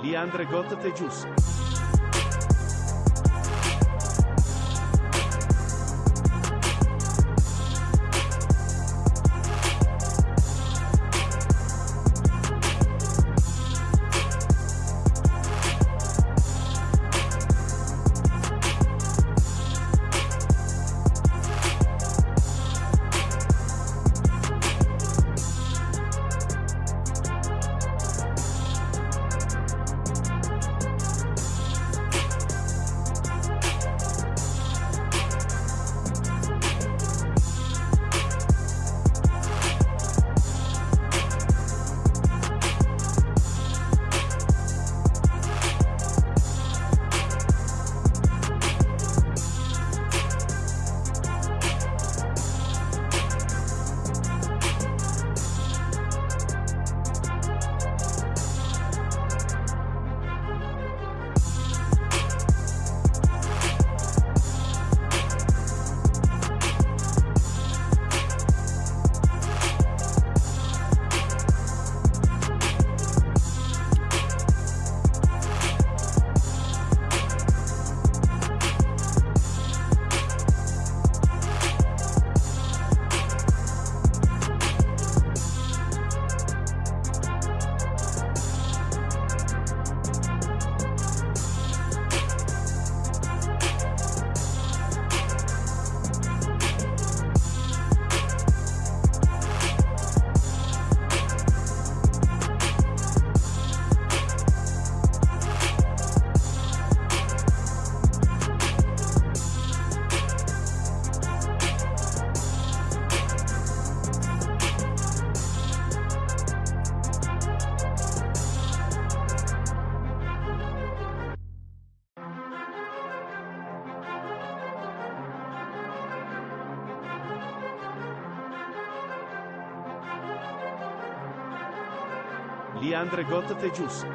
Leandre got the juice. Leandre got the juice.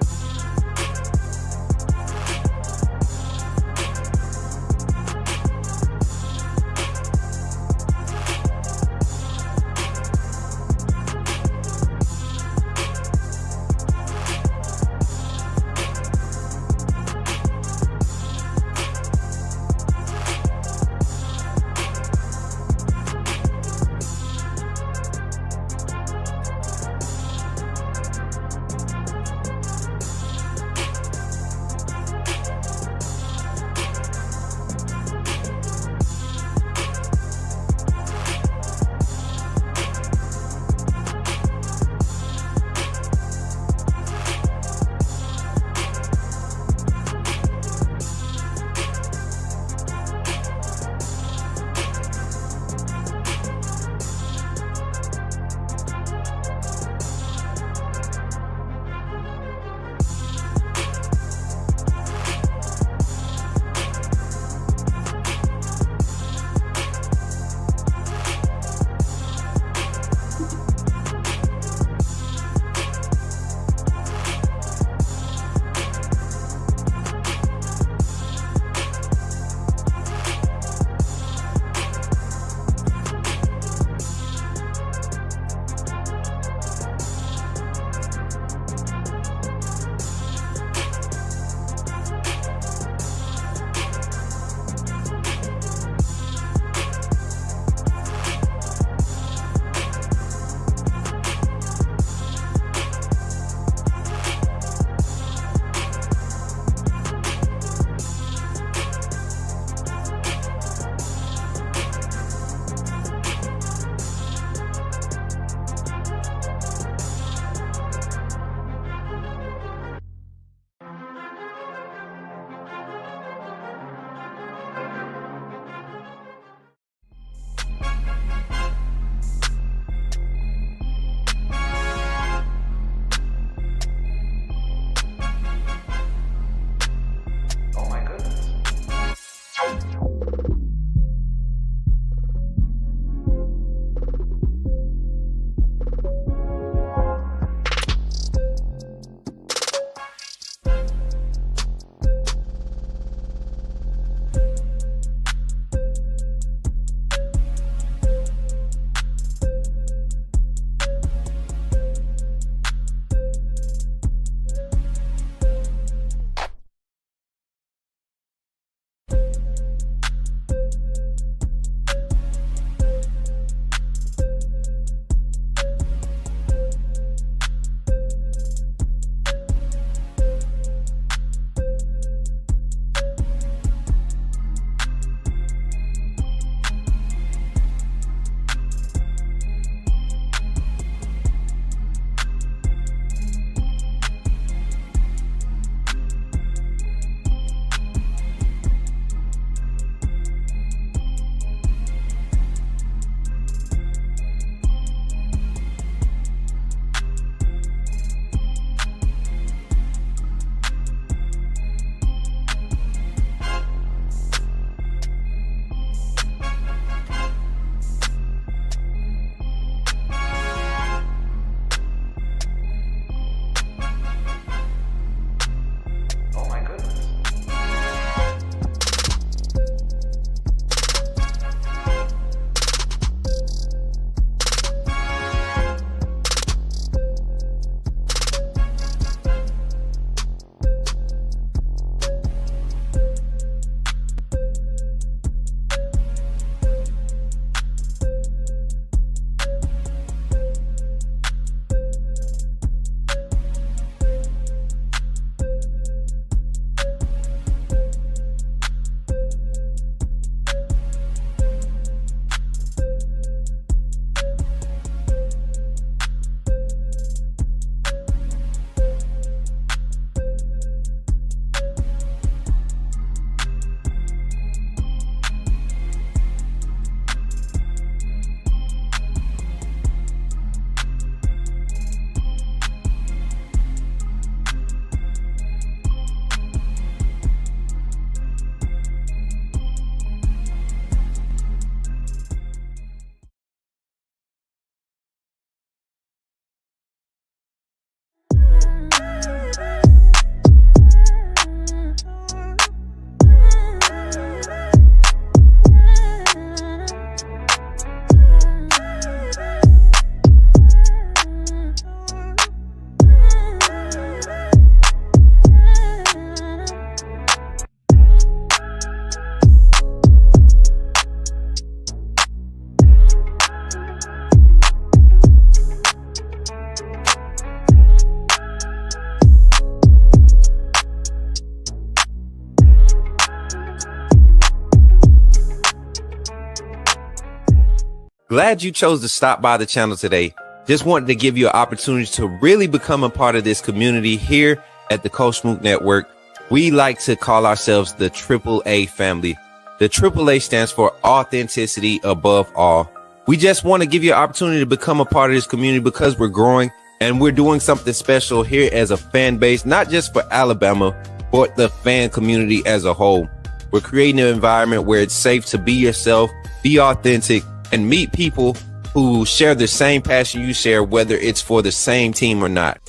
Glad you chose to stop by the channel today. Just wanted to give you an opportunity to really become a part of this community here at the Coach Smook Network. We like to call ourselves the AAA family. The AAA stands for authenticity above all. We just want to give you an opportunity to become a part of this community because we're growing and we're doing something special here as a fan base, not just for Alabama, but the fan community as a whole. We're creating an environment where it's safe to be yourself, be authentic, and meet people who share the same passion you share, whether it's for the same team or not.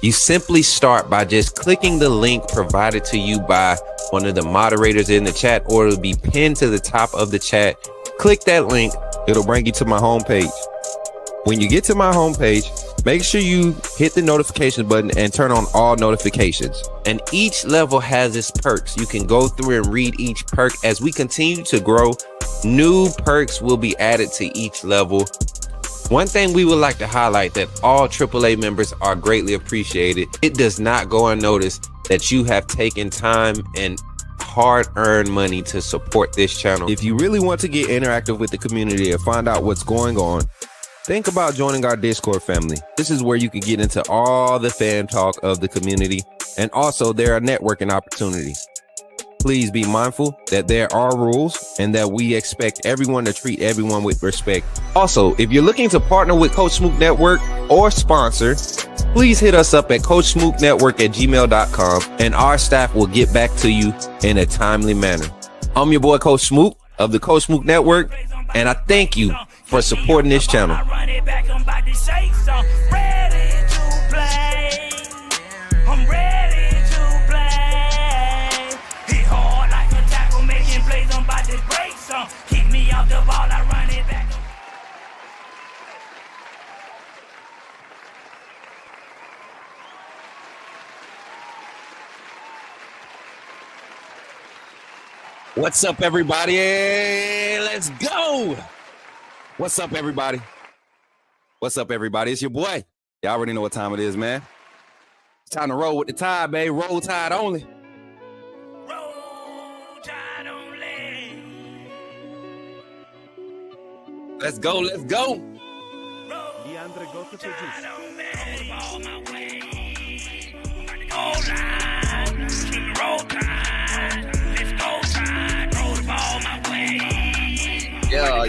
You simply start by just clicking the link provided to you by one of the moderators in the chat, or it'll be pinned to the top of the chat. Click that link. It'll bring you to my homepage. When you get to my homepage, make sure you hit the notification button and turn on all notifications. And each level has its perks. You can go through and read each perk. As we continue to grow, new perks will be added to each level. One thing we would like to highlight that all AAA members are greatly appreciated. It does not go unnoticed that you have taken time and hard-earned money to support this channel. If you really want to get interactive with the community and find out what's going on, think about joining our Discord family. This is where you can get into all the fan talk of the community, and also there are networking opportunities. Please be mindful that there are rules and that we expect everyone to treat everyone with respect. Also, if you're looking to partner with Coach Smook Network or sponsor, please hit us up at coachsmooknetwork@gmail.com and our staff will get back to you in a timely manner. I'm your boy Coach Smook of the Coach Smook Network, and I thank you for supporting this channel. What's up, everybody? Let's go. What's up, everybody? What's up, everybody? It's your boy. Y'all already know what time it is, man. It's time to roll with the tide, babe. Roll tide only. Roll tide only. Let's go. Let's go. Roll tide only. Roll tide. Yeah.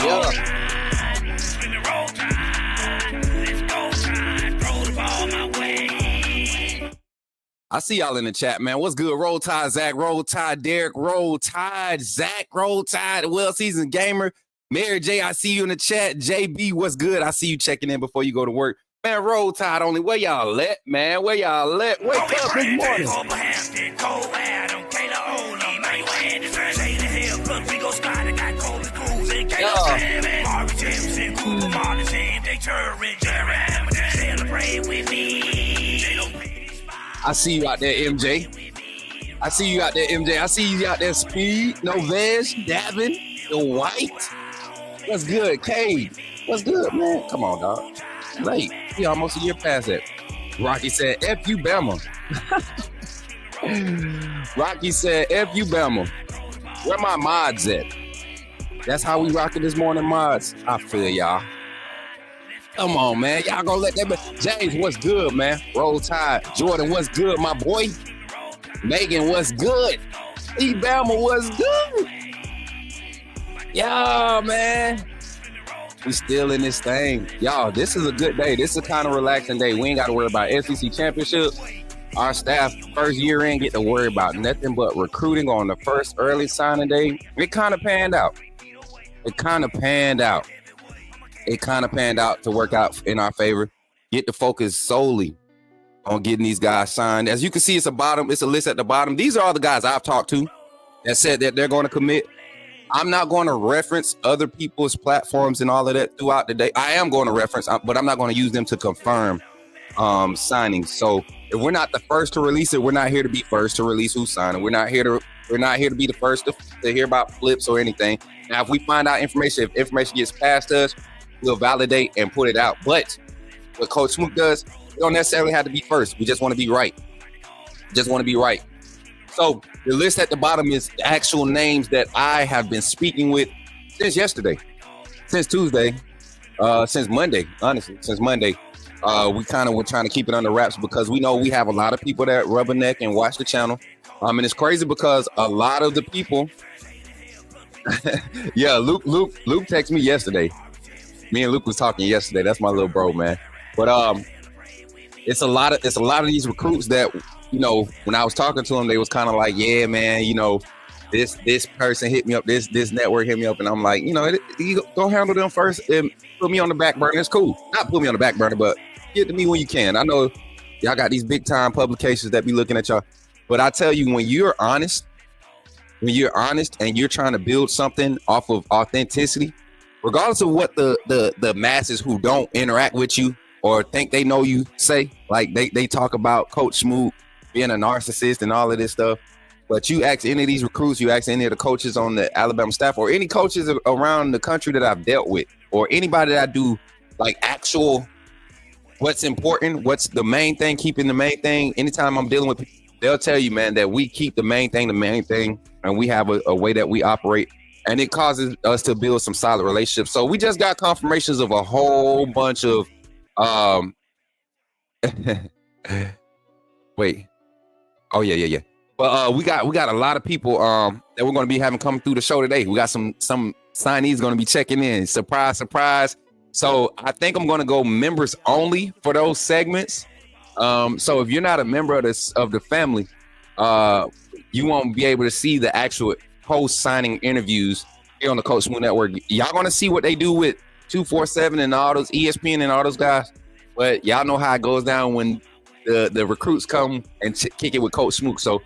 I see y'all in the chat, man. What's good? Roll Tide, Zach. Roll Tide, Derek. Roll Tide, Zach. Roll Tide, well-seasoned gamer. Mary J, I see you in the chat. JB, what's good? I see you checking in before you go to work. Man, Roll Tide only. Where y'all at, man? Where y'all at? Wake up this morning. I see you out there, MJ. I see you out there, MJ. I see you out there, Speed, Novej, Davin, the White. What's good, Cade? What's good, man? Come on, dog. Late. We almost a year past that. Rocky said, F you, Bama. Rocky said, F you, Bama. Where my mods at? That's how we rocking this morning, mods. I feel y'all. Come on, man. Y'all gonna let that be. James, what's good, man? Roll Tide. Jordan, what's good, my boy? Megan, what's good? Bama, what's good? Y'all, man. We still in this thing. Y'all, this is a good day. This is a kind of relaxing day. We ain't got to worry about SEC championship. Our staff, first year in, get to worry about nothing but recruiting on the first early signing day. It kind of panned out. It kind of panned out to work out in our favor. Get to focus solely on getting these guys signed. As you can see, it's a list at the bottom. These are all the guys I've talked to that said that they're going to commit. I'm not going to reference other people's platforms and all of that throughout the day. I am going to reference, but I'm not going to use them to confirm signings. So if we're not the first to release it, we're not here to be first to release who's signing. We're not here to be the first to hear about flips or anything. Now, if we find out information, if information gets past us, we'll validate and put it out. But what Coach Smook does, we don't necessarily have to be first. We just want to be right. So the list at the bottom is the actual names that I have been speaking with since Tuesday. since Monday, honestly, since Monday. We kind of were trying to keep it under wraps because we know we have a lot of people that rubberneck and watch the channel. And it's crazy because a lot of the people, yeah, Luke texted me yesterday. Me and Luke was talking yesterday. That's my little bro, man. But it's a lot of these recruits that, you know, when I was talking to them, they was kind of like, yeah, man, you know, this person hit me up, this network hit me up, and I'm like, you know, you go handle them first and put me on the back burner. It's cool. Not put me on the back burner, but get to me when you can. I know y'all got these big time publications that be looking at y'all, but I tell you, when you're honest and you're trying to build something off of authenticity, regardless of what the masses who don't interact with you or think they know you say, like they talk about Coach Smoot being a narcissist and all of this stuff. But you ask any of these recruits, you ask any of the coaches on the Alabama staff or any coaches around the country that I've dealt with, or anybody that I do like actual what's important, what's the main thing, keeping the main thing. Anytime I'm dealing with people, they'll tell you, man, that we keep the main thing, and we have a way that we operate, and it causes us to build some solid relationships. So we just got confirmations of a whole bunch of wait. Oh yeah. But we got a lot of people that we're going to be having come through the show today. We got some signees going to be checking in. Surprise. So I think I'm going to go members only for those segments. So if you're not a member of the family, you won't be able to see the actual post signing interviews here on the Coach Smoot Network. Y'all going to see what they do with 247 and all those ESPN and all those guys, but y'all know how it goes down when the recruits come and kick it with Coach Smoot. So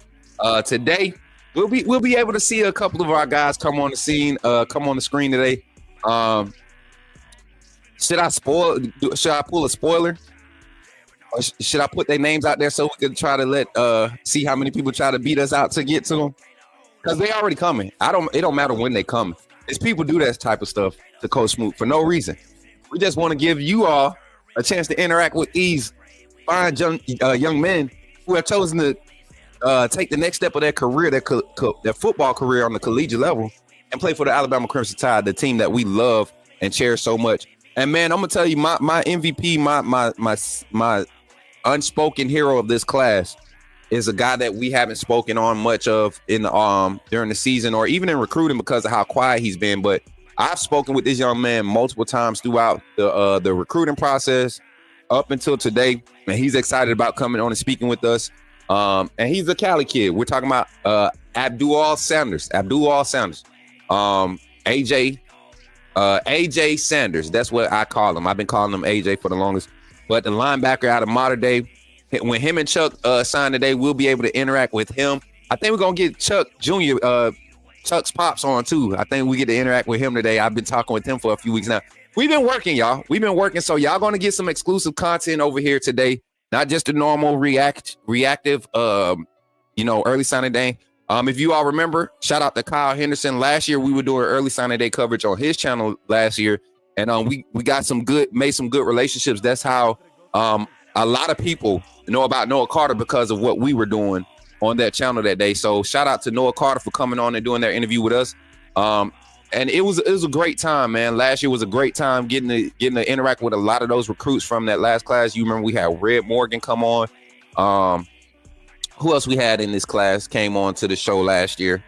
today we'll be able to see a couple of our guys come on the scene, come on the screen today. Should I pull a spoiler? Or should I put their names out there so we can try to see how many people try to beat us out to get to them? Because they already coming. It don't matter when they come. It's people do that type of stuff to Coach Smoot for no reason. We just want to give you all a chance to interact with these fine young men who have chosen to take the next step of their career, their football career on the collegiate level, and play for the Alabama Crimson Tide, the team that we love and cherish so much. And man, I'm gonna tell you, my MVP, my unspoken hero of this class is a guy that we haven't spoken on much of in the during the season or even in recruiting because of how quiet he's been. But I've spoken with this young man multiple times throughout the recruiting process up until today, and he's excited about coming on and speaking with us. And he's a Cali kid. We're talking about Abdul Sanders. AJ Sanders. That's what I call him. I've been calling him AJ for the longest. But the linebacker out of Mater Dei, when him and Chuck sign today, we'll be able to interact with him. I think we're gonna get Chuck Jr. Chuck's pops on too. I think we get to interact with him today. I've been talking with him for a few weeks now. We've been working, y'all. So y'all gonna get some exclusive content over here today. Not just the normal reactive, early signing day. If you all remember, shout out to Kyle Henderson. Last year we were doing early signing day coverage on his channel last year, and we got made some good relationships. That's how a lot of people know about Noah Carter because of what we were doing on that channel that day. So shout out to Noah Carter for coming on and doing their interview with us. And it was a great time, man. Last year was a great time getting to interact with a lot of those recruits from that last class. You remember we had Red Morgan come on. Who else we had in this class came on to the show last year?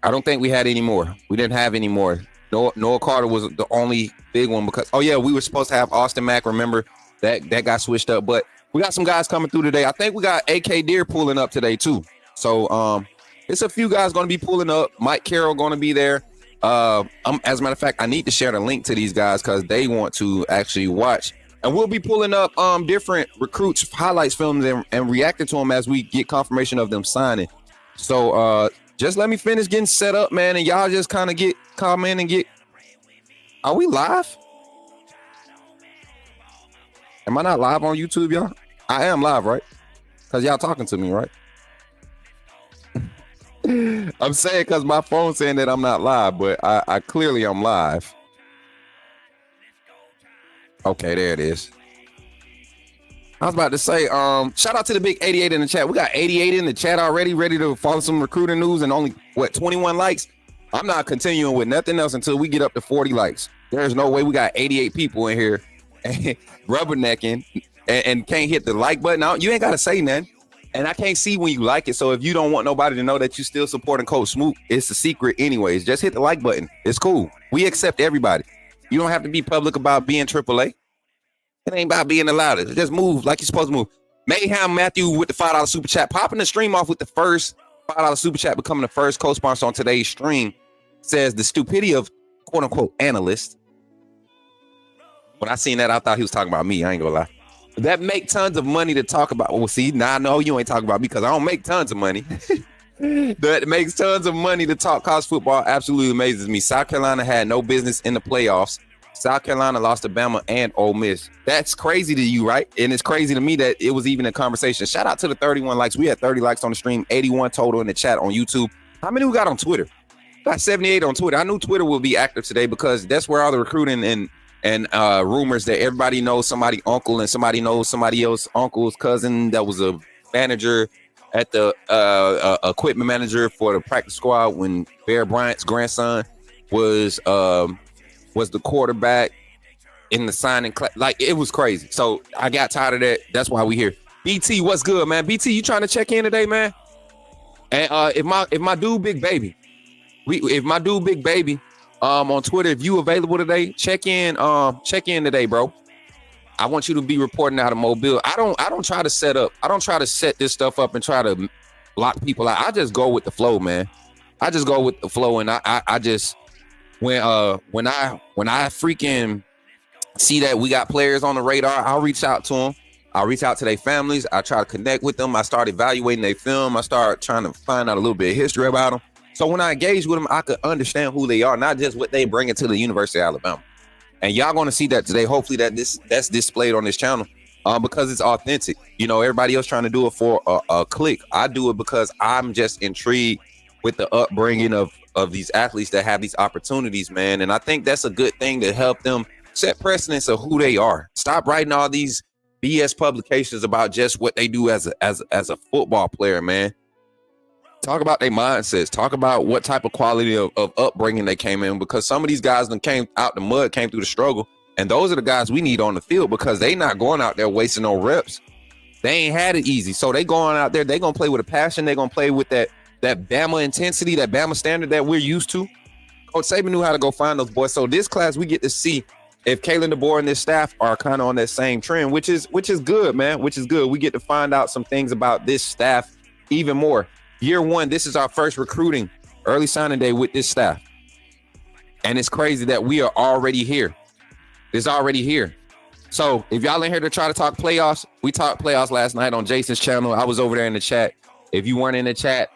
I don't think we had any more. We didn't have any more. Noah Carter was the only big one because, we were supposed to have Austin Mack. Remember that got switched up, but we got some guys coming through today. I think we got AK Deer pulling up today too. So it's a few guys going to be pulling up. Mike Carroll going to be there. As a matter of fact, I need to share the link to these guys because they want to actually watch. And we'll be pulling up different recruits highlights films and reacting to them as we get confirmation of them signing. So just let me finish getting set up, man, and y'all just kind of come in and get. Are we live? Am I not live on YouTube, y'all? I am live, right? Because y'all talking to me, right? I'm saying because my phone's saying that I'm not live, but I clearly I'm live. Okay, there it is. I was about to say, shout out to the big 88 in the chat. We got 88 in the chat already, ready to follow some recruiting news and only, 21 likes? I'm not continuing with nothing else until we get up to 40 likes. There's no way we got 88 people in here rubbernecking and can't hit the like button. You ain't got to say nothing. And I can't see when you like it. So if you don't want nobody to know that you still supporting Coach Smoot, it's a secret anyways. Just hit the like button. It's cool. We accept everybody. You don't have to be public about being AAA. It ain't about being allowed. Just move like you're supposed to move. Mayhem Matthew with the $5 super chat. Popping the stream off with the first $5 super chat, becoming the first co-sponsor on today's stream. Says the stupidity of quote unquote analysts. When I seen that, I thought he was talking about me. I ain't gonna lie. That make tons of money to talk about. Well, see, now I know you ain't talking about me because I don't make tons of money. That makes tons of money to talk college football absolutely amazes me. South Carolina had no business in the playoffs. South Carolina lost to Bama and Ole Miss. That's crazy to you, right? And it's crazy to me that it was even a conversation. Shout out to the 31 likes. We had 30 likes on the stream, 81 total in the chat on YouTube. How many we got on Twitter? Got 78 on Twitter. I knew Twitter will be active today because that's where all the recruiting and rumors that everybody knows somebody uncle and somebody knows somebody else uncle's cousin that was a manager at the equipment manager for the practice squad when Bear Bryant's grandson was the quarterback in the signing class. Like, it was crazy. So I got tired of that. That's why we here. BT, what's good, man? BT, you trying to check in today, man? And if my dude Big Baby on Twitter, if you available today, check in today, bro. I want you to be reporting out of Mobile. I don't try to set this stuff up and try to block people out. I just go with the flow, man. I just go with the flow, and I just when I freaking see that we got players on the radar, I'll reach out to them. I'll reach out to their families. I try to connect with them. I start evaluating their film. I start trying to find out a little bit of history about them. So when I engage with them, I could understand who they are, not just what they bring into the University of Alabama. And y'all going to see that today. Hopefully that's displayed on this channel because it's authentic. You know, everybody else trying to do it for a click. I do it because I'm just intrigued with the upbringing of these athletes that have these opportunities, man. And I think that's a good thing to help them set precedence of who they are. Stop writing all these BS publications about just what they do as a football player, man. Talk about their mindsets. Talk about what type of quality of upbringing they came in, because some of these guys that came out the mud, came through the struggle, and those are the guys we need on the field because they not going out there wasting no reps. They ain't had it easy, so they going out there. They gonna play with a passion. They gonna play with that Bama intensity, that Bama standard that we're used to. Coach Saban knew how to go find those boys. So this class, we get to see if Kalen DeBoer and this staff are kind of on that same trend, which is good, man. Which is good. We get to find out some things about this staff even more. Year one, this is our first recruiting early signing day with this staff. And it's crazy that we are already here. It's already here. So if y'all in here to try to talk playoffs, we talked playoffs last night on Jason's channel. I was over there in the chat. If you weren't in the chat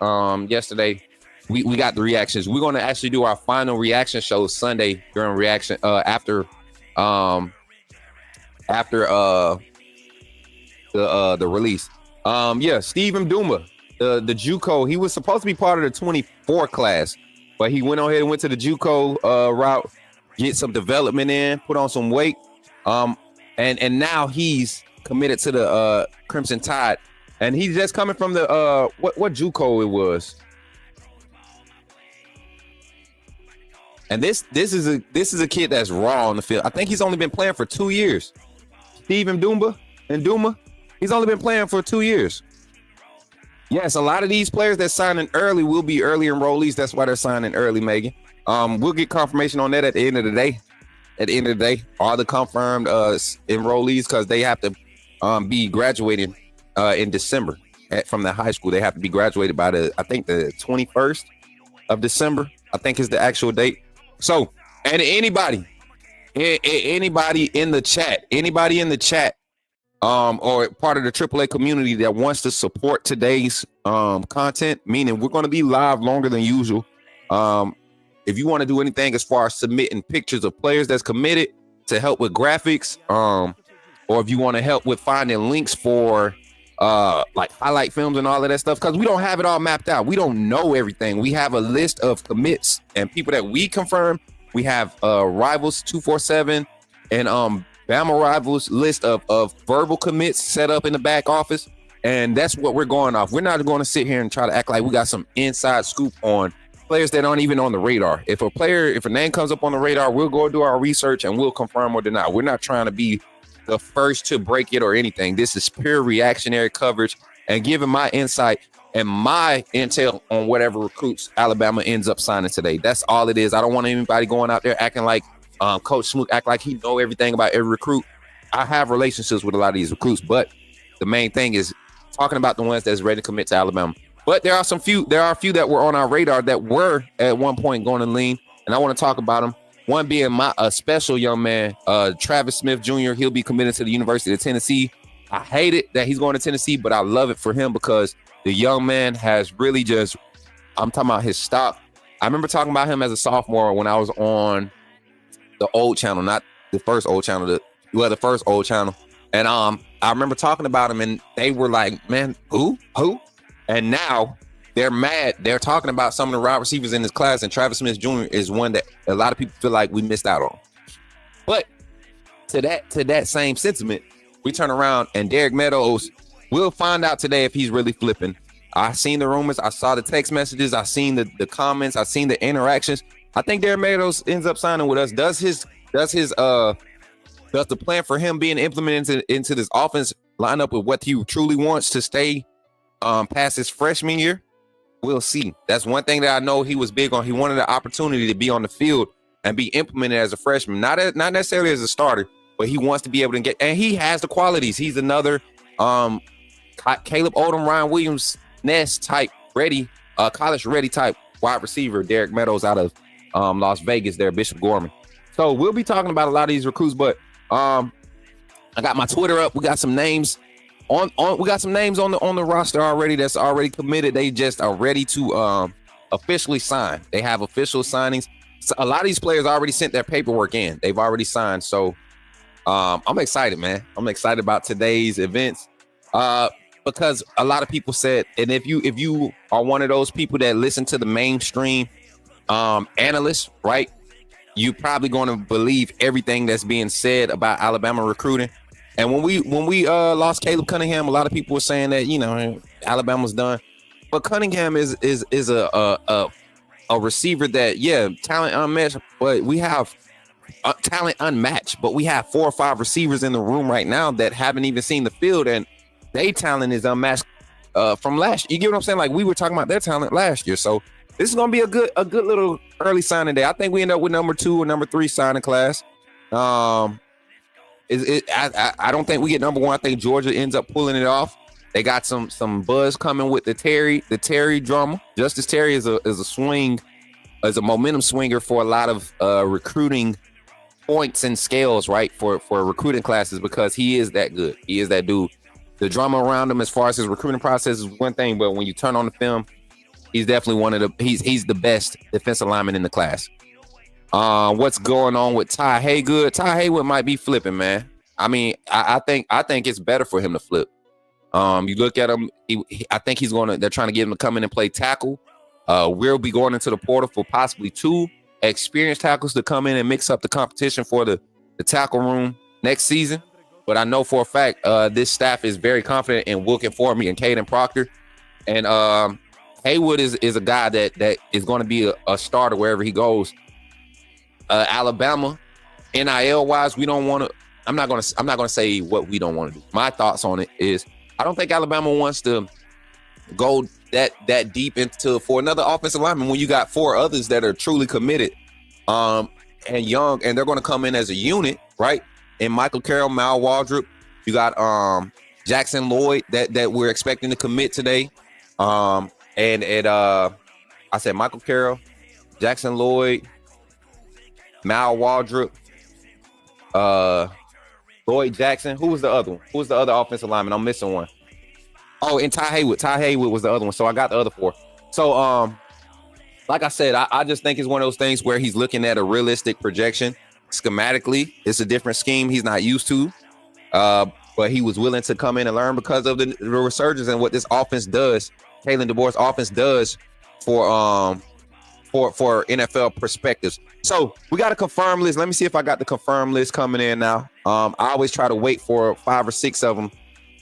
yesterday, we got the reactions. We're going to actually do our final reaction show Sunday during reaction after the release. Steve Mduma, the JUCO, he was supposed to be part of the 24 class, but he went on ahead and went to the JUCO route, get some development in, put on some weight, and now he's committed to the Crimson Tide, and he's just coming from the what JUCO it was. And this is a kid that's raw on the field. I think he's only been playing for 2 years. Steve Mduma, he's only been playing for 2 years. Yes, a lot of these players that signing early will be early enrollees. That's why they're signing early, Megan. We'll get confirmation on that at the end of the day. At the end of the day, all the confirmed enrollees, because they have to be graduating in December from the high school. They have to be graduated by the 21st of December, I think is the actual date. So, and anybody in the chat, or part of the AAA community that wants to support today's content, meaning we're going to be live longer than usual. If you want to do anything as far as submitting pictures of players that's committed to help with graphics, or if you want to help with finding links for like highlight films and all of that stuff, because we don't have it all mapped out. We don't know everything. We have a list of commits and people that we confirm. We have Rivals 247 and Bama Rivals list of verbal commits set up in the back office, and that's what we're going off. We're not going to sit here and try to act like we got some inside scoop on players that aren't even on the radar. If a name comes up on the radar, we'll go do our research and we'll confirm or deny. We're not trying to be the first to break it or anything. This is pure reactionary coverage and giving my insight and my intel on whatever recruits Alabama ends up signing today. That's all it is. I don't want anybody going out there acting like Coach Smook, act like he know everything about every recruit. I have relationships with a lot of these recruits, but the main thing is talking about the ones that's ready to commit to Alabama. But there are a few that were on our radar that were at one point going to lean, and I want to talk about them. One being a special young man, Travis Smith Jr. He'll be committed to the University of Tennessee. I hate it that he's going to Tennessee, but I love it for him because the young man has really just, I'm talking about his stock. I remember talking about him as a sophomore when I was on the old channel, not the first old channel, the first old channel. And I remember talking about him and they were like, man, who? And now they're mad. They're talking about some of the wide receivers in this class, and Travis Smith Jr. is one that a lot of people feel like we missed out on. But to that same sentiment, we turn around and Derek Meadows, we'll find out today if he's really flipping. I seen the rumors. I saw the text messages. I seen the comments. I seen the interactions. I think Derek Meadows ends up signing with us. Does the plan for him being implemented into this offense line up with what he truly wants to stay past his freshman year? We'll see. That's one thing that I know he was big on. He wanted the opportunity to be on the field and be implemented as a freshman, not necessarily as a starter, but he wants to be able to get, and he has the qualities. He's another Caleb Odom, Ryan Williams, Ness type ready, college ready type wide receiver. Derek Meadows out of Las Vegas there, Bishop Gorman. So we'll be talking about a lot of these recruits, but I got my Twitter up. We got some names on the roster already that's already committed. They just are ready to officially sign. They have official signings. So a lot of these players already sent their paperwork in. They've already signed. So I'm excited, man. I'm excited about today's events because a lot of people said, and if you are one of those people that listen to the mainstream analysts, right, you probably going to believe everything that's being said about Alabama recruiting. And when we lost Caleb Cunningham, a lot of people were saying that Alabama's done, but Cunningham is a receiver that talent unmatched, but we have talent unmatched. But we have 4 or 5 receivers in the room right now that haven't even seen the field, and their talent is unmatched from last year. You get what I'm saying? Like we were talking about their talent last year, so this is gonna be a good little early signing day. I think we end up with number 2 or number 3 signing class. I don't think we get number 1. I think Georgia ends up pulling it off. They got some buzz coming with the Terry drama. Justice Terry is a momentum swinger for a lot of recruiting points and scales, right? For recruiting classes, because he is that good. He is that dude. The drama around him as far as his recruiting process is one thing, but when you turn on the film, he's definitely he's the best defensive lineman in the class. What's going on with Ty Haygood? Ty Haywood might be flipping, man. I mean, I think it's better for him to flip. You look at him, I think they're trying to get him to come in and play tackle. We'll be going into the portal for possibly 2 experienced tackles to come in and mix up the competition for the tackle room next season. But I know for a fact this staff is very confident in Wilkin Formey and Caden Proctor. And Haywood is a guy that is going to be a starter wherever he goes. Alabama, NIL wise, we don't want to. I'm not going to say what we don't want to do. My thoughts on it is I don't think Alabama wants to go that deep into for another offensive lineman when you got 4 others that are truly committed and young, and they're going to come in as a unit, right? And Michael Carroll, Mal Waldrop, you got Jackson Lloyd that we're expecting to commit today. I said Michael Carroll, Jackson Lloyd, Mal Waldrop, Lloyd Jackson. Who was the other one? Who was the other offensive lineman? I'm missing one. Oh, and Ty Haywood. Ty Haywood was the other one. So I got the other 4. So, like I said, I just think it's one of those things where he's looking at a realistic projection. Schematically, it's a different scheme he's not used to. But he was willing to come in and learn because of the resurgence and what this offense does. Kalen DeBoer's offense does for NFL perspectives. So we got a confirmed list. Let me see if I got the confirmed list coming in now. I always try to wait for 5 or 6 of them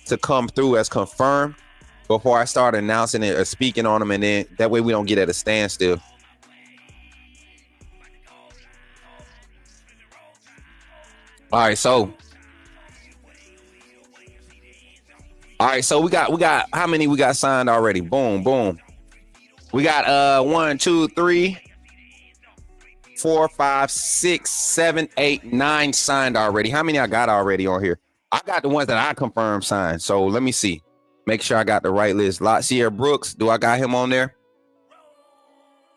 to come through as confirmed before I start announcing it or speaking on them, and then that way we don't get at a standstill. All right, so we got how many we got signed already? Boom, boom. We got 1, 2, 3, 4, 5, 6, 7, 8, 9 signed already. How many I got already on here? I got the ones that I confirmed signed. So let me see. Make sure I got the right list. Latsier Brooks, do I got him on there?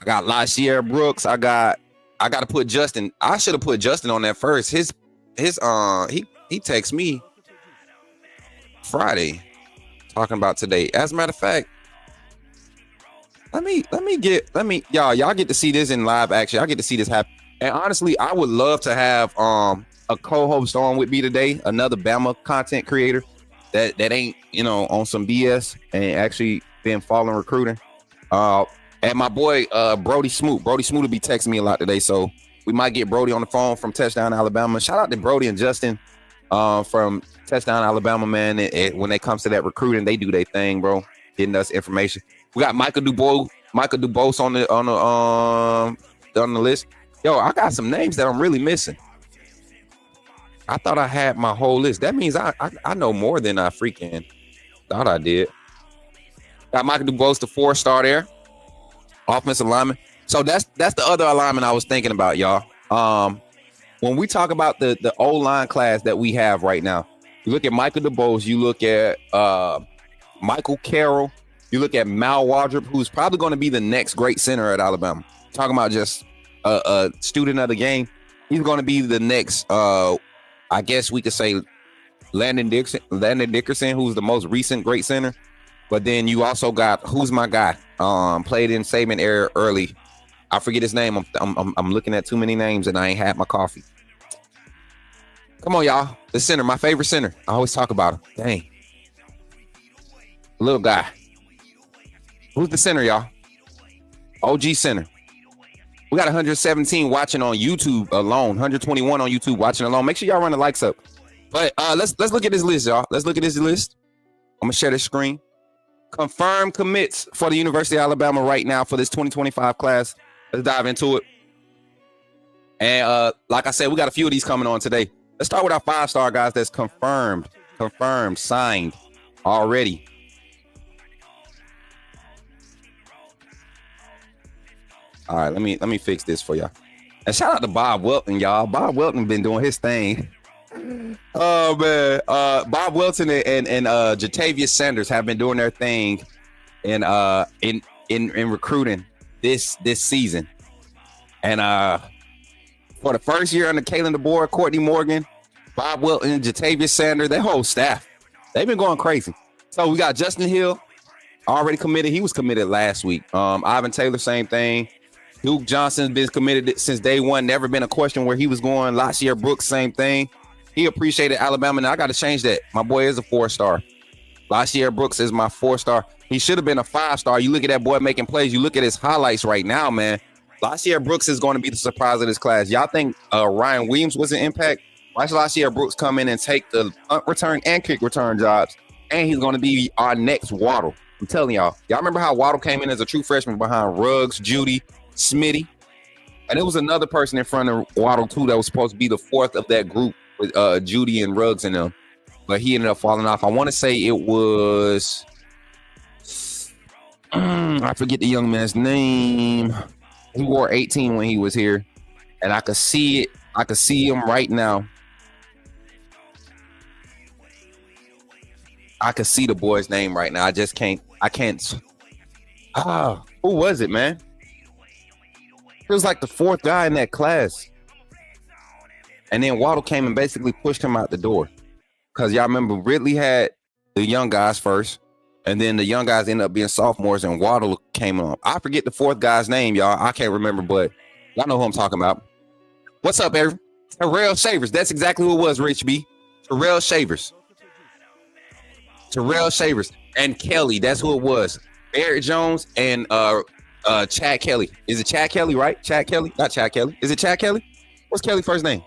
I got Latsier Brooks. I got to put Justin. I should have put Justin on that first. He texted me Friday talking about today. As a matter of fact, let me y'all get to see this in live action. I get to see this happen. And honestly, I would love to have a co-host on with me today, another Bama content creator that ain't, on some BS and actually been following recruiting. And my boy Brody Smoot. Brody Smoot will be texting me a lot today, so we might get Brody on the phone from Touchdown Alabama. Shout out to Brody and Justin from Touchdown Alabama, man. When it comes to that recruiting, they do their thing, bro, getting us information. We got Michael Dubose on the list. Yo, I got some names that I'm really missing. I thought I had my whole list. That means I know more than I freaking thought I did. Got Michael Dubose, the 4-star there, offensive lineman. So that's the other alignment I was thinking about, y'all. When we talk about the O-line class that we have right now, you look at Michael Dubose, you look at Michael Carroll, you look at Mal Wardrop, who's probably going to be the next great center at Alabama. Talking about just a student of the game. He's going to be the next, I guess we could say, Landon Dickerson, who's the most recent great center. But then you also got, who's my guy? Played in Saban era early. I forget his name. I'm looking at too many names and I ain't had my coffee. Come on, y'all. The center, my favorite center. I always talk about him. Dang. Little guy. Who's the center, y'all? OG center. We got 117 watching on YouTube alone. 121 on YouTube watching alone. Make sure y'all run the likes up. But let's look at this list, y'all. Let's look at this list. I'm gonna share this screen. Confirmed commits for the University of Alabama right now for this 2025 class. Let's dive into it. And like I said, we got a few of these coming on today. Let's start with our 5-star guys that's confirmed, signed already. All right, let me fix this for y'all. And shout out to Bob Welton, y'all. Bob Welton been doing his thing. Oh man, Bob Welton and Jatavius Sanders have been doing their thing in recruiting this season. And for the first year under Kalen DeBoer, Courtney Morgan, Bob Welton, Jatavius Sanders, their whole staff, they've been going crazy. So we got Justin Hill already committed. He was committed last week. Ivan Taylor, same thing. Duke Johnson's been committed since day one. Never been a question where he was going. Latsier Brooks, same thing. He appreciated Alabama. Now I got to change that. My boy is a 4-star. Latsier Brooks is my 4-star. He should have been a 5-star. You look at that boy making plays. You look at his highlights right now, man. Latsier Brooks is going to be the surprise of this class. Y'all think Ryan Williams was an impact? Watch Latsier Brooks come in and take the punt return and kick return jobs. And he's going to be our next Waddle. I'm telling y'all. Y'all remember how Waddle came in as a true freshman behind Ruggs, Judy, Smitty? And it was another person in front of Waddle, too, that was supposed to be the 4th of that group with Judy and Ruggs and them. But he ended up falling off. I want to say it was... I forget the young man's name. He wore 18 when he was here. And I could see it. I could see him right now. I could see the boy's name right now. I just can't. I can't. Who was it, man? It was like the 4th guy in that class. And then Waddle came and basically pushed him out the door. Because y'all remember Ridley had the young guys first. And then the young guys ended up being sophomores and Waddle came on. I forget the 4th guy's name, y'all. I can't remember, but y'all know who I'm talking about. What's up, everyone? Terrell Shavers. That's exactly who it was, Rich B. Terrell Shavers. And Kelly. That's who it was. Barrett Jones and Chad Kelly. Is it Chad Kelly, right? Chad Kelly? Not Chad Kelly. Is it Chad Kelly? What's Kelly's first name?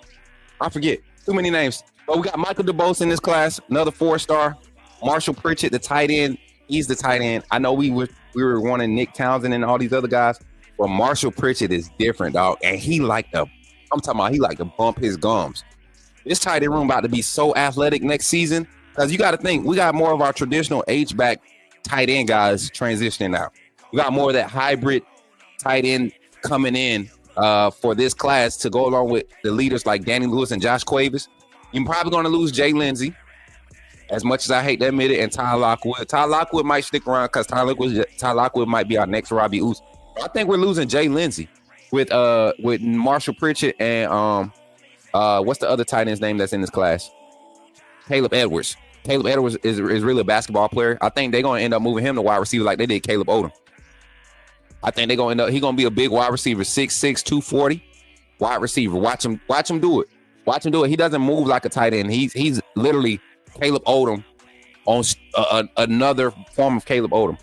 I forget. Too many names. But we got Michael DeBose in this class, another 4-star. Marshall Pritchett, the tight end. He's the tight end. I know we were wanting Nick Townsend and all these other guys, but Marshall Pritchett is different, dog. And he like to bump his gums. This tight end room about to be so athletic next season because you got to think we got more of our traditional H-back tight end guys transitioning now. We got more of that hybrid tight end coming in for this class to go along with the leaders like Danny Lewis and Josh Cuevas. You're probably going to lose Jay Lindsey, as much as I hate to admit it, and Ty Lockwood. Ty Lockwood might stick around because Ty Lockwood might be our next Robbie Ouz. I think we're losing Jay Lindsey with Marshall Pritchett and what's the other tight end's name that's in this class? Caleb Edwards. Caleb Edwards is really a basketball player. I think they're going to end up moving him to wide receiver like they did Caleb Odom. I think they're going to end up, he's going to be a big wide receiver, 6'6", 240 wide receiver. Watch him do it. Watch him do it. He doesn't move like a tight end. He's literally Caleb Odom on another form of Caleb Odom.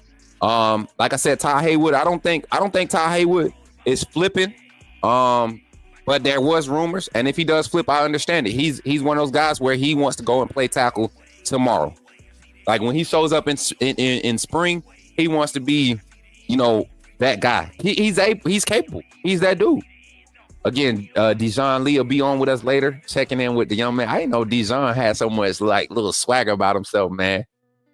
Like I said, Ty Haywood. I don't think Ty Haywood is flipping. But there was rumors, and if he does flip, I understand it. He's one of those guys where he wants to go and play tackle tomorrow. Like when he shows up in spring, he wants to be, that guy. He's capable. He's that dude. Again, Dijon Lee will be on with us later, checking in with the young man. I didn't know Dijon had so much little swagger about himself, man.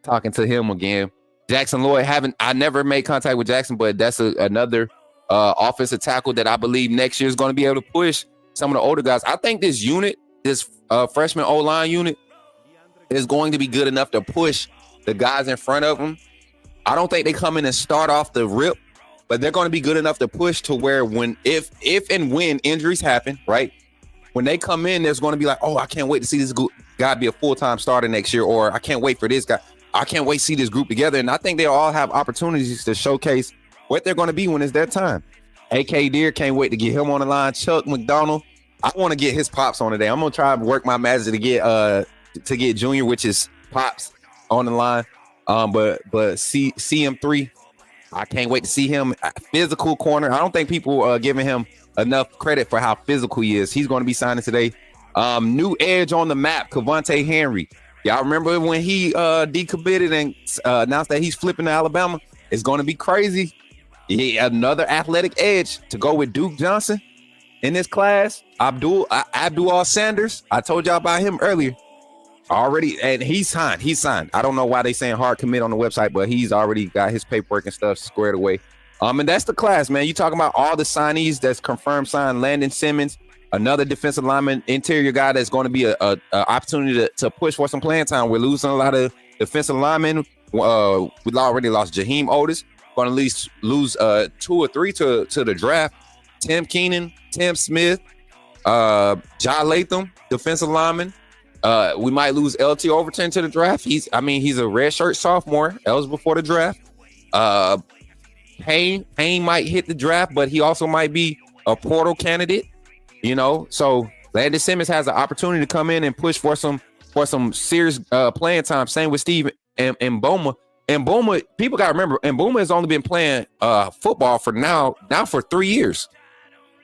Talking to him again. Jackson Lloyd, I never made contact with Jackson, but that's another offensive tackle that I believe next year is going to be able to push some of the older guys. I think this freshman O-line unit is going to be good enough to push the guys in front of them. I don't think they come in and start off the rip, but they're going to be good enough to push to where if and when injuries happen, right? When they come in, there's going to be like, oh, I can't wait to see this guy be a full-time starter next year, or I can't wait for this guy. I can't wait to see this group together. And I think they'll all have opportunities to showcase what they're going to be when it's their time. A.K. Deere, can't wait to get him on the line. Chuck McDonald, I want to get his pops on today. I'm going to try and work my magic to get Junior, which is pops, on the line. But CM3, I can't wait to see him. Physical corner. I don't think people are giving him enough credit for how physical he is. He's going to be signing today. New edge on the map, Cavante Henry. Y'all remember when he decommitted and announced that he's flipping to Alabama? It's going to be crazy. Another athletic edge to go with Duke Johnson in this class. Abdul Sanders. I told y'all about him earlier. Already, and he's signed. I don't know why they saying hard commit on the website, but he's already got his paperwork and stuff squared away. And that's the class, man. You talking about all the signees that's confirmed signed. Landon Simmons, another defensive lineman, interior guy that's going to be a opportunity to push for some playing time. We're losing a lot of defensive linemen. We already lost Jaheim Otis. Going to at least lose 2 or 3 to the draft. Tim Keenan, Tim Smith, John Latham, defensive lineman. We might lose LT Overton to the draft. He's a redshirt sophomore. That was before the draft. Payne might hit the draft, but he also might be a portal candidate. So Landon Simmons has an opportunity to come in and push for some serious playing time. Same with Steve and Boma. And Boma, people got to remember, and Boma has only been playing football for now for 3 years.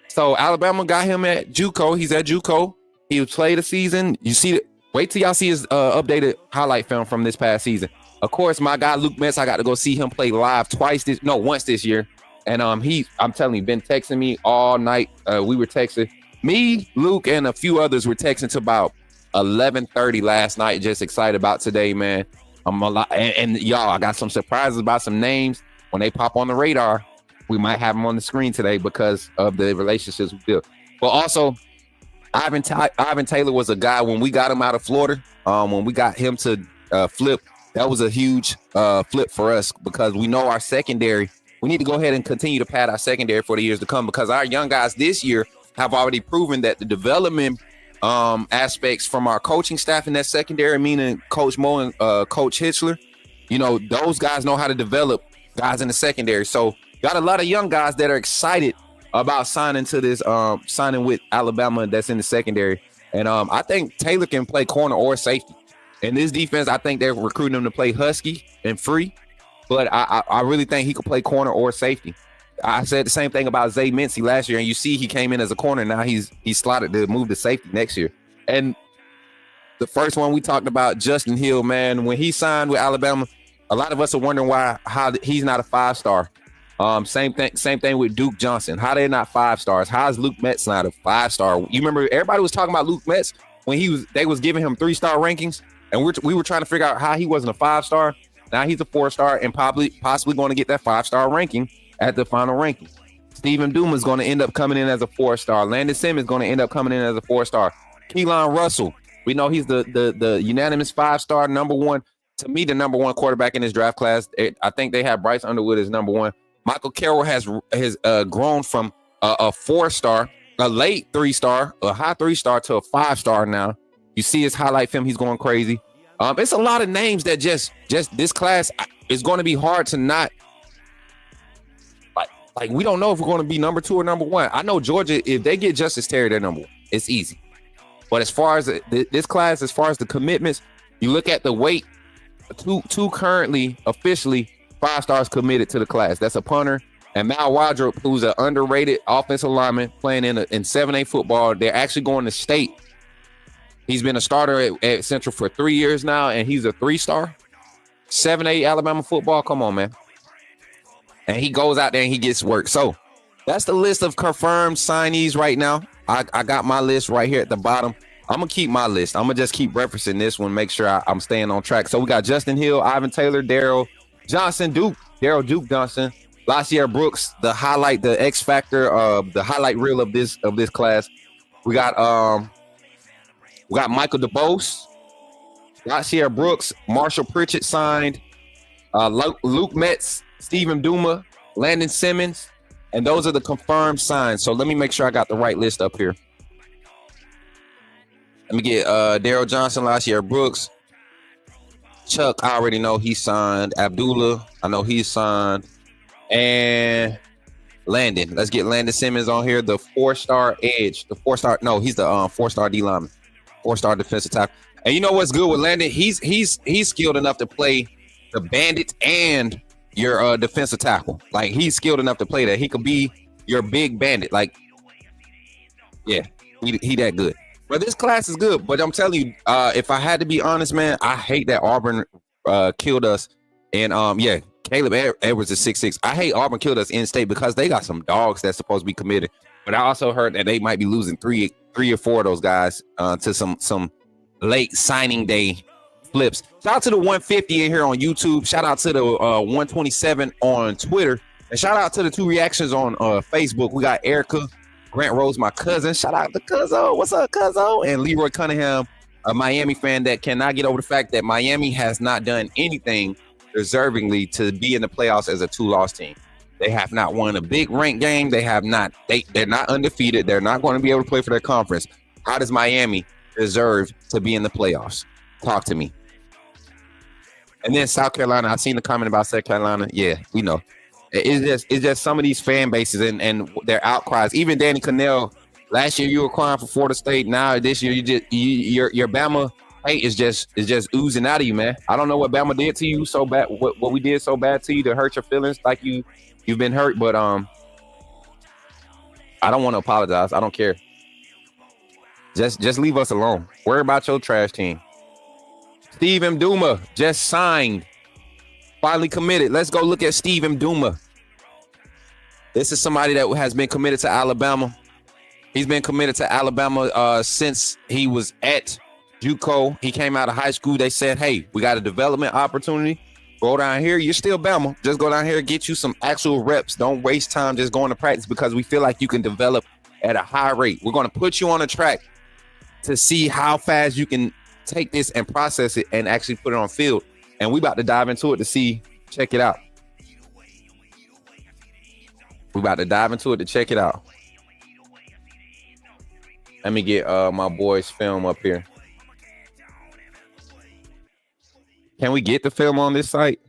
So Alabama got him at JUCO. He's at JUCO. He played a season. Wait till y'all see his updated highlight film from this past season. Of course, my guy Luke Metz, I got to go see him play live once this year. And I'm telling you, been texting me all night. We were texting. Me, Luke, and a few others were texting to about 11:30 last night. Just excited about today, man. I'm a lot, and y'all, I got some surprises about some names. When they pop on the radar, we might have them on the screen today because of the relationships we built. But also, Ivan Taylor was a guy when we got him out of Florida. When we got him to flip, that was a huge flip for us because we know our secondary. We need to go ahead and continue to pad our secondary for the years to come because our young guys this year have already proven that the development aspects from our coaching staff in that secondary, meaning Coach Mo and Coach Hitchler, those guys know how to develop guys in the secondary. So got a lot of young guys that are excited about signing with Alabama that's in the secondary. And I think Taylor can play corner or safety. In this defense, I think they're recruiting him to play husky and free, but I really think he could play corner or safety. I said the same thing about Zay Mincy last year, and you see he came in as a corner. Now he's slotted to move to safety next year. And the first one we talked about, Justin Hill, man, when he signed with Alabama, a lot of us are wondering how he's not a 5-star. Same thing with Duke Johnson. How they're not 5 stars? How is Luke Metz not a 5-star? You remember everybody was talking about Luke Metz when they was giving him 3-star rankings, and we were trying to figure out how he wasn't a 5-star. Now he's a 4-star and possibly going to get that 5-star ranking at the final ranking. Stephen Duma is going to end up coming in as a 4-star. Landon Simmons is going to end up coming in as a 4-star. Keelan Russell, we know he's the unanimous 5-star, number one. To me, the number one quarterback in this draft class. I think they have Bryce Underwood as number one. Michael Carroll has grown from a 4-star, a late 3-star, a high 3-star to a 5-star now. You see his highlight film; he's going crazy. It's a lot of names that just this class is going to be hard to not like. We don't know if we're going to be number 2 or number 1. I know Georgia, if they get Justice Terry, they're number 1. It's easy. But as far as this class, as far as the commitments, you look at the weight. Two currently officially 5-stars committed to the class. That's a punter and Mal Wardrop, who's an underrated offensive lineman playing in 7A football. They're actually going to state. He's been a starter at Central for 3 years now, and he's a 3-star. 7A Alabama football. Come on, man. And he goes out there and he gets work. So that's the list of confirmed signees right now. I got my list right here at the bottom. I'm going to keep my list. I'm going to just keep referencing this one, make sure I'm staying on track. So we got Justin Hill, Ivan Taylor, Daryl Johnson, Daryl Duke Johnson, Lashier Brooks, the X factor, the highlight reel of this class. We got Michael DeBose, Lashier Brooks, Marshall Pritchett signed, Luke Metz, Stephen Duma, Landon Simmons, and those are the confirmed signs. So let me make sure I got the right list up here. Let me get Daryl Johnson, Lashier Brooks. Chuck, I already know he signed. Abdullah, I know he's signed. And Landon. Let's get Landon Simmons on here, the 4-star edge. The 4-star, no, he's the 4-star D lineman, 4-star defensive tackle. And you know what's good with Landon? He's skilled enough to play the bandit and your defensive tackle. Like, he's skilled enough to play that. He could be your big bandit. Like, yeah, he that good. But this class is good. But I'm telling you, if I had to be honest, man, I hate that Auburn killed us. And yeah, Caleb Edwards is 6'6". I hate Auburn killed us in state because they got some dogs that's supposed to be committed. But I also heard that they might be losing three or four of those guys to some late signing day flips. Shout out to the 150 in here on YouTube. Shout out to the 127 on Twitter. And shout out to the 2 reactions on Facebook. We got Erica Grant Rose, my cousin. Shout out to Cuzzo. What's up, Cuzzo? And Leroy Cunningham, a Miami fan that cannot get over the fact that Miami has not done anything deservingly to be in the playoffs as a 2-loss team. They have not won a big ranked game. They have not. They're not undefeated. They're not going to be able to play for their conference. How does Miami deserve to be in the playoffs? Talk to me. And then South Carolina. I've seen the comment about South Carolina. Yeah, we know. It's just some of these fan bases and their outcries. Even Danny Cannell, last year you were crying for Florida State. Now this year your Bama hate is just oozing out of you, man. I don't know what Bama did to you so bad. What we did so bad to you to hurt your feelings, like you've been hurt. But I don't want to apologize. I don't care. Just leave us alone. Worry about your trash team. Steve M. Duma just signed. Finally committed. Let's go look at Steve M. Duma. This is somebody that has been committed to Alabama. He's been committed to Alabama since he was at JUCO. He came out of high school. They said, hey, we got a development opportunity. Go down here. You're still Bama. Just go down here and get you some actual reps. Don't waste time just going to practice because we feel like you can develop at a high rate. We're going to put you on a track to see how fast you can take this and process it and actually put it on field. And we about to dive into it to see. Check it out. We about to dive into it to check it out. Let me get my boy's film up here. Can we get the film on this site?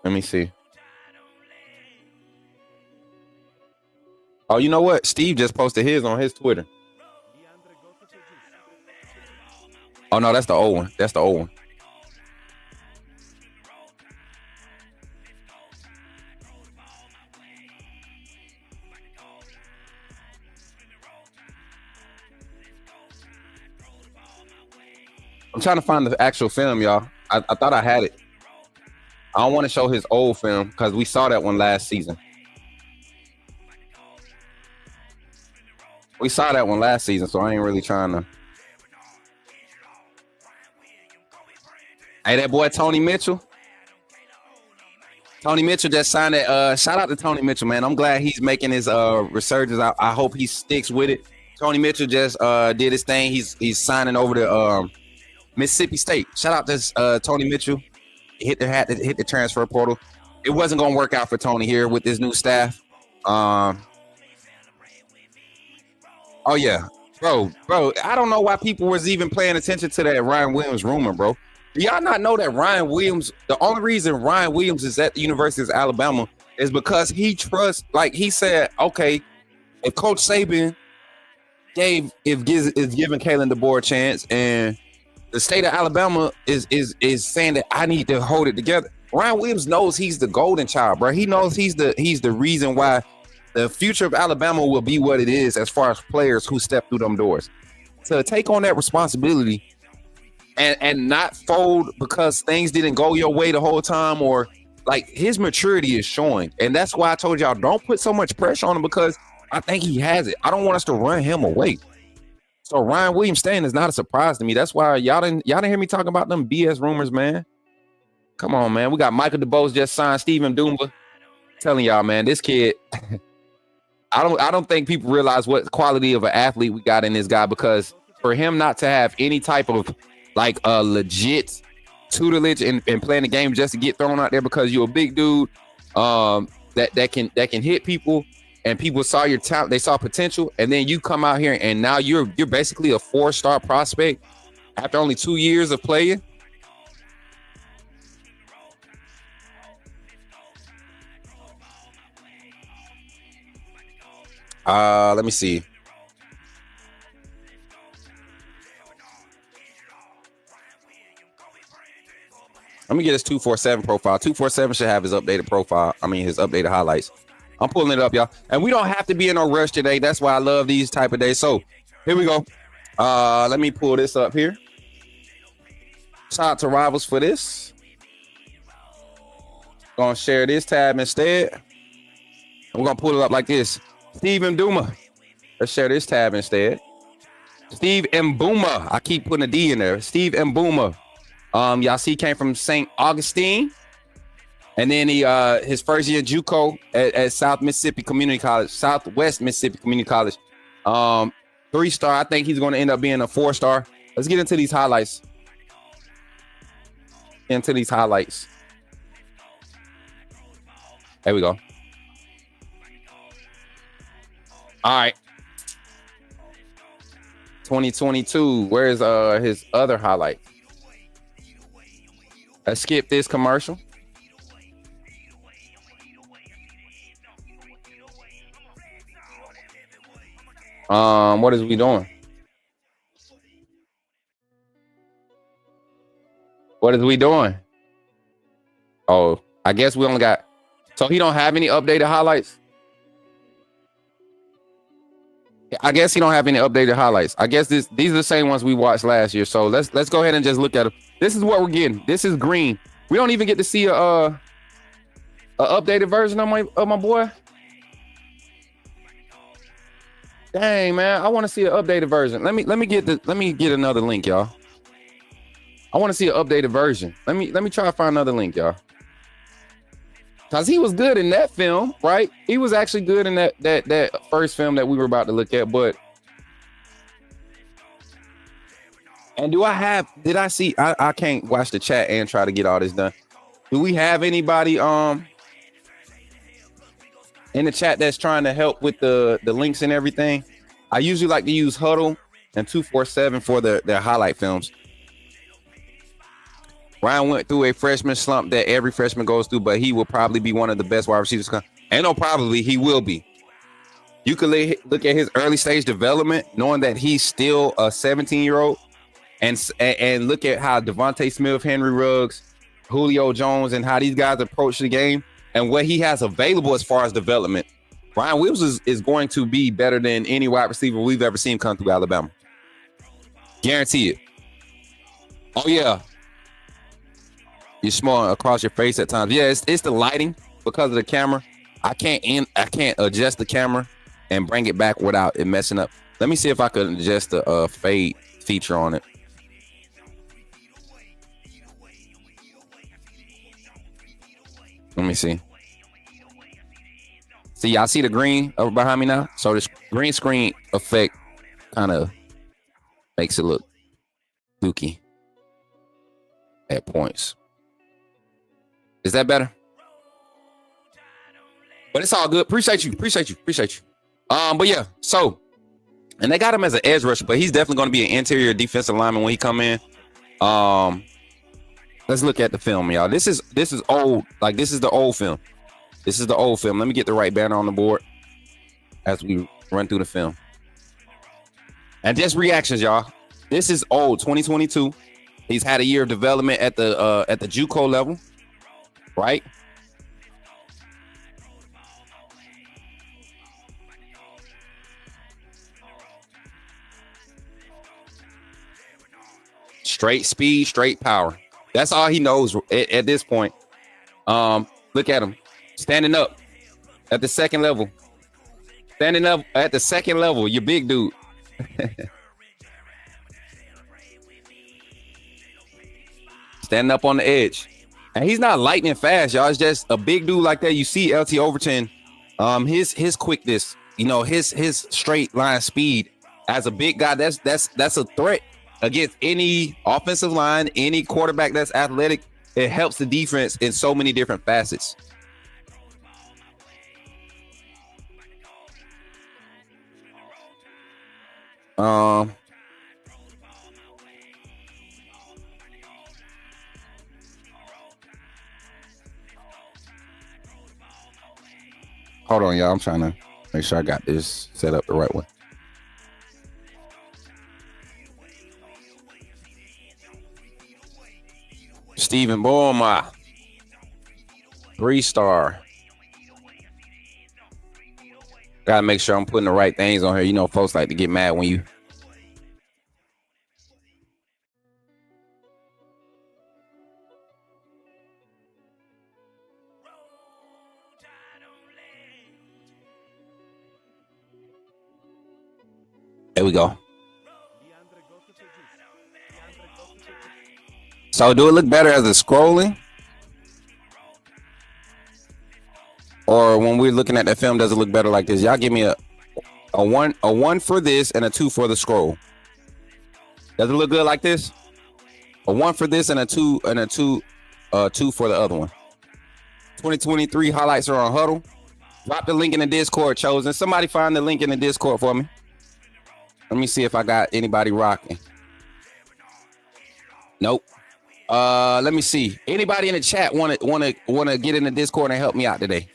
Let me see. Oh, you know what? Steve just posted his on his Twitter. Oh, no, that's the old one. That's the old one. I'm trying to find the actual film, y'all. I thought I had it. I don't want to show his old film because we saw that one last season. We saw that one last season, so I ain't really trying to. Hey, that boy Tony Mitchell. Tony Mitchell just signed it. Shout out to Tony Mitchell, man. I'm glad he's making his resurgence. I hope he sticks with it. Tony Mitchell just did his thing. He's signing over to Mississippi State. Shout out to Tony Mitchell. Hit the transfer portal. It wasn't gonna work out for Tony here with this new staff. Oh yeah, bro. I don't know why people was even paying attention to that Ryan Williams rumor, bro. Do y'all not know that Ryan Williams? The only reason Ryan Williams is at the University of Alabama is because he trusts. Like he said, okay, if Coach Saban is giving Kalen DeBoer a chance, and the state of Alabama is saying that I need to hold it together. Ryan Williams knows he's the golden child, bro. He knows he's the reason why the future of Alabama will be what it is as far as players who step through them doors. To take on that responsibility and not fold because things didn't go your way the whole time, or like his maturity is showing. And that's why I told y'all don't put so much pressure on him, because I think he has it. I don't want us to run him away. So Ryan Williams staying is not a surprise to me. That's why y'all didn't hear me talking about them BS rumors, man. Come on, man. We got Michael DeBose just signed Stephen Dumba. Telling y'all, man, this kid. I don't think people realize what quality of an athlete we got in this guy, because for him not to have any type of like a legit tutelage and playing the game just to get thrown out there because you're a big dude that can hit people, and people saw your talent, they saw potential, and then you come out here and now you're basically a 4-star prospect after only 2 years of playing. Let me see. Let me get his 247 profile. 247 should have his updated profile. I mean, his updated highlights. I'm pulling it up, y'all. And we don't have to be in a rush today. That's why I love these type of days. So here we go. Let me pull this up here. Shout out to Rivals for this. Gonna share this tab instead. We're gonna pull it up like this. Steve Mbuma. Let's share this tab instead. Steve Mbuma. I keep putting a D in there. Steve Mbuma. Y'all see, came from St. Augustine, and then he his first year JUCO at Southwest Mississippi Community College. 3-star. I think he's going to end up being a 4-star. Let's get into these highlights. There we go. All right. 2022. Where's his other highlight? Let's skip this commercial. What is we doing? Oh, I guess we only got. So he don't have any updated highlights. I guess he don't have any updated highlights. I guess these are the same ones we watched last year. So let's go ahead and just look at them. This is what we're getting. This is green. We don't even get to see a updated version of my boy. Dang, man, I want to see an updated version. Let me get another link, y'all. I want to see an updated version. Let me try to find another link, y'all. Cause he was good in that film, right? He was actually good in that first film that we were about to look at. But and did I see? I can't watch the chat and try to get all this done. Do we have anybody in the chat that's trying to help with the links and everything? I usually like to use Huddle and 247 for their highlight films. Ryan went through a freshman slump that every freshman goes through, but he will probably be one of the best wide receivers. Ain't no probably, he will be. You can look at his early stage development, knowing that he's still a 17-year-old, and look at how Devontae Smith, Henry Ruggs, Julio Jones, and how these guys approach the game and what he has available as far as development. Ryan Williams is going to be better than any wide receiver we've ever seen come through Alabama. Guarantee it. Oh, yeah. You're small across your face at times. Yeah, it's the lighting because of the camera. I can't adjust the camera and bring it back without it messing up. Let me see if I could adjust the fade feature on it. Let me see. See, y'all see the green over behind me now? So this green screen effect kind of makes it look dookie at points. Is that better? But it's all good. Appreciate you. But yeah, so, and they got him as an edge rusher, but he's definitely going to be an interior defensive lineman when he come in. Let's look at the film, y'all. This is old. Like, this is the old film. This is the old film. Let me get the right banner on the board as we run through the film. And just reactions, y'all. This is old, 2022. He's had a year of development at the JUCO level, right? Straight speed, straight power. That's all he knows at this point. Look at him standing up at the second level. Standing up at the second level, you big dude. Standing up on the edge. And he's not lightning fast, y'all. It's just a big dude like that. You see LT Overton, his quickness, you know, his straight line speed as a big guy, that's a threat against any offensive line, any quarterback that's athletic. It helps the defense in so many different facets. Hold on, y'all. I'm trying to make sure I got this set up the right way. Stephen Bourma, 3-star. Gotta make sure I'm putting the right things on here. You know, folks like to get mad when you. There we go. So do it look better as it's scrolling? Or when we're looking at that film, does it look better like this? Y'all give me a one for this and a 2 for the scroll. Does it look good like this? A 1 for this and a 2 for the other one. 2023 highlights are on Huddle. Drop the link in the Discord, Chosen. Somebody find the link in the Discord for me. Let me see if I got anybody rocking. Nope. Let me see. Anybody in the chat want to get in the Discord and help me out today?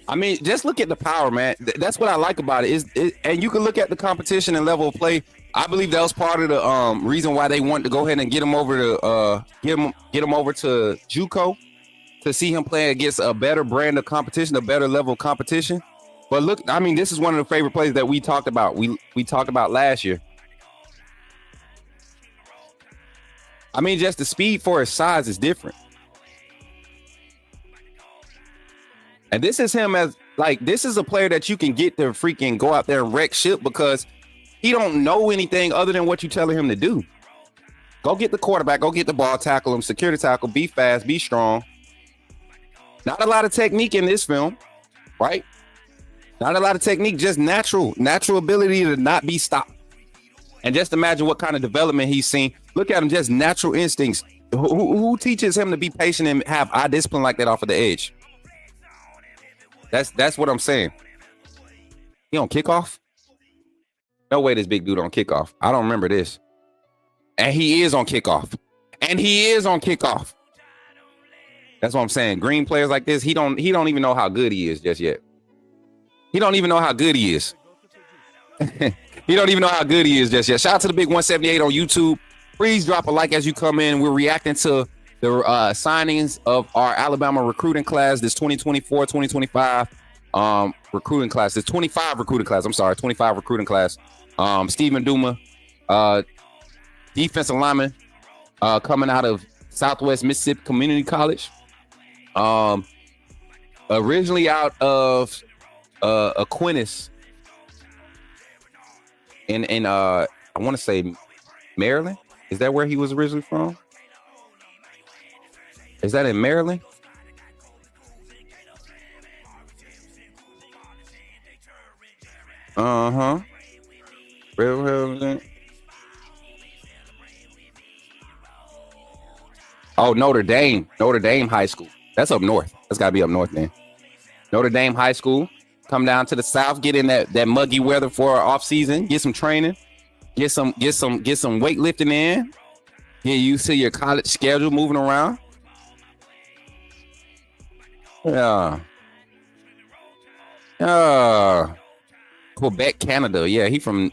I mean, just look at the power, man. That's what I like about it. And you can look at the competition and level of play. I believe that was part of the reason why they wanted to go ahead and get him over to get him over to JUCO to see him play against a better brand of competition, a better level of competition. But look, I mean, this is one of the favorite plays that we talked about. We talked about last year. I mean, just the speed for his size is different. And this is him as, like, this is a player that you can get to freaking go out there and wreck shit because he don't know anything other than what you're telling him to do. Go get the quarterback, go get the ball, tackle him, secure the tackle, be fast, be strong. Not a lot of technique in this film, right? Not a lot of technique, just natural ability to not be stopped. And just imagine what kind of development he's seen. Look at him, just natural instincts. Who teaches him to be patient and have eye discipline like that off of the edge? That's what I'm saying. He on kickoff? No way this big dude on kickoff. I don't remember this. And he is on kickoff. That's what I'm saying. Green players like this, he don't even know how good he is just yet. He don't even know how good he is. Shout out to the big 178 on YouTube. Please drop a like as you come in. We're reacting to the signings of our Alabama recruiting class, this 2024-2025 recruiting class, this 25 recruiting class. I'm sorry, 25 recruiting class. Stephen Duma, defensive lineman, coming out of Southwest Mississippi Community College. Originally out of Aquinas in I want to say Maryland. Is that where he was originally from? Is that in Maryland? Uh-huh. Oh, Notre Dame High School. That's up north. That's gotta be up north, man. Notre Dame High School. Come down to the south, get in that muggy weather for off season, get some training, get some weightlifting in. Get used to your college schedule moving around. Yeah. Quebec, Canada. Yeah, he from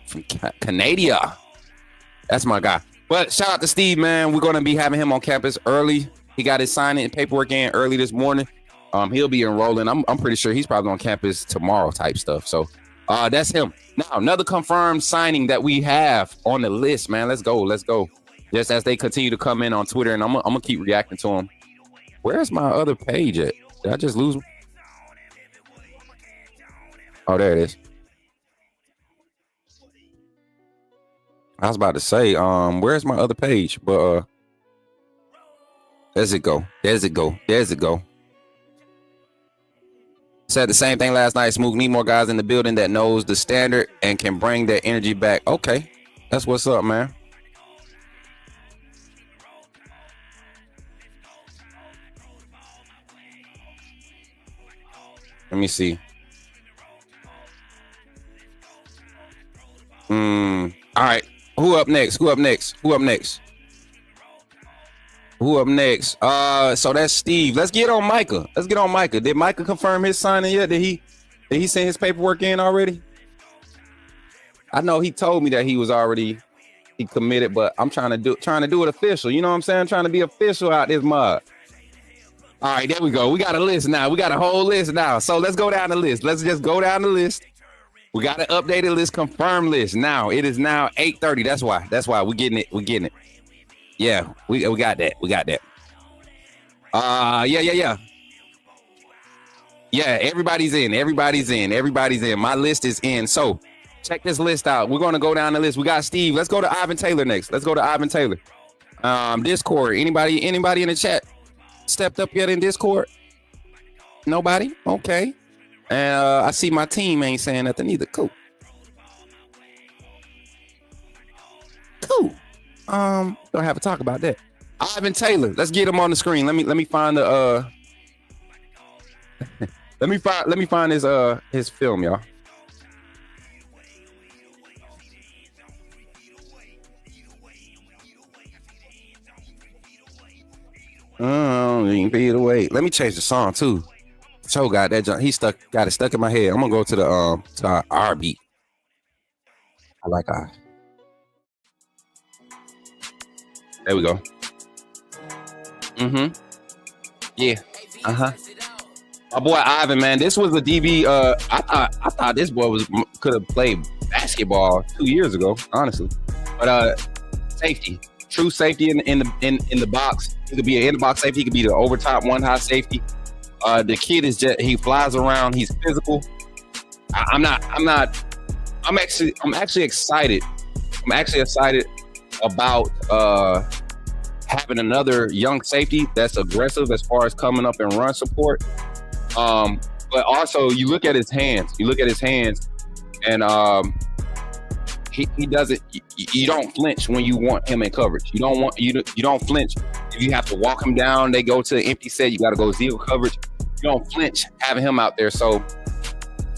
Canada. That's my guy. But shout out to Steve, man. We're going to be having him on campus early. He got his signing and paperwork in early this morning. He'll be enrolling. I'm pretty sure he's probably on campus tomorrow type stuff. So that's him. Now, another confirmed signing that we have on the list, man. Let's go. Just as they continue to come in on Twitter, and I'm going to keep reacting to them. Where's my other page at? Did I just lose? Oh, there it is. I was about to say, where's my other page? But there's it go. Said the same thing last night. Smook, need more guys in the building that knows the standard and can bring their energy back. Okay, that's what's up, man. Let me see. All right. Who up next? So that's Steve. Let's get on Micah. Did Micah confirm his signing yet? Did he send his paperwork in already? I know he told me that he committed, but I'm trying to do it official. You know what I'm saying? Trying to be official out this mud. All right, there we go. We got a list now. We got a whole list now. So let's go down the list. Let's just go down the list. We got an updated list, confirmed list. Now it is now 8:30. That's why we're getting it. Yeah, we got that. Yeah. Yeah, everybody's in. My list is in. So check this list out. We're going to go down the list. We got Steve. Let's go to Ivan Taylor next. Discord. Anybody in the chat stepped up yet in Discord? Nobody? Okay. And I see my team ain't saying nothing either. Cool. Don't have to talk about that. Ivan Taylor. Let's get him on the screen. Let me find the let me find his film, y'all. Oh, you can beat it away. Let me change the song too. Joe got that junk. Got it stuck in my head. I'm gonna go to the to our R beat. I like our. There we go. Yeah. My boy Ivan, man. This was a DB. I thought this boy could have played basketball 2 years ago, honestly. But safety, true safety in the box. He could be an in the box safety. He could be the over top one high safety. The kid is he flies around. He's physical. I'm actually excited. I'm actually excited about having another young safety that's aggressive as far as coming up and run support. But also you look at his hands. And he doesn't. You don't flinch when you want him in coverage. You don't flinch if you have to walk him down. They go to an empty set. You got to go zero coverage. You don't flinch having him out there. So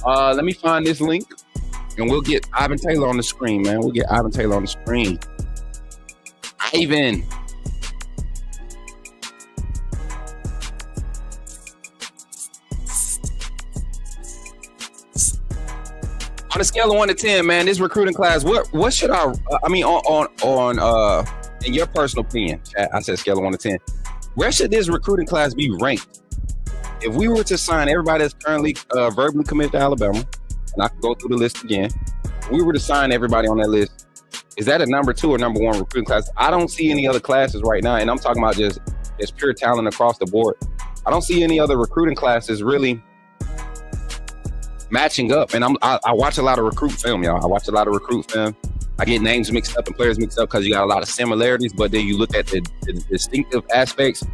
let me find this link, and we'll get Ivan Taylor on the screen, man. Ivan. On a scale of 1 to 10, man, this recruiting class, what should on in your personal opinion, I said scale of 1 to 10, where should this recruiting class be ranked? If we were to sign everybody that's currently verbally committed to Alabama, and I can go through the list again, if we were to sign everybody on that list, is that a number 2 or number 1 recruiting class? I don't see any other classes right now, and I'm talking about just pure talent across the board. I don't see any other recruiting classes really matching up. And I watch a lot of recruit film, y'all. I watch a lot of recruit film. I get names mixed up and players mixed up because you got a lot of similarities, but then you look at the distinctive aspects.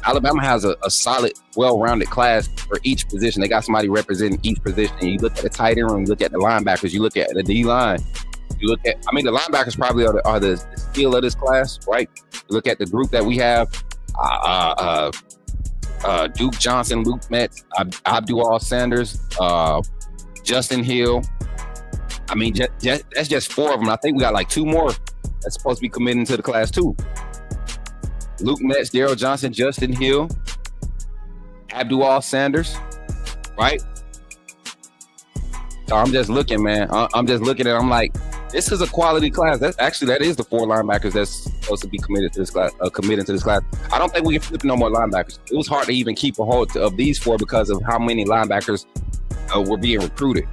Alabama has a solid, well-rounded class for each position. They got somebody representing each position. You look at the tight end room, you look at the linebackers, you look at the D-line. You look at, the linebackers probably are the steal of this class, right? You look at the group that we have, Duke Johnson, Luke Metz, Abdul Sanders, Justin Hill. That's just 4 of them. I think we got like 2 more that's supposed to be committing to the class too. Luke Metz, Daryl Johnson, Justin Hill, Abdul Sanders, right? So I'm just looking, man. I'm just looking at it. I'm like, this is a quality class. That is the 4 linebackers that's supposed to be committed to this class. I don't think we can flip no more linebackers. It was hard to even keep a hold of these 4 because of how many linebackers were being recruited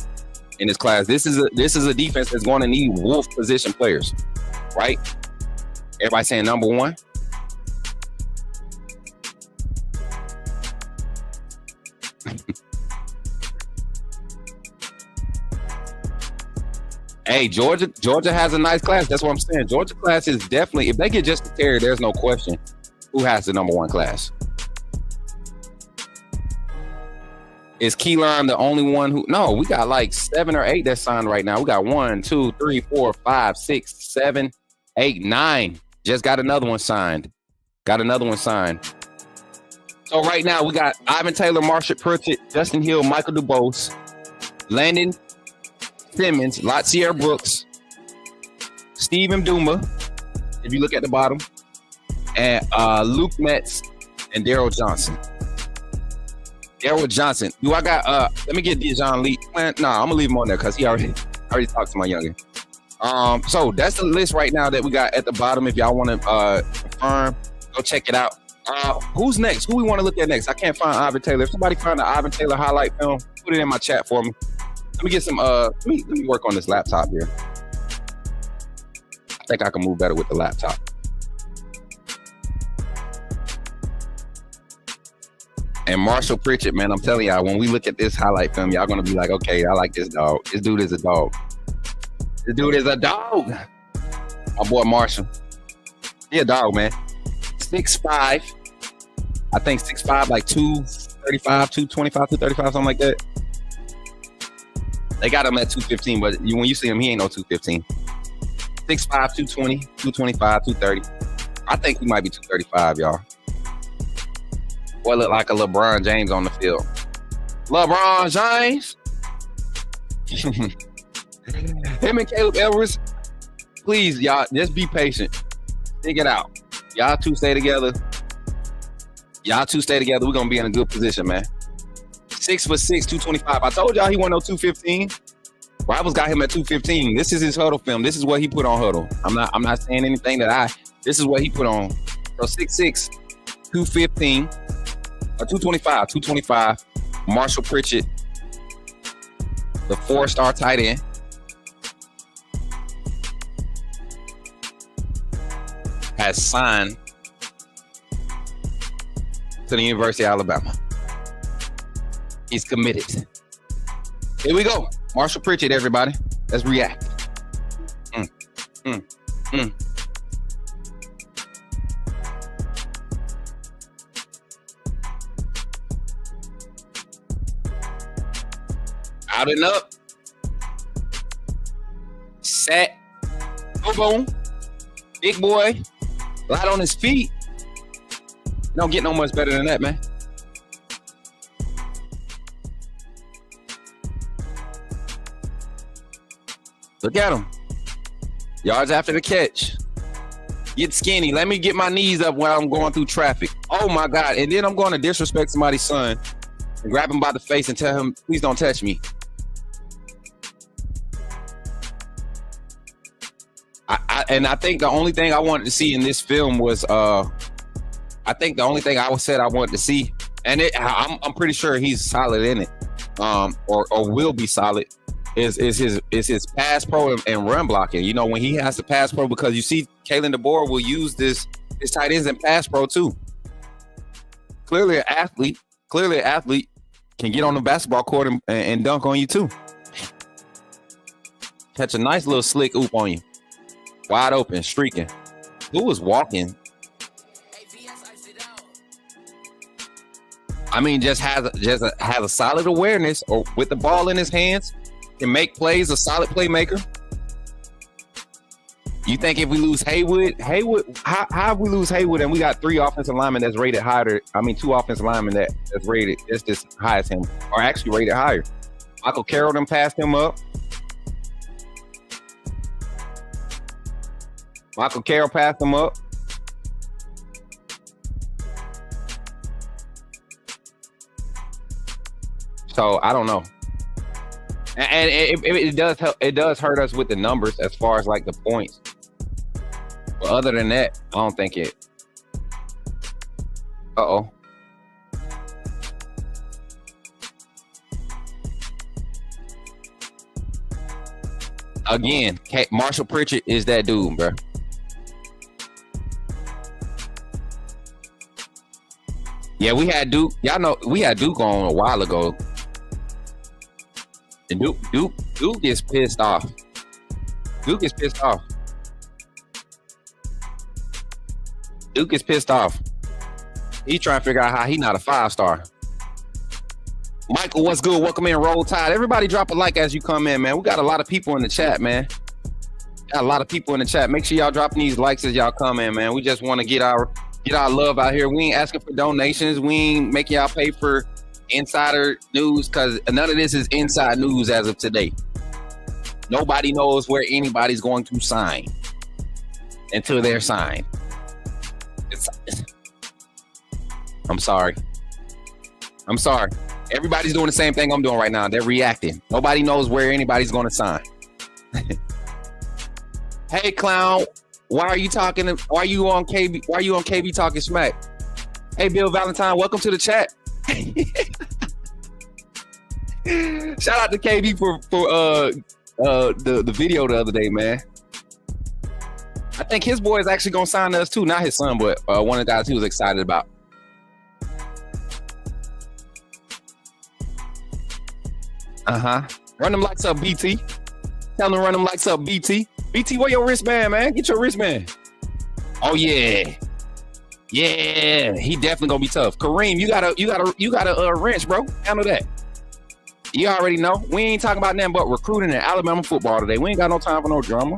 in this class. This is a defense that's going to need wolf position players, right? Everybody saying number 1. Hey, Georgia has a nice class. That's what I'm saying. Georgia class is definitely, if they get Justin Terry, there's no question who has the number 1 class. Is Keelan the only one who? No, we got like 7 or 8 that signed right now. We got 1, 2, 3, 4, 5, 6, 7, 8, 9. Just got another one signed. So right now we got Ivan Taylor, Marshall Pritchett, Justin Hill, Michael DuBose, Landon Simmons, Latsier Brooks, Steve Mduma, if you look at the bottom, and Luke Metz and Daryl Johnson. Do I got let me get Dijon Lee. Nah, I'm gonna leave him on there because he already talked to my youngin. So that's the list right now that we got at the bottom. If y'all want to confirm, go check it out. Who's next? Who we want to look at next? I can't find Ivan Taylor. If somebody find the Ivan Taylor highlight film, put it in my chat for me. Let me get some, let me work on this laptop here. I think I can move better with the laptop. And Marshall Pritchett, man, I'm telling y'all, when we look at this highlight film, y'all gonna be like, okay, I like this dog. This dude is a dog. My boy Marshall. He a dog, man. 6'5". I think 6'5", like 235, 225, 235, something like that. They got him at 215, but when you see him, he ain't no 215. 6'5", 220, 225, 230. I think he might be 235, y'all. Boy, look like a LeBron James on the field. LeBron James. Him and Caleb Edwards, please, y'all, just be patient. Stick it out. Y'all two stay together. We're going to be in a good position, man. 6'6", 225. I told y'all he wasn't no 215. Rivals got him at 215. This is his huddle film. This is what he put on huddle. I'm not saying anything this is what he put on. So 6'6", 215, 225. Marshall Pritchett, the 4-star tight end. Has signed to the University of Alabama. He's committed. Here we go. Marshall Pritchett, everybody. Let's react. Out and up. Set. Boom. Big boy. Light on his feet. Don't get no much better than that, man. Look at him. Yards after the catch. Get skinny. Let me get my knees up while I'm going through traffic. Oh, my God. And then I'm going to disrespect somebody's son and grab him by the face and tell him, please don't touch me. I think the only thing I wanted to see in this film was, I wanted to see, and I'm pretty sure he's solid in it, or will be solid, is his pass pro and run blocking. You know, when he has to pass pro, because you see Kalen DeBoer will use his tight ends and pass pro too. Clearly an athlete. can get on the basketball court and dunk on you too. Catch a nice little slick oop on you. Wide open, streaking. Who was walking? I mean, just has a solid awareness, or with the ball in his hands, can make plays. A solid playmaker. You think if we lose Haywood, how have we lose Haywood and we got 3 offensive linemen that's rated higher? I mean, 2 offensive linemen that's rated just as high as him, or actually rated higher. Michael Carroll done passed him up. Michael Carroll passed him up. So I don't know. And it does help. It does hurt us with the numbers as far as like the points. But other than that, I don't think it. Uh-oh. Again, Marshall Pritchard is that dude, bro. Yeah, we had Duke. Y'all know we had Duke on a while ago. And Duke gets pissed off. Duke gets pissed off. Duke is pissed off. He trying to figure out how he not a 5-star. Michael, what's good? Welcome in, Roll Tide. Everybody drop a like as you come in, man. We got a lot of people in the chat, man. Got a lot of people in the chat. Make sure y'all dropping these likes as y'all come in, man. We just want to get our love out here. We ain't asking for donations. We ain't making y'all pay for insider news, because none of this is inside news as of today. Nobody knows where anybody's going to sign until they're signed. I'm sorry. Everybody's doing the same thing I'm doing right now. They're reacting. Nobody knows where anybody's going to sign. Hey, clown. Why are you talking? Why are you on KB? Why are you on KB talking smack? Hey, Bill Valentine. Welcome to the chat. Shout out to KB for the video the other day, man. I think his boy is actually gonna sign us too, not his son, but one of the guys he was excited about. Run them lights up, BT. Tell them to run them lights up, BT. BT, where your wristband, man? Get your wristband. Oh yeah. Yeah, he definitely gonna be tough. Kareem, you got a wrench, bro. Handle that. You already know. We ain't talking about nothing but recruiting and Alabama football today. We ain't got no time for no drama.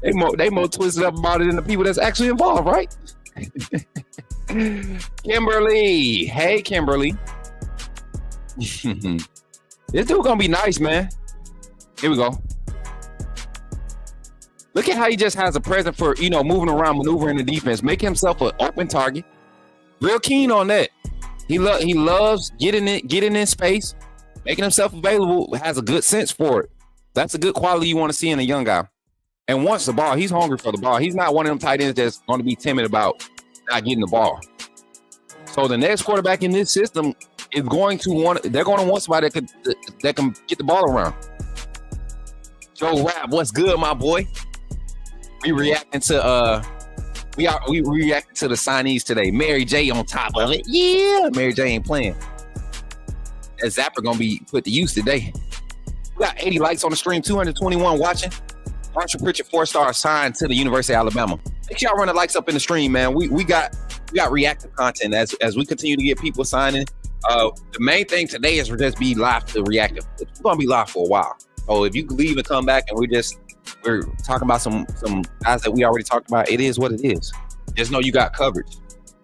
they more twisted up about it than the people that's actually involved, right? Kimberly. Hey, Kimberly. This dude gonna be nice, man. Here we go. Look at how he just has a present for, moving around, maneuvering the defense, making himself an open target. Real keen on that. He loves getting in space, making himself available, has a good sense for it. That's a good quality you want to see in a young guy. And wants the ball. He's hungry for the ball. He's not one of them tight ends that's going to be timid about not getting the ball. So the next quarterback in this system is going to want somebody that can get the ball around. Joe Rapp, what's good, my boy? We reacting to the signees today. Mary J on top of it. Yeah, Mary J ain't playing. That Zapper gonna be put to use today. We got 80 likes on the stream, 221 watching. Marshall Pritchard, 4-star signed to the University of Alabama. Make sure y'all run the likes up in the stream, man. We got reactive content as we continue to get people signing. The main thing today is we're just be live to reactive. We're gonna be live for a while. So if you can leave and come back and we're talking about some guys that we already talked about, it is what it is. Just know you got coverage.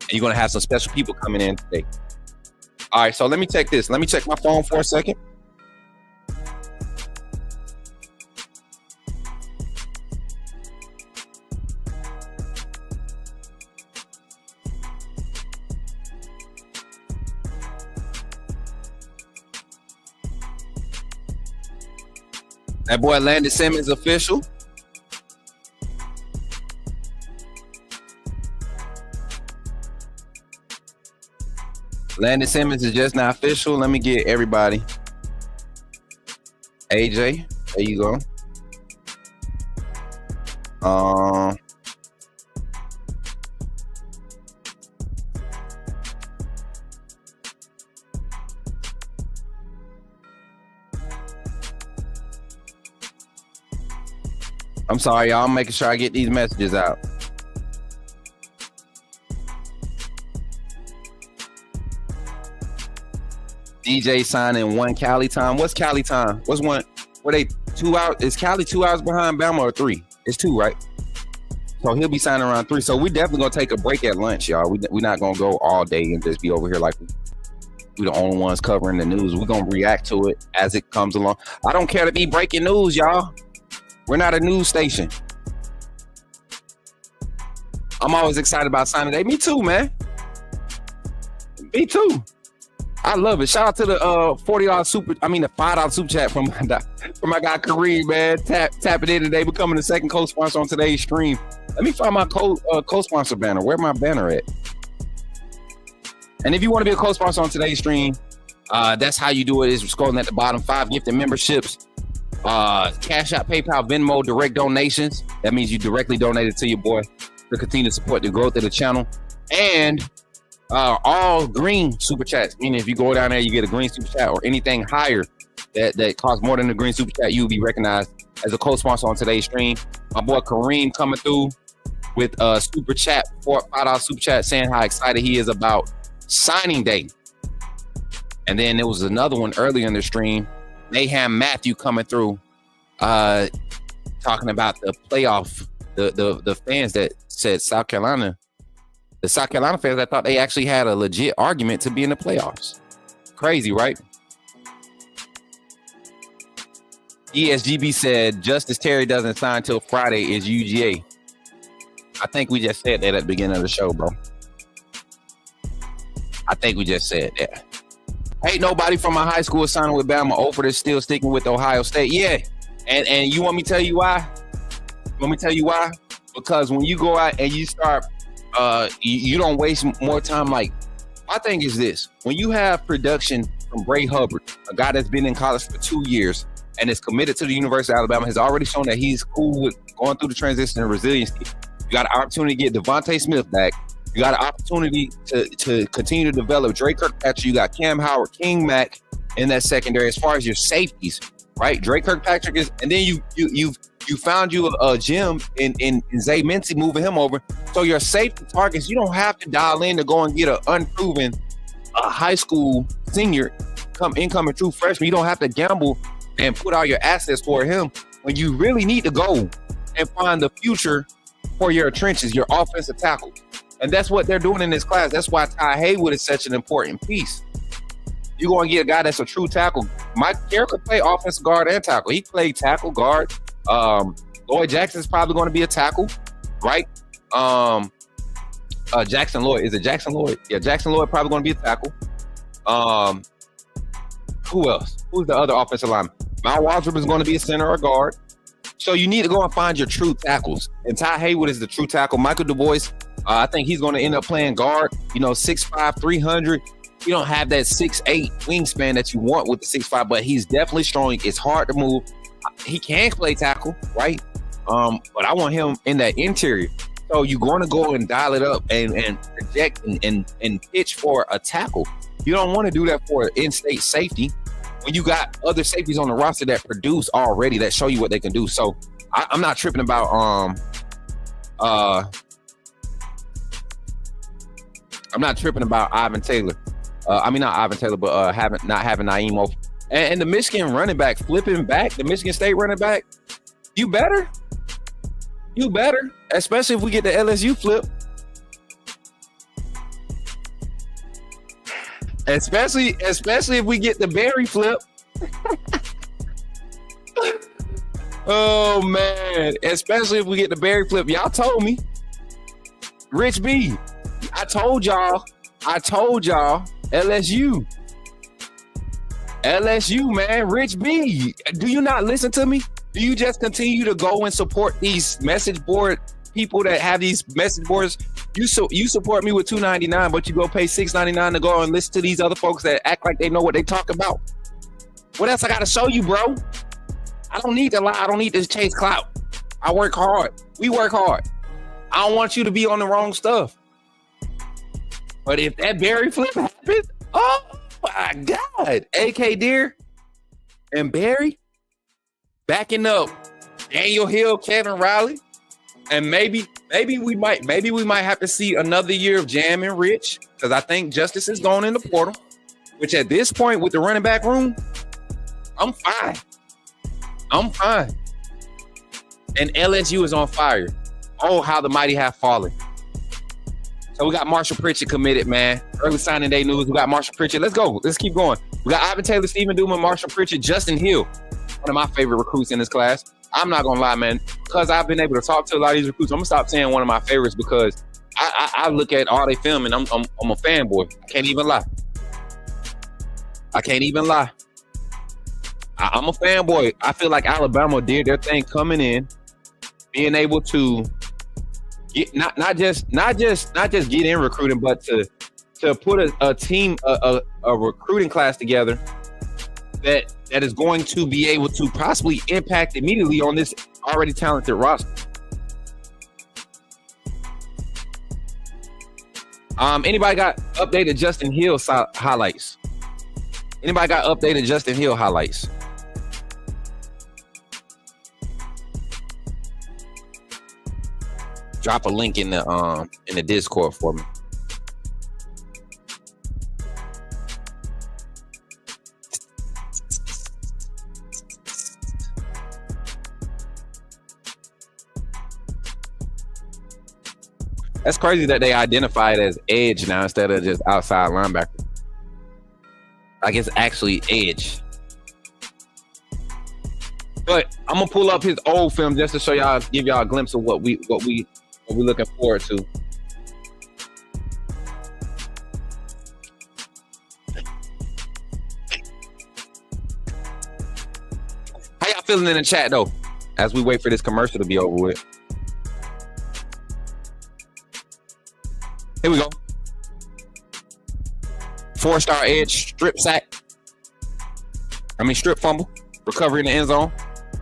And you're gonna have some special people coming in today. All right, so let me check this. Let me check my phone for a second. That boy Landon Simmons official. Landon Simmons is just not official. Let me get everybody. AJ, there you go. I'm sorry, y'all. I'm making sure I get these messages out. DJ signing 1 Cali time. What's Cali time? What's one? Were they 2 hours? Is Cali 2 hours behind Bama or 3? It's 2, right? So he'll be signing around 3. So we definitely gonna take a break at lunch, y'all. We're not gonna go all day and just be over here like we the only ones covering the news. We're gonna react to it as it comes along. I don't care to be breaking news, y'all. We're not a news station. I'm always excited about signing day. Me too, man. Me too. I love it. Shout out to the $40 the $5 super chat from my guy Kareem, man. Tapping in today, becoming the second co-sponsor on today's stream. Let me find my co-sponsor banner. Where my banner at? And if you want to be a co-sponsor on today's stream, that's how you do it. Is scrolling at the bottom. 5 gifted memberships, Cash App, PayPal, Venmo, direct donations. That means you directly donated to your boy to continue to support the growth of the channel. And all green super chats, meaning if you go down there, you get a green super chat or anything higher that costs more than the green super chat, you'll be recognized as a co-sponsor on today's stream. My boy Kareem coming through with a super chat, $5 super chat, saying how excited he is about signing day. And then there was another one earlier in the stream, Mayhem Matthew coming through, talking about the playoff, the fans that said South Carolina. The South Carolina fans that thought they actually had a legit argument to be in the playoffs. Crazy, right? ESGB said Justice Terry doesn't sign till Friday is UGA. I think we just said that at the beginning of the show, bro. I think we just said that. Ain't nobody from my high school signing with Bama. Oxford is still sticking with Ohio State. Yeah. And you want me to tell you why? Because when you go out and you start you don't waste more time. Like, my thing is this: when you have production from Bray Hubbard, a guy that's been in college for 2 years and is committed to the University of Alabama, has already shown that he's cool with going through the transition and resiliency. You got an opportunity to get Devontae Smith back. You got an opportunity to continue to develop Drake Kirkpatrick. You got Cam Howard, King Mack in that secondary. As far as your safeties, right? Drake Kirkpatrick is, and then you found you a gem in Zay Mincy, moving him over. So your safety targets, you don't have to dial in to go and get an unproven high school senior incoming true freshman. You don't have to gamble and put all your assets for him when you really need to go and find the future for your trenches, your offensive tackle. And that's what they're doing in this class. That's why Ty Haywood is such an important piece. You're going to get a guy that's a true tackle. Mike Carroll could play offensive guard and tackle. He played tackle, guard. Lloyd Jackson's probably going to be a tackle, right? Jackson Lloyd. Is it Jackson Lloyd? Yeah, Jackson Lloyd probably going to be a tackle. Who else? Who's the other offensive lineman? Mount Waldrop is going to be a center or guard. So you need to go and find your true tackles. And Ty Haywood is the true tackle. Michael Du Bois, I think he's going to end up playing guard. 6'5", 300. You don't have that 6'8" wingspan that you want with the 6'5", but he's definitely strong. It's hard to move. He can play tackle, right? But I want him in that interior. So you're going to go and dial it up and project and pitch for a tackle. You don't want to do that for an in-state safety when you got other safeties on the roster that produce already, that show you what they can do. So I'm not tripping about Ivan Taylor. Not Ivan Taylor, but not having Naeem Ofer. And the Michigan running back flipping back, the Michigan State running back, you better, especially if we get the LSU flip. Especially if we get the Barry flip. Oh man, especially if we get the Barry flip. Y'all told me. Rich B, I told y'all, LSU, man, Rich B. Do you not listen to me? Do you just continue to go and support these message board people that have these message boards? You support me with $2.99, but you go pay $6.99 to go and listen to these other folks that act like they know what they talk about. What else I got to show you, bro? I don't need to lie. I don't need to chase clout. I work hard. We work hard. I don't want you to be on the wrong stuff. But if that Barry flip happens, oh my God. AK Deer and Barry backing up Daniel Hill, Kevin Riley, and maybe we might have to see another year of Jam and Rich, because I think Justice is going in the portal. Which at this point with the running back room, I'm fine. I'm fine. And LSU is on fire. Oh, how the mighty have fallen. So we got Marshall Pritchett committed, man. Early signing day news. We got Marshall Pritchett. Let's go. Let's keep going. We got Ivan Taylor, Stephen Duman, Marshall Pritchett, Justin Hill. One of my favorite recruits in this class. I'm not going to lie, man. Because I've been able to talk to a lot of these recruits, I'm going to stop saying one of my favorites because I look at all they film and I'm a fanboy. I can't even lie. I'm a fanboy. I feel like Alabama did their thing coming in, being able to get not just get in recruiting, but to put a team, a recruiting class together that is going to be able to possibly impact immediately on this already talented roster. Anybody got updated Justin Hill highlights? Anybody got updated Justin Hill highlights? Drop a link in the Discord for me. That's crazy that they identify it as edge now instead of just outside linebacker. Like it's actually edge. But I'm gonna pull up his old film just to show y'all, give y'all a glimpse of what we looking forward to. How y'all feeling in the chat though, as we wait for this commercial to be over with? Here we go. 4-star edge, strip fumble, recovery in the end zone.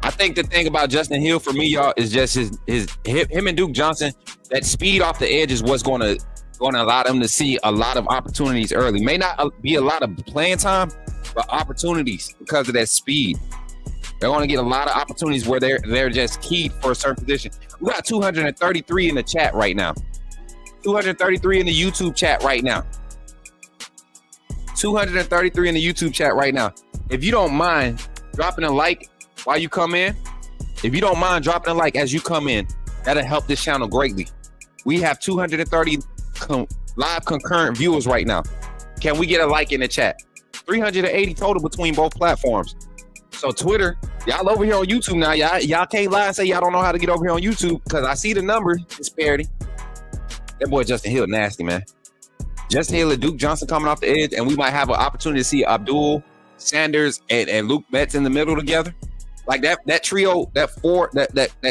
I think the thing about Justin Hill for me, y'all, is just him and Duke Johnson. That speed off the edge is what's going to allow them to see a lot of opportunities early. May not be a lot of playing time, but opportunities because of that speed. They're going to get a lot of opportunities where they're just keyed for a certain position. We got 233 in the chat right now. 233 in the YouTube chat right now. 233 in the YouTube chat right now. If you don't mind dropping a like while you come in, if you don't mind dropping a like as you come in, that'll help this channel greatly. We have 230 live concurrent viewers right now. Can we get a like in the chat? 380 total between both platforms. So Twitter, y'all over here on YouTube now. Y'all can't lie and say y'all don't know how to get over here on YouTube because I see the number disparity. That boy Justin Hill nasty, man. Justin Hill and Duke Johnson coming off the edge, and we might have an opportunity to see Abdul, Sanders, and Luke Betts in the middle together. Like that trio, that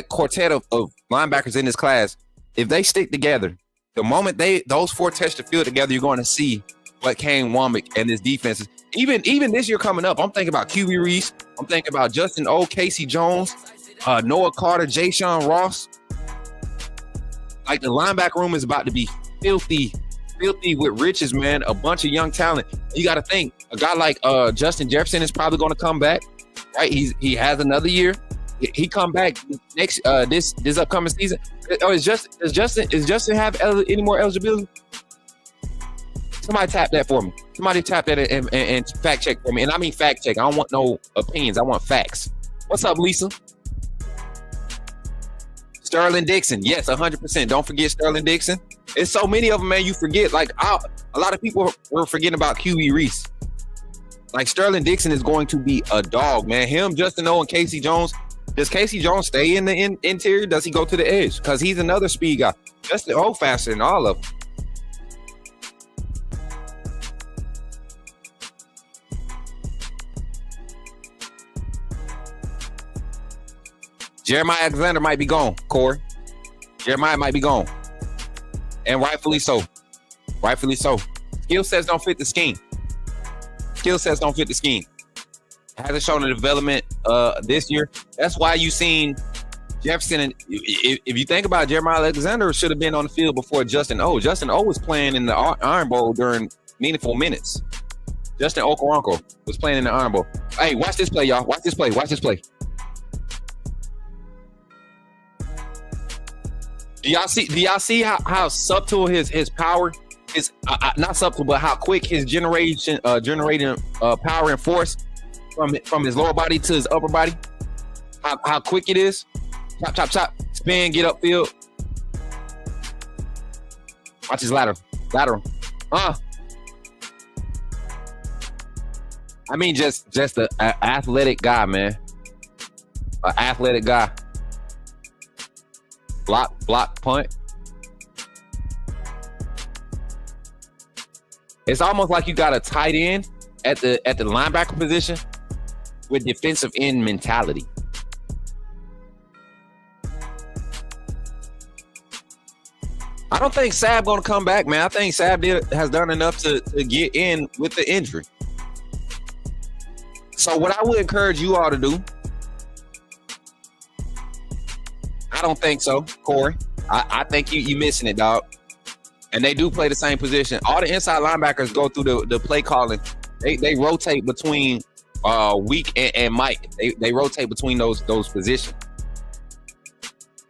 quartet of linebackers in this class, if they stick together, the moment those four touch the field together, you're going to see what Kane Womack and this defense is. Even this year coming up, I'm thinking about QB Reese. I'm thinking about Justin O, Casey Jones, Noah Carter, Ja'Shawn Ross. Like the linebacker room is about to be filthy with riches, man. A bunch of young talent. You got to think a guy like Justin Jefferson is probably going to come back, right? He has another year. He come back next this upcoming season. Oh, does Justin have any more eligibility? Somebody tap that for me. Somebody tap that and fact check for me. And I mean fact check. I don't want no opinions. I want facts. What's up, Lisa? Sterling Dixon. Yes, 100%. Don't forget Sterling Dixon. It's so many of them, man. You forget. Like a lot of people were forgetting about QB Reese. Like Sterling Dixon is going to be a dog, man. Him, Justin O, and Casey Jones. Does Casey Jones stay in the interior? Does he go to the edge? Because he's another speed guy. Justin O faster than all of them. Jeremiah Alexander might be gone, Corey. Jeremiah might be gone. And rightfully so. Rightfully so. Skill sets don't fit the scheme. Skill sets don't fit the scheme. Hasn't shown the development this year. That's why you seen Jefferson. And if you think about it, Jeremiah Alexander should have been on the field before Justin O. Justin O was playing in the Iron Bowl during meaningful minutes. Justin Okoronkwo was playing in the Iron Bowl. Hey, watch this play, y'all. Watch this play. Watch this play. Do y'all see how subtle his power is? Not subtle, but how quick his generating power and force from his lower body to his upper body. How quick it is. Chop, chop, chop. Spin, get upfield. Watch his lateral. I mean, just an athletic guy, man. An athletic guy. Block, punt. It's almost like you got a tight end at the linebacker position with defensive end mentality. I don't think Saab gonna come back, man. I think Saab has done enough to get in with the injury. So what I would encourage you all to do, I don't think so, Corey. I think you missing it, dog. And they do play the same position. All the inside linebackers go through the play calling. They rotate between Weak and Mike. They rotate between those positions.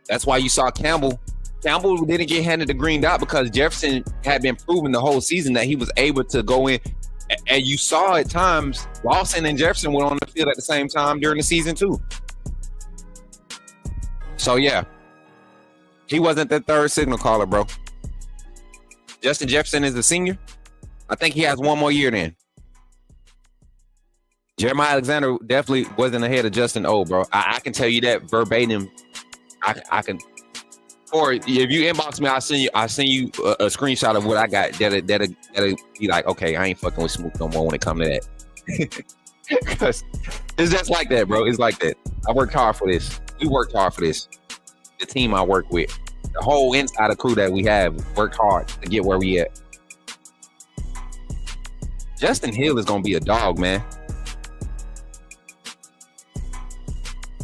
That's why you saw Campbell didn't get handed the green dot because Jefferson had been proven the whole season that he was able to go in. And you saw at times Lawson and Jefferson went on the field at the same time during the season too. So yeah, he wasn't the third signal caller, bro. Justin Jefferson is the senior. I think he has one more year then. Jeremiah Alexander definitely wasn't ahead of Justin O, bro. I can tell you that verbatim. I can. Or if you inbox me, I'll send you a screenshot of what I got. That'll be like, okay, I ain't fucking with Smoot no more when it comes to that. Because it's just like that, bro. It's like that. I worked hard for this. We worked hard for this. The team I work with, the whole insider crew that we have, worked hard to get where we at. Justin Hill is gonna be a dog, man.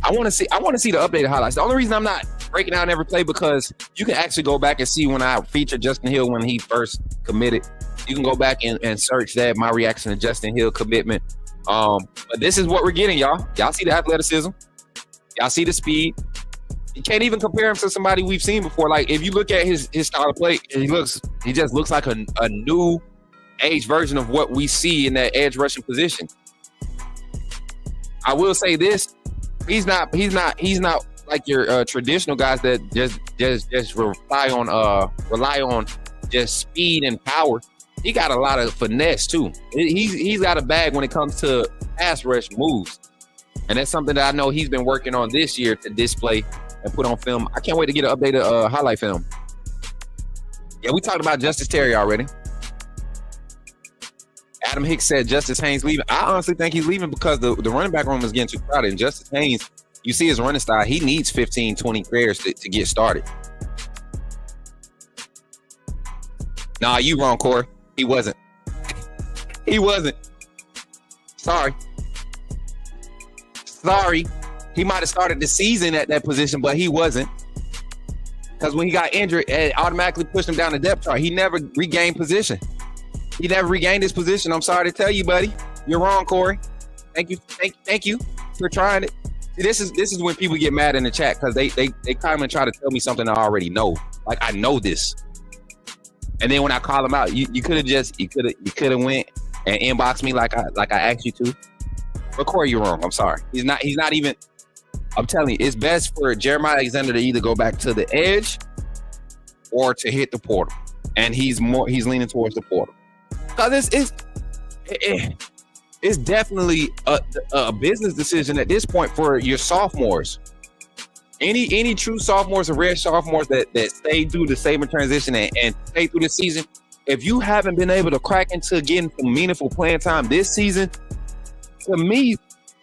I want to see the updated highlights. The only reason I'm not breaking down every play because you can actually go back and see when I featured Justin Hill when he first committed. You can go back and search that, my reaction to Justin Hill commitment. But this is what we're getting, y'all. Y'all see the athleticism. Y'all see the speed. You can't even compare him to somebody we've seen before. Like if you look at his style of play, he just looks like a new age version of what we see in that edge rushing position. I will say this. He's not like your traditional guys that just rely on just speed and power. He got a lot of finesse too. He's got a bag when it comes to pass rush moves, and that's something that I know he's been working on this year to display and put on film. I can't wait to get an updated highlight film. Yeah, we talked about Justice Terry already. Adam Hicks said Justice Haynes leaving. I honestly think he's leaving because the running back room is getting too crowded. And Justice Haynes, you see his running style, he needs 15, 20 carries to get started. Nah, you wrong, Corey. He wasn't. He wasn't. Sorry. He might have started the season at that position, but he wasn't. Because when he got injured, it automatically pushed him down the depth chart. He never regained position. He never regained his position. I'm sorry to tell you, buddy. You're wrong, Corey. Thank you for trying it. See, this is when people get mad in the chat because they kind of try to tell me something I already know. Like I know this. And then when I call them out, you could have went and inboxed me like I asked you to. But Corey, you're wrong. I'm sorry. He's not even. I'm telling you, it's best for Jeremiah Alexander to either go back to the edge or to hit the portal. And he's leaning towards the portal. Because it's definitely a business decision at this point for your sophomores. Any true sophomores or rare sophomores that stay through the Saban transition and stay through the season, if you haven't been able to crack into getting some meaningful playing time this season, to me,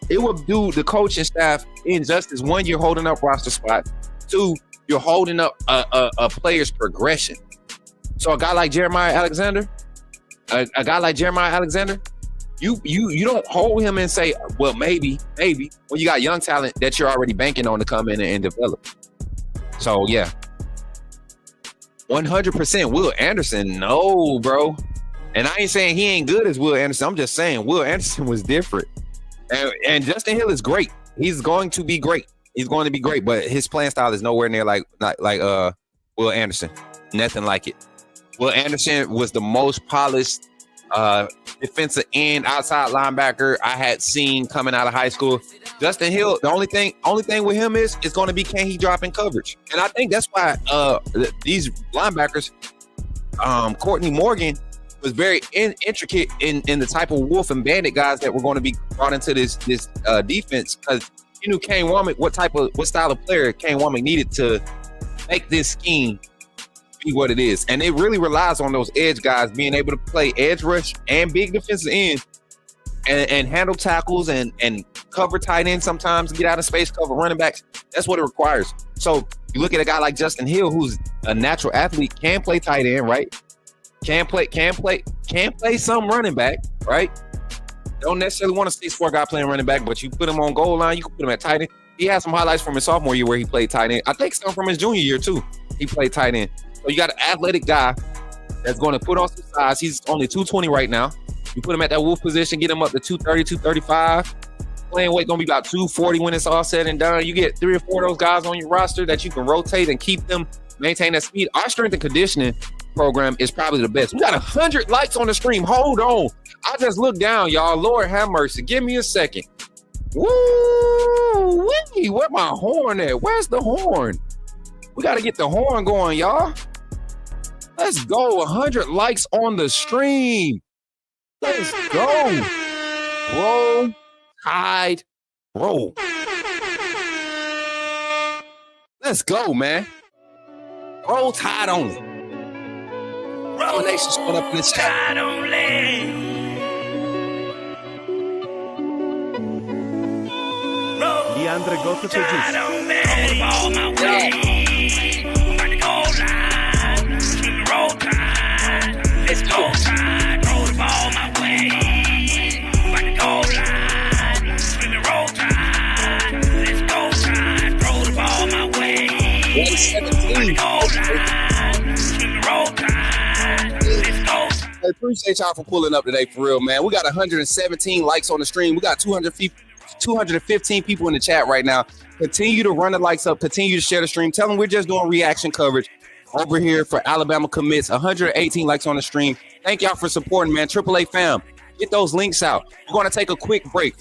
it would do the coaching staff injustice. One, you're holding up roster spots. Two, you're holding up a player's progression. So a guy like Jeremiah Alexander, you don't hold him and say, well, maybe, when you got young talent that you're already banking on to come in and develop. So, yeah. 100% Will Anderson, no, bro. And I ain't saying he ain't good as Will Anderson. I'm just saying Will Anderson was different. And Justin Hill is great. He's going to be great. He's going to be great, but his playing style is nowhere near like what Will Anderson. Nothing like it. Will Anderson was the most polished defensive end, outside linebacker I had seen coming out of high school. Justin Hill, the only thing with him is it's going to be, can he drop in coverage? And I think that's why these linebackers, Courtney Morgan was very intricate in the type of wolf and bandit guys that were going to be brought into this defense, because you knew Kane Womack, what style of player Kane Womack needed to make this scheme be what it is. And it really relies on those edge guys being able to play edge rush and big defensive end and handle tackles and cover tight ends sometimes, get out of space, cover running backs. That's what it requires. So you look at a guy like Justin Hill, who's a natural athlete, can play tight end, right? Can play some running back, right? Don't necessarily want to see sport guy playing running back, but you put him on goal line, you can put him at tight end. He had some highlights from his sophomore year where he played tight end. I think some from his junior year too. He played tight end. So you got an athletic guy that's going to put on some size. He's only 220 right now. You put him at that wolf position, get him up to 230, 235. Playing weight going to be about 240 when it's all said and done. You get 3 or 4 of those guys on your roster that you can rotate and keep them, maintain that speed. Our strength and conditioning program is probably the best. We got 100 likes on the stream. Hold on. I just looked down, y'all. Lord have mercy. Give me a second. Woo! Where my horn at? Where's the horn? We got to get the horn going, y'all. Let's go. 100 likes on the stream. Let's go. Roll, Tide, roll. Let's go, man. Roll Tide only. Roll Nation's going up in the chat. Tide only. Leandre Gotte te giusto. Let's go. Tide, roll the ball my way. Back the goal line, swing the roll Tide. Let's go, Tide, roll the ball my way. 117. Goal line, swing the roll Tide. Let's go. I appreciate y'all for pulling up today, for real, man. We got 117 likes on the stream. We got 215 people in the chat right now. Continue to run the likes up. Continue to share the stream. Tell them we're just doing reaction coverage over here for Alabama commits. 118 likes on the stream. Thank y'all for supporting, man. AAA fam, get those links out. We're going to take a quick break.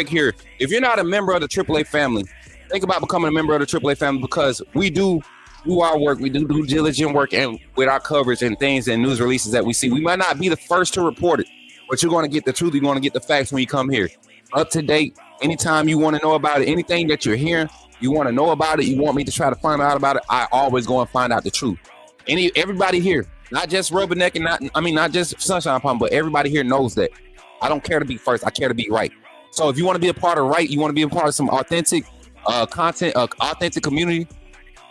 Here. If you're not a member of the AAA family, think about becoming a member of the AAA family, because we do our work. We do diligent work and with our coverage and things and news releases that we see. We might not be the first to report it, but you're going to get the truth. You're going to get the facts when you come here. Up to date. Anytime you want to know about it, anything that you're hearing, you want to know about it, you want me to try to find out about it, I always go and find out the truth. Everybody here, not just Rubberneck and not just Sunshine Palm, but everybody here knows that I don't care to be first. I care to be right. So if you want to be a part of right, you want to be a part of some authentic content, authentic community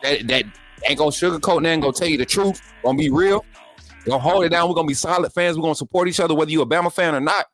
that ain't gonna sugarcoat and ain't gonna tell you the truth, gonna be real, gonna hold it down. We're gonna be solid fans. We're gonna support each other, whether you're a Bama fan or not.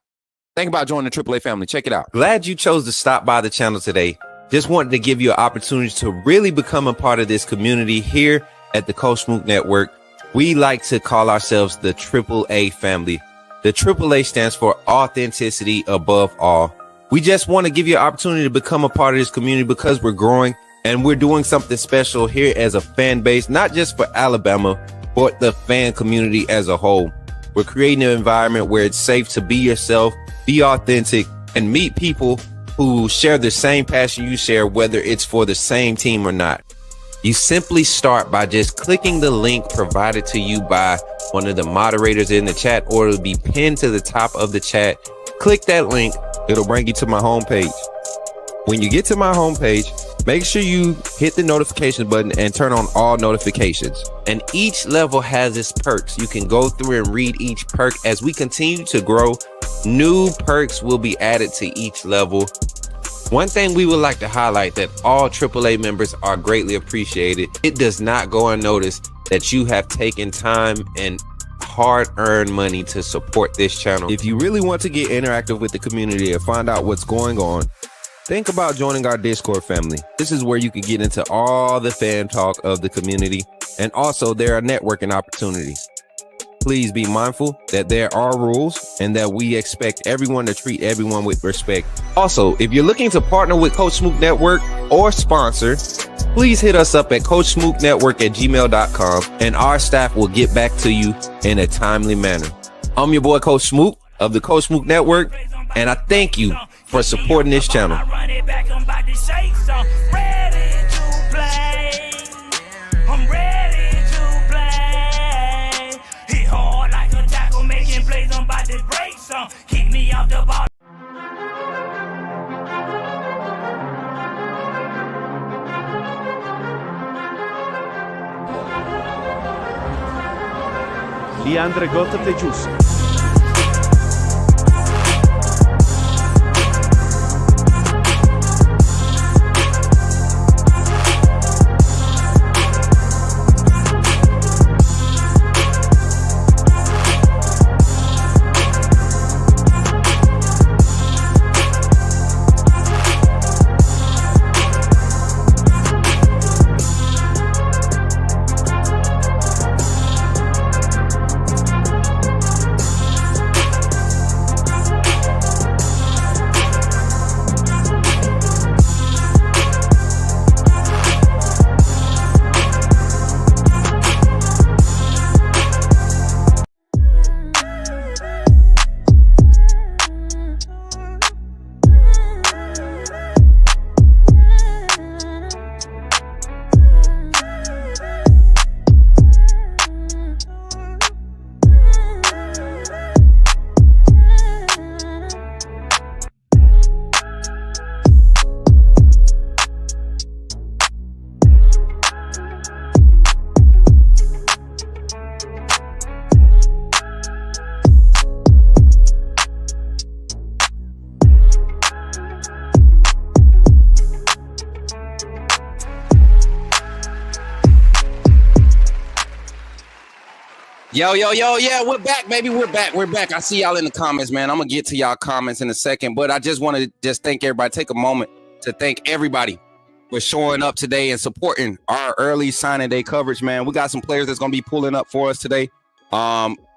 Think about joining the AAA family. Check it out. Glad you chose to stop by the channel today. Just wanted to give you an opportunity to really become a part of this community here at the Coach Smook Network. We like to call ourselves the AAA family. The AAA stands for authenticity above all. We just want to give you an opportunity to become a part of this community because we're growing and we're doing something special here as a fan base, not just for Alabama, but the fan community as a whole. We're creating an environment where it's safe to be yourself, be authentic, and meet people who share the same passion you share, whether it's for the same team or not. You simply start by just clicking the link provided to you by one of the moderators in the chat, or it'll be pinned to the top of the chat. Click that link. It'll bring you to my homepage. When you get to my homepage, make sure you hit the notification button and turn on all notifications. And each level has its perks. You can go through and read each perk. As we continue to grow, new perks will be added to each level. One thing we would like to highlight that all AAA members are greatly appreciated. It does not go unnoticed that you have taken time and hard-earned money to support this channel. If you really want to get interactive with the community and find out what's going on, think about joining our Discord family. This is where you can get into all the fan talk of the community, and also there are networking opportunities. Please be mindful that there are rules and that we expect everyone to treat everyone with respect. Also, if you're looking to partner with Coach Smook Network or sponsor, please hit us up at coachsmooknetwork@gmail.com and our staff will get back to you in a timely manner. I'm your boy, Coach Smook of the Coach Smook Network, and I thank you for supporting this channel. Keep me out the ball. Leandre Gota Tejus. Yo, yeah, we're back, baby. We're back. I see y'all in the comments, man. I'm gonna get to y'all comments in a second, but I just want to thank everybody. Take a moment to thank everybody for showing up today and supporting our early signing day coverage, man. We got some players that's gonna be pulling up for us today,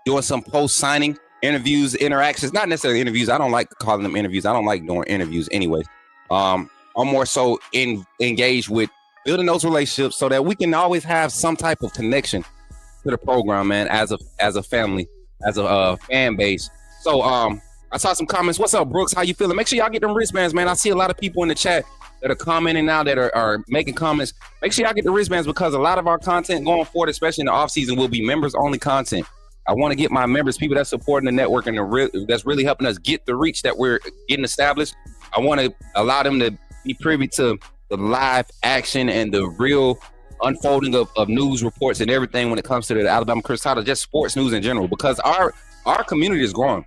doing some post-signing interviews, interactions. Not necessarily interviews. I don't like calling them interviews. I don't like doing interviews anyways. I'm more so engaged with building those relationships so that we can always have some type of connection to the program, man, as a family, as a fan base. So I saw some comments. What's up, Brooks? How you feeling? Make sure y'all get them wristbands, man. I see a lot of people in the chat that are commenting now, that are making comments. Make sure y'all get the wristbands, because a lot of our content going forward, especially in the off season, will be members only content. I want to get my members, people that's supporting the network and that's really helping us get the reach that we're getting established. I want to allow them to be privy to the live action and the real unfolding of news reports and everything when it comes to the Alabama Chris title, just sports news in general, because our community is growing.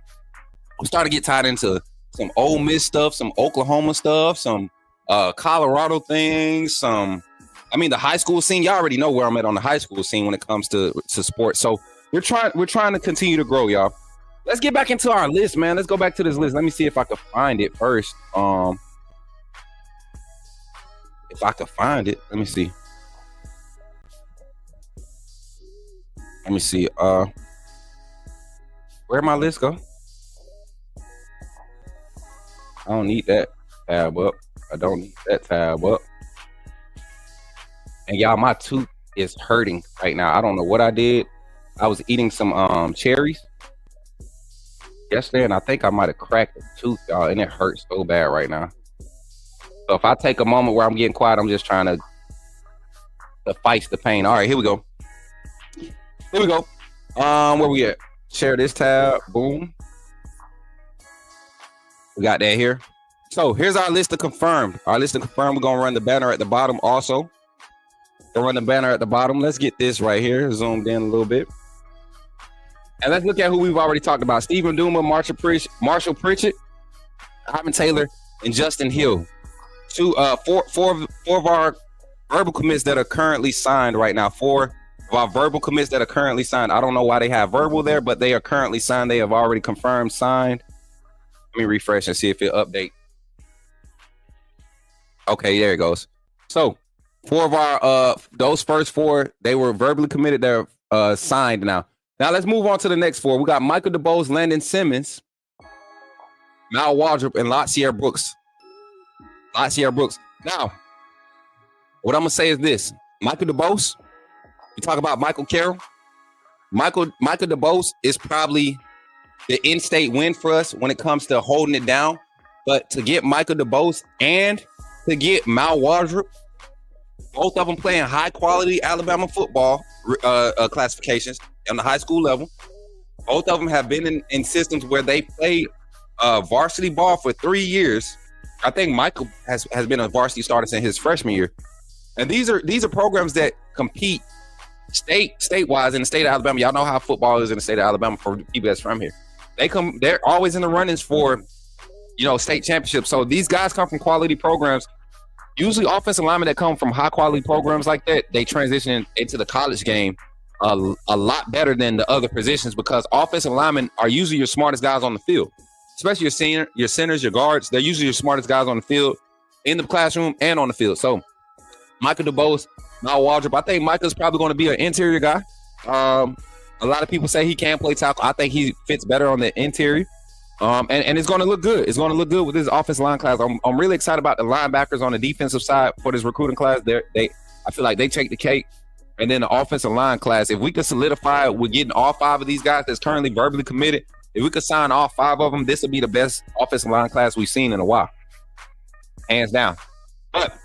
I'm starting to get tied into some Ole Miss stuff, some Oklahoma stuff, some Colorado things, the high school scene. Y'all already know where I'm at on the high school scene when it comes to sports. So we're trying to continue to grow, y'all. Let's get back into our list, man. Let's go back to this list. Let me see if I can find it first. If I can find it, let me see. Let me see. Where'd my list go? I don't need that tab up. I don't need that tab up. And y'all, my tooth is hurting right now. I don't know what I did. I was eating some cherries yesterday, and I think I might have cracked a tooth, y'all, and it hurts so bad right now. So if I take a moment where I'm getting quiet, I'm just trying to fight the pain. All right, here we go. Here we go. Where we at? Share this tab. Boom. We got that here. So here's our list of confirmed. We're gonna run the banner at the bottom also. Gonna run the banner at the bottom. Let's get this right here zoomed in a little bit. And let's look at who we've already talked about. Stephen Duma, Marshall Pritchett, Ivan Taylor, and Justin Hill. Four of our verbal commits that are currently signed right now. Four of our verbal commits that are currently signed. I don't know why they have verbal there, but they are currently signed. They have already confirmed signed. Let me refresh and see if it update. Okay, there it goes. So four of our those first four, they were verbally committed. They're signed now. Now let's move on to the next four. We got Michael DeBose, Landon Simmons, Mal Waldrop, and Latsier Brooks. Now, What I'm gonna say is this: Michael DeBose. You talk about Michael Carroll. Michael DeBose is probably the in-state win for us when it comes to holding it down. But to get Michael DeBose and to get Mal Wardrop, both of them playing high-quality Alabama football classifications on the high school level. Both of them have been in systems where they played varsity ball for 3 years. I think Michael has been a varsity starter since his freshman year. And these are programs that compete state-wise in the state of Alabama. Y'all know how football is in the state of Alabama for people that's from here. They're always in the runnings for, state championships. So these guys come from quality programs. Usually offensive linemen that come from high quality programs like that, they transition into the college game a lot better than the other positions, because offensive linemen are usually your smartest guys on the field, especially your centers, your guards. They're usually your smartest guys on the field, in the classroom and on the field. So Michael DeBose, Mal Wardrop, I think Michael's probably going to be an interior guy. A lot of people say he can't play tackle. I think he fits better on the interior. And it's going to look good. It's going to look good with this offensive line class. I'm really excited about the linebackers on the defensive side for this recruiting class. I feel like they take the cake. And then the offensive line class, if we could solidify it, we're getting all 5 of these guys that's currently verbally committed. If we could sign all 5 of them, this would be the best offensive line class we've seen in a while, hands down. But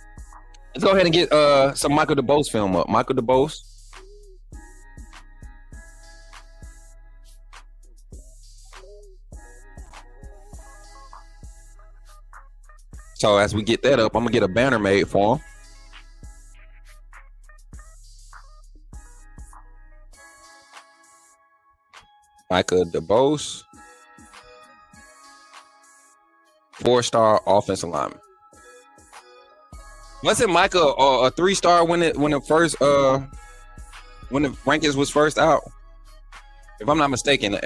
let's go ahead and get some Michael DeBose film up. Michael DeBose. So as we get that up, I'm gonna get a banner made for him. Michael DeBose, 4-star offensive lineman. Wasn't Michael a 3-star when the rankings was first out? If I'm not mistaken,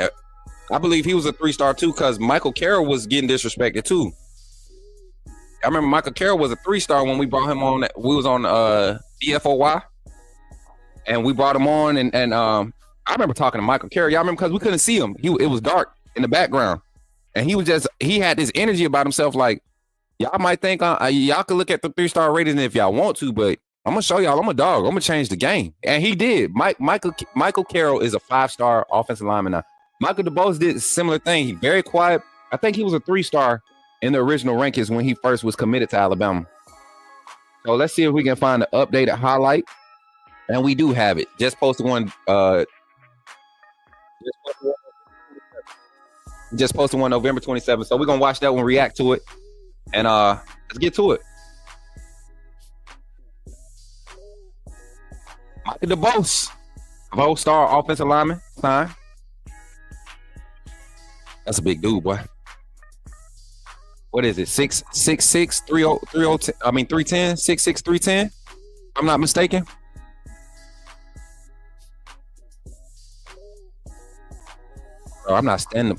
I believe he was a 3-star too, because Michael Carroll was getting disrespected too. I remember Michael Carroll was a 3-star when we brought him on. We was on DFOY, and we brought him on, and I remember talking to Michael Carroll. Y'all remember, because we couldn't see him. It was dark in the background, and he had this energy about himself. Like, y'all might think y'all can look at the 3-star rating if y'all want to, but I'm gonna show y'all I'm a dog. I'm gonna change the game, and he did. Michael Carroll is a 5-star offensive lineman now. Michael DeBose did a similar thing. He very quiet. I think he was a 3-star in the original rankings when he first was committed to Alabama. So let's see if we can find an updated highlight. And we do have it. Just posted one. Just posted one November 27th. So we're gonna watch that one, react to it, and let's get to it. Michael DeBose, 4-star offensive lineman. Sign. That's a big dude, boy. What is it? 6'6", 310. I mean 310, 6'6", 310. I'm not mistaken. Oh, I'm not standing.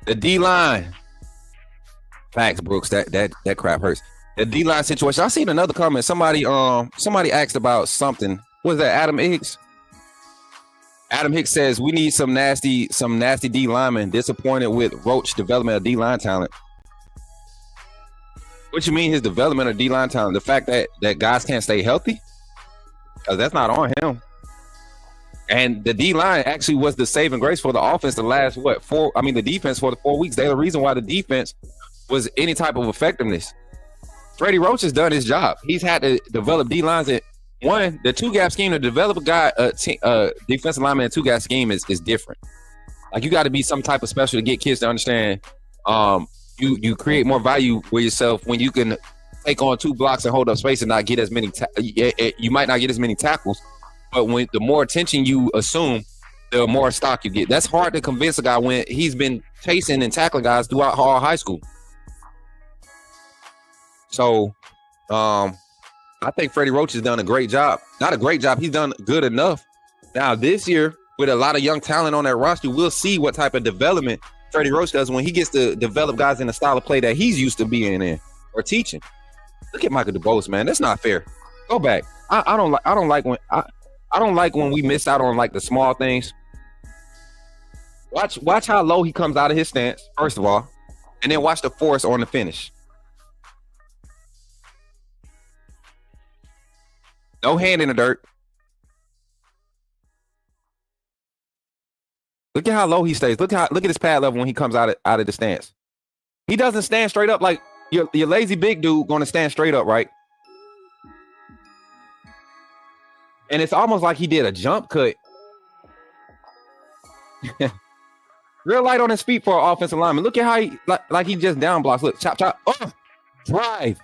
The D-line. Facts, Brooks. That crap hurts. The D-line situation. I seen another comment. Somebody asked about something. What is that? Adam Hicks. Adam Hicks says we need some nasty D linemen. Disappointed with Roach development of D-line talent. What you mean his development of D-line talent? The fact that guys can't stay healthy? Because that's not on him. And the D-line actually was the saving grace for the offense the last, the defense for the 4 weeks. They're the reason why the defense was any type of effectiveness. Freddie Roach has done his job. He's had to develop D-lines. The 2-gap scheme, to develop a guy, defensive lineman in a 2-gap scheme is different. Like, you got to be some type of special to get kids to understand. You create more value with yourself when you can take on 2 blocks and hold up space and not get as many. You might not get as many tackles. But when the more attention you assume, the more stock you get. That's hard to convince a guy when he's been chasing and tackling guys throughout all high school. So, I think Freddie Roach has done a great job. Not a great job. He's done good enough. Now, this year, with a lot of young talent on that roster, we'll see what type of development Freddie Roach does when he gets to develop guys in the style of play that he's used to being in or teaching. Look at Michael DeBose, man. That's not fair. Go back. I don't like when we miss out on like the small things. Watch how low he comes out of his stance, first of all, and then watch the force on the finish. No hand in the dirt. Look at how low he stays. Look at his pad level when he comes out of the stance. He doesn't stand straight up like your lazy big dude going to stand straight up, right? And it's almost like he did a jump cut. Real light on his feet for an offensive lineman. Look at how he like he just down blocks. Look, chop, chop. Oh, drive.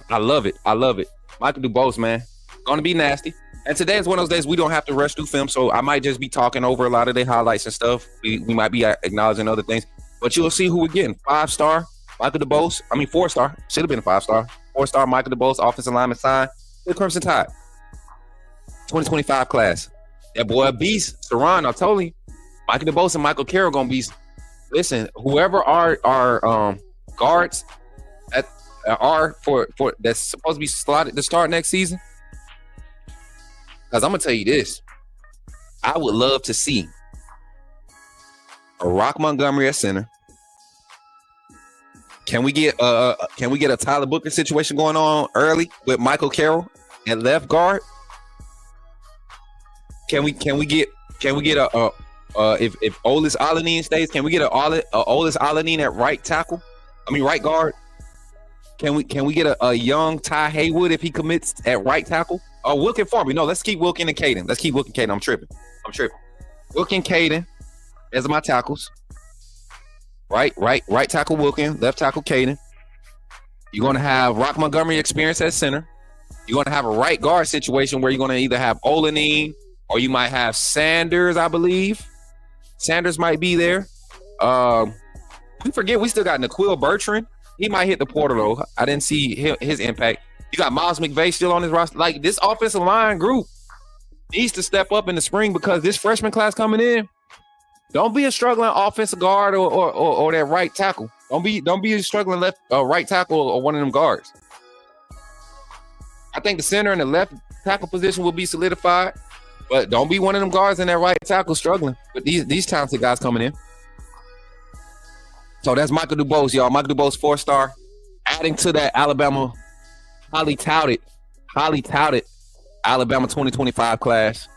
I love it. Michael Dubose, man. Gonna be nasty. And today is one of those days we don't have to rush through film, so I might just be talking over a lot of the highlights and stuff. We might be acknowledging other things, but you'll see who we're getting. 5-star Michael Dubose. 4-star. Should have been a 5-star. 4-star Michael Dubose, offensive lineman signed. The Crimson Tide. 2025 class. That boy a beast. Saran, I told you. Michael DeBose and Michael Carroll gonna be. Listen, whoever our guards that are for that's supposed to be slotted to start next season. Because I'm gonna tell you this, I would love to see a Rock Montgomery at center. Can we get a Tyler Booker situation going on early with Michael Carroll at left guard? Can we get a if Olis Alanine stays? Can we get a Olis Alanine at right tackle? Right guard. Can we get a young Ty Haywood if he commits at right tackle? Wilkin Farby. No, let's keep Wilkin and Caden. I'm tripping. Wilkin, Caden as my tackles. Right tackle Wilkin, left tackle Caden. You're gonna have Rock Montgomery experience at center. You're gonna have a right guard situation where you're gonna either have Olanine or you might have Sanders, I believe. Sanders might be there. We forget we still got Naquil Bertrand. He might hit the portal though. I didn't see his impact. You got Miles McVay still on his roster. Like, this offensive line group needs to step up in the spring because this freshman class coming in, don't be a struggling offensive guard or that right tackle. Don't be a struggling left right tackle or one of them guards. I think the center and the left tackle position will be solidified, but don't be one of them guards in that right tackle struggling with these talented guys coming in. So that's Michael Dubose, y'all. Michael Dubose, 4-star, adding to that Alabama highly touted Alabama 2025 class.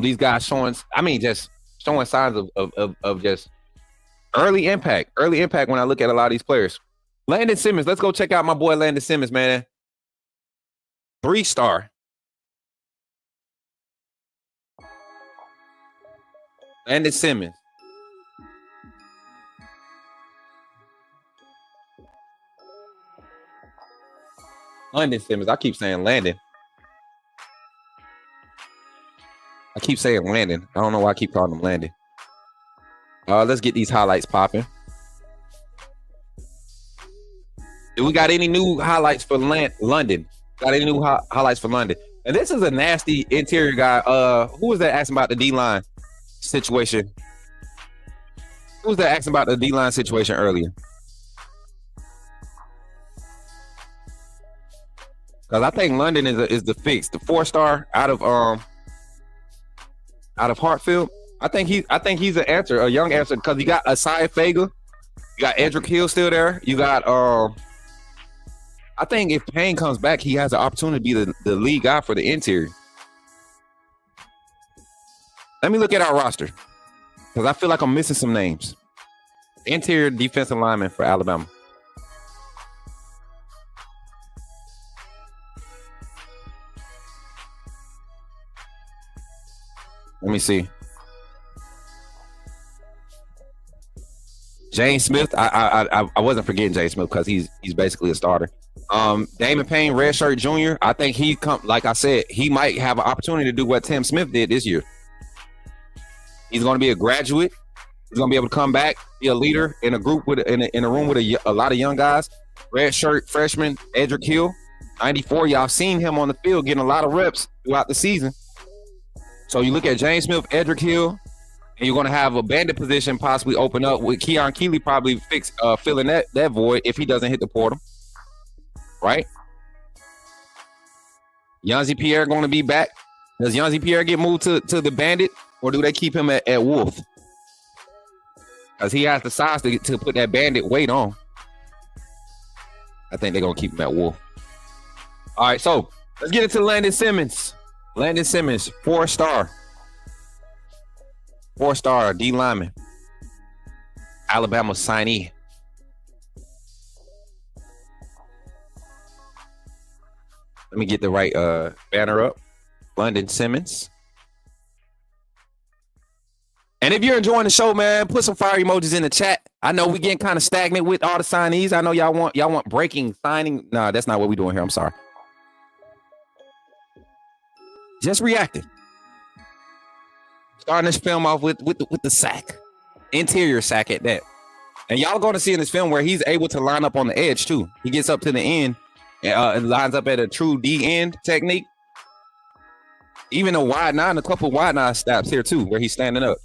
These guys showing signs of just early impact when I look at a lot of these players. Landon Simmons, let's go check out my boy Landon Simmons, man. 3-star. Landon Simmons. Landon Simmons. I keep saying Landon. I keep saying Landon. I don't know why I keep calling him Landon. Let's get these highlights popping. Do we got any new highlights for London? Got any new highlights for London? And this is a nasty interior guy. Who was that asking about the D-line situation? Who was that asking about the D-line situation earlier? Because I think London is the fix. The 4-star out of Hartfield. I think he's an answer, a young answer, because you got Asai Faga, you got Edric Hill still there. You got I think if Payne comes back, he has an opportunity to be the lead guy for the interior. Let me look at our roster because I feel like I'm missing some names. Interior defensive lineman for Alabama. Let me see. James Smith. I wasn't forgetting James Smith because he's basically a starter. Damon Payne, redshirt junior. I think like I said, he might have an opportunity to do what Tim Smith did this year. He's going to be a graduate. He's going to be able to come back, be a leader in a group in a room with a lot of young guys. Redshirt freshman Edric Hill, 94. Y'all seen him on the field getting a lot of reps throughout the season. So you look at James Smith, Edric Hill, and you're going to have a bandit position possibly open up with Keon Keeley probably filling that void if he doesn't hit the portal. Right? Yanzi Pierre going to be back. Does Yanzi Pierre get moved to the bandit, or do they keep him at Wolf? Because he has the size to put that bandit weight on. I think they're going to keep him at Wolf. All right, so let's get into Landon Simmons. Landon Simmons, 4-star. 4-star D lineman. Alabama signee. Let me get the right banner up. Landon Simmons. And if you're enjoying the show, man, put some fire emojis in the chat. I know we getting kind of stagnant with all the signees. I know y'all want breaking signing. Nah, that's not what we're doing here. I'm sorry. Just reacting. Starting this film off with the sack. Interior sack at that. And y'all going to see in this film where he's able to line up on the edge too. He gets up to the end and lines up at a true D end technique. Even a wide nine, a couple wide nine snaps here too, where he's standing up.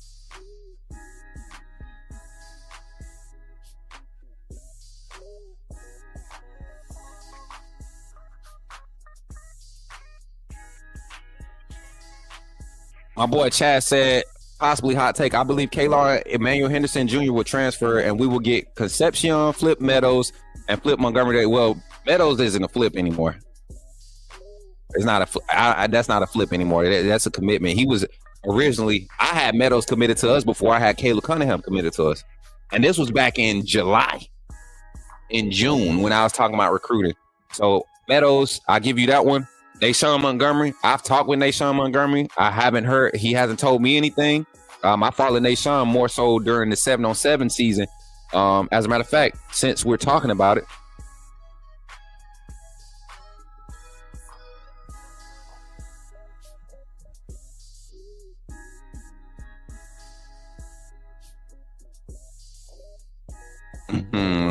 My boy Chad said, possibly hot take. I believe Kaylon Emmanuel Henderson Jr. will transfer and we will get Concepcion, Flip Meadows, and Flip Montgomery. Well, Meadows isn't a flip anymore. It's not a that's not a flip anymore. That's a commitment. He was originally, I had Meadows committed to us before I had Caleb Cunningham committed to us. And this was back in July, in June, when I was talking about recruiting. So Meadows, I'll give you that one. Deshaun Montgomery, I've talked with Deshaun Montgomery. I haven't heard, he hasn't told me anything. I followed Deshaun more so during the 7-on-7 season. As a matter of fact, since we're talking about it,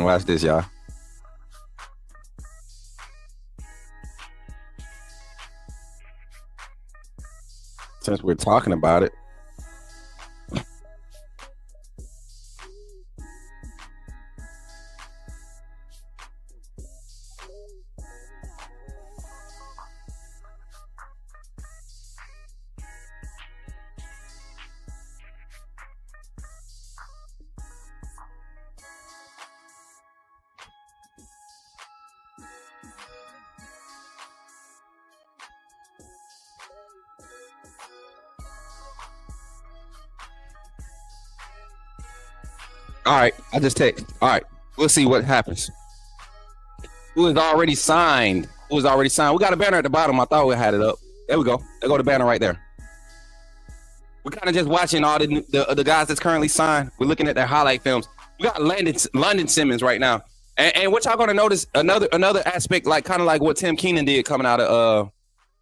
watch this, y'all. Since we're talking about it. All right, I just text. All right, we'll see what happens. Who is already signed? Who is already signed? We got a banner at the bottom. I thought we had it up. There we go. There go the banner right there. We're kind of just watching all the guys that's currently signed. We're looking at their highlight films. We got Landon Simmons right now, and what y'all gonna notice another aspect, like kind of like what Tim Keenan did coming out of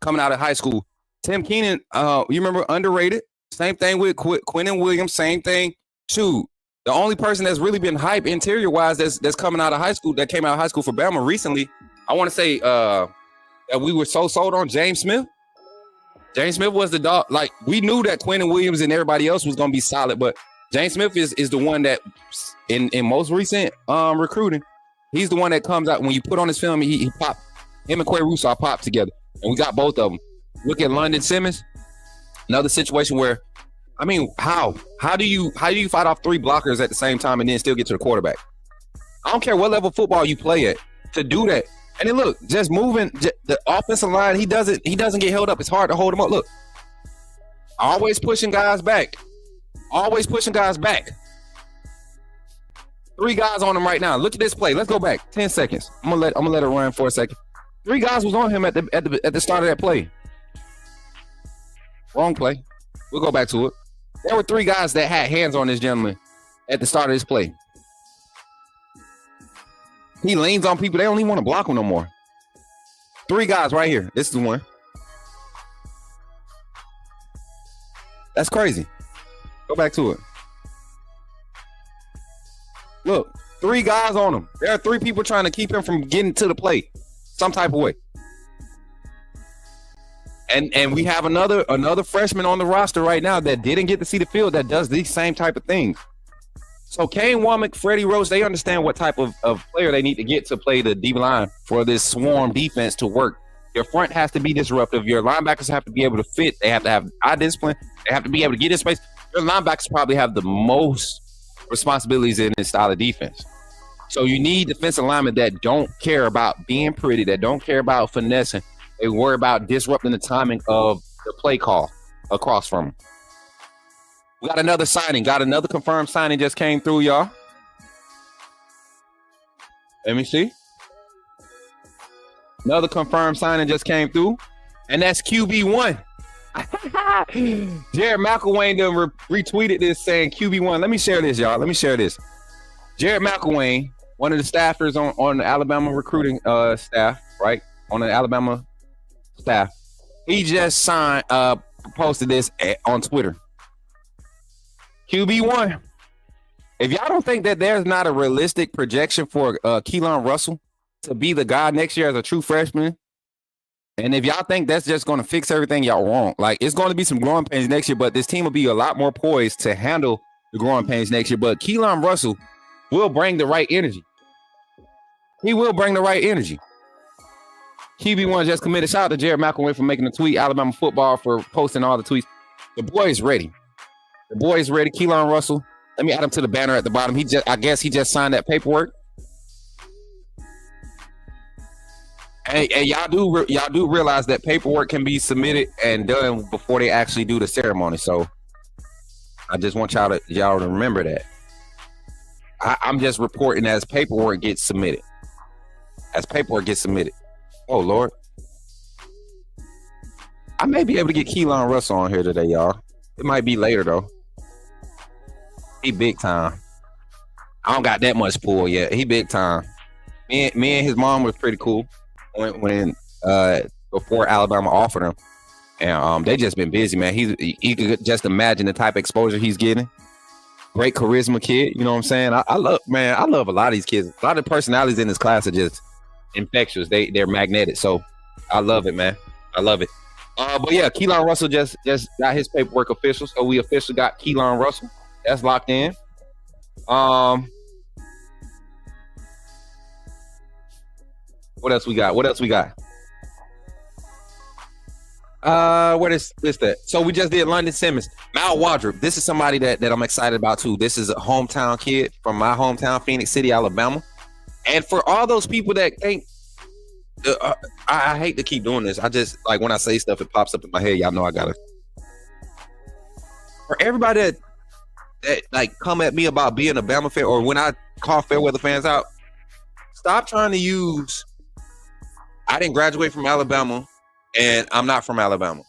high school. Tim Keenan, you remember, underrated. Same thing with Quentin Williams. Same thing. Shoot. The only person that's really been hype interior wise that's coming out of high school, that came out of high school for Bama recently, I want to say that we were so sold on James Smith. James Smith was the dog. Like, we knew that Quentin Williams and everybody else was going to be solid, but James Smith is the one that in most recent recruiting, he's the one that comes out when you put on his film. He popped. Him and Quay Russo popped together, and we got both of them. Look at Landon Simmons, another situation where, I mean, how do you fight off 3 blockers at the same time and then still get to the quarterback? I don't care what level of football you play at, to do that. And then look, just moving the offensive line, he doesn't get held up. It's hard to hold him up. Look, always pushing guys back. Always pushing guys back. 3 guys on him right now. Look at this play. Let's go back 10 seconds. I'm gonna let it run for a second. 3 guys was on him at the start of that play. Wrong play. We'll go back to it. There were 3 guys that had hands on this gentleman at the start of this play. He leans on people. They don't even want to block him no more. 3 guys right here. This is the one. That's crazy. Go back to it. Look, 3 guys on him. There are 3 people trying to keep him from getting to the plate some type of way. And we have another freshman on the roster right now that didn't get to see the field that does these same type of things. So Kane Womack, Freddie Roach, they understand what type of player they need to get to play the D line for this swarm defense to work. Your front has to be disruptive. Your linebackers have to be able to fit. They have to have eye discipline. They have to be able to get in space. Your linebackers probably have the most responsibilities in this style of defense. So you need defensive linemen that don't care about being pretty, that don't care about finessing. They worry about disrupting the timing of the play call across from them. We got another signing. Got another confirmed signing just came through, y'all. Let me see. Another confirmed signing just came through, and that's QB1. Jared McElwain done retweeted this saying QB1. Let me share this, y'all. Let me share this. Jared McElwain, one of the staffers on the Alabama recruiting staff, right? On the Alabama staff. He just posted this on Twitter. QB1. If y'all don't think that there's not a realistic projection for Keelan Russell to be the guy next year as a true freshman, and if y'all think that's just going to fix everything, y'all wrong. Like, it's going to be some growing pains next year, but this team will be a lot more poised to handle the growing pains next year. But Keelan Russell will bring the right energy. He will bring the right energy. QB1 just committed. Shout out to Jared McElwain for making the tweet. Alabama football for posting all the tweets. The boy is ready. The boy is ready. Keelan Russell. Let me add him to the banner at the bottom. I guess he just signed that paperwork. And y'all do realize that paperwork can be submitted and done before they actually do the ceremony. So I just want y'all to remember that. I'm just reporting as paperwork gets submitted. Oh, Lord. I may be able to get Keelan Russell on here today, y'all. It might be later, though. He big time. I don't got that much pull yet. He big time. Me and his mom was pretty cool when before Alabama offered him. And they just been busy, man. You could just imagine the type of exposure he's getting. Great charisma kid, you know what I'm saying? I love a lot of these kids. A lot of personalities in this class are just infectious. They're magnetic. So I love it, man. I love it. But yeah, Keelan Russell just got his paperwork official. So we officially got Keelan Russell. That's locked in. What else we got? What is that? So we just did London Simmons. Mal Wardrop. This is somebody that I'm excited about too. This is a hometown kid from my hometown, Phoenix City, Alabama. And for all those people that think, I hate to keep doing this. I just, like, when I say stuff, it pops up in my head. Y'all know I gotta. For everybody that like come at me about being a Bama fan, or when I call Fairweather fans out, stop trying to use, I didn't graduate from Alabama and I'm not from Alabama.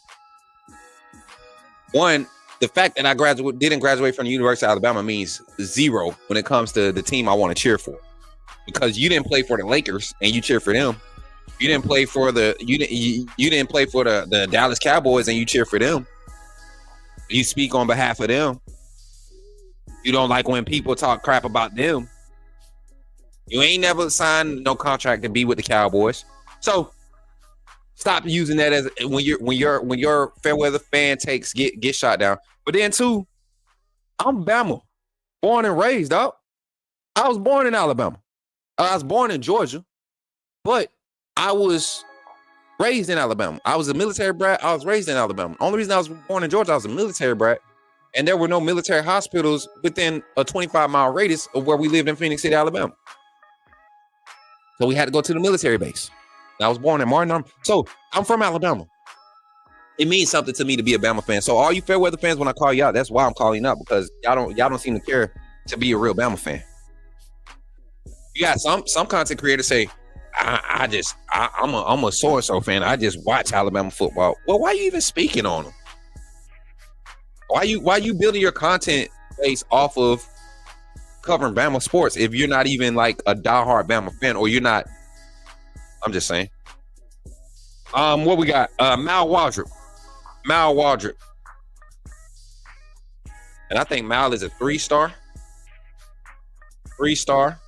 One, the fact that I didn't graduate from the University of Alabama means zero when it comes to the team I want to cheer for. Because you didn't play for the Lakers and you cheer for them. You didn't play for the Dallas Cowboys and you cheer for them. You speak on behalf of them. You don't like when people talk crap about them. You ain't never signed no contract to be with the Cowboys. So stop using that as when your Fairweather fan takes get shot down. But then too, I'm Bama, born and raised, dog. I was born in Alabama. I was born in Georgia, but I was raised in Alabama. I was a military brat. I was raised in Alabama. Only reason I was born in Georgia, I was a military brat. And there were no military hospitals within a 25-mile radius of where we lived in Phoenix City, Alabama. So we had to go to the military base. I was born in Martin. So I'm from Alabama. It means something to me to be a Bama fan. So all you Fairweather fans, when I call you out, that's why I'm calling out, because y'all don't seem to care to be a real Bama fan. You got some content creators say, I'm a so-and-so fan. I just watch Alabama football. Well, why are you even speaking on them? Why you building your content base off of covering Bama sports if you're not even like a diehard Bama fan, or you're not? I'm just saying. What we got? Mal Wardrop. And I think Mal is a 3-star. 3-star.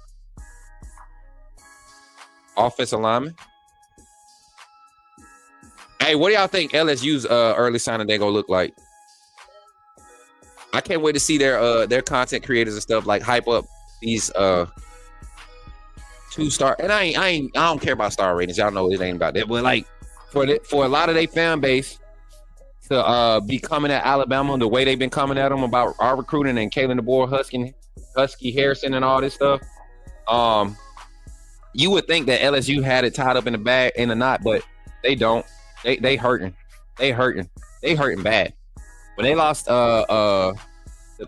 Offensive lineman. Hey, what do y'all think LSU's early signing day gonna look like? I can't wait to see their content creators and stuff like hype up these 2-star. And I don't care about star ratings. Y'all know it ain't about that. But like for a lot of their fan base to be coming at Alabama the way they've been coming at them about our recruiting and Kalen DeBoer, Husky Harrison, and all this stuff. You would think that LSU had it tied up in the bag in the knot, but they don't. They hurting. They hurting bad. When they lost the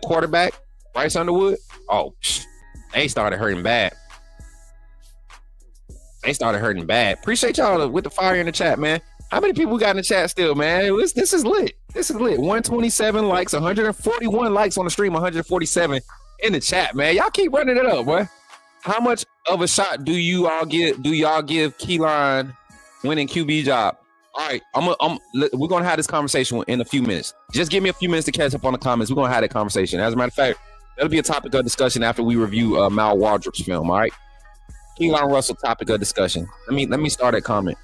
quarterback, Bryce Underwood, they started hurting bad. Appreciate y'all with the fire in the chat, man. How many people got in the chat still, man? This is lit. 127 likes, 141 likes on the stream, 147 in the chat, man. Y'all keep running it up, boy. How much of a shot do y'all give Keelan winning QB job? All right, we're gonna have this conversation in a few minutes. Just give me a few minutes to catch up on the comments. We're gonna have that conversation. As a matter of fact, that'll be a topic of discussion after we review Mal Wardrop's film. All right, Keelan Russell, topic of discussion. Let me start that comment.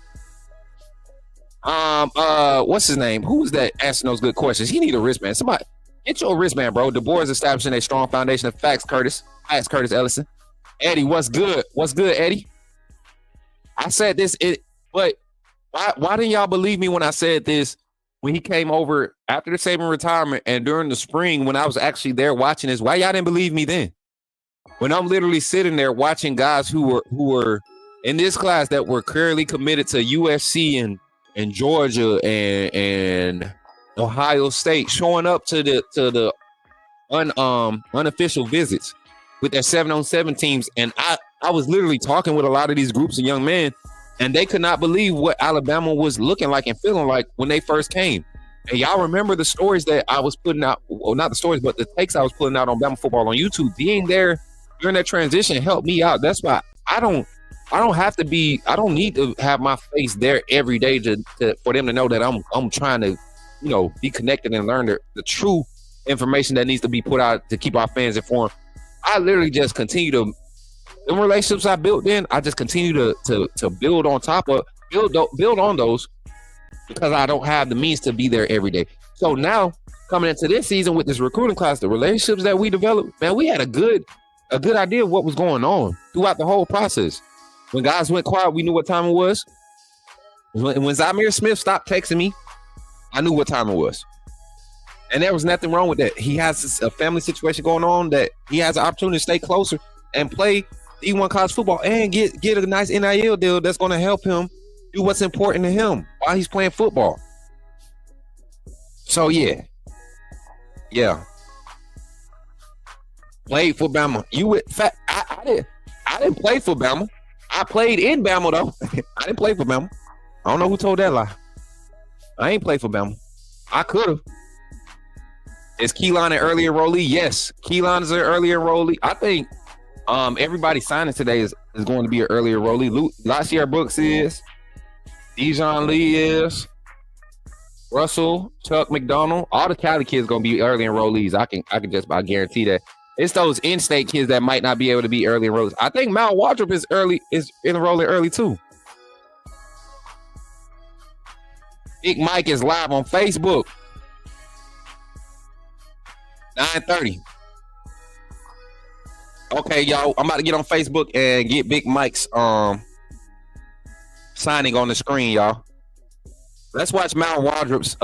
What's his name? Who's that asking those good questions? He need a wristband. Somebody get your wristband, bro. DeBoer is establishing a strong foundation of facts. Curtis Ellison. Eddie, what's good? What's good, Eddie? I said this, but why didn't y'all believe me when I said this when he came over after the Saban retirement and during the spring when I was actually there watching this? Why y'all didn't believe me then? When I'm literally sitting there watching guys who were in this class that were clearly committed to USC and Georgia and Ohio State showing up to the unofficial visits with their 7-on-7 teams. And I was literally talking with a lot of these groups of young men, and they could not believe what Alabama was looking like and feeling like when they first came. And y'all remember the stories that I was putting out, well, not the stories, but the takes I was putting out on Bama football on YouTube. Being there during that transition helped me out. That's why I don't need to have my face there every day for them to know that I'm trying to, be connected and learn the true information that needs to be put out to keep our fans informed. I literally just continue to, the relationships I built in, I just continue to build on top of, build on those, because I don't have the means to be there every day. So now coming into this season with this recruiting class, the relationships that we developed, man, we had a good idea of what was going on throughout the whole process. When guys went quiet, we knew what time it was. When Zamir Smith stopped texting me, I knew what time it was. And there was nothing wrong with that. He has a family situation going on that he has an opportunity to stay closer and play D1 college football and get a nice NIL deal that's going to help him do what's important to him while he's playing football. So yeah. Played for Bama. I didn't play for Bama. I played in Bama though. I didn't play for Bama. I don't know who told that lie. I ain't played for Bama. I could have. Is Keelan an early enrollee? Yes, Keelan is an early enrollee. I think everybody signing today is going to be an early enrollee. Lashia Brooks is. Dijon Lee is. Russell, Chuck McDonald, all the Cali kids going to be early enrollees. I can just about guarantee that. It's those in-state kids that might not be able to be early enrollees. I think Mal Wardrop is enrolling early too. Big Mike is live on Facebook. 9:30. Okay, y'all. I'm about to get on Facebook and get Big Mike's signing on the screen, y'all. Let's watch Mal Wardrop's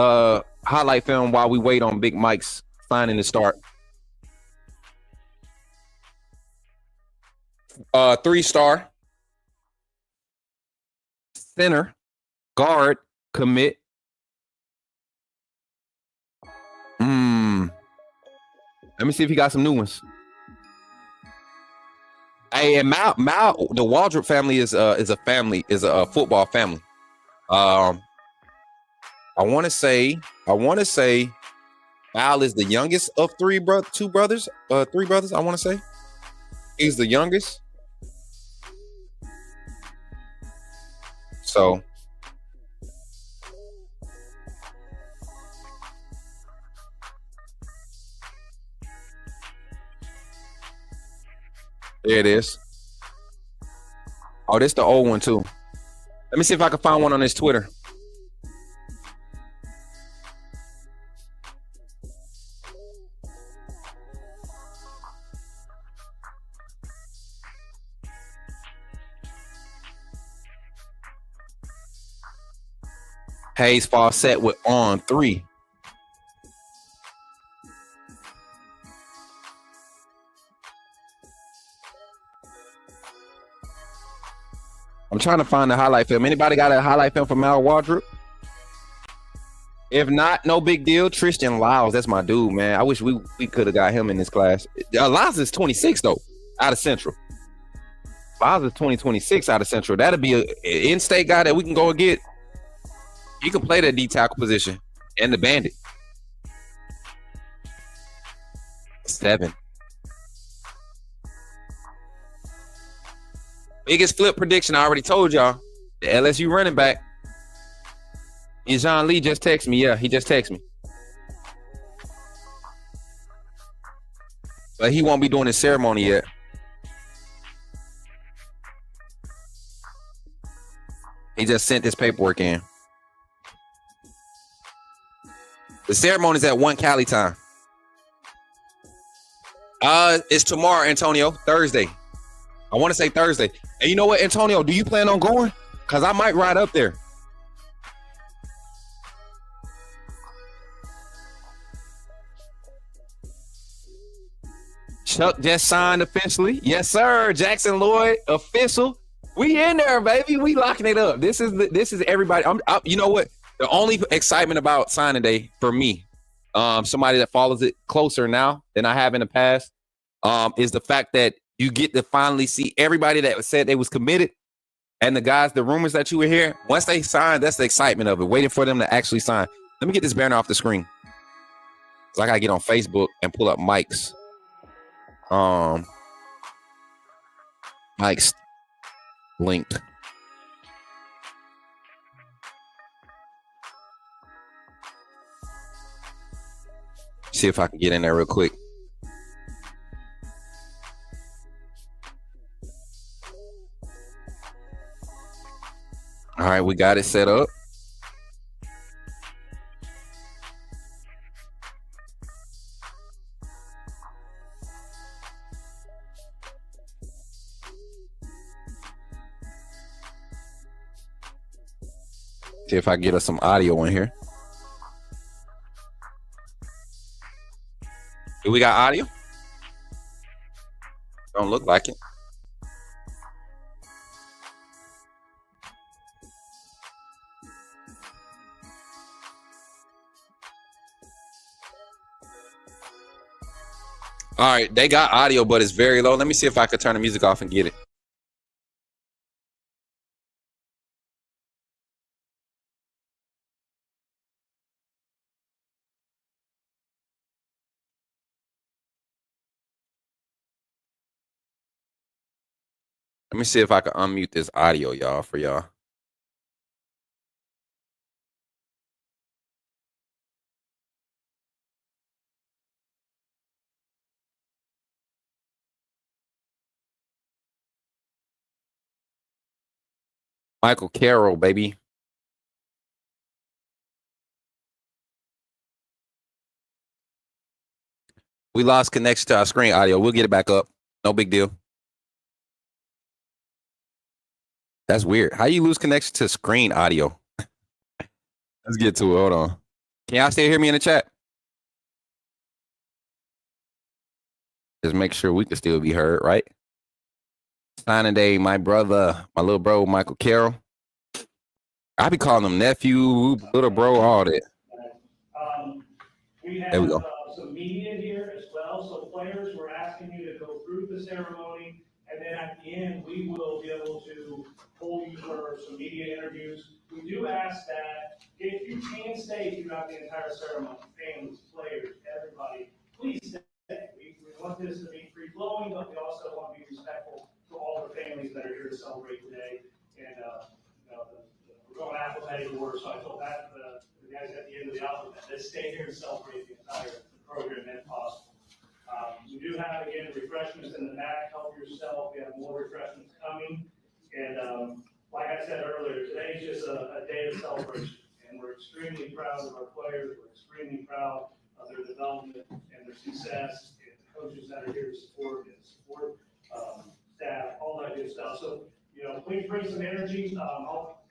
highlight film while we wait on Big Mike's signing to start. 3-star center guard commit. Let me see if he got some new ones. Hey, and Mal, the Wardrop family is a football family. I want to say Mal is the youngest of three brothers. I want to say he's the youngest. So there it is. Oh, this the old one too. Let me see if I can find one on his Twitter. Hayes Fawcett with on 3. I'm trying to find the highlight film. Anybody got a highlight film for Mal Wardrop? If not, no big deal. Tristan Lyles, that's my dude, man. I wish we could have got him in this class. Lyles is 26 though, out of Central. Lyles is 2026 out of Central. That'll be an in-state guy that we can go and get. He can play that D tackle position and the bandit. 7. Biggest flip prediction, I already told y'all. The LSU running back. And John Lee just texted me. Yeah, he just texted me. But he won't be doing his ceremony yet. He just sent his paperwork in. The ceremony's at 1 Cali time. It's tomorrow, Antonio. Thursday. I want to say Thursday. And you know what, Antonio? Do you plan on going? Because I might ride up there. Chuck just signed officially. Yes, sir. Jackson Lloyd official. We in there, baby. We locking it up. This is everybody. You know what? The only excitement about signing day for me, somebody that follows it closer now than I have in the past, is the fact that you get to finally see everybody that said they was committed, and the guys, the rumors that you were here. Once they sign, that's the excitement of it. Waiting for them to actually sign. Let me get this banner off the screen. So I gotta get on Facebook and pull up Mike's. Mike's linked. See if I can get in there real quick. All right, we got it set up. See if I can get us some audio in here. Do we got audio? Don't look like it. All right, they got audio, but it's very low. Let me see if I can turn the music off and get it. Let me see if I can unmute this audio, y'all, for y'all. Michael Carroll, baby. We lost connection to our screen audio. We'll get it back up. No big deal. That's weird. How you lose connection to screen audio? Let's get to it. Hold on. Can y'all still hear me in the chat? Just make sure we can still be heard, right? Signing day, my brother, my little bro, Michael Carroll. I be calling him nephew, little bro, all that. We have There we go. Some media here as well. So players, we're asking you to go through the ceremony, and then at the end, we will be able to hold you for some media interviews. We do ask that if you can stay throughout the entire ceremony, families, players, everybody, please stay. We want this to be free-flowing, but we also want to be respectful to all the families that are here to celebrate today. And we're going alphabetical order, so I told the guys at the end of the alphabet, let's stay here and celebrate the entire program if possible. We do have, again, refreshments in the back. Help yourself. We have more refreshments coming. And like I said earlier, today is just a day of celebration. And we're extremely proud of our players. We're extremely proud of their development and their success, and the coaches that are here to support staff, all that good stuff. So, please bring some energy.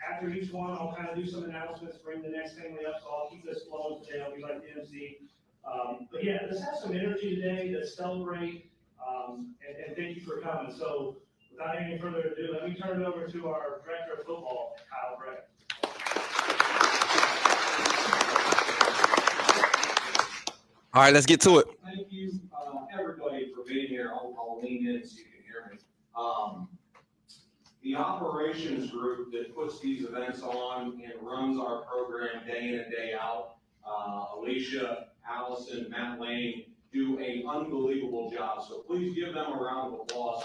After each one, I'll kind of do some announcements, bring the next family up, so I'll keep this flowing today. I'll be like the MC. But yeah, let's have some energy today to celebrate, and thank you for coming. So Without any further ado, let me turn it over to our Director of Football, Kyle Bray. All right, let's get to it. Thank you, everybody, for being here. I'll lean in so you can hear me. The operations group that puts these events on and runs our program day in and day out, Alicia, Allison, Matt Lane, do an unbelievable job. So please give them a round of applause.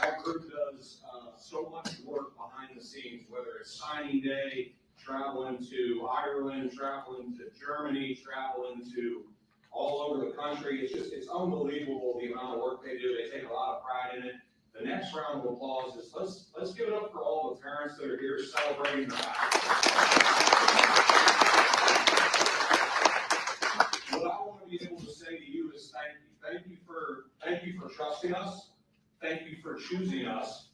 That group does so much work behind the scenes, whether it's signing day, traveling to Ireland, traveling to Germany, traveling to all over the country. It's unbelievable the amount of work they do. They take a lot of pride in it. The next round of applause is let's give it up for all the parents that are here celebrating their What I want to be able to say to you is thank you. Thank you for trusting us. Thank you for choosing us.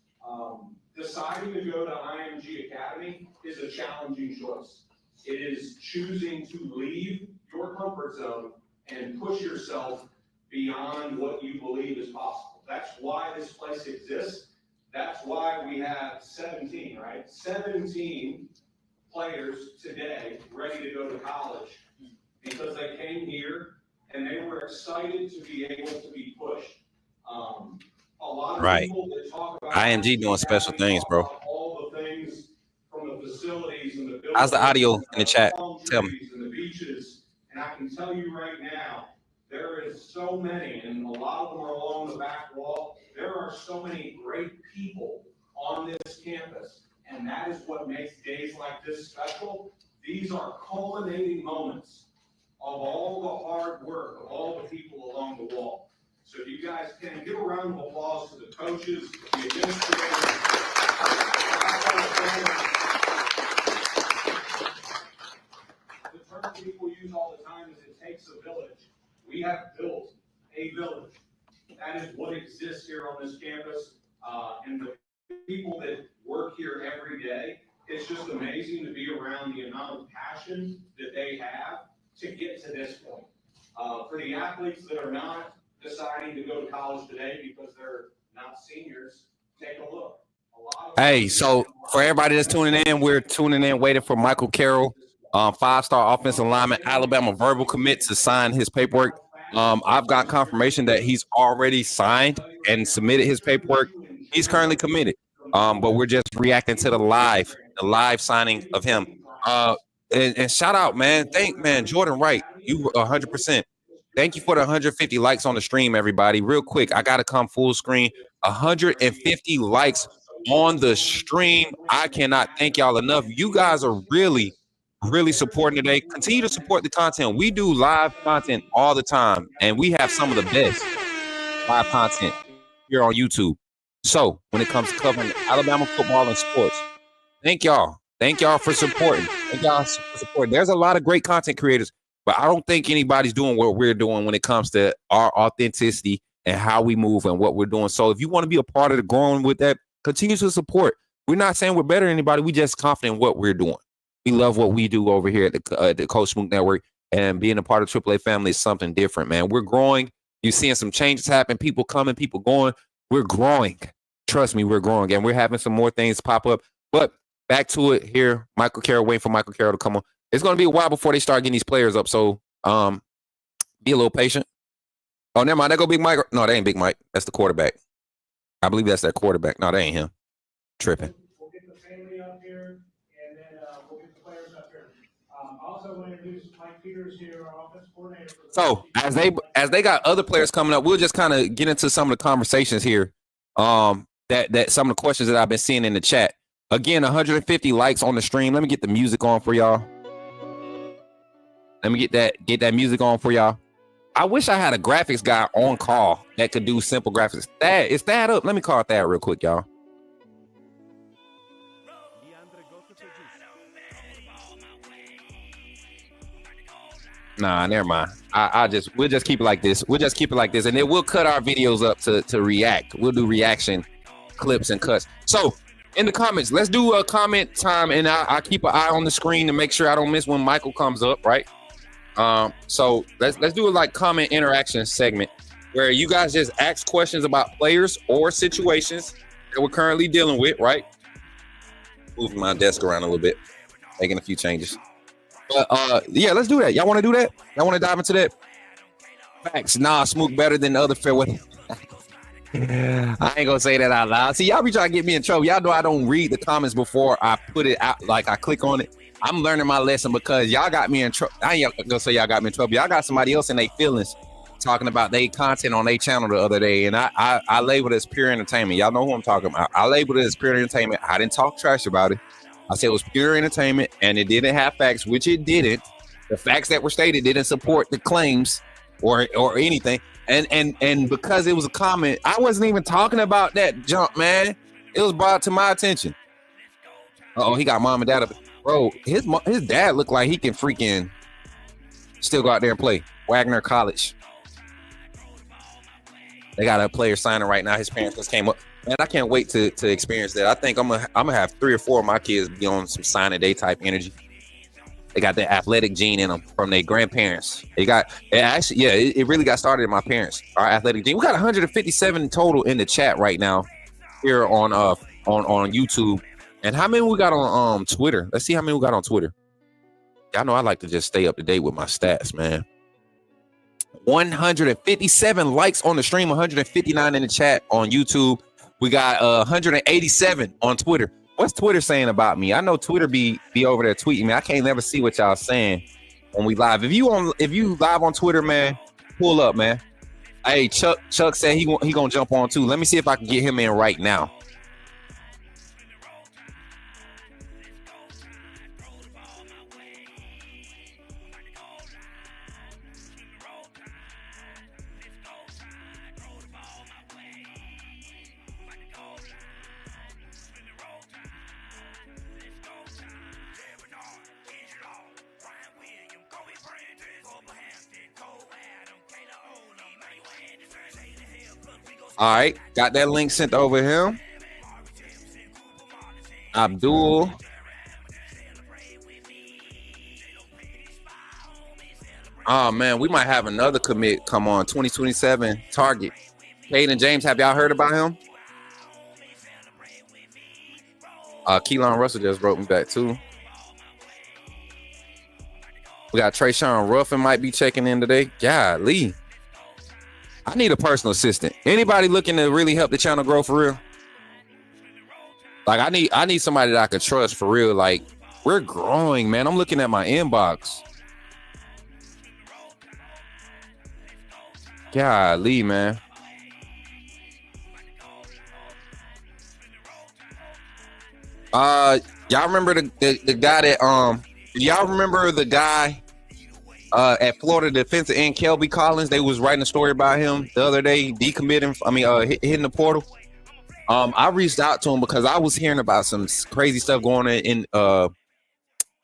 Deciding to go to IMG Academy is a challenging choice. It is choosing to leave your comfort zone and push yourself beyond what you believe is possible. That's why this place exists. That's why we have 17, right? 17 players today ready to go to college because they came here and they were excited to be able to be pushed. A lot of people that talk about IMG doing special things, bro. All the things from the facilities and the buildings. How's the audio in the chat? Tell me. And the beaches. And I can tell you right now, there is so many, and a lot of them are along the back wall. There are so many great people on this campus, and that is what makes days like this special. These are culminating moments of all the hard work of all the people along the wall. So if you guys can give a round of applause to the coaches, the administrators. The term people use all the time is it takes a village. We have built a village. That is what exists here on this campus. And the people that work here every day, it's just amazing to be around the amount of passion that they have to get to this point. For the athletes that are not deciding to go to college today because they're not seniors, take a look. Hey, so for everybody that's tuning in, we're tuning in waiting for Michael Carroll, 5-star offensive lineman, Alabama verbal commit to sign his paperwork. I've got confirmation that he's already signed and submitted his paperwork. He's currently committed, but we're just reacting to the live signing of him. And shout out, man. Jordan Wright, you 100%. Thank you for the 150 likes on the stream, everybody. Real quick, I got to come full screen. 150 likes on the stream. I cannot thank y'all enough. You guys are really supporting today. Continue to support the content. We do live content all the time, and we have some of the best live content here on YouTube. So when it comes to covering Alabama football and sports, thank y'all. Thank y'all for supporting. Thank y'all for supporting. There's a lot of great content creators, but I don't think anybody's doing what we're doing when it comes to our authenticity and how we move and what we're doing. So if you want to be a part of the growing with that, continue to support. We're not saying we're better than anybody. We just confident in what we're doing. We love what we do over here at the Coach Smook Network, and being a part of AAA family is something different, man. We're growing. You're seeing some changes happen, people coming, people going. We're growing. Trust me, we're growing, and we're having some more things pop up. But back to it here, Michael Carroll, waiting for Michael Carroll to come on. It's going to be a while before they start getting these players up, so be a little patient. Oh, never mind. That go Big Mike. No, that ain't Big Mike. That's the quarterback. I believe that's that quarterback. No, that ain't him. Tripping. We'll get the family up here, and then we'll get the players up here. Also, want to introduce Mike Peters here, our offense coordinator. So as they got other players coming up, we'll just kind of get into some of the conversations here. That some of the questions that I've been seeing in the chat. Again, 150 likes on the stream. Let me get the music on for y'all. Let me get that music on for y'all. I wish I had a graphics guy on call that could do simple graphics. Is that up? Let me call it that real quick, y'all. Nah, never mind. We'll just keep it like this. And then we'll cut our videos up to react. We'll do reaction clips and cuts. So in the comments, let's do a comment time, and I'll keep an eye on the screen to make sure I don't miss when Michael comes up, right? So let's do a like comment interaction segment where you guys just ask questions about players or situations that we're currently dealing with, right? Moving my desk around a little bit, making a few changes. But yeah, let's do that. Y'all want to do that? Y'all want to dive into that? Facts. Nah, Smook better than the other fairway. I ain't gonna say that out loud. See, y'all be trying to get me in trouble. Y'all know I don't read the comments before I put it out, like I click on it. I'm learning my lesson because y'all got me in trouble. I ain't gonna say y'all got me in trouble. Y'all got somebody else in their feelings talking about their content on their channel the other day, and I labeled it as pure entertainment. Y'all know who I'm talking about. I labeled it as pure entertainment. I didn't talk trash about it. I said it was pure entertainment, and it didn't have facts, which it didn't. The facts that were stated didn't support the claims or anything. And because it was a comment, I wasn't even talking about that jump, man. It was brought to my attention. Oh, he got mom and dad up. Bro, his dad looked like he can freaking still go out there and play. Wagner College. They got a player signing right now. His parents just came up. Man, I can't wait to experience that. I think I'm gonna have 3 or 4 of my kids be on some signing day type energy. They got that athletic gene in them from their grandparents. It really got started in my parents. Our athletic gene. We got 157 total in the chat right now here on YouTube. And how many we got on Twitter? Let's see how many we got on Twitter. Y'all know I like to just stay up to date with my stats, man. 157 likes on the stream, 159 in the chat on YouTube. We got 187 on Twitter. What's Twitter saying about me? I know Twitter be over there tweeting me. I can't never see what y'all saying when we live. If you live on Twitter, man, pull up, man. Hey, Chuck said he gonna jump on too. Let me see if I can get him in right now. All right, got that link sent over him. Abdul. Oh man, we might have another commit come on 2027 target. Caden James, have y'all heard about him? Keelan Russell just wrote me back too. We got Trayshawn Ruffin might be checking in today. Golly. I need a personal assistant. Anybody looking to really help the channel grow for real? Like I need somebody that I could trust for real. Like we're growing, man. I'm looking at my inbox. Golly, man. Y'all remember the guy that y'all remember the guy at Florida defensive end Kelby Collins? They was writing a story about him the other day, decommitting. Hitting the portal. I reached out to him because I was hearing about some crazy stuff going on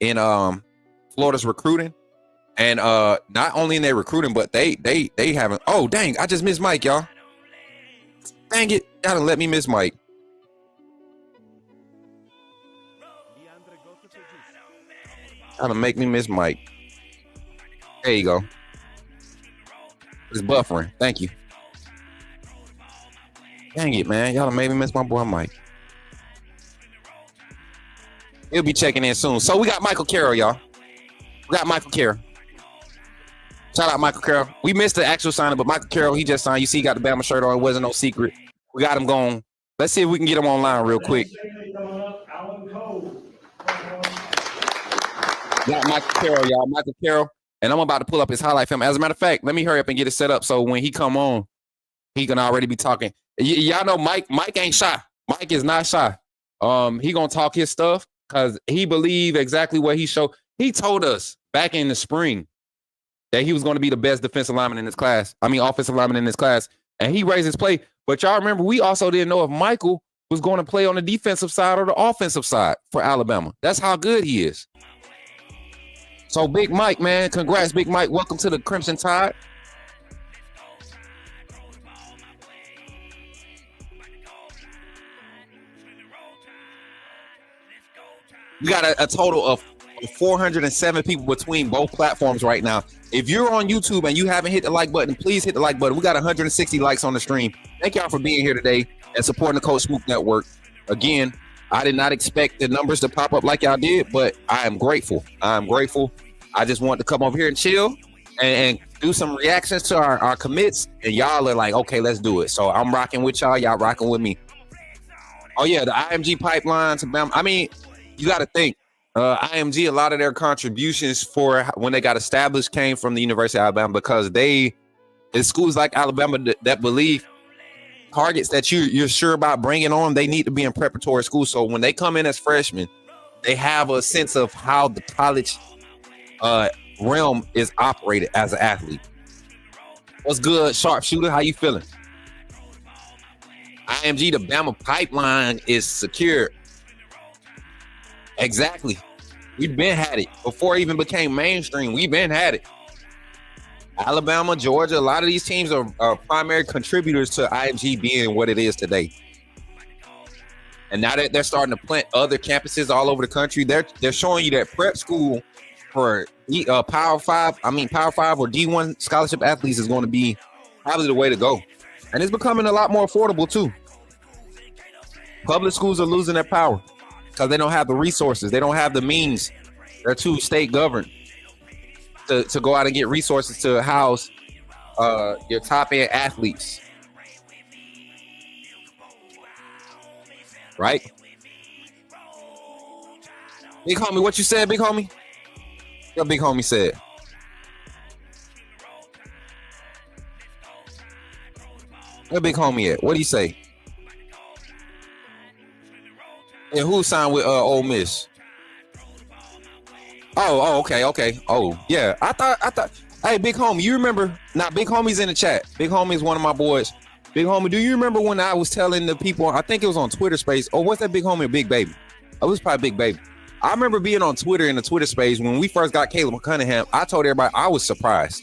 in Florida's recruiting, and not only in their recruiting, but they haven't. Oh dang! I just missed Mike, y'all. Dang it! Y'all done let me miss Mike. Y'all done make me miss Mike. There you go. It's buffering. Thank you. Dang it, man. Y'all made me miss my boy Mike. He'll be checking in soon. So we got Michael Carroll, y'all. We got Michael Carroll. Shout out Michael Carroll. We missed the actual signing, but Michael Carroll, he just signed. You see, he got the Bama shirt on. It wasn't no secret. We got him going. Let's see if we can get him online real quick. Got Michael Carroll, y'all. Michael Carroll. And I'm about to pull up his highlight film. As a matter of fact, let me hurry up and get it set up so when he come on, he can already be talking. Y'all know Mike ain't shy. Mike is not shy. He gonna talk his stuff because he believe exactly what he showed. He told us back in the spring that he was going to be the best defensive lineman in this class. Offensive lineman in this class. And he raised his play. But y'all remember, we also didn't know if Michael was going to play on the defensive side or the offensive side for Alabama. That's how good he is. So Big Mike, man, congrats, Big Mike. Welcome to the Crimson Tide. We got a total of 407 people between both platforms right now. If you're on YouTube and you haven't hit the like button, please hit the like button. We got 160 likes on the stream. Thank y'all for being here today and supporting the Coach Smook Network. Again, I did not expect the numbers to pop up like y'all did, but I am grateful. I just wanted to come over here and chill and do some reactions to our commits, and y'all are like, okay, let's do it. So I'm rocking with y'all. Y'all rocking with me. Oh yeah, the IMG pipelines. I mean, you got to think. IMG, a lot of their contributions for when they got established came from the University of Alabama, because it's schools like Alabama that believe targets that you're sure about bringing on, they need to be in preparatory school. So when they come in as freshmen, they have a sense of how the college realm is operated as an athlete. What's good, sharpshooter? How you feeling? IMG, the Bama pipeline is secure. Exactly. We've been had it before it even became mainstream. We've been had it. Alabama, Georgia, a lot of these teams are primary contributors to IMG being what it is today. And now that they're starting to plant other campuses all over the country, they're showing you that prep school for Power 5 or D1 scholarship athletes is going to be probably the way to go. And it's becoming a lot more affordable too. Public schools are losing their power because they don't have the resources. They don't have the means. They're too state governed to go out and get resources to house your top end athletes. Right? Big homie, what you said, big homie? What big homie said? Where big homie at? What did he say? And who signed with Ole Miss? Oh, okay. Oh, yeah. I thought. Hey, big homie, you remember? Now, big homie's in the chat. Big homie is one of my boys. Big homie, do you remember when I was telling the people? I think it was on Twitter Space. Oh, what's that big homie? Big Baby. Oh, it was probably Big Baby. I remember being on Twitter in the Twitter Space when we first got Caleb Cunningham. I told everybody I was surprised.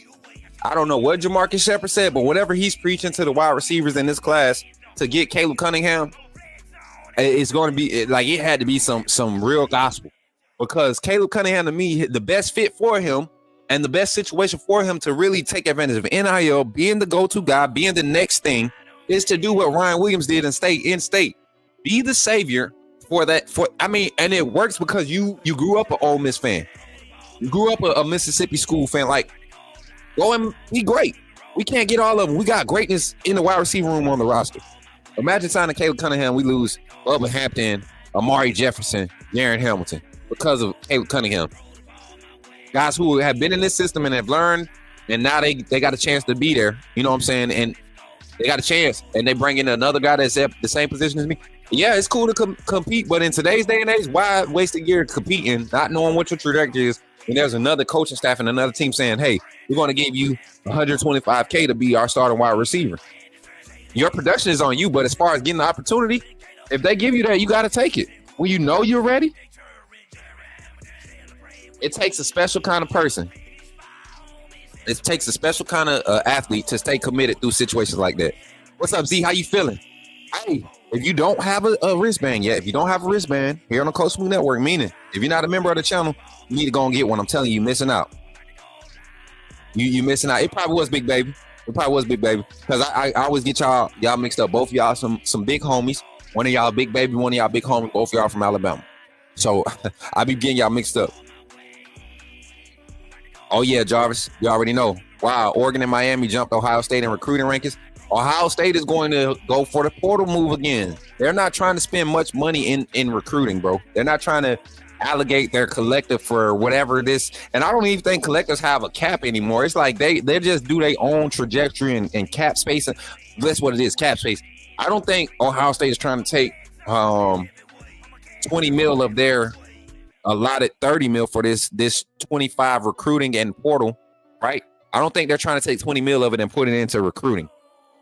I don't know what Jamarcus Shepard said, but whatever he's preaching to the wide receivers in this class to get Caleb Cunningham, it's going to be like it had to be some real gospel, because Caleb Cunningham, to me, the best fit for him and the best situation for him to really take advantage of NIL, being the go-to guy, being the next thing, is to do what Ryan Williams did and stay in state, be the savior for that. And it works because you grew up an Ole Miss fan, you grew up a Mississippi school fan. Like, go and be great. We can't get all of them. We got greatness in the wide receiver room on the roster. Imagine signing Caleb Cunningham. We lose Bubba Hampton, Amari Jefferson, Darren Hamilton because of Caleb Cunningham. Guys who have been in this system and have learned, and now they got a chance to be there. You know what I'm saying? And they got a chance, and they bring in another guy that's at the same position as me. Yeah, it's cool to compete, but in today's day and age, why waste a year competing, not knowing what your trajectory is, when there's another coaching staff and another team saying, hey, we're going to give you $125K to be our starting wide receiver. Your production is on you, but as far as getting the opportunity, if they give you that, you got to take it. When you know you're ready, it takes a special kind of person. It takes a special kind of athlete to stay committed through situations like that. What's up, Z? How you feeling? Hey, if you don't have a wristband yet, here on the Coach Smook Network, meaning if you're not a member of the channel, you need to go and get one. I'm telling you, you're missing out. You missing out. It probably was Big Baby. Because I always get y'all mixed up. Both of y'all some big homies. One of y'all Big Baby, one of y'all big homie. Both of y'all from Alabama. So I be getting y'all mixed up. Oh yeah, Jarvis, you already know. Wow, Oregon and Miami jumped Ohio State in recruiting rankings. Ohio State is going to go for the portal move again. They're not trying to spend much money in recruiting, bro. They're not trying to allocate their collective for whatever it is. And I don't even think collectives have a cap anymore. It's like they just do their own trajectory and cap space. And that's what it is, cap space. I don't think Ohio State is trying to take 20 mil of their allotted 30 mil for this 25 recruiting and portal, right? I don't think they're trying to take 20 mil of it and put it into recruiting.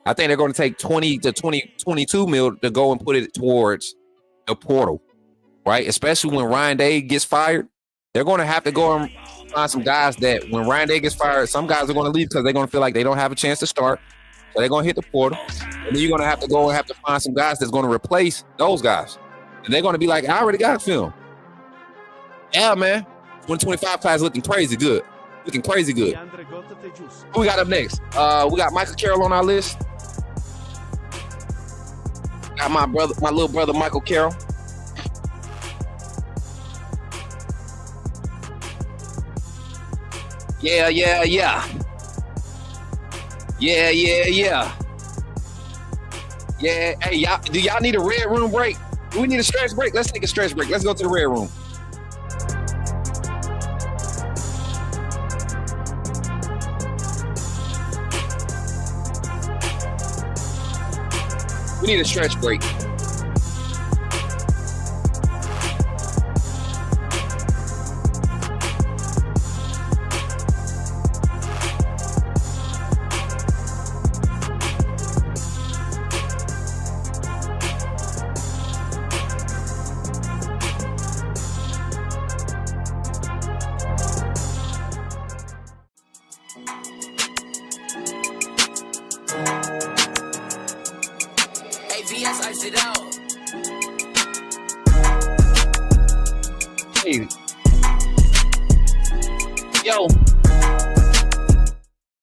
I think they're going to take 20 to 22 mil to go and put it towards the portal, right? Especially when Ryan Day gets fired. They're going to have to go and find some guys that when Ryan Day gets fired, some guys are going to leave because they're going to feel like they don't have a chance to start. So they're going to hit the portal. And then you're going to have to go and have to find some guys that's going to replace those guys. And they're going to be like, I already got film. Yeah, man. 2025 class looking crazy good. Looking crazy good. Leandre Gota Tejus. Who we got up next? We got Michael Carroll on our list. Got my little brother Michael Carroll. Yeah. Yeah, hey, y'all, do y'all need a red room break? Do we need a stretch break? Let's take a stretch break. Let's go to the red room. We need a stretch break. VS, I sit out. Hey. Yo.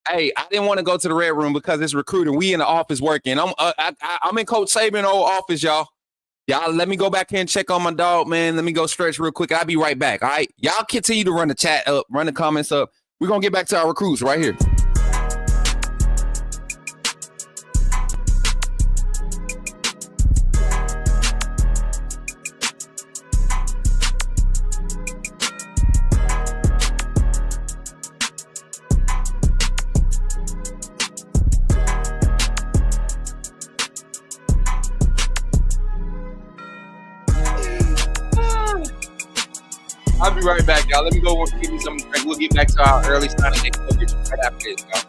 Hey, I didn't want to go to the red room because it's recruiting. We in the office working. I'm in Coach Saban's old office, y'all. Y'all, let me go back here and check on my dog, man. Let me go stretch real quick. I'll be right back, all right? Y'all continue to run the chat up, run the comments up. We're going to get back to our recruits right here. I'll be right back, y'all. Let me go give me some drink. We'll get back to our early signing day coverage right after this, y'all.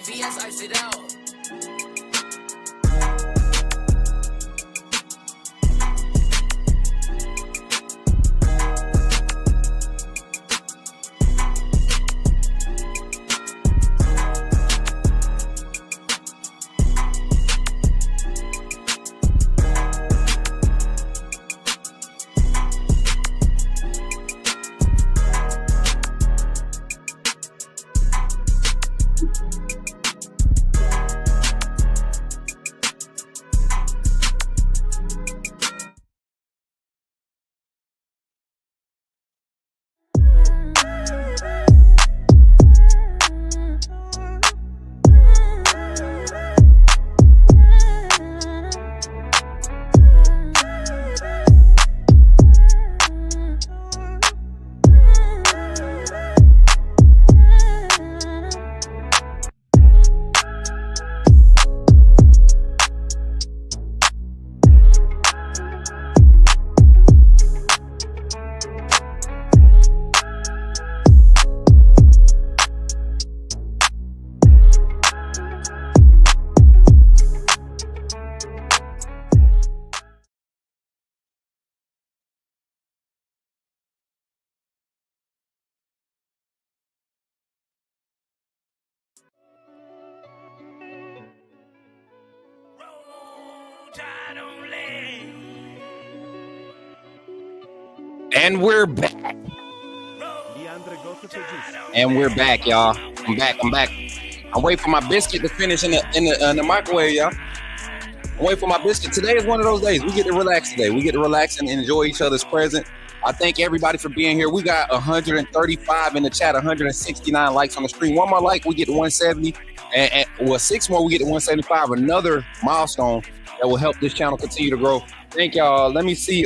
VS, I sit out. And we're back. And we're back, y'all. I'm back. I'm waiting for my biscuit to finish in the microwave, y'all. I'm waiting for my biscuit. Today is one of those days. We get to relax today. We get to relax and enjoy each other's presence. I thank everybody for being here. We got 135 in the chat, 169 likes on the stream. One more like, we get to 170. And 6 more, we get to 175. Another milestone that will help this channel continue to grow. Thank y'all. Let me see.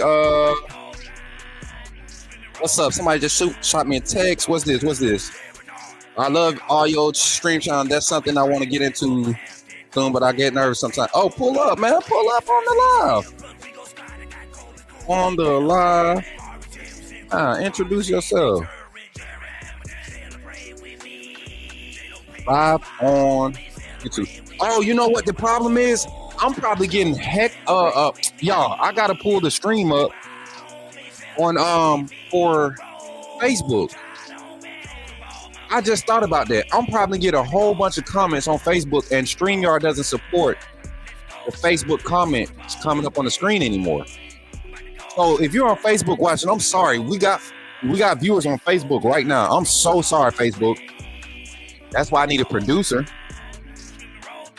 What's up? Somebody just shot me a text. What's this? I love all your stream channel. That's something I want to get into soon, but I get nervous sometimes. Oh, pull up, man. Pull up on the live. Introduce yourself. Live on YouTube. Oh, you know what the problem is? I'm probably getting y'all, I gotta pull the stream up on for Facebook. I just thought about that. I'm probably get a whole bunch of comments on Facebook, and StreamYard doesn't support the Facebook comments coming up on the screen anymore. So if you're on Facebook watching, I'm sorry. We got viewers on Facebook right now. I'm so sorry, Facebook. That's why I need a producer.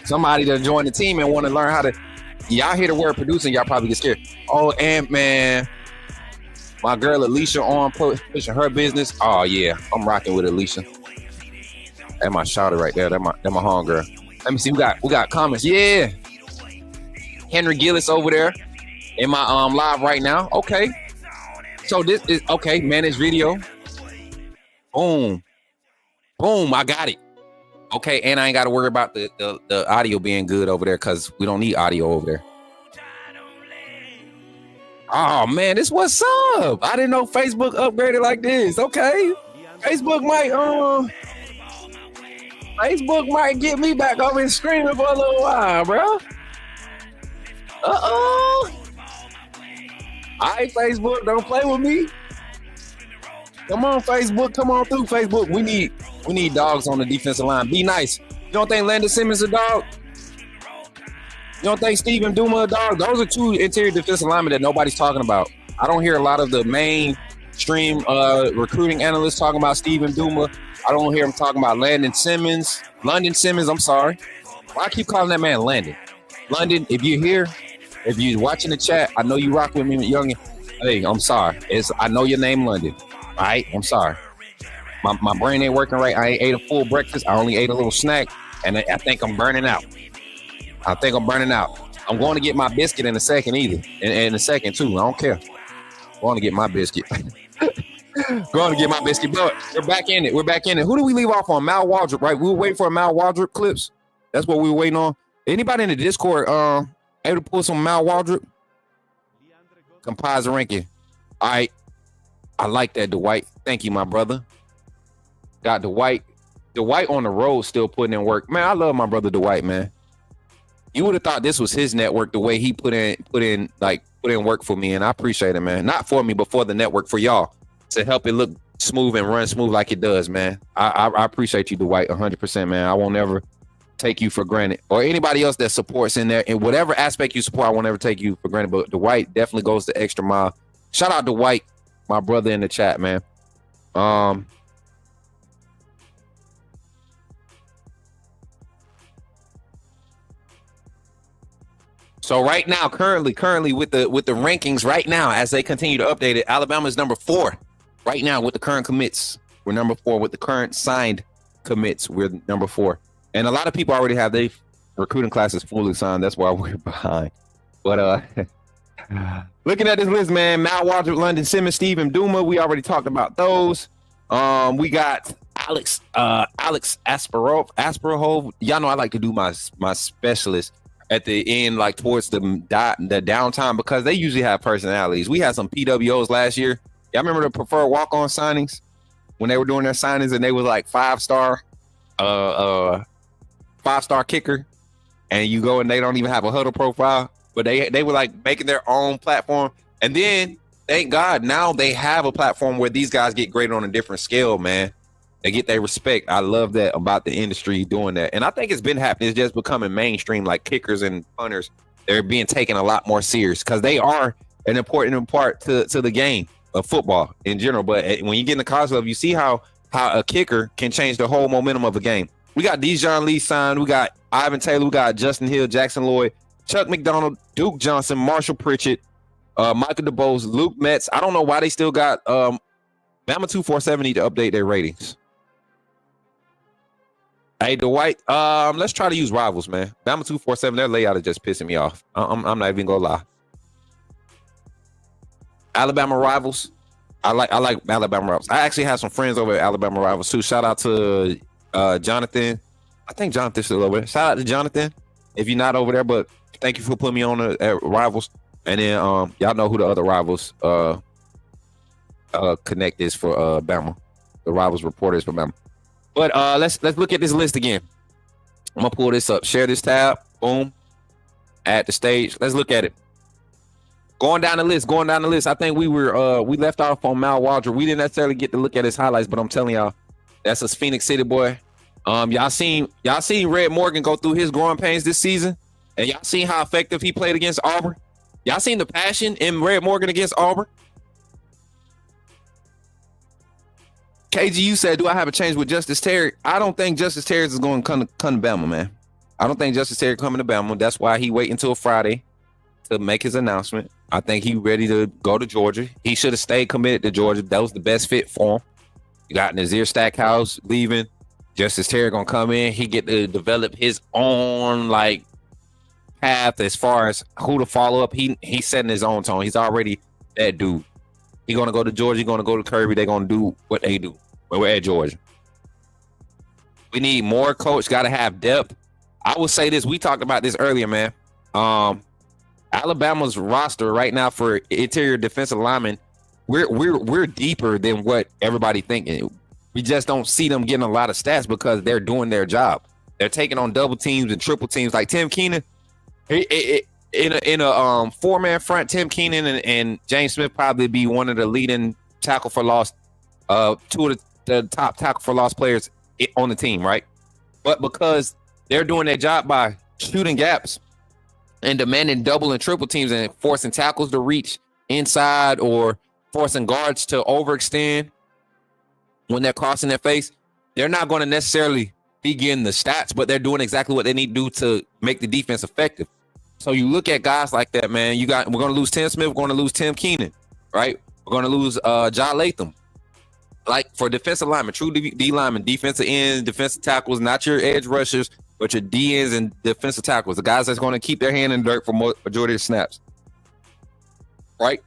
Somebody to join the team and want to learn how to. Y'all hear the word producing, y'all probably get scared. Oh, and man, my girl Alicia on pushing her business. Oh yeah, I'm rocking with Alicia. That's my shouter right there. That's my homegirl. Let me see. We got comments. Yeah, Henry Gillis over there in my live right now. Okay, so this is okay. Manage video. Boom. I got it. Okay, and I ain't got to worry about the audio being good over there because we don't need audio over there. Oh man, this what's up? I didn't know Facebook upgraded like this. Okay, Facebook might get me back over and screaming for a little while, bro. All right, Facebook, don't play with me. Come on, Facebook. Come on through, Facebook. We need dogs on the defensive line. Be nice. You don't think Landon Simmons a dog? You don't think Stephen Duma a dog? Those are two interior defensive linemen that nobody's talking about. I don't hear a lot of the mainstream recruiting analysts talking about Stephen Duma. I don't hear them talking about London Simmons, I'm sorry. Why I keep calling that man Landon? London, if you're here, if you're watching the chat, I know you rock with me, youngin. Hey, I'm sorry. I know your name, London. All right, I'm sorry. My brain ain't working right. I ain't ate a full breakfast. I only ate a little snack, and I think I'm burning out. I'm going to get my biscuit in a second either. In a second, too. I don't care. I'm going to get my biscuit. But we're back in it. Who do we leave off on? Mal Waldrop, right? We were waiting for a Mal Waldrop clips. That's what we were waiting on. Anybody in the Discord able to pull some Mal Waldrop? Composite ranking. All right. I like that, Dwight. Thank you, my brother. Got Dwight. Dwight on the road still putting in work. Man, I love my brother Dwight, man. You would have thought this was his network, the way he put in work for me, and I appreciate it, man. Not for me, but for the network, for y'all, to help it look smooth and run smooth like it does, man. I appreciate you, Dwight, 100%, man. I won't ever take you for granted, or anybody else that supports in there in whatever aspect you support. I won't ever take you for granted, but Dwight definitely goes the extra mile. Shout out to Dwight, my brother in the chat, man. So right now, currently with the rankings right now, as they continue to update it, Alabama is number 4 right now with the current commits. We're number 4 with the current signed commits. We're number 4, and a lot of people already have their recruiting classes fully signed. That's why we're behind. But looking at this list, man, Mal Waldrop, London Simmons, Stephen Duma, we already talked about those. We got Alex Asperhove. Y'all know I like to do my specialist at the end, like towards the downtime, because they usually have personalities. We had some PWOs last year. Y'all remember the preferred walk-on signings when they were doing their signings, and they was like 5-star kicker, and you go and they don't even have a huddle profile, but they were like making their own platform. And then thank God now they have a platform where these guys get graded on a different scale, man. They get their respect. I love that about the industry doing that. And I think it's been happening. It's just becoming mainstream, like kickers and punters. They're being taken a lot more serious because they are an important part to the game. of football in general. But when you get in the college level, you see how a kicker can change the whole momentum of a game. We got Dijon Lee signed. We got Ivan Taylor. We got Justin Hill, Jackson Lloyd, Chuck McDonald, Duke Johnson, Marshall Pritchett, Michael DeBose, Luke Metz. I don't know why they still got Bama 247 need to update their ratings. Hey, Dwight, let's try to use Rivals, man. Bama 247, their layout is just pissing me off. I'm not even gonna lie. Alabama Rivals. I like Alabama Rivals. I actually have some friends over at Alabama Rivals too. Shout out to Jonathan. I think Jonathan's still over there. Shout out to Jonathan if you're not over there, but thank you for putting me on at Rivals. And then y'all know who the other Rivals connect is for Bama. The Rivals reporters for Bama. But let's look at this list again. I'm gonna pull this up. Share this tab. Boom. At the stage. Let's look at it. Going down the list. I think we left off on Mal Waldron. We didn't necessarily get to look at his highlights, but I'm telling y'all, that's a Phoenix City boy. Y'all seen Red Morgan go through his growing pains this season, and y'all seen how effective he played against Auburn. Y'all seen the passion in Red Morgan against Auburn. KGU said, "Do I have a change with Justice Terry?" I don't think Justice Terry is going to come to Bama, man. I don't think Justice Terry coming to Bama. That's why he wait until Friday to make his announcement. I think he ready to go to Georgia. He should have stayed committed to Georgia. That was the best fit for him. You got Nazir Stackhouse leaving. Justice Terry gonna come in. He get to develop his own path as far as who to follow up. He's setting his own tone. He's already that dude. He gonna go to Georgia. He gonna go to Kirby. They gonna do what they do. But we're at Georgia. We need more coach. Got to have depth. I will say this. We talked about this earlier, man. Alabama's roster right now for interior defensive linemen, we're deeper than what everybody thinking. We just don't see them getting a lot of stats because they're doing their job. They're taking on double teams and triple teams. Like Tim Keenan, in a four-man front, Tim Keenan and James Smith probably be one of the leading tackle for loss, two of the top tackle for loss players on the team, right? But because they're doing their job by shooting gaps and demanding double and triple teams and forcing tackles to reach inside or forcing guards to overextend when they're crossing their face, they're not going to necessarily be getting the stats, but they're doing exactly what they need to do to make the defense effective. So you look at guys like that, man. We're going to lose Tim Smith. We're going to lose Tim Keenan, right? We're going to lose John Latham. Like for defensive linemen, true D linemen, defensive ends, defensive tackles, not your edge rushers, but your D ends and defensive tackles, the guys that's going to keep their hand in the dirt for majority of the snaps, right?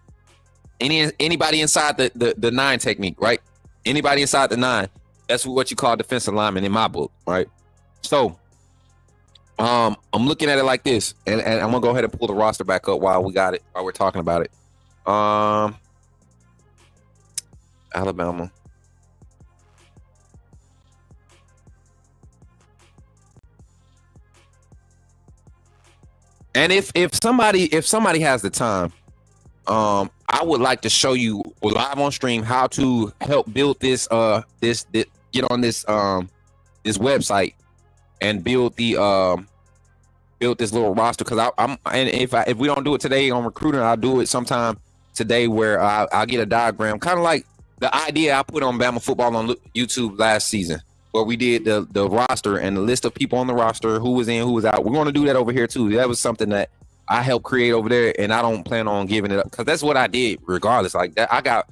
Anybody inside the nine technique, right? Anybody inside the nine, that's what you call defensive lineman in my book, right? So, I'm looking at it like this, and I'm gonna go ahead and pull the roster back up while we're talking about it. Alabama. And if somebody has the time, I would like to show you live on stream how to help build this get on this website and build this little roster, because if we don't do it today on Recruiting, I'll do it sometime today where I'll get a diagram, kind of like the idea I put on Bama Football on YouTube last season, where we did the roster and the list of people on the roster, who was in, who was out. We're going to do that over here too. That was something that I helped create over there, and I don't plan on giving it up because that's what I did regardless. Like that,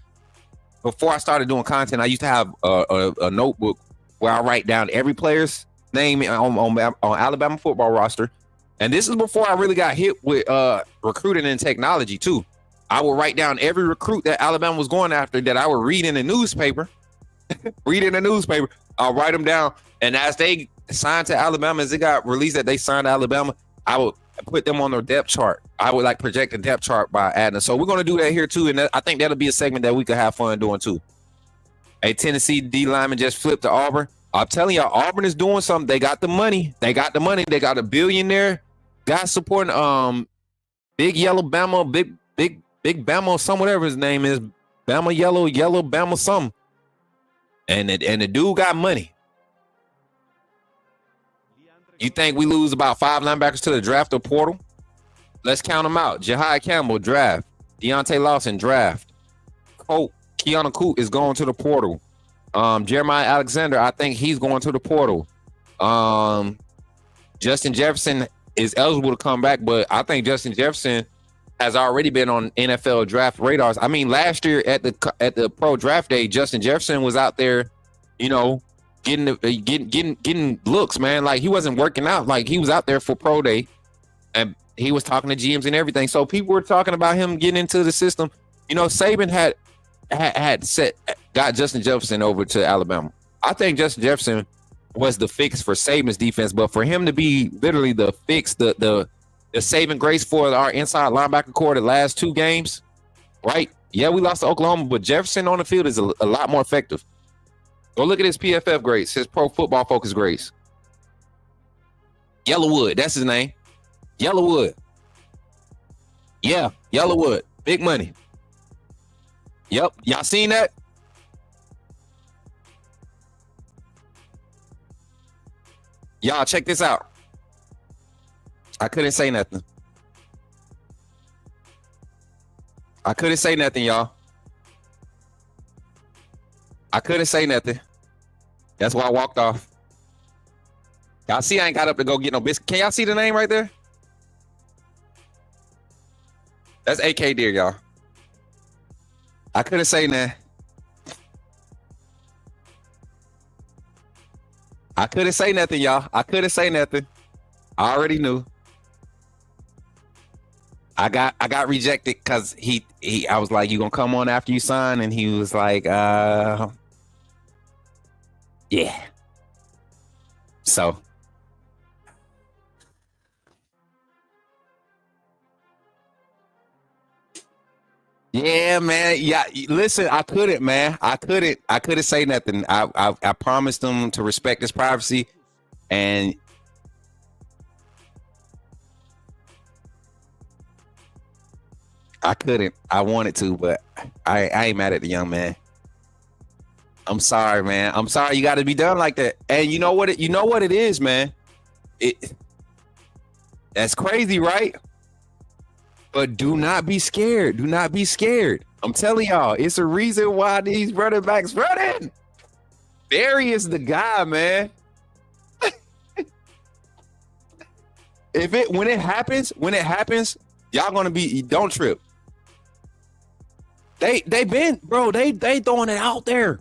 before I started doing content, I used to have a notebook where I write down every player's name on Alabama football roster. And this is before I really got hit with recruiting and technology too. I would write down every recruit that Alabama was going after that I would read in the newspaper. I'll write them down. And as they signed to Alabama, as it got released that they signed to Alabama, I would put them on their depth chart. I would project the depth chart by adding. So we're going to do that here too. And I think that'll be a segment that we could have fun doing too. A Tennessee D lineman just flipped to Auburn. I'm telling y'all, Auburn is doing something. They got the money. They got a billionaire guy supporting Big Yellow Bama, Big Bama, some whatever his name is. Bama Yellow Bama something. And the dude got money. You think we lose about 5 linebackers to the draft or portal? Let's count them out. Jahai Campbell, draft. Deontay Lawson, draft. hope Keanu Coot is going to the portal. Jeremiah Alexander, I think he's going to the portal. Justin Jefferson is eligible to come back, but I think Justin Jefferson has already been on NFL draft radars. I mean, last year at the pro draft day, Justin Jefferson was out there, you know, getting looks, man. Like, he wasn't working out. Like, he was out there for pro day, and he was talking to GMs and everything. So people were talking about him getting into the system. You know, Saban got Justin Jefferson over to Alabama. I think Justin Jefferson was the fix for Saban's defense, but for him to be literally the fix, the saving grace for our inside linebacker core the last 2 games, right? Yeah, we lost to Oklahoma, but Jefferson on the field is a lot more effective. Go look at his PFF grades, his Pro Football Focus grades. Yellowwood, that's his name. Yellowwood. Yeah, Yellowwood. Big money. Yep, y'all seen that? Y'all check this out. I couldn't say nothing. I couldn't say nothing, y'all. I couldn't say nothing. That's why I walked off. Y'all see I ain't got up to go get no biscuit. Can y'all see the name right there? That's AK Deer, y'all. I couldn't say that. I couldn't say nothing, y'all. I couldn't say nothing. I already knew. I got rejected because I was like, you gonna come on after you sign? And he was like, yeah. So yeah, man. Yeah, listen, I couldn't, man. I couldn't say nothing. I promised him to respect his privacy, and I couldn't. I wanted to, but I ain't mad at the young man. I'm sorry, man. I'm sorry you got to be done like that. And you know what it is, man. That's crazy, right? But do not be scared. Do not be scared. I'm telling y'all, it's a reason why these running backs running. Barry is the guy, man. When it happens, y'all gonna be, don't trip. They been, bro, they throwing it out there.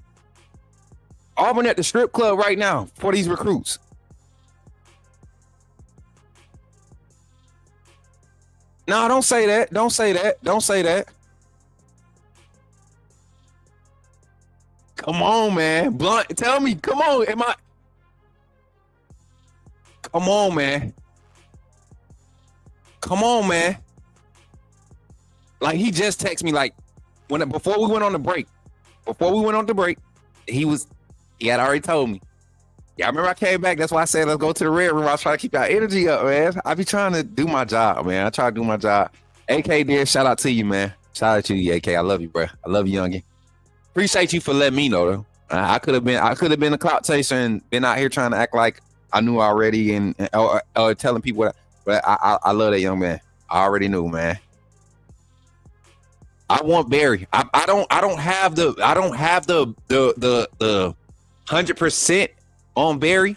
Auburn at the strip club right now for these recruits. No, don't say that. Don't say that. Don't say that. Come on, man. Blunt, tell me. Come on. Come on, man. Come on, man. Like, he just texted me like before we went on the break. He had already told me. Yeah, I remember I came back. That's why I said, let's go to the red room. I was trying to keep our energy up, man. I be trying to do my job, man. I try to do my job. AK dear, shout out to you, man. Shout out to you, AK. I love you, bro. I love you, youngin. Appreciate you for letting me know, though. I could have been a clout chaser and been out here trying to act like I knew already or telling people but I love that young man. I already knew, man. I want Barry. I don't have the 100% on Barry,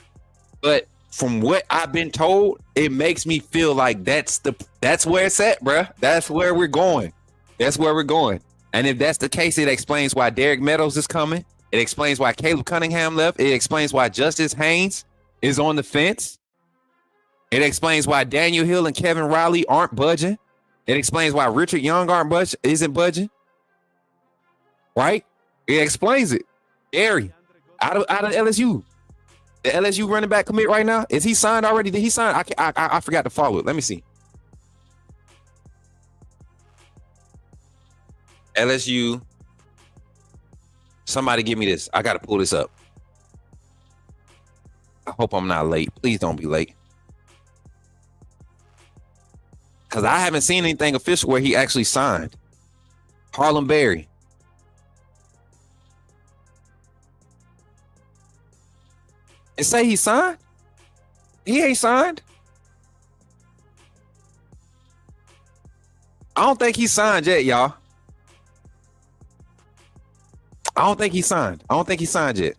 but from what I've been told, it makes me feel like that's where it's at, bruh. That's where we're going. That's where we're going. And if that's the case, it explains why Derek Meadows is coming. It explains why Caleb Cunningham left. It explains why Justice Haynes is on the fence. It explains why Daniel Hill and Kevin Riley aren't budging. It explains why Richard Young isn't budging. Right? It explains it. Barry, out of LSU. The LSU running back commit right now. Is he signed already? Did he sign? I forgot to follow it. Let me see. LSU. Somebody give me this. I got to pull this up. I hope I'm not late. Please don't be late. Because I haven't seen anything official where he actually signed. Harlem Berry. It say he signed? He ain't signed. I don't think he signed yet, y'all. I don't think he signed. I don't think he signed yet.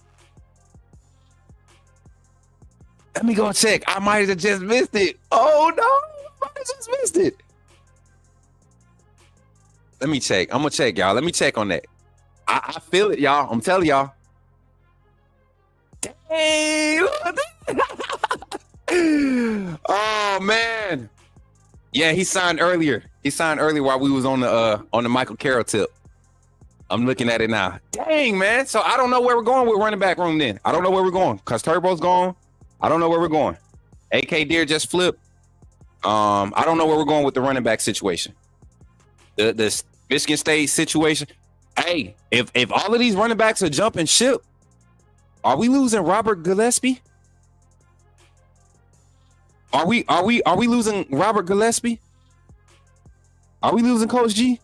Let me go check. I might have just missed it. Oh no, I might have just missed it. Let me check. I'm gonna check, y'all. Let me check on that. I feel it, y'all. I'm telling y'all. Dang. Oh man. Yeah, he signed earlier. He signed earlier while we was on the Michael Carroll tip. I'm looking at it now. Dang, man. So I don't know where we're going with running back room then. I don't know where we're going because Turbo's gone. I don't know where we're going. AK Deer just flipped. I don't know where we're going with the running back situation. The Michigan State situation. Hey, if all of these running backs are jumping ship, are we losing Robert Gillespie? Are we losing Robert Gillespie? Are we losing Coach G?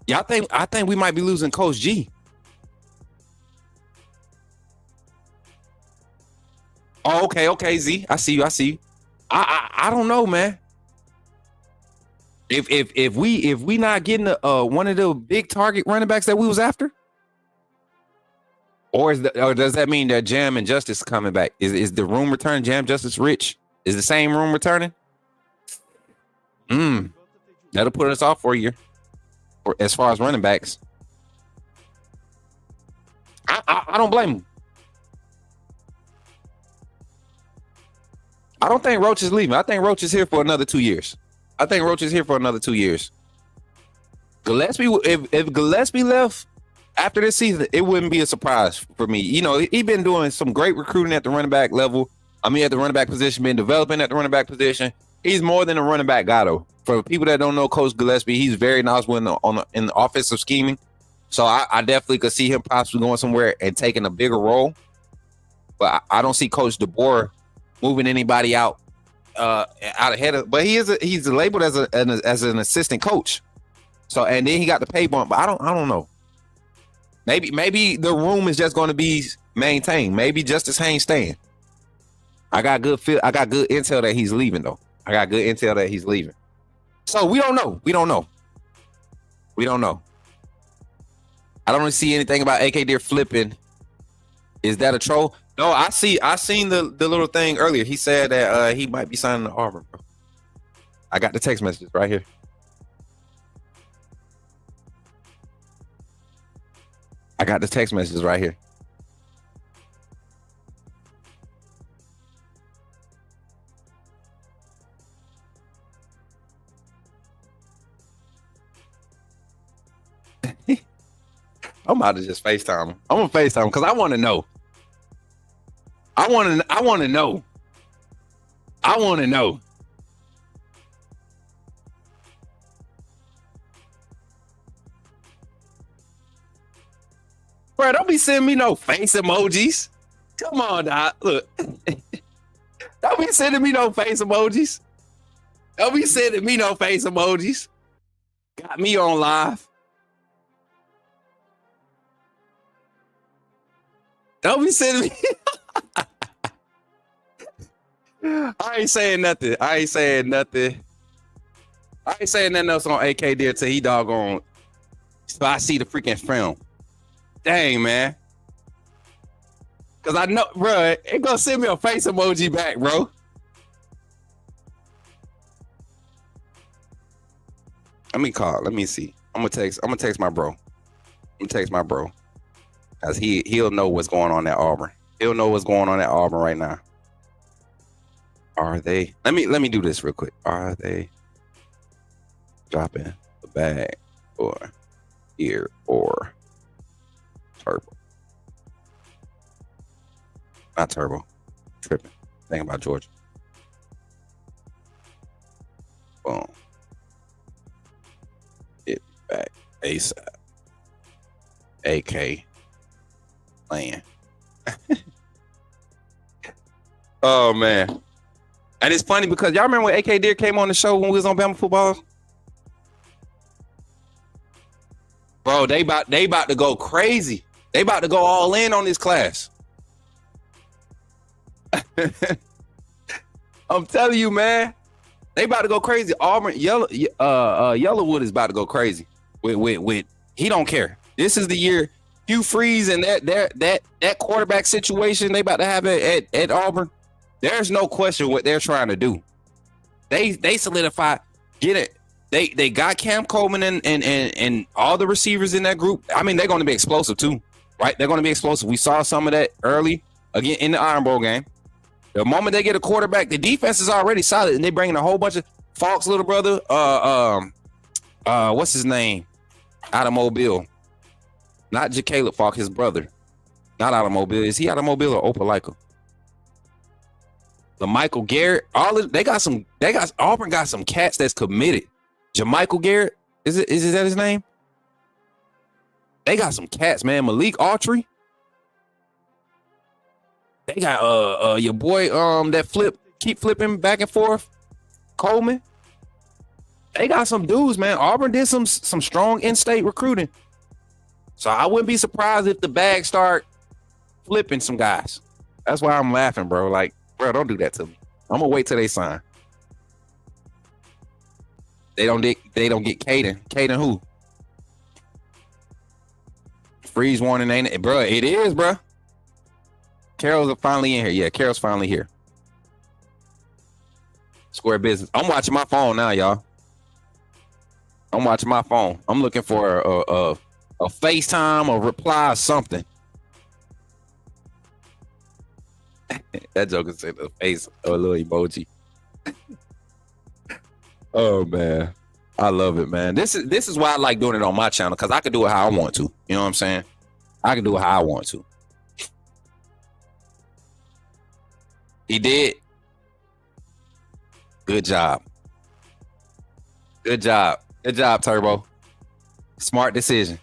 Yeah, I think we might be losing Coach G. Oh, okay, Z. I see you. I don't know, man. If we not getting one of the big target running backs that we was after, or does that mean that Jam and Justice coming back? Is the room returning? Jam, Justice, Rich is the same room returning? That'll put us off for a year. As far as running backs, I don't blame him. I don't think Roach is leaving. I think Roach is here for another 2 years. Gillespie, if Gillespie left after this season, it wouldn't be a surprise for me. You know, he's been doing some great recruiting at the running back level. I mean, at the running back position, been developing at the running back position. He's more than a running back guy, though. For people that don't know Coach Gillespie, he's very knowledgeable in the offensive scheming. So I definitely could see him possibly going somewhere and taking a bigger role. But I don't see Coach DeBoer moving anybody out ahead of. But he's labeled as an assistant coach. So and then he got the pay bump. But I don't know. Maybe the room is just going to be maintained. Maybe Justice Haynes staying. I got good intel that he's leaving though. So we don't know. I don't really see anything about AK Deer flipping. Is that a troll? No, I seen the little thing earlier. He said that he might be signing the Auburn, bro. I got the text messages right here. I'm about to just FaceTime him. I'm gonna FaceTime him because I want to know. I want to know. Bro, don't be sending me no face emojis. Come on, Doc. Look. Don't be sending me no face emojis. Got me on live. Don't be sending me. I ain't saying nothing else on AK Deer till he doggone. So I see the freaking film. Dang, man. Cause I know, bro, it gonna send me a face emoji back, bro. Let me call. Let me see. I'm gonna text my bro. Cause he'll know what's going on at Auburn. Right now. Are they? Let me do this real quick. Are they dropping the bag or here or Turbo? Not Turbo. Tripping. Think about Georgia. Boom. Get back ASAP. AK playing. Oh man. And it's funny because y'all remember when AK Deer came on the show when we was on Bama Football? Bro, they about to go crazy. They about to go all in on this class. I'm telling you, man. They about to go crazy. Auburn, Yellowwood is about to go crazy. With he don't care. This is the year Hugh Freeze and that quarterback situation they about to have at Auburn. There's no question what they're trying to do. They solidify, get it. They got Cam Coleman and all the receivers in that group. I mean, they're going to be explosive too, right? They're going to be explosive. We saw some of that early again in the Iron Bowl game. The moment they get a quarterback, the defense is already solid, and they bring in a whole bunch of Falk's little brother. What's his name? Out of Mobile. Not Caleb Falk, his brother. Not out of Mobile. Is he out of Mobile or Opelika? The Michael Garrett. Auburn got some cats that's committed. Michael Garrett, is that his name? They got some cats, man. Malik Autry. They got your boy that keep flipping back and forth, Coleman. They got some dudes, man. Auburn did some strong in-state recruiting, so I wouldn't be surprised if the bag start flipping some guys. That's why I'm laughing, bro. Like, bro, don't do that to me. I'm gonna wait till they sign. They don't get Caden. Caden who? Freeze warning ain't it, bro? It is, bro. Carol's finally in here. Yeah, Carol's finally here. Square business. I'm watching my phone now, y'all. I'm watching my phone. I'm looking for a FaceTime or reply or something. That joker said the face or a little emoji. Oh man, I love it, man. This is why I like doing it on my channel, because I can do it how I want to. You know what I'm saying? I can do it how I want to. He did. Good job. Good job. Good job, Turbo. Smart decision.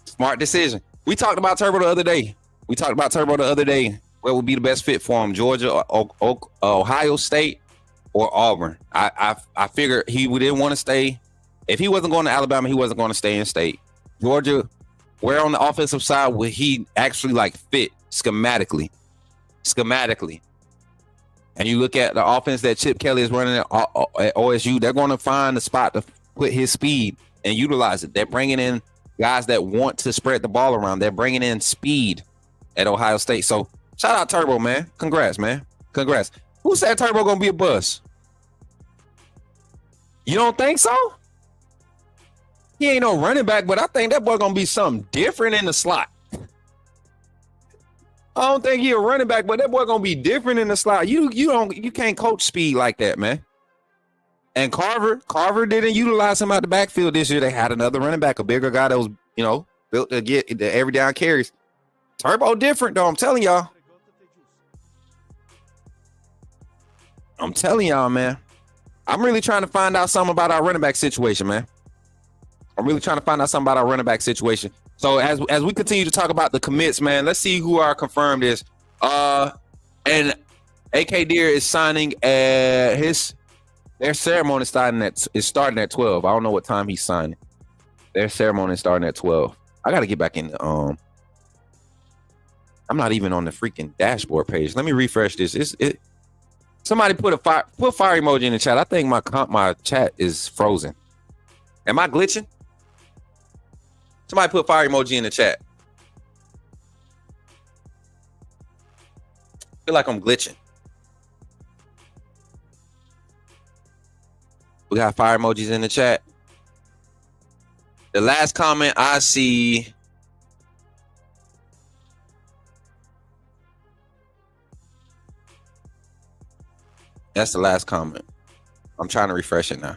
Smart decision. We talked about Turbo the other day. What would be the best fit for him? Georgia, Ohio State, or Auburn? I figured he didn't want to stay. If he wasn't going to Alabama, he wasn't going to stay in state. Georgia, where on the offensive side would he actually like fit schematically? And you look at the offense that Chip Kelly is running at OSU, they're going to find a spot to put his speed and utilize it. They're bringing in guys that want to spread the ball around. They're bringing in speed at Ohio State. So shout out Turbo, man. Congrats, man. Congrats. Who said Turbo going to be a bust? You don't think so? He ain't no running back, but I think that boy going to be something different in the slot. I don't think he a running back, but that boy gonna be different in the slot. You can't coach speed like that, man. And Carver didn't utilize him out the backfield this year. They had another running back, a bigger guy that was, built to get the every down carries. Turbo different though. I'm telling y'all, man. I'm really trying to find out something about our running back situation, man. So as we continue to talk about the commits, man, let's see who our confirmed is. And AK Deer is signing their ceremony is starting at 12. I don't know what time he's signing. Their ceremony is starting at 12. I got to get back in the I'm not even on the freaking dashboard page. Let me refresh this. Somebody put fire emoji in the chat. I think my chat is frozen. Am I glitching? Somebody put fire emoji in the chat. I feel like I'm glitching. We got fire emojis in the chat. The last comment I see. That's the last comment. I'm trying to refresh it now.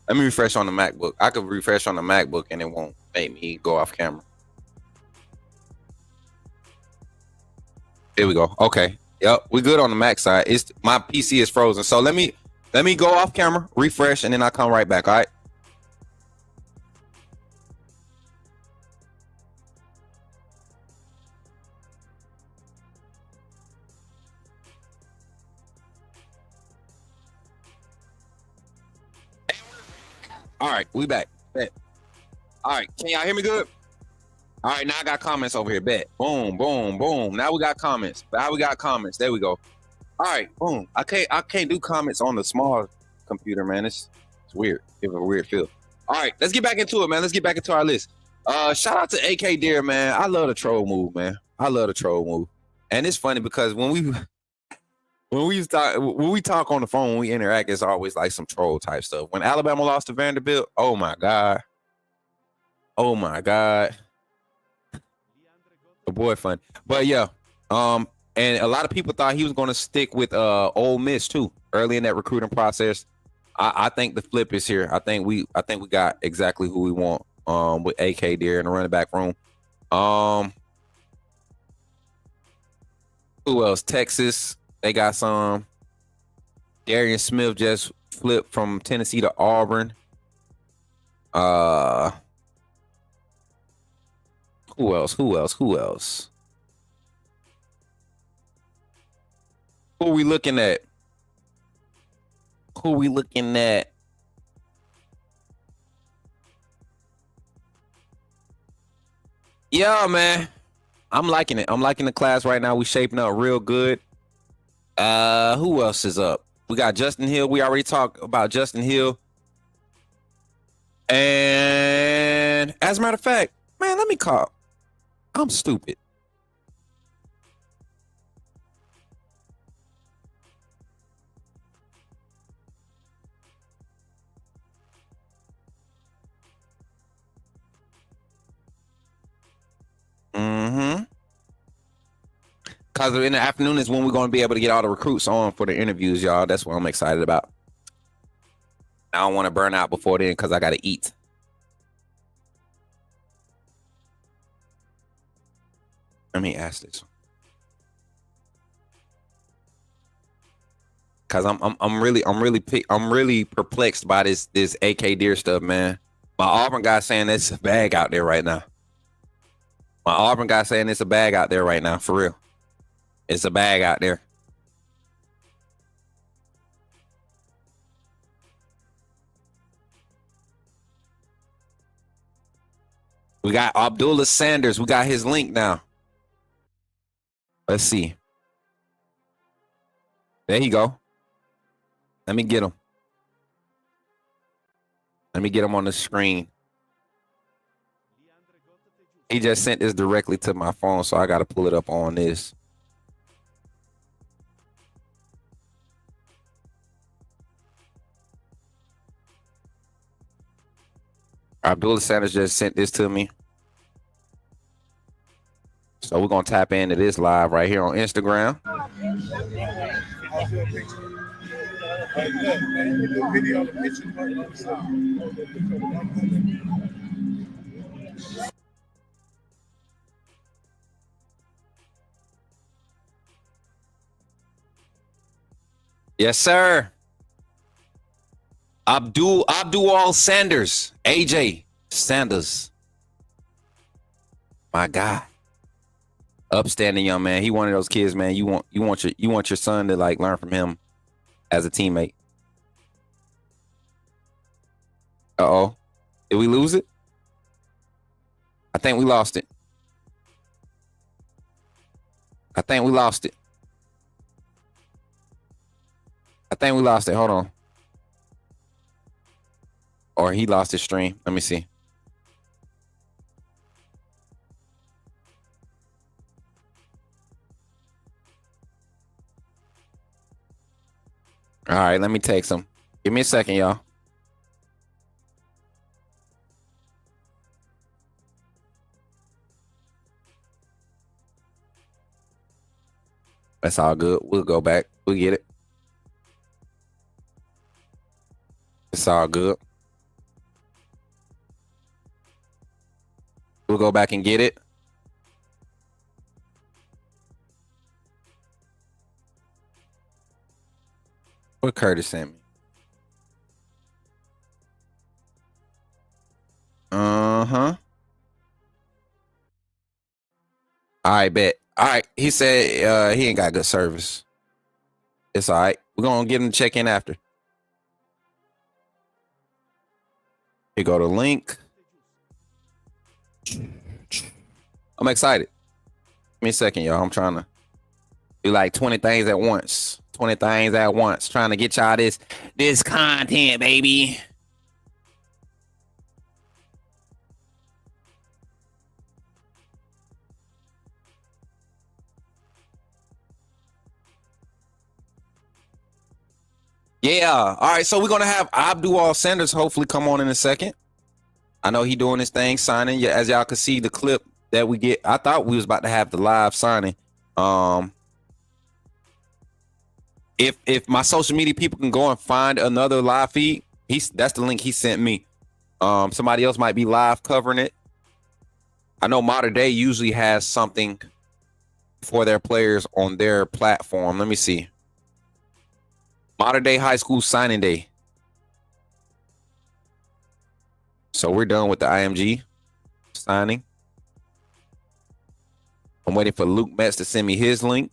Let me refresh on the MacBook. I could refresh on the MacBook and it won't make me go off camera. Here we go. Okay. Yep, we good on the Mac side. My PC is frozen. So let me go off camera, refresh, and then I'll come right back. All right. All right, we back. Bet. All right, can y'all hear me good? All right, now I got comments over here. Bet. Boom, boom, boom. Now we got comments. There we go. All right, boom. I can't do comments on the small computer, man. It's weird. Give it a weird feel. All right, let's get back into it, man. Let's get back into our list. Shout out to AK Deer, man. I love the troll move, man. I love the troll move. And it's funny because when we talk on the phone, when we interact, it's always like some troll type stuff. When Alabama lost to Vanderbilt, oh my God. Oh my God. The boy fun. But yeah, and a lot of people thought he was going to stick with Ole Miss too early in that recruiting process. I think the flip is here. I think we got exactly who we want with AK Deer in the running back room. Who else? Texas. They got some. Darian Smith just flipped from Tennessee to Auburn. Who else? Who are we looking at? Yeah, man. I'm liking it. I'm liking the class right now. We shaping up real good. Who else is up? We got Justin Hill. We already talked about Justin Hill. And as a matter of fact, man, let me call. I'm stupid. Because in the afternoon is when we're going to be able to get all the recruits on for the interviews, y'all. That's what I'm excited about. I don't want to burn out before then because I got to eat. Let me ask this. Because I'm really perplexed by this AK Deer stuff, man. My Auburn guy saying it's a bag out there right now. For real. It's a bag out there. We got Abdullah Sanders. We got his link now. Let's see. There you go. Let me get him. On the screen. He just sent this directly to my phone, so I got to pull it up on this. Abdullah Sanders just sent this to me. So we're going to tap into this live right here on Instagram. Yes, sir. Abdul Sanders, AJ Sanders. My God. Upstanding young man. He one of those kids, man. You want your son to like learn from him as a teammate. Uh-oh. Did we lose it? I think we lost it. Hold on. Or he lost his stream. Let me see. All right, let me text him. Give me a second, y'all. That's all good. We'll go back. We'll get it. It's all good. We'll go back and get it. What Curtis sent me? All right, bet. All right. He said he ain't got good service. It's all right. We're going to get him to check in after. Here go the link. I'm excited. Give me a second, y'all. I'm trying to Do like 20 things at once. 20 things at once. Trying to get y'all this content, baby. Yeah. All right. So we're gonna have Abdul Sanders hopefully come on in a second. I know he doing his thing, signing. Yeah, as y'all can see the clip that we get. I thought we was about to have the live signing. If my social media people can go and find another live feed, that's the link he sent me. Somebody else might be live covering it. I know Modern Day usually has something for their players on their platform. Let me see. Modern Day High School signing day. So we're done with the IMG signing. I'm waiting for Luke Metz to send me his link.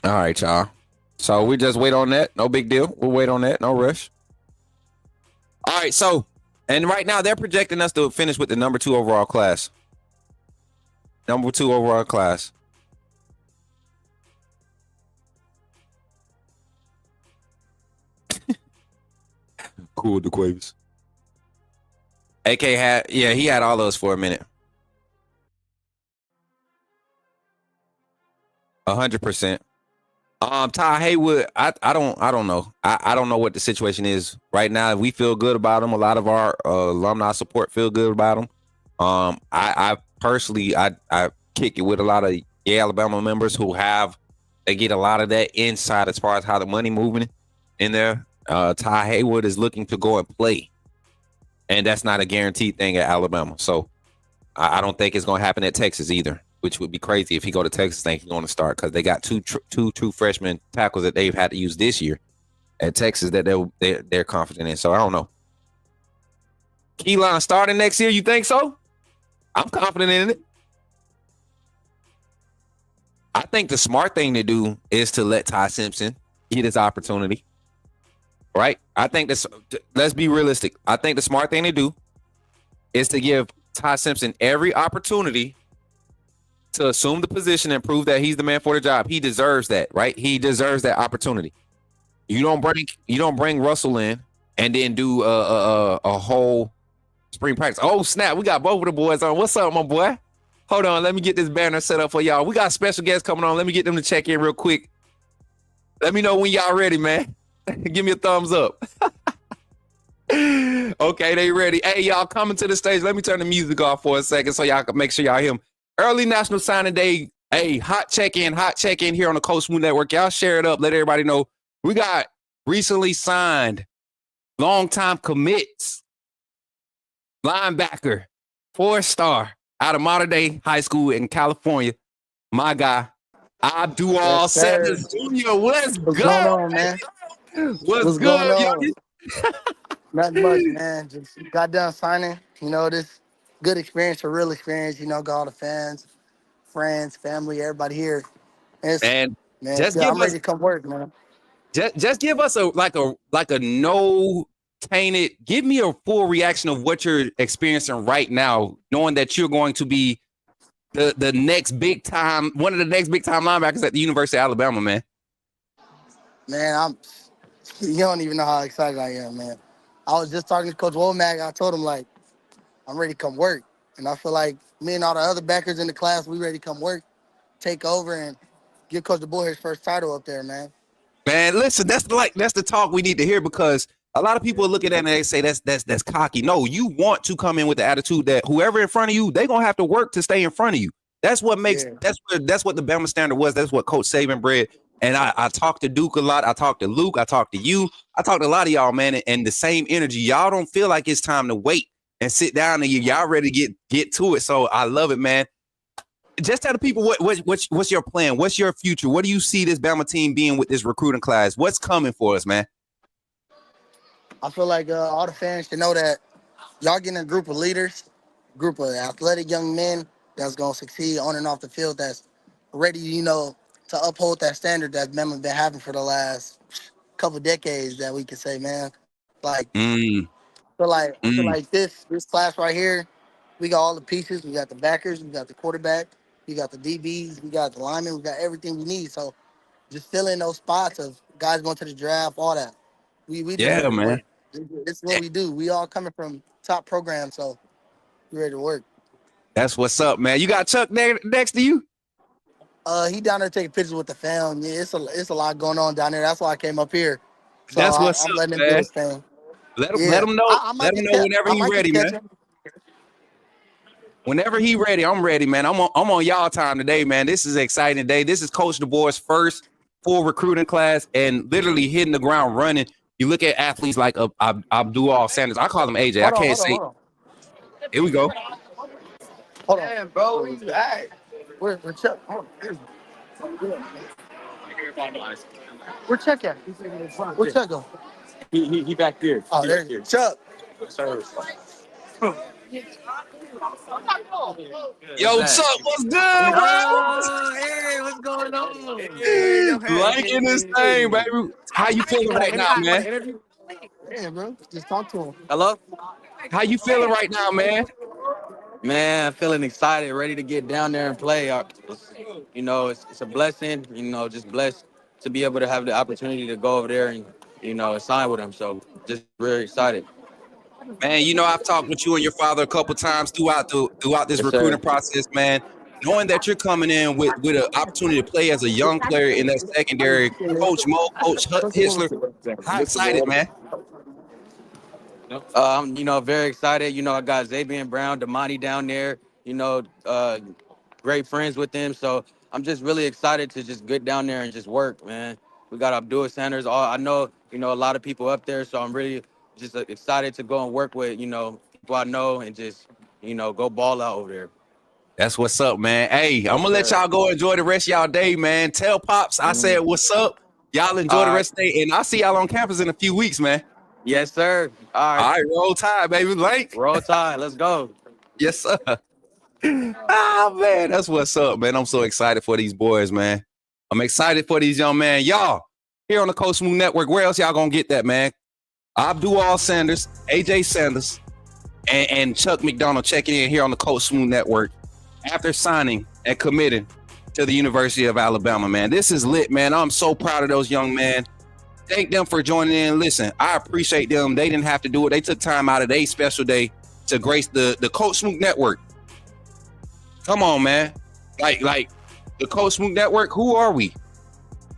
All right, y'all. So we just wait on that. No big deal. We'll wait on that. No rush. All right. So, and right now they're projecting us to finish with the number 2 overall class. Number 2 overall class. Cool, the Quaves. AK he had all those for a minute. 100%. Ty Haywood, I don't know. I don't know what the situation is right now. We feel good about him. A lot of our alumni support feel good about him. I personally I kick it with a lot of Alabama members who they get a lot of that insight as far as how the money moving in there. Ty Haywood is looking to go and play, and that's not a guaranteed thing at Alabama. So I don't think it's going to happen at Texas either, which would be crazy if he go to Texas think he's going to start, because they got two true freshman tackles that they've had to use this year at Texas that they're confident in. So I don't know. Keelan starting next year, you think so? I'm confident in it. I think the smart thing to do is to let Ty Simpson get his opportunity. Right? I think let's be realistic. I think the smart thing to do is to give Ty Simpson every opportunity to assume the position and prove that he's the man for the job. He deserves that, right? He deserves that opportunity. You don't bring Russell in and then do a whole spring practice. Oh snap! We got both of the boys on. What's up, my boy? Hold on, let me get this banner set up for y'all. We got special guests coming on. Let me get them to check in real quick. Let me know when y'all ready, man. Give me a thumbs up. Okay, they ready. Hey, y'all coming to the stage. Let me turn the music off for a second so y'all can make sure y'all hear him. Early National Signing Day. Hey, hot check-in here on the Coach Smooth Network. Y'all share it up. Let everybody know. We got recently signed long-time commits, linebacker, 4-star out of Modern Day High School in California. My guy, Abdul Sanders Jr. What's What's going on, man? What's going good, on? yo? Nothing much, man. Just got done signing. This good experience, a real experience. Got all the fans, friends, family, everybody here. And Man, just yeah, give I'm us ready to come work, man. just give us a no tainted. Give me a full reaction of what you're experiencing right now, knowing that you're going to be the next big time, one of the next big time linebackers at the University of Alabama, man. Man, you don't even know how excited I am, man. I was just talking to Coach Womack. I told him, I'm ready to come work. And I feel like me and all the other backers in the class, we ready to come work, take over, and give Coach DeBoer his first title up there, man. Man, listen, that's the talk we need to hear, because a lot of people are looking at it and they say that's cocky. No, you want to come in with the attitude that whoever in front of you, they're gonna have to work to stay in front of you. That's what makes that's what the Bama standard was. That's what Coach Saban bred. And I talked to Duke a lot. I talked to Luke. I talked to you. I talked to a lot of y'all, man, and the same energy. Y'all don't feel like it's time to wait and sit down and y'all ready to get to it. So I love it, man. just tell the people what's your plan? What's your future? What do you see this Bama team being with this recruiting class? What's coming for us, man? I feel like all the fans should know that y'all getting a group of leaders, group of athletic young men that's gonna succeed on and off the field. That's ready, to uphold that standard that Bama been having for the last couple decades. That we can say, man, like. I feel like this class right here, we got all the pieces. We got the backers, we got the quarterback, we got the DBs, we got the linemen, we got everything we need. So just fill in those spots of guys going to the draft, all that. We just Yeah, ready to man. work. This is what we do. We all coming from top programs, so we ready to work. That's what's up, man. You got Chuck next to you? He down there taking pictures with the fam. Yeah, it's a lot going on down there. That's why I came up here. So That's what's I'm up, letting him man. do his thing. Let Yeah. him know. I Let might him just know catch- whenever I he's might just ready, catch man. him. Whenever he ready, I'm ready, man. I'm on y'all time today, man. This is an exciting day. This is Coach DeBoer's first full recruiting class and literally hitting the ground running. You look at athletes like Abdul Sanders. I call him AJ. I can't say. Hold on. Here we go. Hold on. Man, bro. Hey. We're Chuck. Hold on. We're Chuck at? Where's Chuck go? He back there. Oh, there you go. Chuck. Sir. Yo, Chuck, what's good, bro? Hey, what's going on? Liking this thing, baby. How you feeling right now, man? Yeah, bro. Just talk to him. Hello? How you feeling right now, man? Man, feeling excited, ready to get down there and play. It's a blessing, just blessed to be able to have the opportunity to go over there and, sign with him. So just very excited. Man, I've talked with you and your father a couple times throughout this Yes, recruiting sir. process, man. Knowing that you're coming in with an opportunity to play as a young player in that secondary, Coach Mo, Coach Hisler, how excited, man? I'm, very excited. I got Xavier Brown, Damani down there, great friends with them. So I'm just really excited to just get down there and just work, man. We got Abdul Sanders. I know, a lot of people up there. So I'm really just excited to go and work with, people I know and just, go ball out over there. That's what's up, man. Hey, I'm gonna let y'all go enjoy the rest of y'all day, man. Tell Pops I said what's up. Y'all enjoy the rest of the day, and I'll see y'all on campus in a few weeks, man. Yes, sir. All All right, roll tide, baby. Link. Roll Tide. Let's go. Yes, sir. Man, that's what's up, man. I'm so excited for these boys, man. I'm excited for these young men. Y'all, here on the Coach Smooth Network, where else y'all gonna get that, man? Abdul Sanders, AJ Sanders, and Chuck McDonald checking in here on the Coach Smooth Network after signing and committing to the University of Alabama, man. This is lit, man. I'm so proud of those young men. Thank them for joining in. Listen, I appreciate them. They didn't have to do it. They took time out of their special day to grace the Coach Smoot Network. Come on, man. Like the Coach Smoot Network, who are we?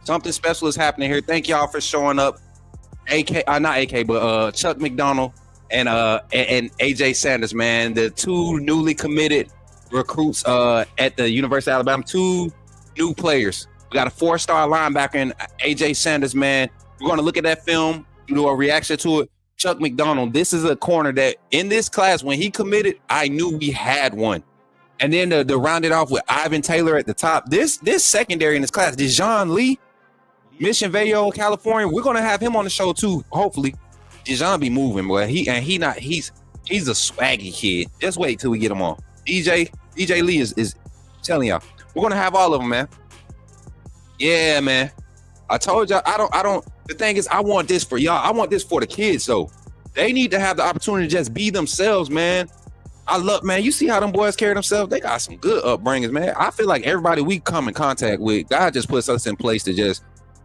Something special is happening here. Thank y'all for showing up. Chuck McDonald and AJ Sanders, man. The two newly committed recruits at the University of Alabama. Two new players. We got a 4-star linebacker in AJ Sanders, man. We're going to look at that film, do a reaction to it. Chuck McDonald, this is a corner that in this class, when he committed, I knew we had one. And then to round it off with Ivan Taylor at the top, this secondary in this class, Dijon Lee, Mission Vale, California, we're going to have him on the show too, hopefully. Dijon be moving, boy. He's a swaggy kid. Just wait till we get him on. DJ Lee is telling y'all. We're going to have all of them, man. Yeah, man. I told y'all, I don't. The thing is, I want this for y'all. I want this for the kids, though. They need to have the opportunity to just be themselves, man. I love, man. You see how them boys carry themselves? They got some good upbringings, man. I feel like everybody we come in contact with, God just puts us in place to just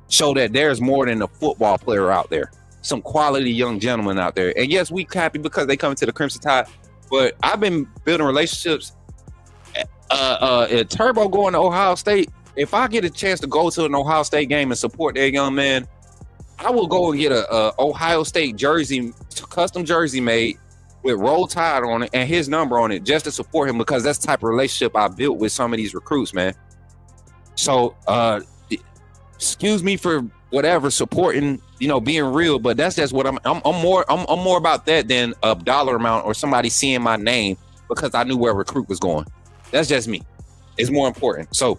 show that there's more than a football player out there. Some quality young gentlemen out there. And yes, we happy because they come to the Crimson Tide. But I've been building relationships. Turbo going to Ohio State. If I get a chance to go to an Ohio State game and support that young man, I will go and get a Ohio State jersey, custom jersey made with Roll Tide on it and his number on it just to support him, because that's the type of relationship I built with some of these recruits, man. So, excuse me for whatever supporting, being real, but that's just what I'm more about that than a dollar amount or somebody seeing my name because I knew where a recruit was going. That's just me. is more important. So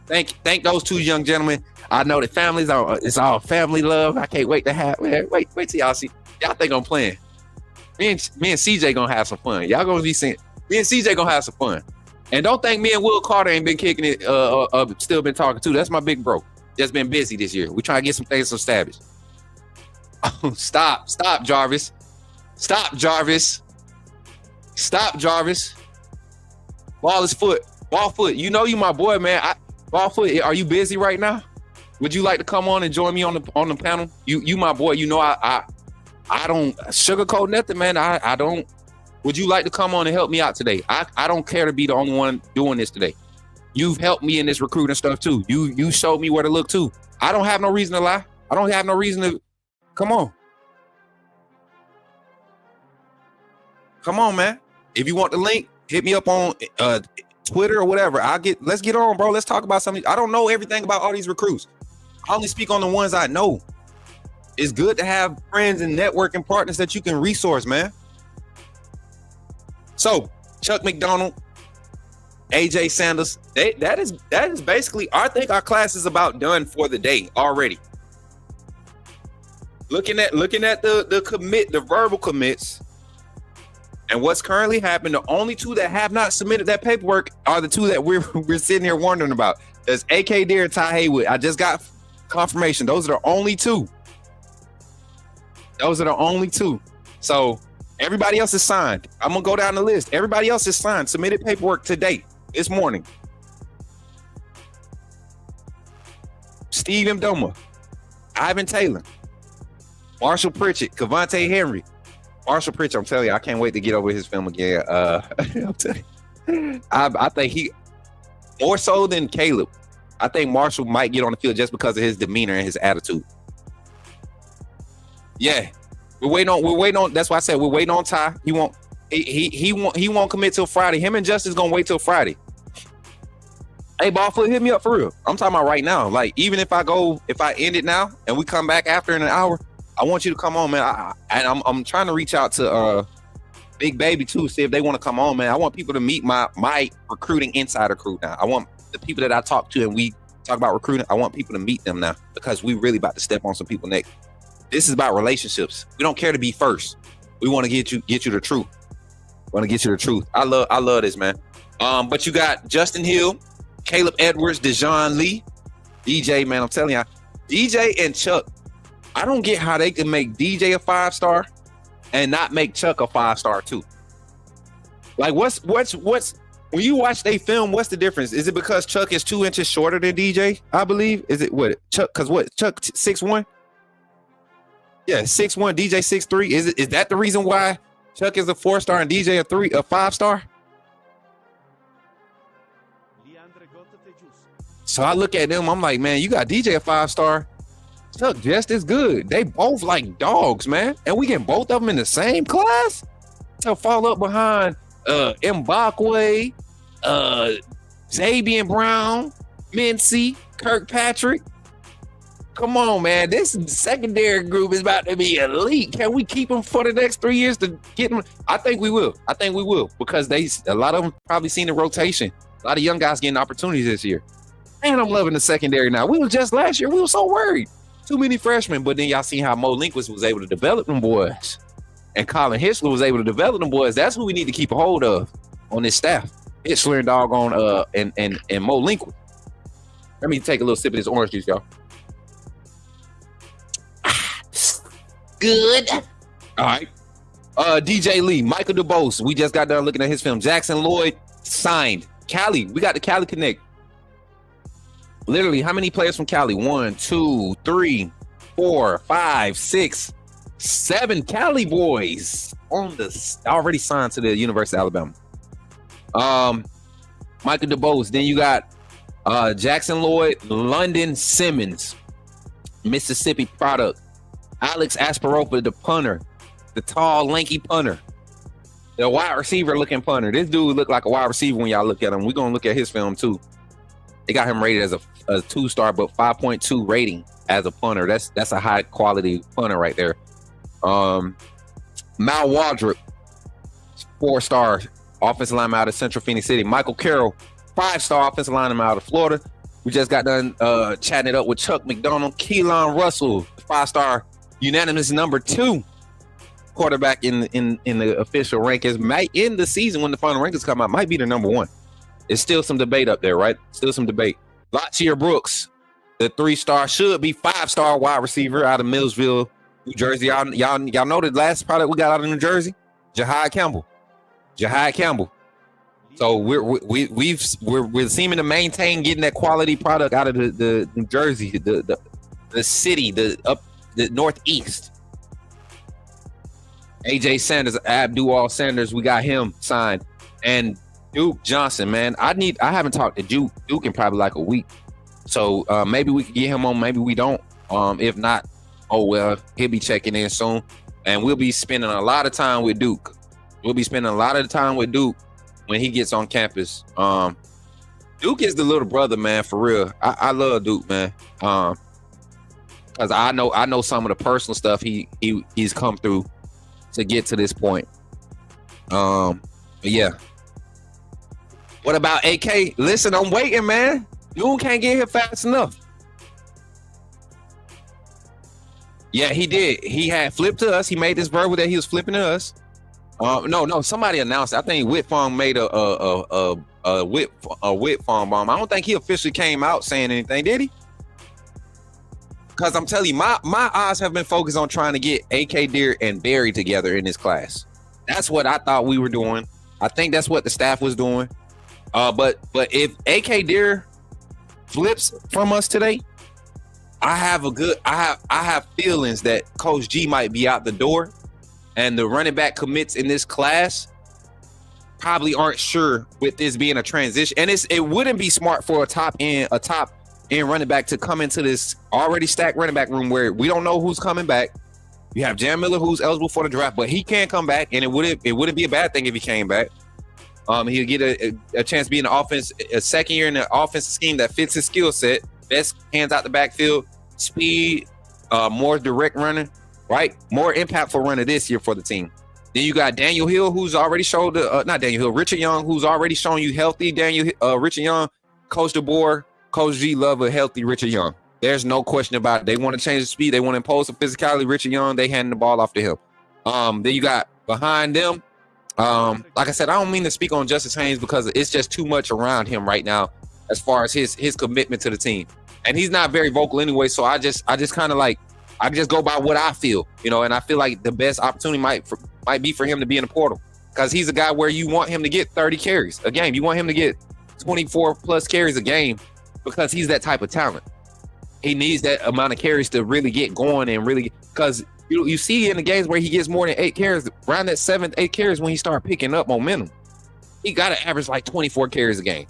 thank those two young gentlemen. I know the families are, it's all family love. I can't wait to have, man. Wait till y'all see. Y'all think I'm playing. Me and CJ gonna have some fun. Y'all gonna be seeing, me and CJ gonna have some fun. And don't think me and Will Carter ain't been kicking it, still been talking too. That's my big bro. Just been busy this year. We trying to get some things established. Oh, stop, Jarvis. Stop, Jarvis. Ball foot. You know you my boy, man. Ball foot, are you busy right now? Would you like to come on and join me on the panel? You my boy. You know I don't sugarcoat nothing, man. I don't. Would you like to come on and help me out today? I don't care to be the only one doing this today. You've helped me in this recruiting stuff too. You showed me where to look too. I don't have no reason to lie. I don't have no reason to. Come on, man. If you want the link, hit me up on Twitter or whatever. Let's get on, bro. Let's talk about something. I don't know everything about all these recruits. I only speak on the ones I know. It's good to have friends and networking partners that you can resource, man. So Chuck McDonald, AJ Sanders, that is basically, I think our class is about done for the day already. Looking at the verbal commits and what's currently happened, the only two that have not submitted that paperwork are the two that we're sitting here wondering about. There's AK Deer and Ty Haywood. I just got confirmation. Those are the only two. So everybody else is signed. I'm gonna go down the list. Everybody else is signed, submitted paperwork today, this morning. Steve Mdoma, Ivan Taylor, Marshall Pritchett, Cavante Henry. Marshall Pritchett, I'm telling you, I can't wait to get over his film again. I'm telling you, I think he, more so than Caleb, I think Marshall might get on the field just because of his demeanor and his attitude. Yeah. We're waiting on. That's why I said we're waiting on Ty. He won't commit till Friday. Him and Justin's gonna wait till Friday. Hey, Ballfoot, hit me up for real. I'm talking about right now. Like, even if I end it now and we come back after in an hour, I want you to come on, man. I'm trying to reach out to Big Baby too, see if they want to come on, man. I want people to meet my recruiting insider crew now. I want the people that I talk to and we talk about recruiting. I want people to meet them now because we really about to step on some people next. This is about relationships. We don't care to be first. We want to get you the truth. I love this, man. But you got Justin Hill, Caleb Edwards, Dejon Lee, DJ, man. I'm telling you, DJ and Chuck. I don't get how they can make DJ a 5-star and not make Chuck a 5-star too. Like, what's when you watch they film? What's the difference? Is it because Chuck is 2 inches shorter than DJ? I believe. Is it what Chuck? Because what Chuck 6'1"? Yeah, 6'1", DJ 6'3". Is that the reason why Chuck is a 4-star and DJ a 5-star? So I look at them, I'm like, man, you got DJ a 5-star, Chuck just as good. They both like dogs, man. And we get both of them in the same class to fall up behind Mbakwe, Xavier Brown, Mincy, Kirkpatrick. Come on, man. This secondary group is about to be elite. Can we keep them for the next 3 years to get them? I think we will because a lot of them probably seen the rotation. A lot of young guys getting opportunities this year. And I'm loving the secondary now. We were just last year. We were so worried. Too many freshmen. But then y'all seen how Mo Linquist was able to develop them boys. And Colin Hitchler was able to develop them boys. That's who we need to keep a hold of on this staff. Hitchler and doggone and Mo Linquist. Let me take a little sip of this orange juice, y'all. Good. All right. DJ Lee, Michael DeBose. We just got done looking at his film. Jackson Lloyd signed. Cali. We got the Cali Connect. Literally, how many players from Cali? 1, 2, 3, 4, 5, 6, 7 Cali boys on the already signed to the University of Alabama. Michael DeBose. Then you got Jackson Lloyd, London Simmons, Mississippi product. Alex Asparopa, the punter, the tall, lanky punter, the wide receiver looking punter. This dude looked like a wide receiver when y'all look at him. We're going to look at his film too. They got him rated as a 2-star, but 5.2 rating as a punter. That's a high quality punter right there. Mal Waldrop, 4-star offensive lineman out of Central Phoenix City. Michael Carroll, 5-star offensive lineman out of Florida. We just got done chatting it up with Chuck McDonald. Keelan Russell, 5-star unanimous number 2 quarterback in the official rankings. Might end the season when the final rankings come out, might be the number 1. It's still some debate up there, right? Still some debate. Lachia Brooks, the 3-star, should be 5-star wide receiver out of Millsville, New Jersey. Y'all know the last product we got out of New Jersey? Jahai Campbell. So we're seeming to maintain getting that quality product out of the New Jersey, the city, the Northeast. AJ Sanders, Abdul Sanders, we got him signed. And Duke Johnson, man, I haven't talked to Duke in probably like a week. So maybe we can get him on, maybe we don't. If not, oh well, he'll be checking in soon. And we'll be spending a lot of time with Duke. When he gets on campus. Duke is the little brother, man, for real. I love Duke, man. Cause I know some of the personal stuff he's come through to get to this point. But yeah. What about AK? Listen, I'm waiting, man. Dude can't get here fast enough. Yeah, he did. He had flipped to us. He made this verbal that he was flipping to us. No, somebody announced it. I think Whitfong made a Whitfong bomb. I don't think he officially came out saying anything, did he? Because I'm telling you, my eyes have been focused on trying to get AK Deer and Barry together in this class. That's what I thought we were doing. I think that's what the staff was doing. But if AK Deer flips from us today, I have feelings that Coach G might be out the door, and the running back commits in this class probably aren't sure with this being a transition. And it wouldn't be smart for a top end running back to come into this already stacked running back room where we don't know who's coming back. You have Jam Miller, who's eligible for the draft, but he can come back, and it wouldn't be a bad thing if he came back. He'll get a chance to be in the offense, a second year in the offensive scheme that fits his skill set. Best hands out the backfield, speed, more direct runner, right? More impactful runner this year for the team. Then you got Daniel Hill, who's already showed Richard Young, who's already shown you healthy. Richard Young, Coach DeBoer, Coach G love a healthy Richard Young. There's no question about it. They want to change the speed. They want to impose some physicality. Richard Young, they handing the ball off to him. Then you got behind them, like I said, I don't mean to speak on Justice Haynes because it's just too much around him right now as far as his commitment to the team. And he's not very vocal anyway, so I just kind of like, I just go by what I feel, and I feel like the best opportunity might be for him to be in the portal, because he's a guy where you want him to get 30 carries a game. You want him to get 24 plus carries a game because he's that type of talent. He needs that amount of carries to really get going and really, because you see in the games where he gets more than 8 carries, around that 7th, 8 carries when he start picking up momentum. He got to average like 24 carries a game.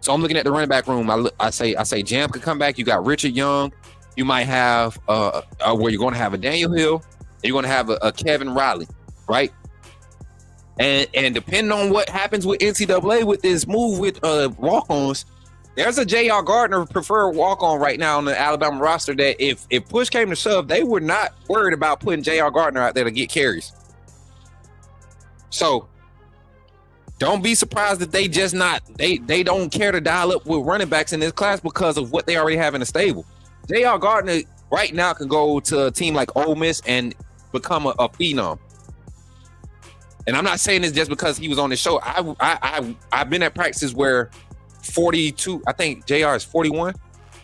So I'm looking at the running back room. I say Jam could come back. You got Richard Young. You might have where you're going to have a Daniel Hill. And you're going to have a Kevin Riley, right? And depending on what happens with NCAA with this move with walk-ons, there's a J.R. Gardner preferred walk-on right now on the Alabama roster that if push came to shove, they were not worried about putting J.R. Gardner out there to get carries. So don't be surprised that they just they don't care to dial up with running backs in this class because of what they already have in the stable. J.R. Gardner right now can go to a team like Ole Miss and become a phenom. And I'm not saying this just because he was on the show. I've been at practices where 42, I think JR is 41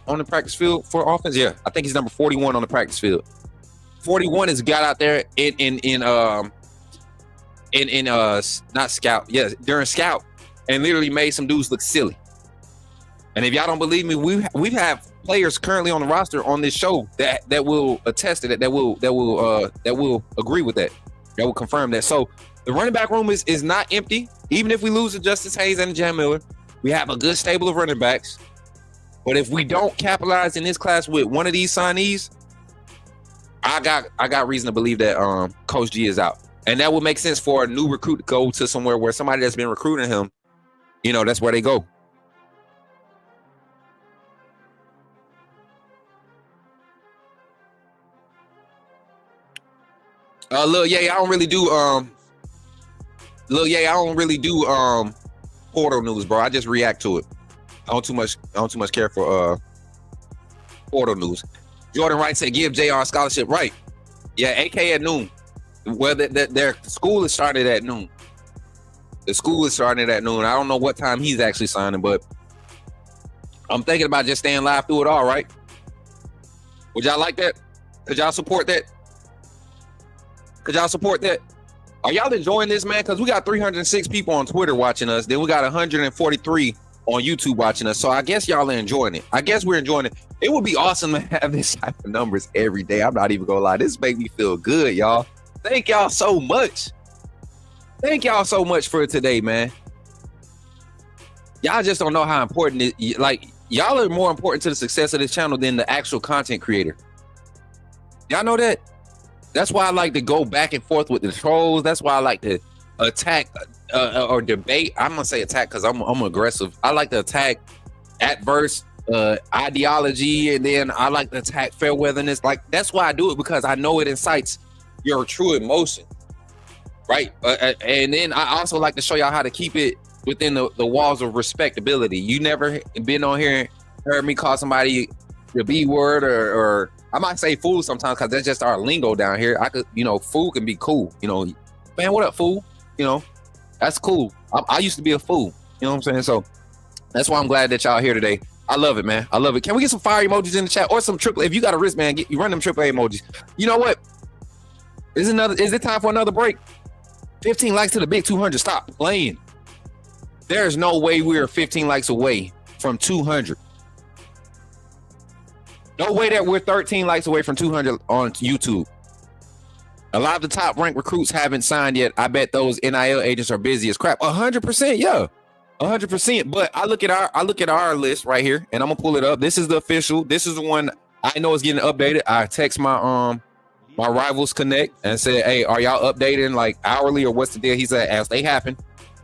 on the practice field for offense. Yeah, I think he's number 41 on the practice field. 41 is got out there not scout, yeah, during scout, and literally made some dudes look silly. And if y'all don't believe me, we have players currently on the roster on this show that will attest to that, that will agree with that will confirm that. So the running back room is not empty. Even if we lose to Justice Hayes and Jam Miller, we have a good stable of running backs. But if we don't capitalize in this class with one of these signees, I got reason to believe that Coach G is out. And that would make sense for a new recruit to go to somewhere where somebody that's been recruiting him, that's where they go. Lil Ye, I don't really do portal news, bro. I just react to it. I don't too much care for portal news. Jordan Wright said, give JR a scholarship. Right. Yeah, AK at noon. Well, their school is started at noon. The school is starting at noon. I don't know what time he's actually signing, but I'm thinking about just staying live through it all, right? Would y'all like that? Could y'all support that? Could y'all support that? Are y'all enjoying this, man? Because we got 306 people on Twitter watching us. Then we got 143 on YouTube watching us. So I guess y'all are enjoying it. I guess we're enjoying it. It would be awesome to have this type of numbers every day. I'm not even gonna lie. This make me feel good, y'all. Thank y'all so much. Thank y'all so much for today, man. Y'all just don't know how important it, like, y'all are more important to the success of this channel than the actual content creator. Y'all know that? That's why I like to go back and forth with the trolls. That's why I like to attack or debate. I'm gonna say attack because I'm aggressive. I like to attack adverse ideology, and then I like to attack fair weatherness. Like, that's why I do it, because I know it incites your true emotion, right? And then I also like to show y'all how to keep it within the walls of respectability. You never been on here and heard me call somebody the B word, or I might say fool sometimes because that's just our lingo down here. I could, fool can be cool. Man, what up, fool? That's cool. I used to be a fool. You know what I'm saying? So that's why I'm glad that y'all here today. I love it, man. I love it. Can we get some fire emojis in the chat, or some triple? If you got a wristband, you run them AAA emojis. You know what? Is it time for another break? 15 likes to the big 200. Stop playing. There's no way we're 15 likes away from 200. No way that we're 13 likes away from 200 on YouTube. A lot of the top ranked recruits haven't signed yet. I bet those NIL agents are busy as crap. 100%, yeah. 100%. But I look at our list right here, and I'm gonna pull it up. This is the official. This is the one I know is getting updated. I text my Rivals Connect and said, hey, are y'all updating like hourly or what's the deal? He said, as they happen.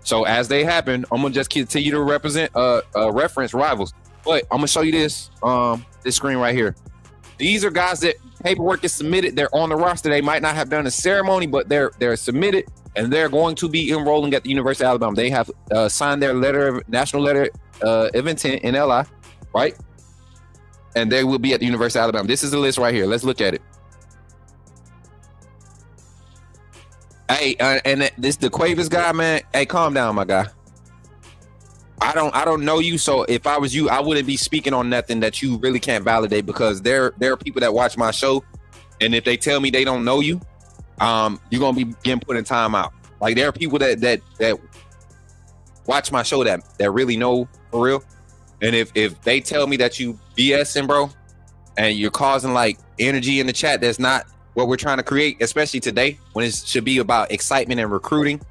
So as they happen, I'm gonna just continue to reference Rivals. But I'm gonna show you this screen right here. These are guys that paperwork is submitted. They're on the roster. They might not have done a ceremony, but they're submitted, and they're going to be enrolling at the University of Alabama. They have signed their national letter of intent, NLI, right? And they will be at the University of Alabama. This is the list right here. Let's look at it. Hey, and this the Quavis guy, man. Hey, calm down, my guy. I don't know you, so if I was you, I wouldn't be speaking on nothing that you really can't validate, because there are people that watch my show, and if they tell me they don't know you, you're gonna be getting put in timeout. Like, there are people that watch my show that really know for real, and if they tell me that you BSing, bro, and you're causing like energy in the chat that's not what we're trying to create, especially today when it should be about excitement and recruiting,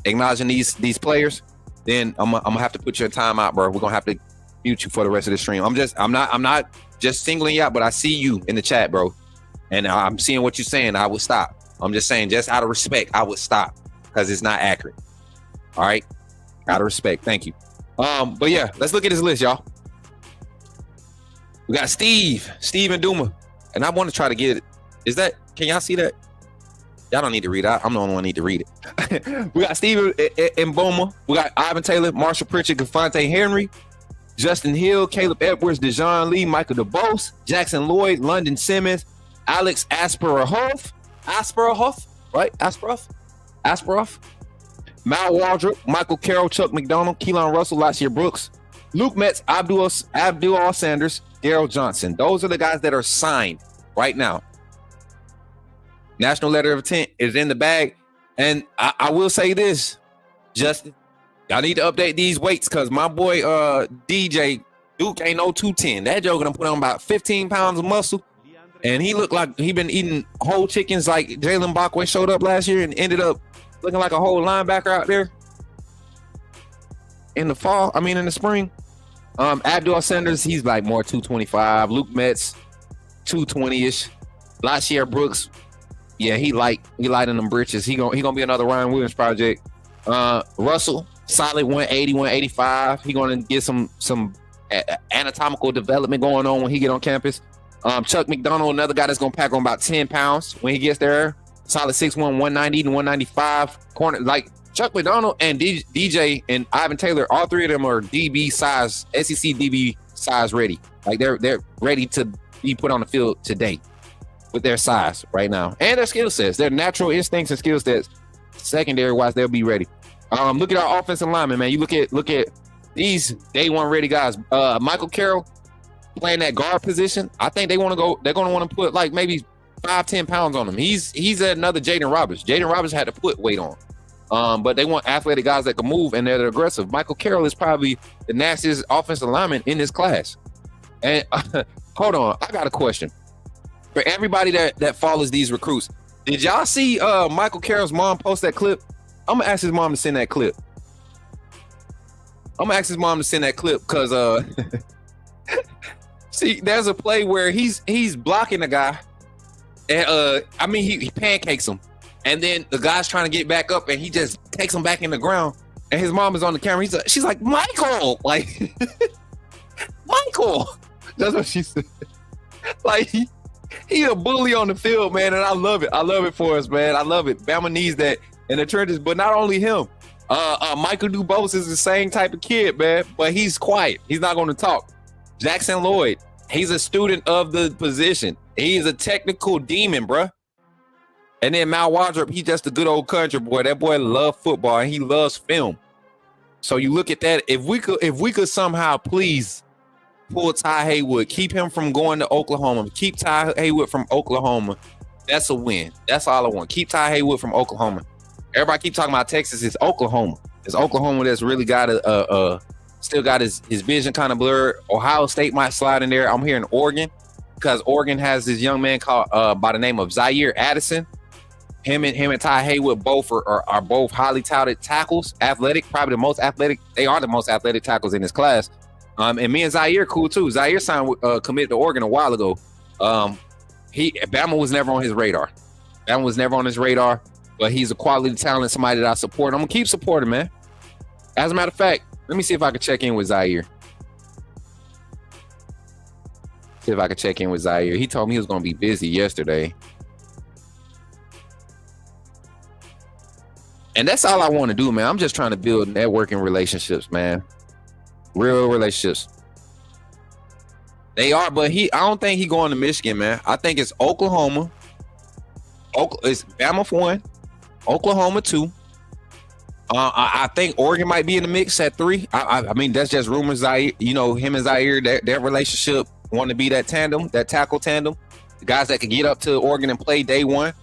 acknowledging these players, then I'm gonna have to put you in timeout, bro. We're gonna have to mute you for the rest of the stream. I'm not just singling you out, but I see you in the chat, bro, and I'm seeing what you're saying. I would stop. I'm just saying, just out of respect, I would stop, because it's not accurate. All right, out of respect. Thank you. But yeah, let's look at this list, y'all. We got Steve and Duma, and I want to try to get it. Can y'all see that? Y'all don't need to read it. I'm the only one who need to read it. We got Steve and Boma. We got Ivan Taylor, Marshall Pritchard, Gafante Henry, Justin Hill, Caleb Edwards, Dejon Lee, Michael DeBose, Jackson Lloyd, London Simmons, Alex Asperoff, right? Asperoff, Mal Waldrop, Michael Carroll, Chuck McDonald, Keelan Russell, Lashia Brooks, Luke Metz, Abdul Sanders, Daryl Johnson. Those are the guys that are signed right now. National letter of intent is in the bag. And I will say this, Justin, y'all need to update these weights, because my boy DJ Duke ain't no 210. That joker done put on about 15 pounds of muscle, and he looked like he been eating whole chickens like Jalen Bachway showed up last year and ended up looking like a whole linebacker out there in the spring. Abdul Sanders, he's like more 225. Luke Metz, 220-ish. Lashia Brooks, yeah, he light in them britches. He gonna be another Ryan Williams project. Russell, solid 180, 185. He gonna get some anatomical development going on when he get on campus. Chuck McDonald, another guy that's gonna pack on about 10 pounds when he gets there. Solid 6'1", 190 to 195. Corner, like Chuck McDonald and DJ and Ivan Taylor, all three of them are DB size, SEC DB size ready. Like they're ready to be put on the field today with their size right now and their skill sets, their natural instincts and skill sets. Secondary wise, they'll be ready. Look at our offensive linemen, man. You look at these day one ready guys. Michael Carroll playing that guard position. I think they're going to want to put like maybe 5-10 pounds on him. He's another Jaden Roberts. Jaden Roberts had to put weight on. But they want athletic guys that can move and they're aggressive. Michael Carroll is probably the nastiest offensive lineman in this class. And hold on, I got a question for everybody that follows these recruits. Did y'all see Michael Carroll's mom post that clip? I'm gonna ask his mom to send that clip. Because see, there's a play where he's blocking the guy, and he pancakes him. And then the guy's trying to get back up, and he just takes him back in the ground. And his mom is on the camera. She's like, Michael, like, Michael. That's what she said. Like, he a bully on the field, man, and I love it. I love it for us, man. I love it. Bama needs that in the trenches, but not only him. Michael Dubose is the same type of kid, man, but he's quiet. He's not going to talk. Jackson Lloyd, he's a student of the position. He's a technical demon, bruh. And then Mal Wardrop, he's just a good old country boy. That boy loves football and he loves film. So you look at that. If we could somehow please pull Ty Haywood, keep him from going to Oklahoma, keep Ty Haywood from Oklahoma, that's a win. That's all I want. Keep Ty Haywood from Oklahoma. Everybody keep talking about Texas. It's Oklahoma. It's Oklahoma that's really got still got his vision kind of blurred. Ohio State might slide in there. I'm hearing Oregon because Oregon has this young man called by the name of Zaire Addison. Him and Ty Haywood both are both highly touted tackles, athletic, probably the most athletic. They are the most athletic tackles in this class. And me and Zaire cool too. Zaire committed to Oregon a while ago. Bama was never on his radar. But he's a quality talent, somebody that I support. I'm gonna keep supporting, man. As a matter of fact, let me see if I can check in with Zaire. He told me he was gonna be busy yesterday. And that's all I want to do, man. I'm just trying to build networking relationships, man. Real relationships. They are, but I don't think he going to Michigan, man. I think it's Oklahoma. It's Bama for 1, Oklahoma 2. I think Oregon might be in the mix at 3. I mean, that's just rumors. Zaire, him and Zaire, their relationship want to be that tandem, that tackle tandem. The guys that can get up to Oregon and play day one.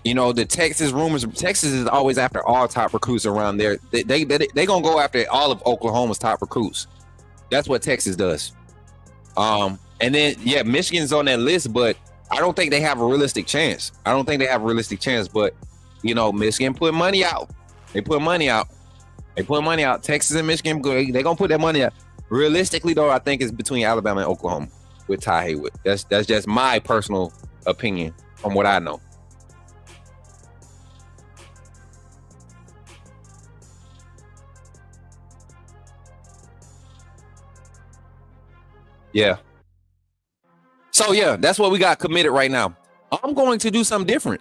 The Texas rumors. Texas is always after all top recruits around there. They gonna go after all of Oklahoma's top recruits. That's what Texas does. And then Michigan's on that list, but I don't think they have a realistic chance. But Michigan put money out. They put money out. Texas and Michigan, they're gonna put that money out. Realistically, though, I think it's between Alabama and Oklahoma with Ty Haywood. That's just my personal opinion from what I know. Yeah. So that's what we got committed right now. I'm going to do something different.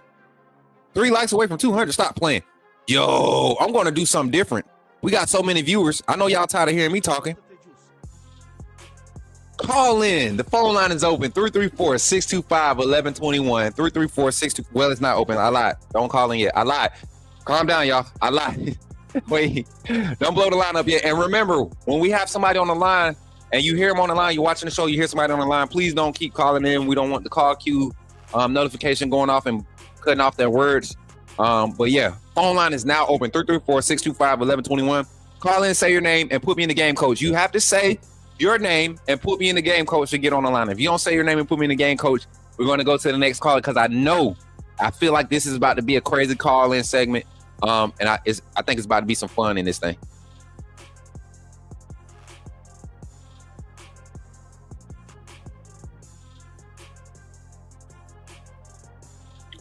3 likes away from 200. Stop playing. Yo, I'm going to do something different. We got so many viewers. I know y'all tired of hearing me talking. Call in. The phone line is open. 334-625-1121. 334-625. Well, it's not open. I lied. Don't call in yet. I lied. Calm down, y'all. I lied. Wait. Don't blow the line up yet. And remember, when we have somebody on the line, and you hear them on the line, you're watching the show, you hear somebody on the line, please don't keep calling in. We don't want the call queue notification going off and cutting off their words. Phone line is now open, 334-625-1121. Call in, say your name, and put me in the game, coach. You have to say your name and put me in the game, coach, to get on the line. If you don't say your name and put me in the game, coach, we're going to go to the next caller because I feel like this is about to be a crazy call-in segment. I think it's about to be some fun in this thing.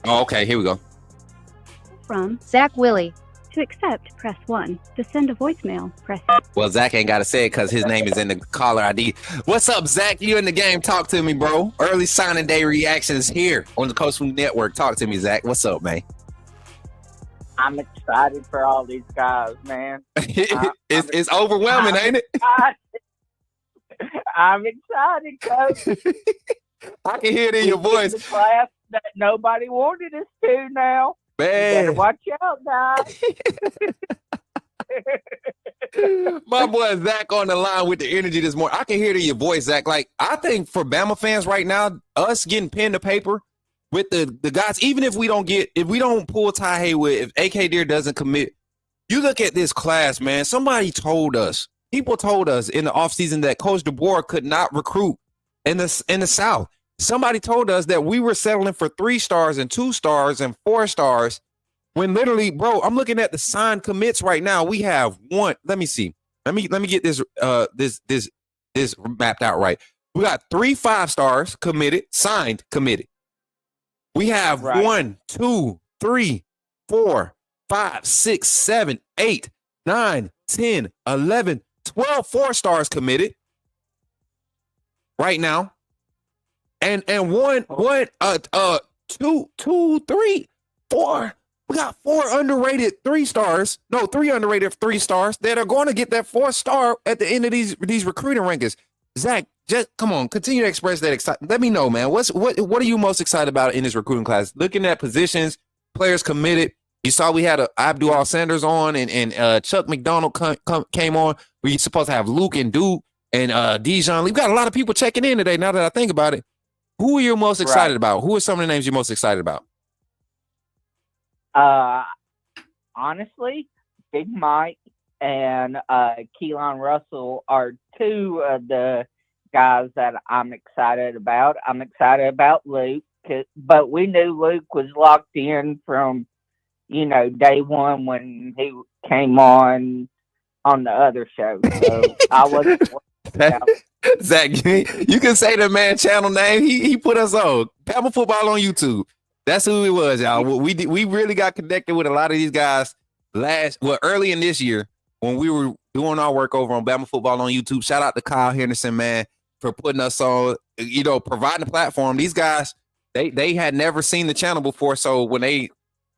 Oh, okay, here we go. From Zach Willie. To accept, press 1. To send a voicemail, press 2. Well, Zach ain't got to say it because his name is in the caller ID. What's up, Zach? You in the game. Talk to me, bro. Early signing day reactions here on the Coach Network. Talk to me, Zach. What's up, man? I'm excited for all these guys, man. It's overwhelming, ain't it? I'm excited, Coach. I can hear it in your We get voice, the class that nobody wanted us to now. You better man. watch out, guys. My boy Zach on the line with the energy this morning. I can hear it in your voice, Zach. Like, I think for Bama fans right now, us getting pen to paper with the guys, even if we don't pull Ty Haywood, if AK Deer doesn't commit, you look at this class, man. People told us in the offseason that Coach DeBoer could not recruit in the South. Somebody told us that we were settling for 3 stars and 2 stars and 4 stars. When literally, bro, I'm looking at the signed commits right now. We have one. Let me see. Let me get this this mapped out right. We got 3 5-stars committed, signed committed. We have 1, 2, 3, 4, 5, 6, 7, 8, 9, 10, 11, 12 4-stars committed right now. And 2, 3, 4. We got 4 underrated 3 stars. No, 3 underrated 3 stars that are going to get that 4th star at the end of these recruiting rankings. Zach, just come on, continue to express that excitement. Let me know, man. What are you most excited about in this recruiting class? Looking at positions, players committed. You saw we had Abdul Sanders on and Chuck McDonald came on. We supposed to have Luke and Duke and Dijon. We've got a lot of people checking in today. Now that I think about it, who are you most excited about? Who are some of the names you're most excited about? Honestly, Big Mike and Keelan Russell are 2 of the guys that I'm excited about. I'm excited about Luke, but we knew Luke was locked in from, day one when he came on the other show. So I wasn't Zach, you can say the man channel name. He put us on Bama Football on YouTube. That's who it was, y'all. We really got connected with a lot of these guys early in this year when we were doing our work over on Bama Football on YouTube. Shout out to Kyle Henderson, man, for putting us on, providing a platform. These guys, they had never seen the channel before, so when they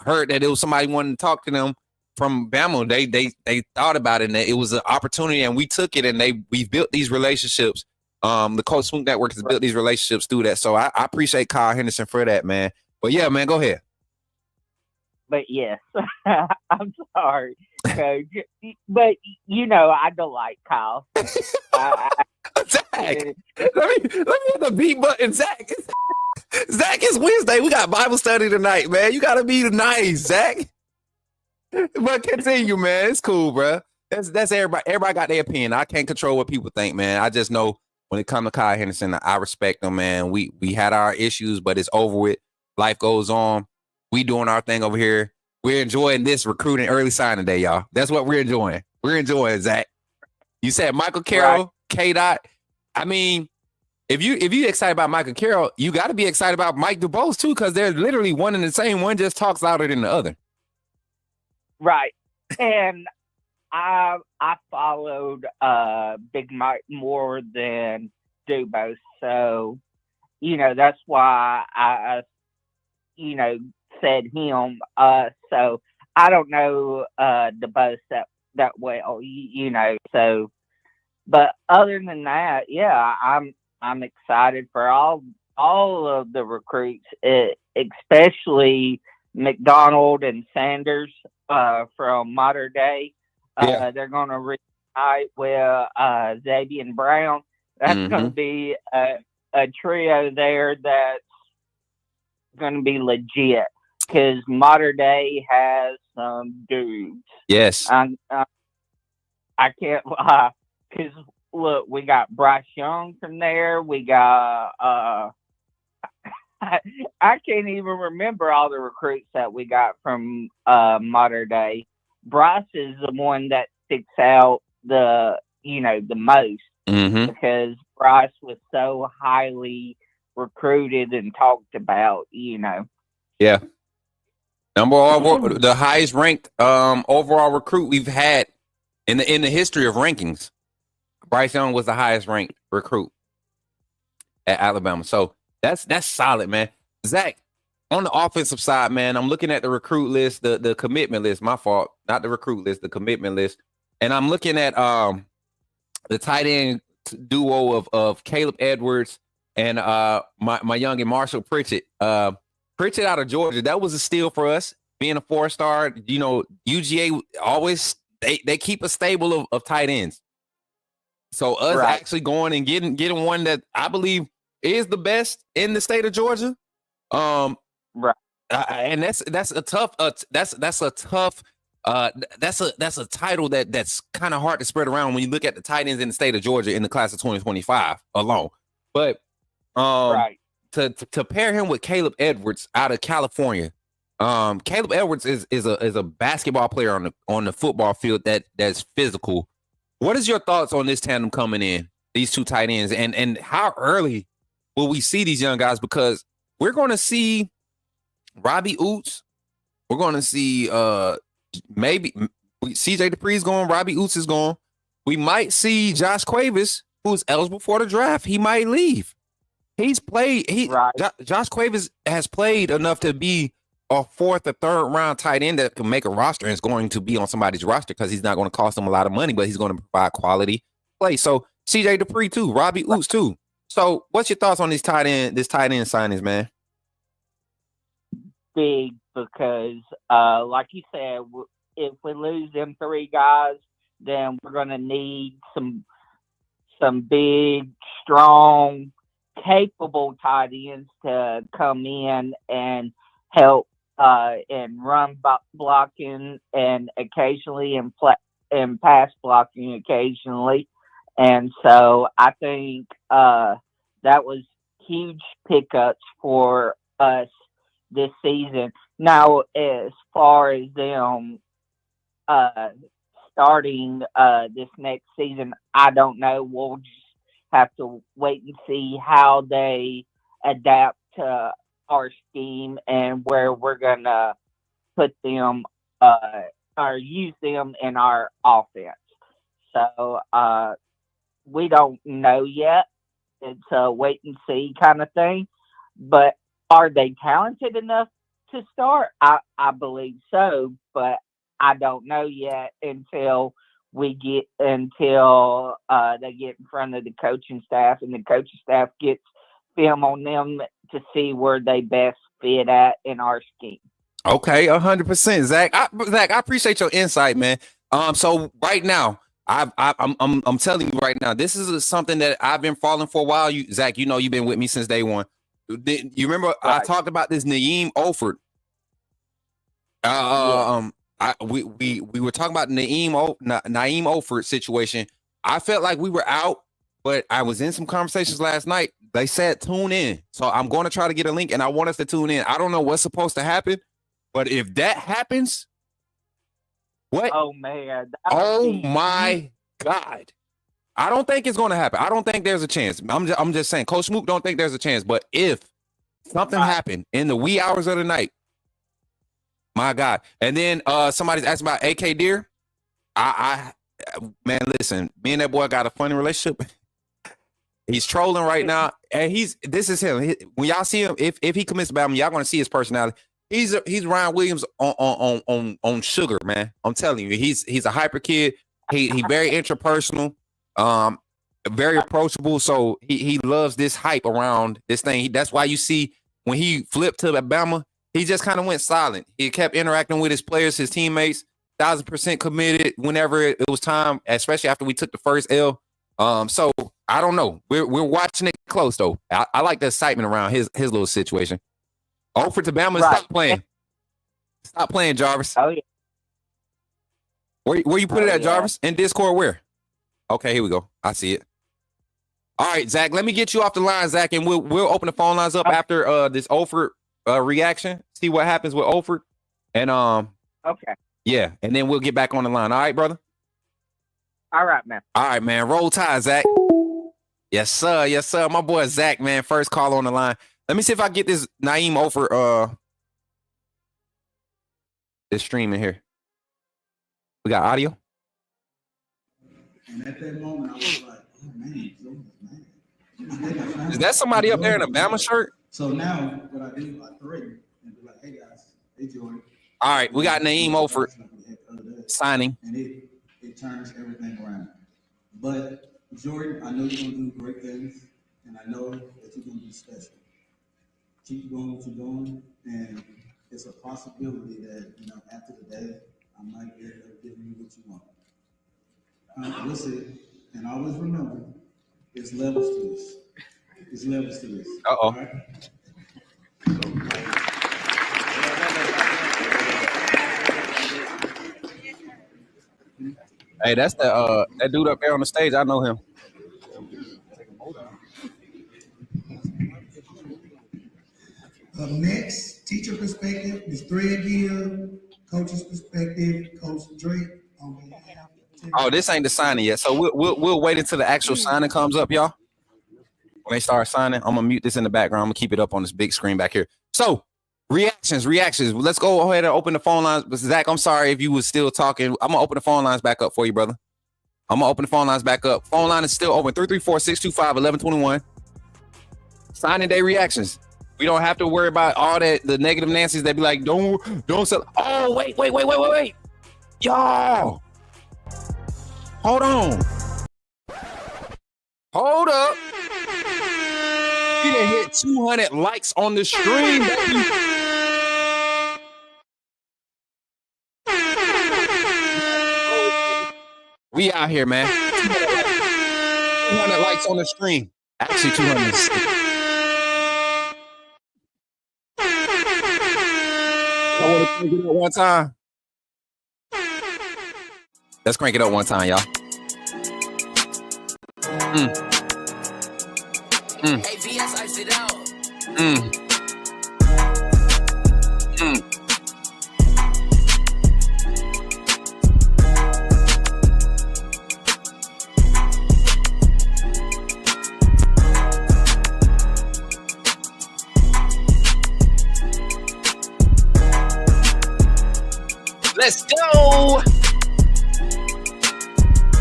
heard that it was somebody wanting to talk to them from Bama, they thought about it, and it was an opportunity, and we took it, and we've built these relationships. The Coach Smoot Network has built these relationships through that, so I appreciate Kyle Henderson for that, man. But yeah, man, go ahead. But yes, I'm sorry, Coach. But I don't like Kyle. Zach, let me hit the beat button, Zach. Zach, it's Wednesday. We got Bible study tonight, man. You gotta be nice, Zach. But continue, man. It's cool, bro. That's everybody. Everybody got their opinion. I can't control what people think, man. I just know when it comes to Kyle Henderson, I respect him, man. We had our issues, but it's over with. Life goes on. We doing our thing over here. We're enjoying this recruiting early signing day, y'all. That's what we're enjoying. We're enjoying, Zach. You said Michael Carroll, K-Dot. I mean, if you excited about Michael Carroll, you got to be excited about Mike DuBose too, because they're literally one and the same. One just talks louder than the other. Right. And I followed Big Mike more than DuBose, so that's why I said him. So I don't know DuBose that well, So, but other than that, yeah, I'm excited for all of the recruits, especially McDonald and Sanders from Modern Day. They're going to reunite with Xavier Brown. That's going to be a trio there that's going to be legit, because Modern Day has some dudes. Yes. I can't lie, because look, we got Bryce Young from there. We got I can't even remember all the recruits that we got from Modern Day. Bryce is the one that sticks out the most, because Bryce was so highly recruited and talked about, Yeah. The highest ranked overall recruit we've had in the history of rankings. Bryce Young was the highest ranked recruit at Alabama. So that's solid, man. Zach, on the offensive side, man, I'm looking at the recruit list, the commitment list. My fault, not the recruit list, the commitment list, and I'm looking at the tight end duo of Caleb Edwards and my youngin Marshall Pritchett. Pritchett out of Georgia, that was a steal for us. Being a 4-star, you know, UGA always they keep a stable of tight ends. So us actually going and getting one that I believe is the best in the state of Georgia. And that's a tough that's a tough that's a title that's kind of hard to spread around when you look at the tight ends in the state of Georgia in the class of 2025 alone. But to pair him with Caleb Edwards out of California, Caleb Edwards is a basketball player on the football field that's physical. What is your thoughts on this tandem coming in, these two tight ends, and how early will we see these young guys? Because we're going to see Robbie Oots, we're going to see maybe CJ Dupree's going, Robbie Oots is going. We might see Josh Cuevas, who's eligible for the draft. He might leave. He's played. Josh Cuevas has played enough to be a 4th or 3rd round tight end that can make a roster and is going to be on somebody's roster because he's not going to cost them a lot of money, but he's going to provide quality play. So CJ Dupree too, Robbie Oots too. So what's your thoughts on this tight end signings, man? Big, because like you said, if we lose them 3 guys, then we're going to need some big, strong, capable tight ends to come in and help in run blocking and occasionally in pass blocking occasionally. And so I think that was huge pickups for us this season. Now, as far as them starting this next season, I don't know. We'll just have to wait and see how they adapt to our scheme and where we're going to put them or use them in our offense. So we don't know yet. It's a wait and see kind of thing. But are they talented enough to start? I believe so, but I don't know yet until they get in front of the coaching staff and the coaching staff gets film on them to see where they best fit at in our scheme. Okay, 100%, Zach. Zach, I appreciate your insight, man. So right now, I'm telling you right now, this is something that I've been following for a while. Zach, you know, you've been with me since day one. You remember I talked about this Naeem Olford. We were talking about Naeem Olford situation. I felt like we were out, but I was in some conversations last night. They said tune in, so I'm going to try to get a link, and I want us to tune in. I don't know what's supposed to happen, but if that happens, what? Oh man! Oh my God! I don't think it's going to happen. I don't think there's a chance. I'm just saying, Coach Smook don't think there's a chance. But if something happened in the wee hours of the night, my God. And then somebody's asking about AK Deer. Man, listen, me and that boy got a funny relationship. He's trolling right now, and this is him. When y'all see him, if he commits to Bama, y'all gonna see his personality. He's Ryan Williams on sugar, man. I'm telling you, he's a hyper kid. He very interpersonal, very approachable. So he loves this hype around this thing. That's why you see when he flipped to Alabama, he just kind of went silent. He kept interacting with his players, his teammates, 1,000% committed whenever it was time, especially after we took the first L. So I don't know. We're watching it close though. I like the excitement around his little situation. Offer to Bama, stop playing. Stop playing, Jarvis. Oh yeah. Where you put it at, Jarvis? In Discord, where? Okay, here we go. I see it. All right, Zach. Let me get you off the line, Zach, and we'll open the phone lines up after this Olford reaction. See what happens with Olford, and okay. Yeah, and then we'll get back on the line. All right, brother. All right, man. All right, man. Roll Tide, Zach. Yes, sir. Yes, sir. My boy Zach, man. First call on the line. Let me see if I get this Naeem Olford this stream in here. We got audio. And at that moment, I was like, oh, man. Is that somebody up there in a Bama shirt? So now what I do, I threaten. Hey, Jordan. All right, we got Naeem Oford signing. And it turns everything around. But Jordan, I know you're gonna do great things, and I know that you're gonna be special. Keep doing what you're doing, and it's a possibility that, you know, after the day, I might be able to give you what you want. Listen, and always remember, there's levels to this. There's levels to this. Uh-oh. All right? Hey, that's the that dude up there on the stage. I know him. Up next, teacher perspective, Ms. Threadgill, coach's perspective, Coach Drake. Oh, this ain't the signing yet. So we'll wait until the actual signing comes up, y'all. When they start signing, I'm gonna mute this in the background. I'm gonna keep it up on this big screen back here. So reactions. Let's go ahead and open the phone lines. But Zach, I'm sorry if you was still talking. I'm gonna open the phone lines back up for you, brother. I'm gonna open the phone lines back up. Phone line is still open. 334-625-1121. Signing day reactions. We don't have to worry about all that, the negative Nancy's that be like, don't sell. Oh, wait. Y'all. Hold on. Hold up. We done hit 200 likes on the stream, baby. We out here, man. 200 likes on the stream. Actually, 200. I want to crank it up one time. Let's crank it up one time, y'all. AVS iced it out. Let's go.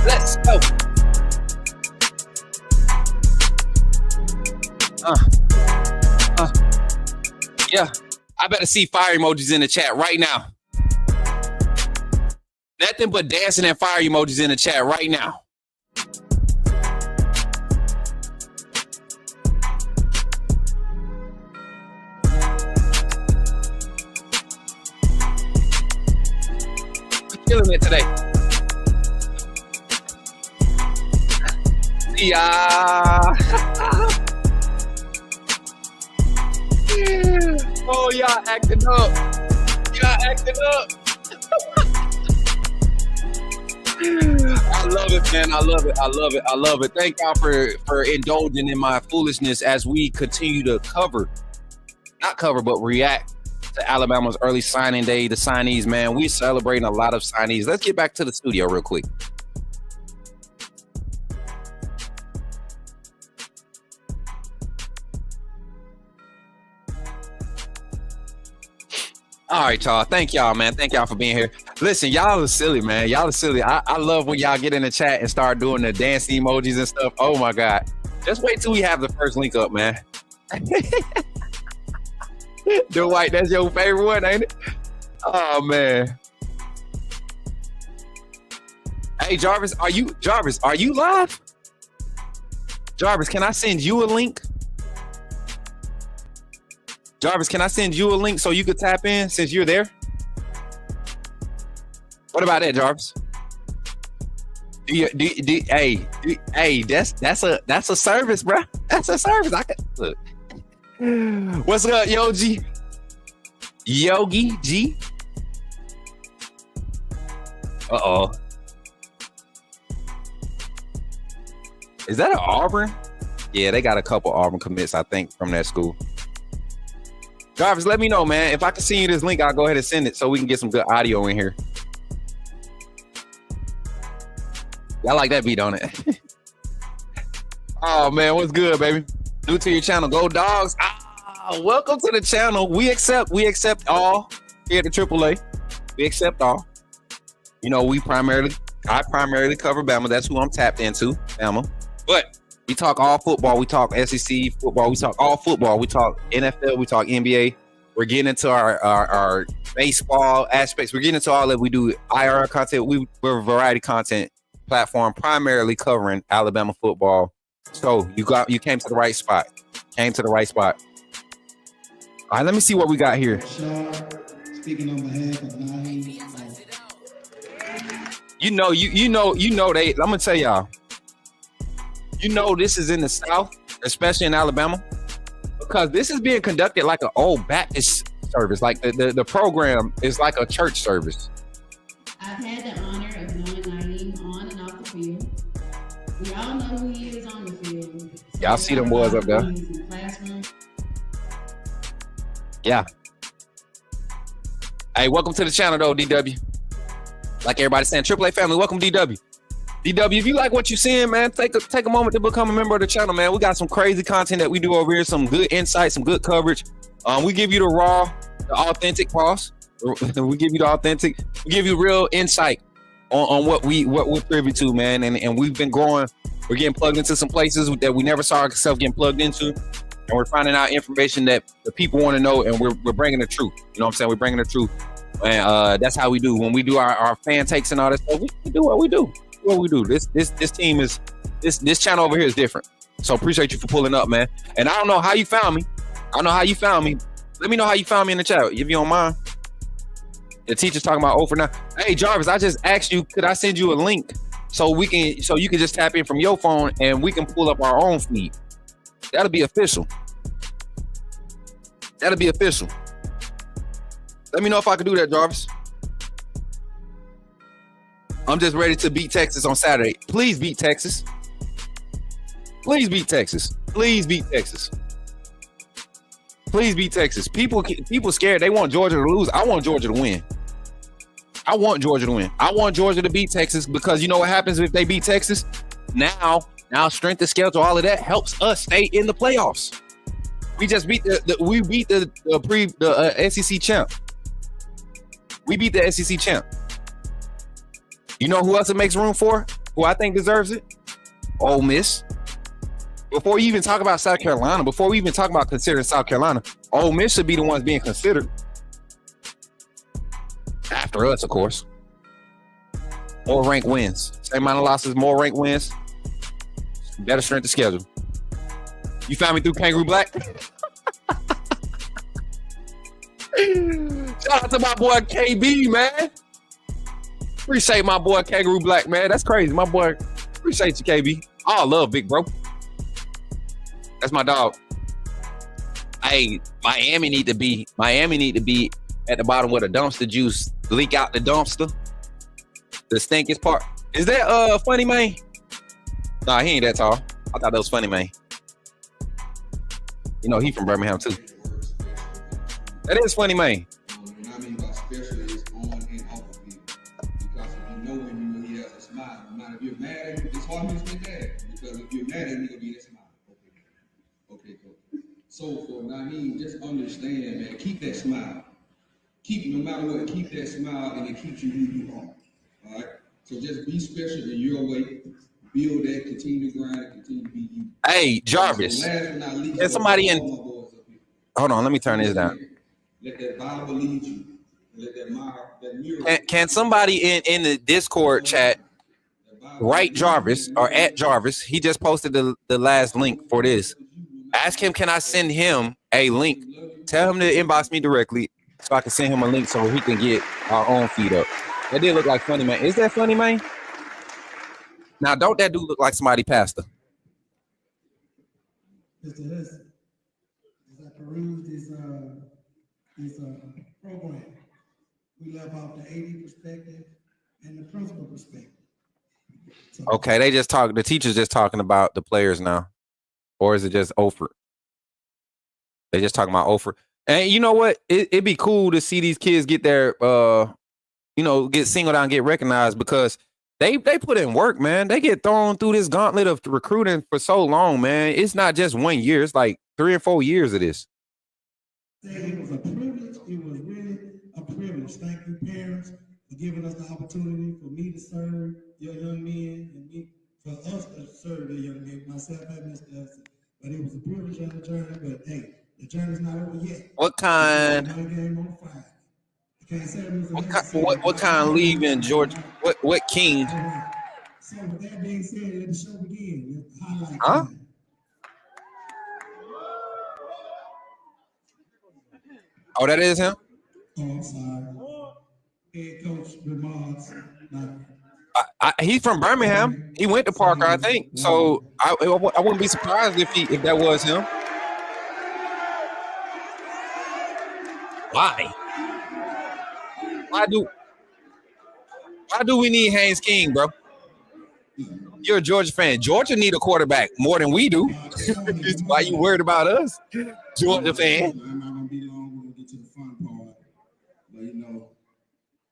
Let's go. Yeah. I better see fire emojis in the chat right now. Nothing but dancing and fire emojis in the chat right now. Killing it today. Yeah. Oh, y'all acting up. Y'all acting up. I love it, man. I love it. I love it. I love it. Thank y'all for indulging in my foolishness as we continue to but react to Alabama's early signing day. The signees, man, we celebrating a lot of signees. Let's get back to the studio real quick. All right, y'all. Thank y'all, man. Thank y'all for being here. Listen, y'all are silly, man. Y'all are silly. I love when y'all get in the chat and start doing the dance emojis and stuff. Oh my God. Just wait till we have the first link up, man. Dwight, that's your favorite one, ain't it? Oh man. Hey, Jarvis, are you live? Jarvis, can I send you a link? Jarvis, can I send you a link so you could tap in since you're there? What about that, Jarvis? Hey, that's a service, bro. That's a service. I can look. What's up, Yogi G? Uh-oh. Is that an Auburn? Yeah, they got a couple Auburn commits, I think, from that school. Jarvis, let me know, man. If I can send you this link, I'll go ahead and send it so we can get some good audio in here. Y'all like that beat on it. Oh, man, what's good, baby? New to your channel, go Dogs. Welcome to the channel. We accept all here at the AAA. We accept all. You know, I primarily cover Bama. That's who I'm tapped into, Bama. But we talk all football. We talk SEC football. We talk all football. We talk NFL. We talk NBA. We're getting into our baseball aspects. We're getting into all that. We do IR content. We're a variety content platform, primarily covering Alabama football. So you came to the right spot. Came to the right spot. All right, let me see what we got here. Speaking on behalf of Naheem. You know they. I'm gonna tell y'all. You know this is in the South, especially in Alabama, because this is being conducted like an old Baptist service. Like the program is like a church service. I've had the honor of knowing Naheem on and off the field. We all know who he is on the field. So Y'all see them boys up there. Yeah. Hey, welcome to the channel though, DW. Like everybody saying, AAA family, welcome DW. DW, if you like what you're seeing, man, take a moment to become a member of the channel, man. We got some crazy content that we do over here, some good insight, some good coverage. We give you the raw, the authentic pause. We give you the authentic, we give you real insight on what we're privy to, man. And we've been growing. We're getting plugged into some places that we never saw ourselves getting plugged into. And we're finding out information that the people want to know, and we're bringing the truth. You know what I'm saying? We're bringing the truth. And that's how we do. When we do our fan takes and all that stuff, we do what we do. This team is this channel over here is different. So appreciate you for pulling up, man. And I don't know how you found me. Let me know how you found me in the chat, if you don't mind. The teacher's talking about 0 for 9. Hey Jarvis, I just asked you, could I send you a link so you can just tap in from your phone and we can pull up our own feed. That'll be official. Let me know if I can do that, Jarvis. I'm just ready to beat Texas on Saturday. Please beat Texas. Please beat Texas. Please beat Texas. Please beat Texas. People scared. They want Georgia to lose. I want Georgia to win. I want Georgia to beat Texas, because you know what happens if they beat Texas? Now strength of schedule, all of that helps us stay in the playoffs. We just beat the SEC champ. We beat the SEC champ. You know who else it makes room for? Who I think deserves it? Ole Miss. Before you even talk about South Carolina, before we even talk about considering South Carolina, Ole Miss should be the ones being considered. After us, of course. More ranked wins. Same amount of losses, more ranked wins. Better strength of schedule. You found me through Kangaroo Black? Shout out to my boy KB, man. Appreciate my boy Kangaroo Black, man. That's crazy. My boy, appreciate you, KB. Oh, I love Big Bro. That's my dog. Hey, Miami need to be at the bottom where the dumpster juice leak out the dumpster. The stinkiest part. Is that Funny Man? Nah, he ain't that tall. I thought that was Funny Man. You know, he from Birmingham too. That is Funny Man. What I mean by special is on and off the field. Because if you know when he has a smile, no matter if you're mad at him, it's hard to get mad. Because if you're mad at him, he'll be that smile. Okay, cool. So for Naheem, just understand, man, keep that smile. No matter what, keep that smile, and it keeps you who you are. All right? So just be special in your way. Build that, continue to grind, continue to be you. Hey, Jarvis. So last but not least, there's somebody in. Hold on, let me turn this down. Let that Bible lead you. Let that mirror. Can somebody in the Discord chat write Jarvis or at Jarvis? He just posted the last link for this. Ask him, can I send him a link? Tell him to inbox me directly so I can send him a link so he can get our own feed up. That did look like Funny Man. Is that Funny Man? Now, don't that dude look like somebody pastor? Mr. Hudson, as I perused this program, we left off the AD perspective and the principal perspective. So, okay, the teacher's just talking about the players now. Or is it just Ofer? They just talking about Ofer. And you know what? It'd be cool to see these kids get their, get singled out and get recognized, because they put in work, man. They get thrown through this gauntlet of recruiting for so long, man. It's not just 1 year. It's like 3 or 4 years of this. It was a privilege. It was really a privilege. Thank you, parents, for giving us the opportunity for me to serve your young men and for us to serve the young men. Myself and Mr. Hudson. But it was a privilege on the journey. But hey, The journey's not over yet. What kind? Another game on Friday. I can't say it was a What kind leaving Georgia? What king? All right. So with that being said, let the show begin. Let the highlight Huh? time. Oh, that is him? Oh, I'm sorry. Head coach remarks. He's from Birmingham. He went to Parker, I think. So I wouldn't be surprised if that was him. Why? Why do we need Haynes King, bro? You're a Georgia fan. Georgia need a quarterback more than we do. Why you worried about us, Georgia fan? I'm not gonna be long. We're gonna get to the fun part. But you know,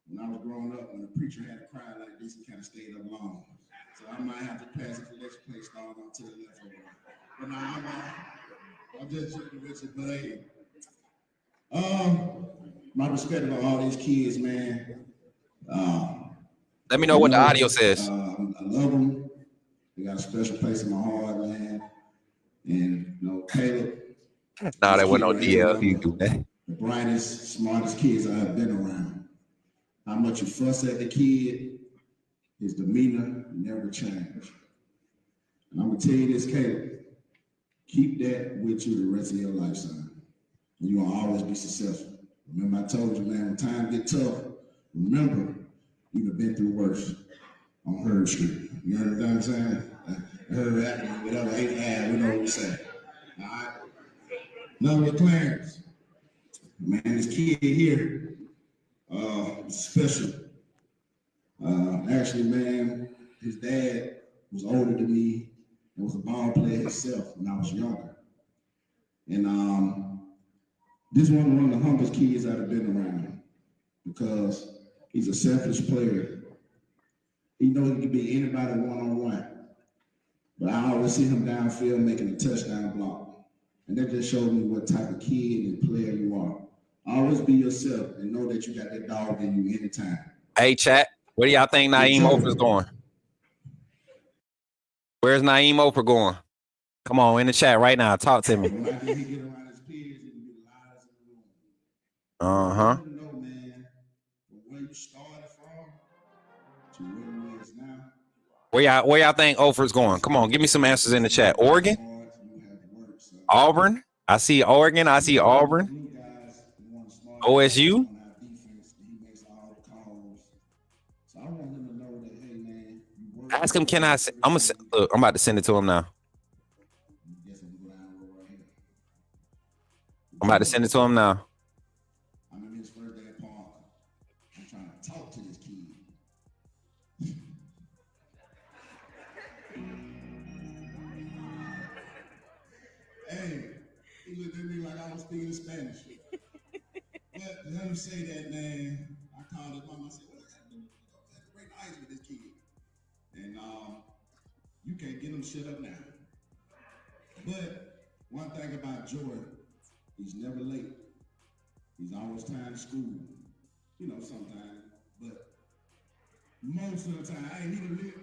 when I was growing up, when the preacher had a cry like this, he kind of stayed up long. So I might have to pass it for next place, start on to the left over. But no, I'm just joking with you. But hey, my respect for all these kids, man. Let me know what the audio says. I love them. They got a special place in my heart, man. And you know, Caleb. Nah, that wasn't no DL. You do that. The brightest, smartest kids I have been around. How much you fuss at the kid, his demeanor never changed. And I'm gonna tell you this, Caleb. Keep that with you the rest of your life, son. And you're gonna always be successful. Remember, I told you, man, when times get tough, remember, you've been through worse on Hurd Street. You understand what I'm saying? Hurd Avenue, whatever, 8th Ave, we know what we say. All right? Another Clarence. Man, this kid here, special. Actually, man, his dad was older than me and was a ball player himself when I was younger. And this one of the humblest kids I've been around because he's a selfish player. He knows he can beat anybody one-on-one. But I always see him downfield making a touchdown block. And that just showed me what type of kid and player you are. Always be yourself and know that you got that dog in you anytime. Hey, chat, where do y'all think Naeem Oprah's going? Where's Naeem Oprah going? Come on, in the chat right now. Talk to me. Uh-huh. Where y'all think Oprah's going? Come on, give me some answers in the chat. Oregon? Auburn? I see Oregon. I see Auburn. OSU? Ask him, can I? I'm about to send it to him now. I'm about to send it to him now. I'm in his first day at Park. I'm trying to talk to this kid. Hey, he looked at me like I was speaking Spanish. But let him say that, man. I called his mom. I said, "What is that? That's a great ice with this kid." And you can't get him shut up now. But one thing about Jordan, he's never late. He's always time to school. You know, sometimes, but most of the time,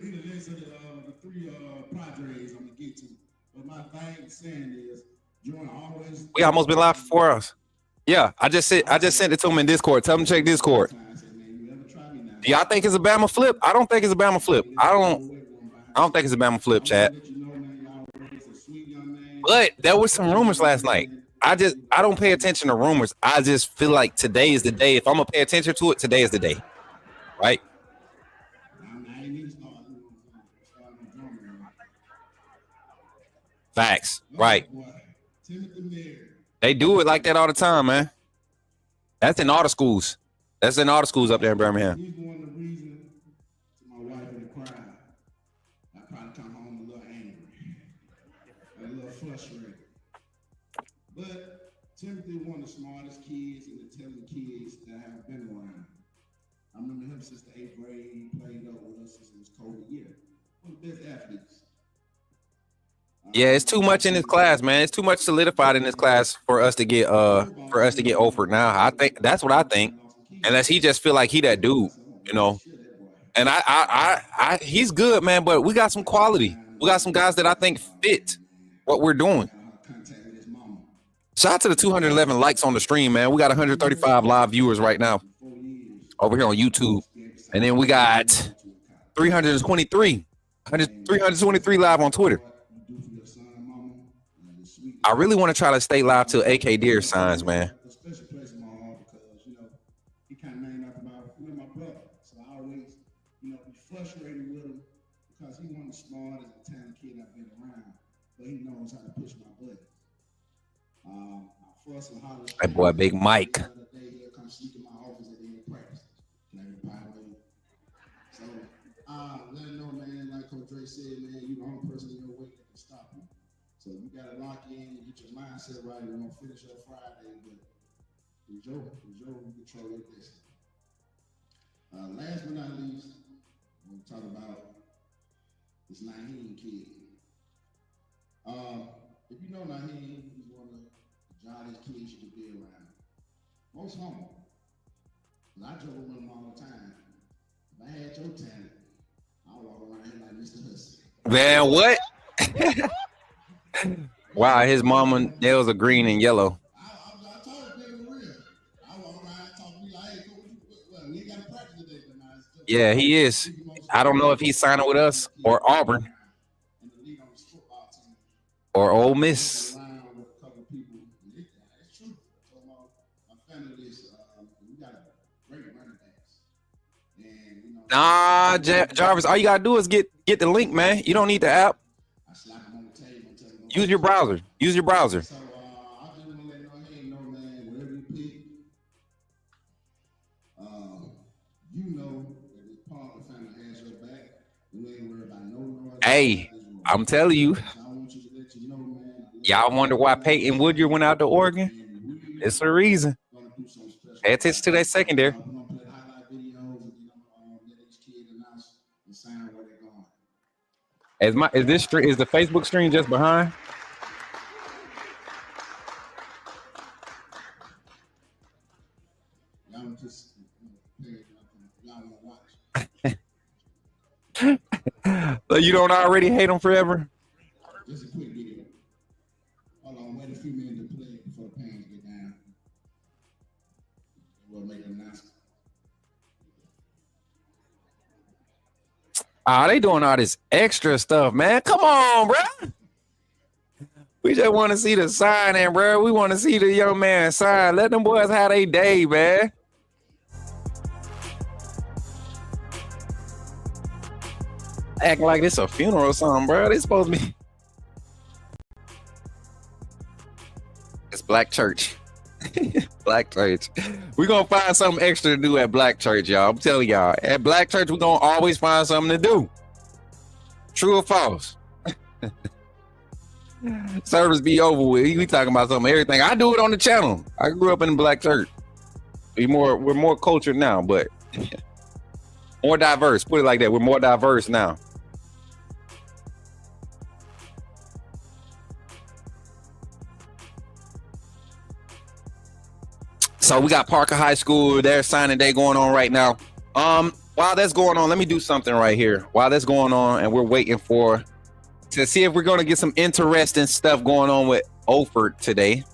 he the list of the three Padres I'm gonna get to. But my thing saying is, Jordan always. We almost been live for 4 hours. Yeah, I just sent it to him in Discord. Tell him to check Discord. Do y'all think it's a Bama flip? I don't think it's a Bama flip. I don't think it's a Bama flip, chat. But there was some rumors last night. I don't pay attention to rumors. I just feel like today is the day. If I'm gonna pay attention to it, today is the day. Right? Facts. Right. They do it like that all the time, man. That's in all the schools. That's in all the schools up there in Birmingham. He's one of the reasons to my wife in the crowd. I probably come home a little angry, a little frustrated. But Timothy is one of the smartest kids and intelligent kids that I have been around. I remember him since the 8th grade. He played up with us since it was COVID year. One of the best athletes. Yeah, it's too much in this class, man. It's too much solidified in this class for us to get Oprah now. I think that's what I think. Unless he just feel like he that dude, you know. And I he's good, man, but we got some quality. We got some guys that I think fit what we're doing. Shout out to the 211 likes on the stream, man. We got 135 live viewers right now over here on YouTube. And then we got 323 live on Twitter. I really want to try to stay live till AK Deer signs, man. Special place in my heart because, he kind of named after my brother. So I always, be frustrated with him because he's one of the smartest and talented kids I've been around, but he knows how to push my buttons. That boy, Big Mike. He'll come sneak in my office at the end of practice. Can I get a pie with you? So, let him know, man, like Coach Dre said, man, you're the only person in your way that can stop him. So you got to lock in and get your mindset right. We're going to finish up Friday, but Joe will control your destiny. Last but not least, we're going to talk about this Naheem kid. If you know Naheem, he's one of the jolliest kids you could be around. Most humble. I joke with him all the time. If I had your talent, I'll walk around here like Mr. Hustle. Man, what? Wow, his mama nails are green and yellow. I told him real. I walk around talking to me like, hey, we ain't got to practice today, but now it's Yeah, he is. I don't know if he's signing with us or Auburn or Ole Miss. Nah, Jarvis, all you gotta do is get the link, man. You don't need the app. Use your browser. Use your browser. So I just want to let Naheem know, man, wherever you pick, you know that this part of the family has your back. You ain't worried about no noise. Hey, I'm telling you. So I want you to let you know, man. Y'all wonder why Peyton Woodyard went out to Oregon? It's a reason. Pay attention to that secondary. We're going to play highlight videos and let each kid announce and sign where they're going. Is the Facebook stream just behind? Y'all just y'all want to watch. So you don't already hate him forever? Just a quick video. Hold on, wait a few minutes to play before the pans get down. We'll make an announcement. They doing all this extra stuff, man. Come on, bro. We just want to see the signing, bro. We want to see the young man sign. Let them boys have their day, man. Acting like this a funeral or something, bro. They supposed to be. It's Black Church. Black Church. We're going to find something extra to do at Black Church, y'all. I'm telling y'all. At Black Church, we're going to always find something to do. True or false? Service be over with. We talking about something, everything. I do it on the channel. I grew up in the Black Church. We're more cultured now, but more diverse. Put it like that. We're more diverse now. So we got Parker High School, their signing day going on right now. While that's going on, let me do something right here. While that's going on and we're waiting to see if we're going to get some interesting stuff going on with Oxford today.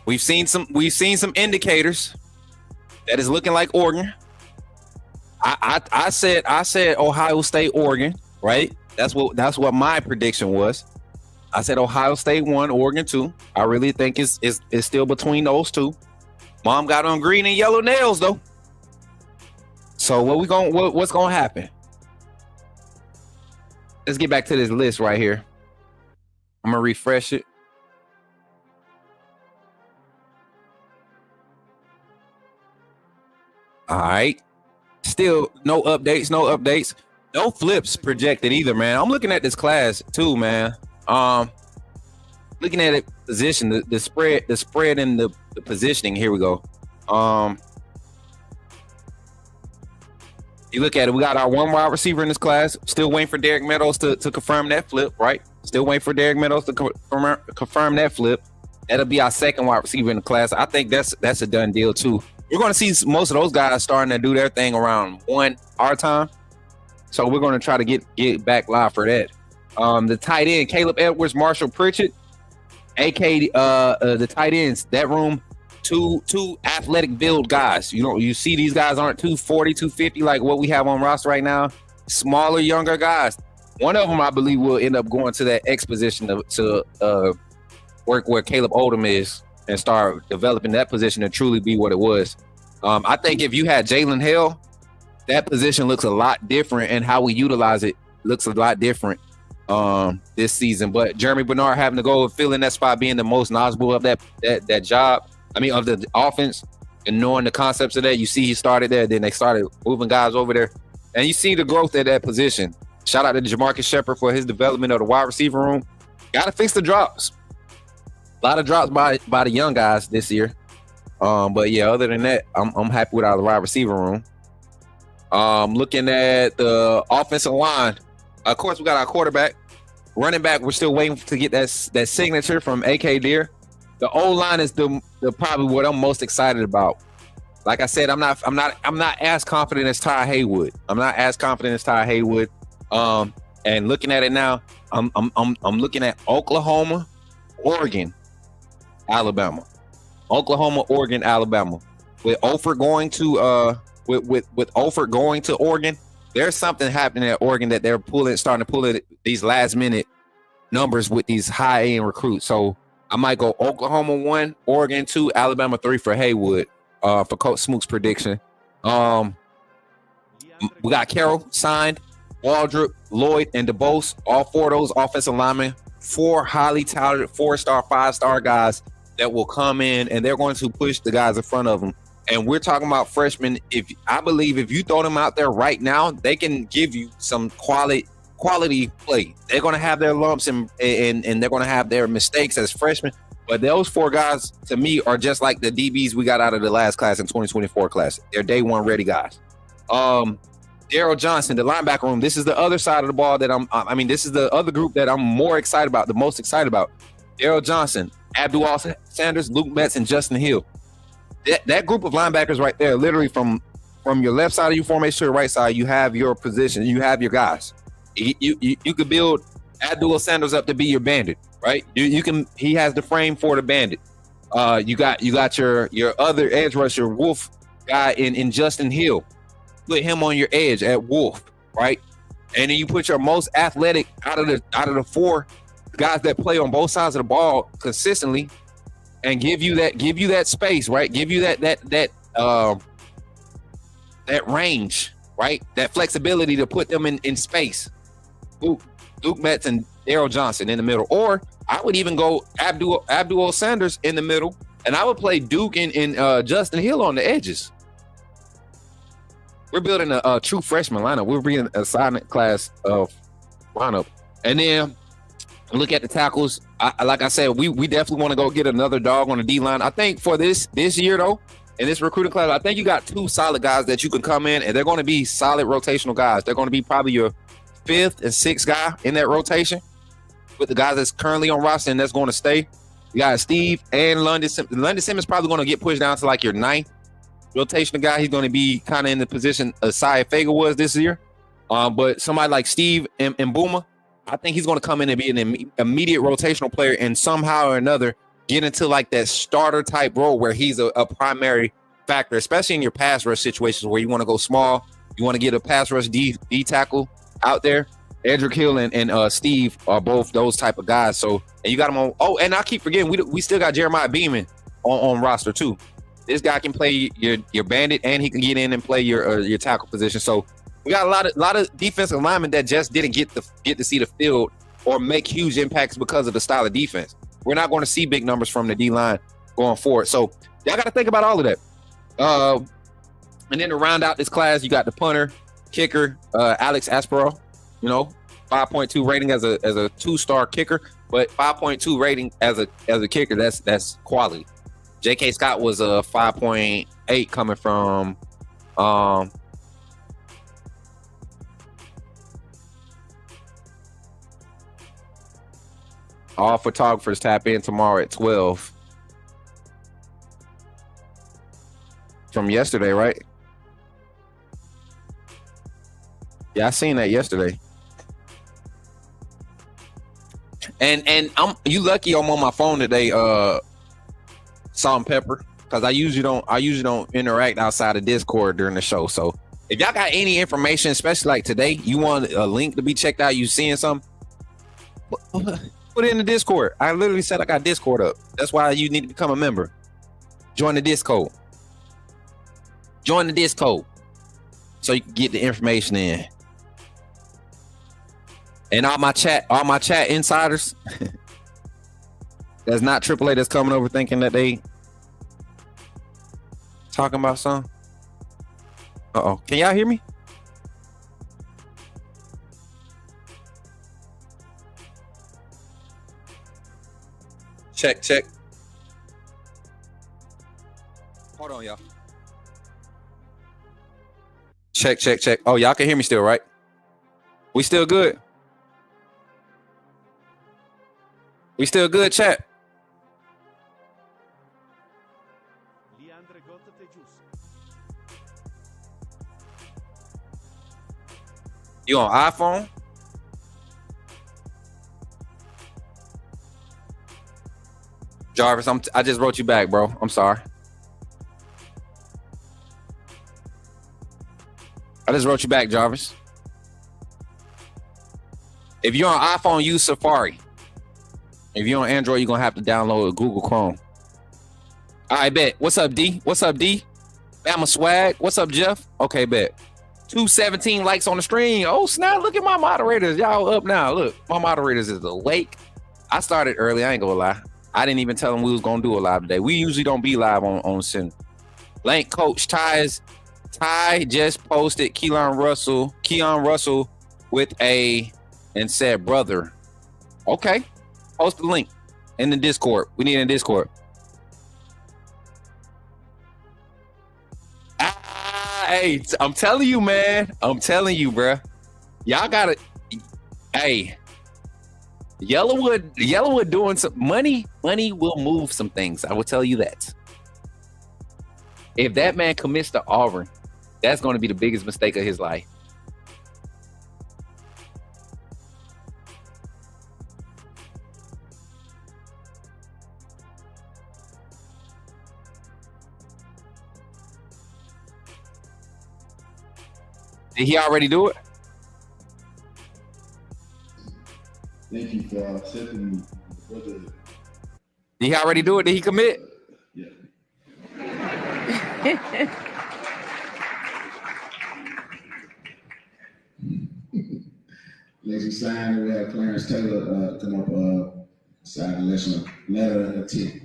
We've seen some indicators that is looking like Oregon. I said Ohio State, Oregon, right? That's what my prediction was. I said Ohio State 1, Oregon 2. I really think it's still between those two. Mom got on green and yellow nails though. So what's gonna happen? Let's get back to this list right here. I'm gonna refresh it. All right. Still no updates. No flips projected either, man. I'm looking at this class too, man. Looking at it position, the spread and the positioning. Here we go. You look at it, we got our one wide receiver in this class. Still waiting for Derek Meadows to confirm that flip, right? Still waiting for Derek Meadows to confirm that flip. That'll be our second wide receiver in the class. I think that's a done deal too. We're going to see most of those guys starting to do their thing around 1 our time. So we're going to try to get back live for that. The tight end, Caleb Edwards, Marshall Pritchett, AK, the tight ends, that room, two athletic build guys. You see these guys aren't 240, 250 like what we have on roster right now. Smaller, younger guys. One of them, I believe, will end up going to that X position to work where Caleb Odom is and start developing that position and truly be what it was. I think if you had Jalen Hill, that position looks a lot different, and how we utilize it looks a lot different this season. But Jeremy Bernard having to go and fill in that spot, being the most knowledgeable of that job, of the offense, and knowing the concepts of that. You see he started there, then they started moving guys over there, and you see the growth at that position. Shout out to Jamarcus Shepard for his development of the wide receiver room. Got to fix the drops. A lot of drops by the young guys this year. But yeah, other than that, I'm happy with our wide receiver room. Looking at the offensive line, of course we got our quarterback. Running back, we're still waiting to get that signature from AK Deer. The O-line is the probably what I'm most excited about. Like I said, I'm not as confident as Ty Haywood. And looking at it now, I'm looking at Oklahoma, Oregon, Alabama. Oklahoma, Oregon, Alabama. With Ofer going to with Ofer going to Oregon, there's something happening at Oregon that they're starting to pull these last minute numbers with these high end recruits. So I might go Oklahoma 1, Oregon 2, Alabama 3 for Haywood for Coach Smook's prediction. We got Carroll signed, Waldrop, Lloyd, and DeBose. All four of those offensive linemen, 4 highly talented 4-star, 5-star guys that will come in, and they're going to push the guys in front of them. And we're talking about freshmen. I believe if you throw them out there right now, they can give you some quality play. They're going to have their lumps and they're going to have their mistakes as freshmen. But those 4 guys, to me, are just like the DBs we got out of the last class in 2024 class. They're day one ready guys. Daryl Johnson, the linebacker room. This is the other side of the ball that this is the other group that I'm more excited about, the most excited about. Daryl Johnson, Abdul Sanders, Luke Metz, and Justin Hill. That group of linebackers right there, literally from your left side of your formation to the right side, you have your position, you have your guys. You could build Abdul Sanders up to be your bandit, right? He has the frame for the bandit. You got your other edge rusher, Wolf guy in Justin Hill. Put him on your edge at Wolf, right? And then you put your most athletic out of the 4 guys that play on both sides of the ball consistently, and give you that space, right? Give you that range, right? That flexibility to put them in space. Luke Metz and Daryl Johnson in the middle, or I would even go Abdul Sanders in the middle, and I would play Duke and Justin Hill on the edges. We're building a true freshman lineup. We're bringing a silent class of lineup, and then look at the tackles. Like I said, we definitely want to go get another dog on the D line. I think for this year though, in this recruiting class, I think you got 2 solid guys that you can come in, and they're going to be solid rotational guys. They're going to be probably your 5th and 6th guy in that rotation with the guys that's currently on roster and that's going to stay. You got Steve and London Simmons. London Simmons probably going to get pushed down to like your 9th rotational guy. He's going to be kind of in the position Asai Fager was this year. But somebody like Steve and Boomer, I think he's going to come in and be an immediate rotational player and somehow or another get into like that starter type role where he's a primary factor, especially in your pass rush situations where you want to go small. You want to get a pass rush D tackle out there. Edric Hill and Steve are both those type of guys. So, and you got them on. Oh, and I keep forgetting, we still got Jeremiah Beeman on roster too. This guy can play your bandit, and he can get in and play your tackle position. So we got a lot of defensive linemen that just didn't get to see the field or make huge impacts because of the style of defense. We're not going to see big numbers from the D line going forward. So y'all got to think about all of that. And then to round out this class, you got the punter, kicker, Alex Aspero. 5.2 rating as a 2-star kicker, but 5.2 rating as a kicker. That's quality. J.K. Scott was a 5.8 coming from all photographers tap in tomorrow at 12 from yesterday, right? Yeah, I seen that yesterday. And you lucky I'm on my phone today, Salt and Pepper, because I usually don't interact outside of Discord during the show. So if y'all got any information, especially like today, you want a link to be checked out, you seeing something, put it in the Discord. I literally said I got Discord up. That's why you need to become a member. Join the Discord. Join the Discord so you can get the information in. And all my chat insiders that's not AAA that's coming over thinking that they talking about something. Uh-oh. Can y'all hear me? Check. Hold on, y'all. Check. Oh, y'all can hear me still, right? We still good? We still good, chat? You on iPhone? Jarvis, I just wrote you back, bro. I'm sorry. I just wrote you back, Jarvis. If you're on iPhone, use Safari. If you're on Android, you're going to have to download Google Chrome. All right, bet. What's up, D? Bama Swag. What's up, Jeff? Okay, bet. 217 likes on the stream. Oh, snap. Look at my moderators. Y'all up now. Look, my moderators is awake. I started early. I ain't going to lie. I didn't even tell them we was going to do a live today. We usually don't be live on Center. Blank Coach Ty just posted Keon Russell with and said, brother. Okay. Post the link in the Discord. We need it in Discord. Hey, I'm telling you, man. I'm telling you, bruh. Y'all gotta. Hey, Yellowwood doing some money. Money will move some things. I will tell you that. If that man commits to Auburn, that's going to be the biggest mistake of his life. Did he already do it? Thank you for accepting me. Did he already do it? Did he commit? Yeah. Next sign, we have Clarence Taylor come up, sign a letter of intent.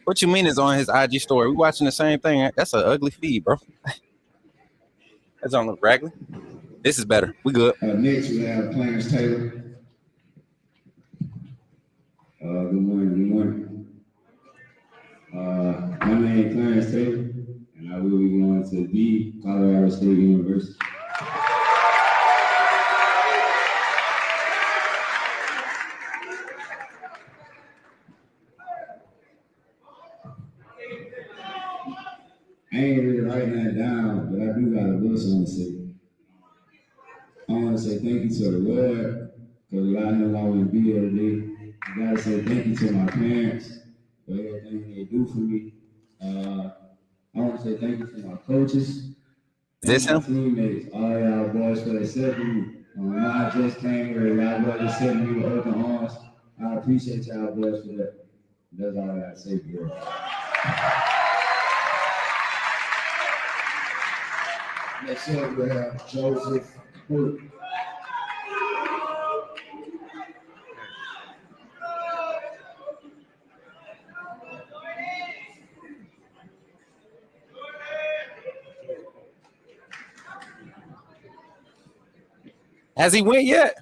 What you mean is on his IG story? We watching the same thing. That's an ugly feed, bro. That's on look regular. This is better. We good. Next, we have Clarence Taylor. Good morning. My name is Clarence Taylor, and I will be going to the Colorado State University. I ain't really writing that down, but I do got a little something to say. I want to say thank you to the Lord, because without him, I wouldn't be here today. I got to say thank you to my parents for everything they do for me. I want to say thank you to my coaches. Is this him? Teammates, all y'all boys for accepting me. I just came here, y'all boys accepting me with open arms. I appreciate y'all boys for that. That's all I got to say for you. Next up, we have Joseph Hood. Has he went yet?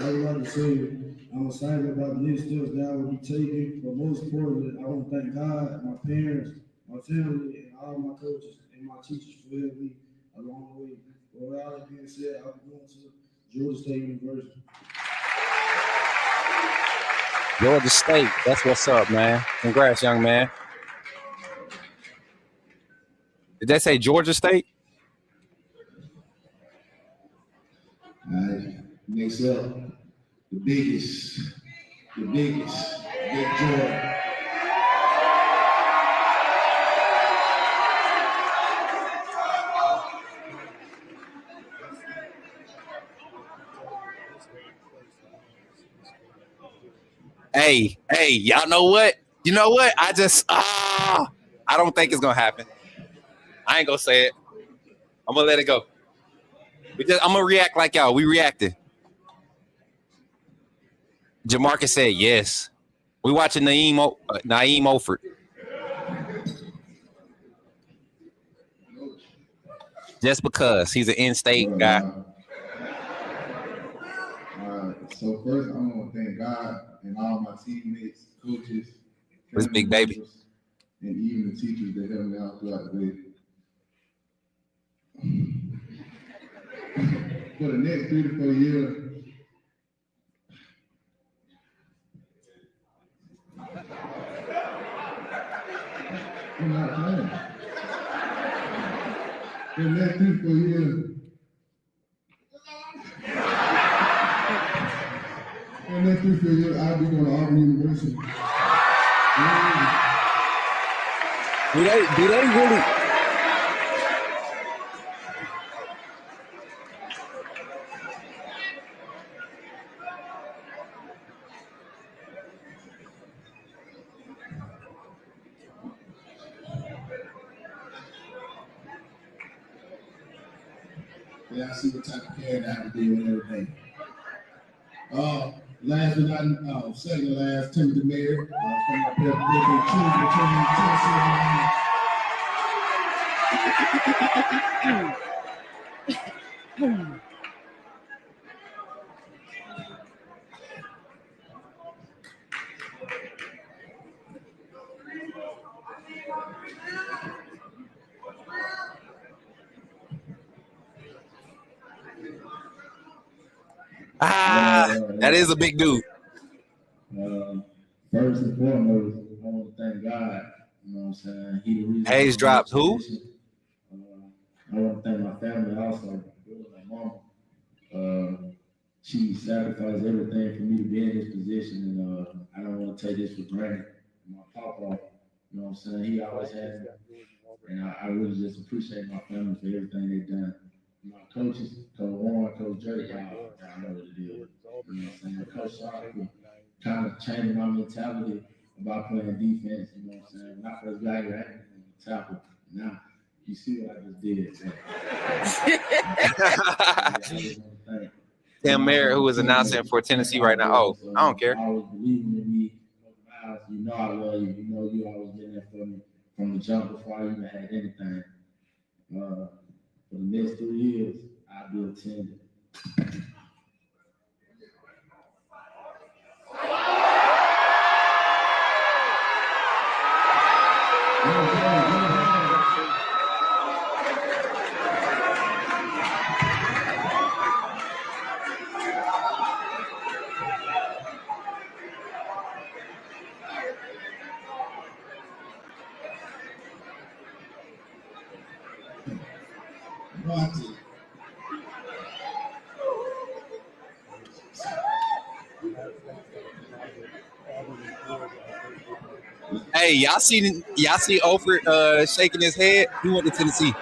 I want to say, I'm excited about the next steps that I will be taking, but most importantly, I want to thank God, my parents, my family, and all my coaches and my teachers for helping me along the way. But with all that being said, I'll be going to Georgia State University. Georgia State. That's what's up, man. Congrats, young man. Did they say Georgia State? All right, next up, the biggest, Big Georgia. Hey, y'all know what? You know what? I don't think it's gonna happen. I ain't gonna say it. I'm gonna let it go. I'm gonna react like y'all. We reacted. Jamarcus said yes. We watching Naeem Oford. Just because he's an in-state guy. So first, I want to thank God and all my teammates, coaches, This big baby, and even the teachers that helped me out throughout the way. For the next 3 to 4 years, I'm not playing. For the next 3 to 4 years, I'll be going to Auburn University. Do they really? Yeah, I see what type of parent I have to be and everything. Last but not second to last, Timothy Mayer from up here, between Tennessee and That is a big dude. First and foremost, I want to thank God. You know what I'm saying? He the reason. Hayes dropped who? I want to thank my family also. My mama. She sacrificed everything for me to be in this position, and I don't want to take this for granted. My papa, you know what I'm saying? He always had me, and I really just appreciate my family for everything they've done. My coaches, Coach Warren, Coach Drake, y'all know what it is. You know what I'm saying? Coach Sharp kind of changed my mentality about playing defense. You know what I'm saying? When I first got here, I had to tackle. Now, you see what I just did. Tim Merritt, who is announcing for Tennessee right now. Oh, I don't care. Always believing in me. You know I love you. You know you always been there for me from the jump before I even had anything. For the next 3 years, I'll be attending. Hey, y'all see Oford shaking his head? He went to Tennessee.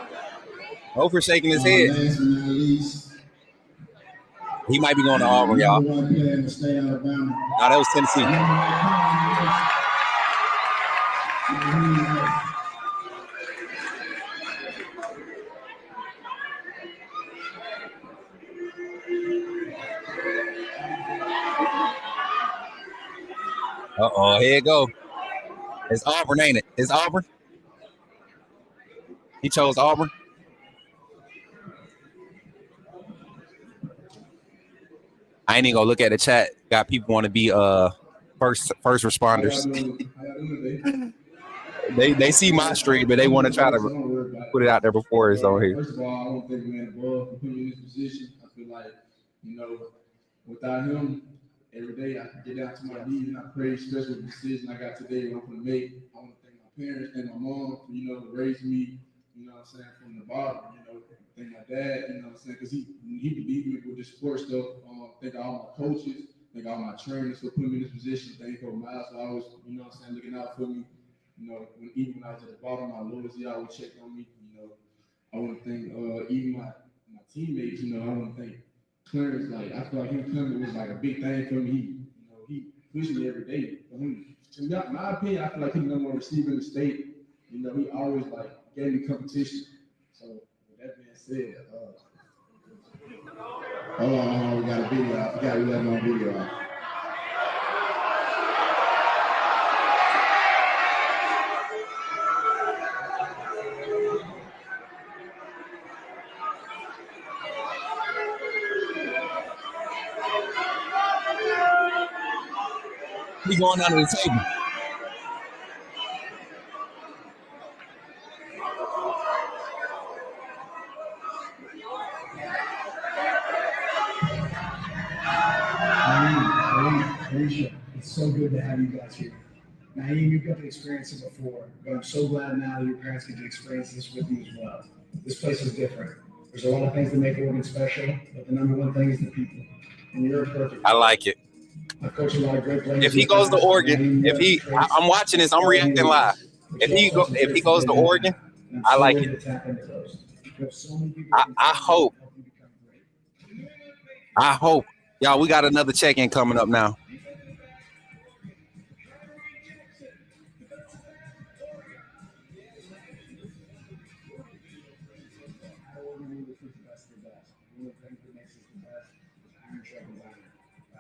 Oford shaking his head. Last but not least, He might be going to Auburn, y'all. One player in the state of Alabama. No, that was Tennessee. Uh-oh, here it go. It's Auburn, ain't it? It's Auburn. He chose Auburn. I I ain't even gonna look at the chat. Got people want to be first responders. They see my stream, but they want to try to put it out there before it's on here. First of all, I don't think man above for putting me in this position. I feel like, without him, every day I get down to my knees and I pray, especially the decision I got today I'm gonna make. I want to thank my parents and my mom for, to raise me, from the bottom, thank my dad, because he believed me with this sports stuff. Thank all my coaches, thank all my trainers for putting me in this position. Thank Coach Miles for always, looking out for me. Even when I was at the bottom, my loyalty always checked on me. I want to thank even my teammates. I want to thank Clarence. Like, I feel like him coming was like a big thing for me. He pushed me every day. In my opinion, I feel like he's the number one receiver in the state. He always gave me competition. So with that being said, hold on, we got a video. I forgot we got my video out. He going under the table. It's so good to have you guys here. Naeem, you've got to experience it before, but I'm so glad now that your parents get to experience this with you as well. This place is different. There's a lot of things that make Oregon special, but the number one thing is the people. And you're perfect. I like it. I've coached a lot of great players. If he goes to Oregon, I'm watching this, I'm reacting live. If he goes to Oregon, I like it. I hope. Y'all, we got another check-in coming up now.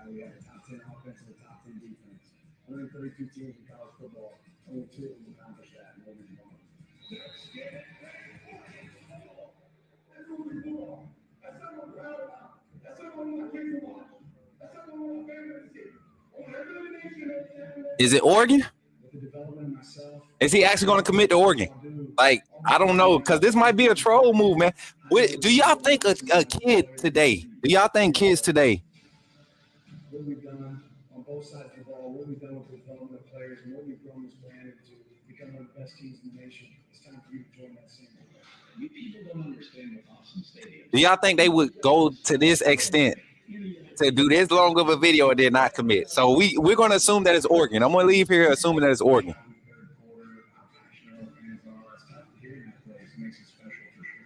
We have a top 10 offense and a top 10 defense. 132 teams in college football. Only 2 of them accomplished that. Is it Oregon? Is he actually going to commit to Oregon? Like, I don't know, because this might be a troll move, man. Do y'all think a kid today? Do y'all think kids today? What we've done on both sides of the ball, what we've done with the development of players, and what we've grown this brand into become one of the best teams in the nation. It's time for you to join that same program. You people don't understand what awesome stadium. Do y'all think they would go to this extent to do this long of a video and then not commit? So we're going to assume that it's Oregon. I'm going to leave here assuming that it's Oregon.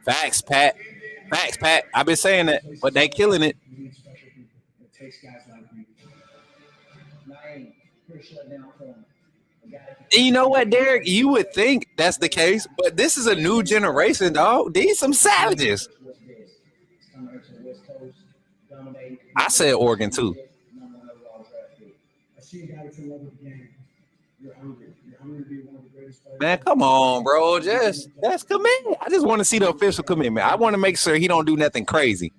Facts, Pat. I've been saying that, but they killing it. It takes guys like you. Naeem, you're shut down for them. And you know what, Derek? You would think that's the case, but this is a new generation, dog. These some savages. I said Oregon too. I see a guy that's in love with the game. You're hungry. You're hungry to be one of the greatest players. Man, come on, bro. Just commit. I just want to see the official commitment. I want to make sure he don't do nothing crazy.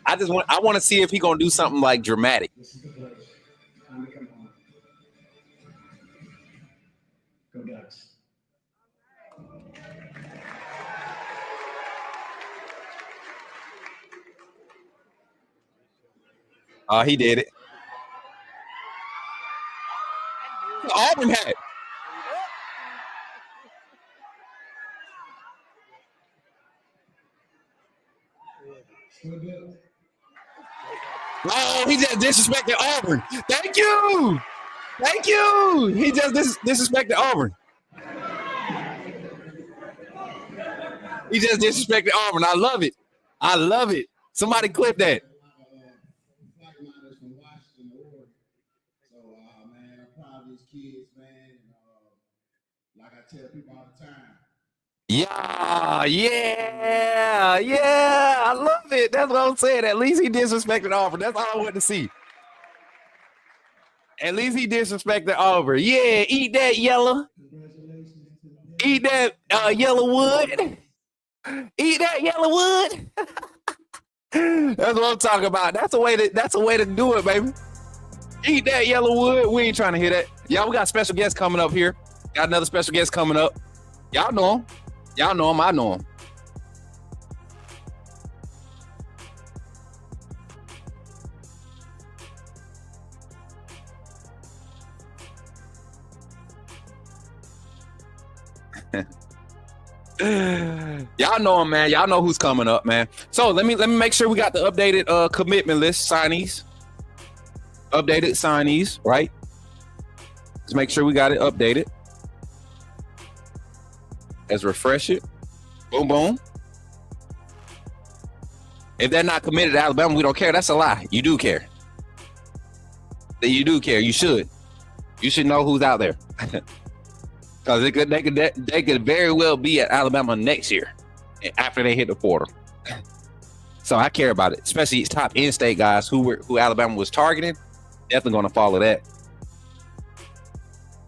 I want to see if he gonna do something like dramatic. This is the place. Time to come home. Go Ducks. Oh, he did it. Auburn had it. Oh, he just disrespected Auburn. Thank you. He just disrespected Auburn. He just disrespected Auburn. I love it. Somebody clip that. Like I tell people all the time. Yeah. I love it. That's what I'm saying. At least he disrespected Auburn. That's all I want to see. At least he disrespected Auburn. Yeah, eat that yellow. Eat that yellow wood. Eat that yellow wood. That's what I'm talking about. That's a way to do it, baby. Eat that yellow wood. We ain't trying to hear that. Y'all, we got special guests coming up here. Got another special guest coming up. Y'all know him. Y'all know him. I know him. Y'all know him, man. Y'all know who's coming up, man. So let me make sure we got the updated commitment list signees. Updated signees, right? Let's make sure we got it updated. Let's refresh it. Boom, boom. If they're not committed to Alabama, we don't care. That's a lie. You do care. You do care. You should. You should know who's out there. Because they could very well be at Alabama next year after they hit the portal. So I care about it, especially top in-state guys who Alabama was targeting. Definitely going to follow that.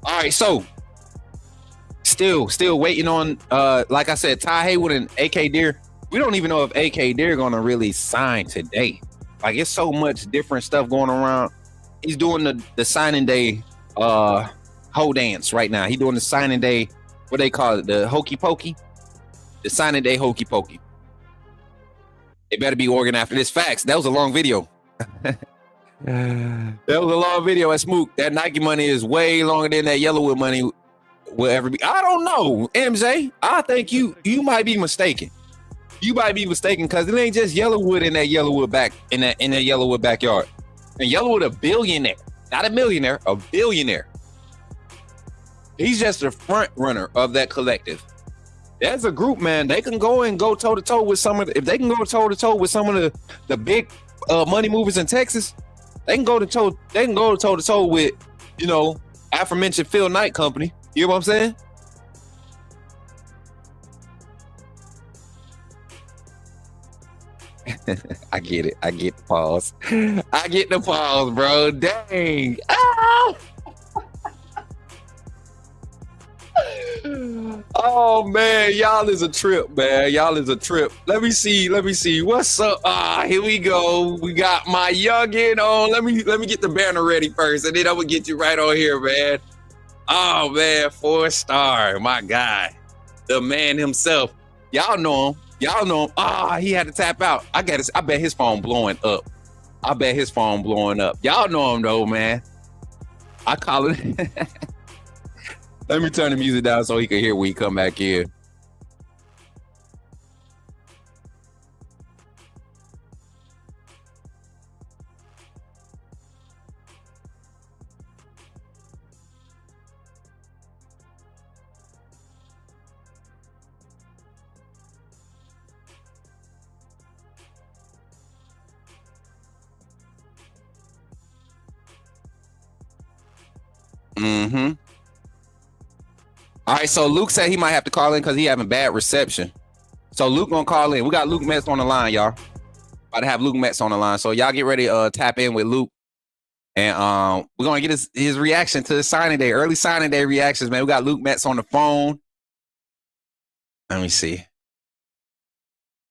All right, so still waiting on, like I said, Ty Haywood and AK Deer. We don't even know if AK Deer going to really sign today. Like, it's so much different stuff going around. He's doing the signing day whole dance right now. He's doing the signing day, what they call it, the hokey pokey. The signing day hokey pokey. It better be organized after this. Facts. That was a long video. That was a long video at Smook. That Nike money is way longer than that Yellowwood money will ever be. I don't know, MJ. I think you might be mistaken. You might be mistaken because it ain't just Yellowwood in that Yellowwood in that Yellowwood backyard. And Yellowwood a billionaire, not a millionaire, a billionaire. He's just the front runner of that collective. As a group, man, they can go toe to toe with some of if they can go toe to toe with some of the big money movers in Texas. They can go to toe to toe with, aforementioned Phil Knight Company. You know what I'm saying? I get it. I get the pause. I get the pause, bro. Dang. Ah! Oh man, y'all is a trip, man. Y'all is a trip. Let me see. What's up? Here we go. We got my youngin on. Let me get the banner ready first, and then I'm gonna get you right on here, man. Oh man, 4-star, my guy, the man himself. Y'all know him. He had to tap out. I bet his phone blowing up. Y'all know him though, man. I call it. Let me turn the music down so he can hear when he come back in. Mm-hmm. All right, so Luke said he might have to call in because he having bad reception. So Luke gonna call in. We got Luke Metz on the line, y'all. About to have Luke Metz on the line. So y'all get ready to tap in with Luke. And we're gonna get his reaction to the signing day, early signing day reactions, man. We got Luke Metz on the phone. Let me see.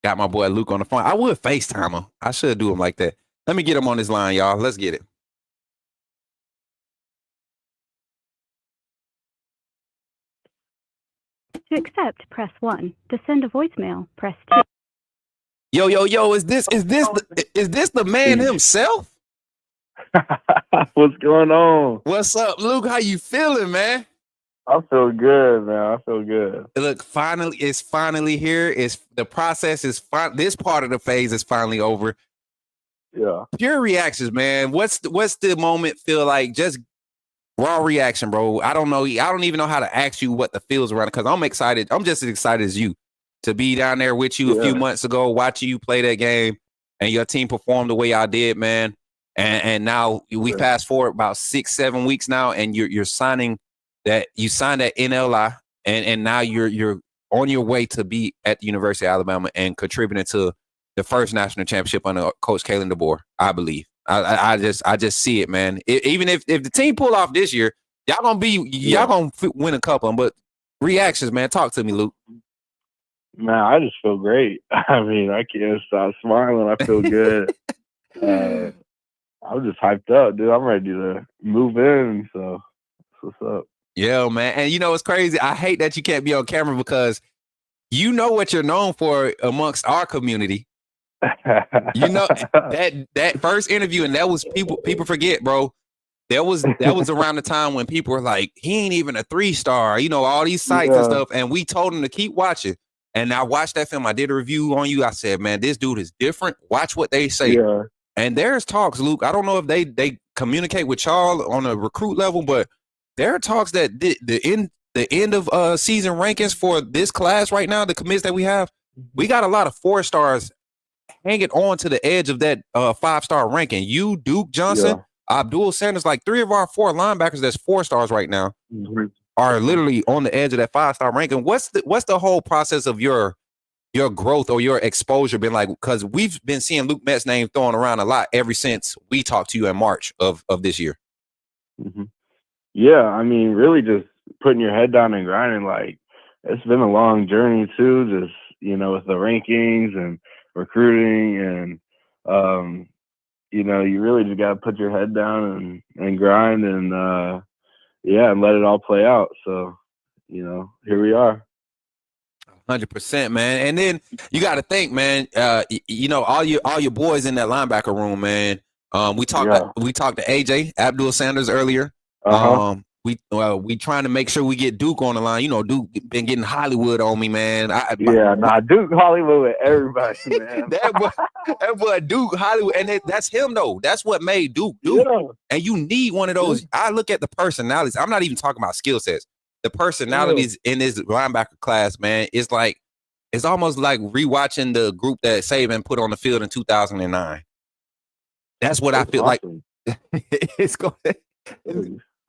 Got my boy Luke on the phone. I would FaceTime him. I should do him like that. Let me get him on this line, y'all. Let's get it. To accept, press 1. To send a voicemail, press 2. Yo, is this the man himself? What's going on? What's up, Luke? How you feeling, man? I feel good, man. I feel good. Look, it's finally here. The process is this part of the phase is finally over. Yeah. Pure reactions, man. What's the moment feel like? Just raw reaction, bro. I don't know. I don't even know how to ask you what the feels around it because I'm excited. I'm just as excited as you to be down there with you a few months ago, watching you play that game and your team performed the way y'all did, man. And now we fast forward about 6-7 weeks now, and you're signing that. You signed that NLI, and now you're on your way to be at the University of Alabama and contributing to the first national championship under Coach Kalen DeBoer, I believe. I just see it, man. Even if the team pull off this year, y'all gonna win a couple. But reactions, man. Talk to me, Luke. Man, I just feel great. I mean, I can't stop smiling. I feel good. I'm just hyped up, dude. I'm ready to move in. So, that's what's up. Yeah, man. And you know what's crazy? I hate that you can't be on camera because you know what you're known for amongst our community. You know that first interview, and that was people forget, bro. That was around the time when people were like, he ain't even a 3-star, you know, all these sites and stuff. And we told him to keep watching. And I watched that film. I did a review on you. I said, man, this dude is different. Watch what they say. Yeah. And there's talks, Luke. I don't know if they communicate with y'all on a recruit level, but there are talks that the end of season rankings for this class right now, the commits that we have, we got a lot of 4-stars hanging on to the edge of that 5-star ranking. You, Duke Johnson, Abdul Sanders, like 3 of our 4 linebackers that's 4-stars right now are literally on the edge of that 5-star ranking. What's the whole process of your growth or your exposure been like? Because we've been seeing Luke Met's name thrown around a lot ever since we talked to you in March of this year. Mm-hmm. Yeah, I mean, really just putting your head down and grinding. Like, it's been a long journey too, just, you know, with the rankings and recruiting and, you know, you really just got to put your head down and grind and, and let it all play out. So, you know, here we are. 100%, man. And then you got to think, man, you know, all your boys in that linebacker room, man. We talked to AJ Abdul Sanders earlier. We trying to make sure we get Duke on the line. You know, Duke been getting Hollywood on me, man. Duke Hollywood with everybody, man. that boy Duke Hollywood, and that's him though. That's what made Duke Duke. Yeah. And you need one of those. Yeah. I look at the personalities. I'm not even talking about skill sets. The personalities in this linebacker class, man, it's almost like rewatching the group that Saban put on the field in 2009. That's what I feel awesome. Like. It's going.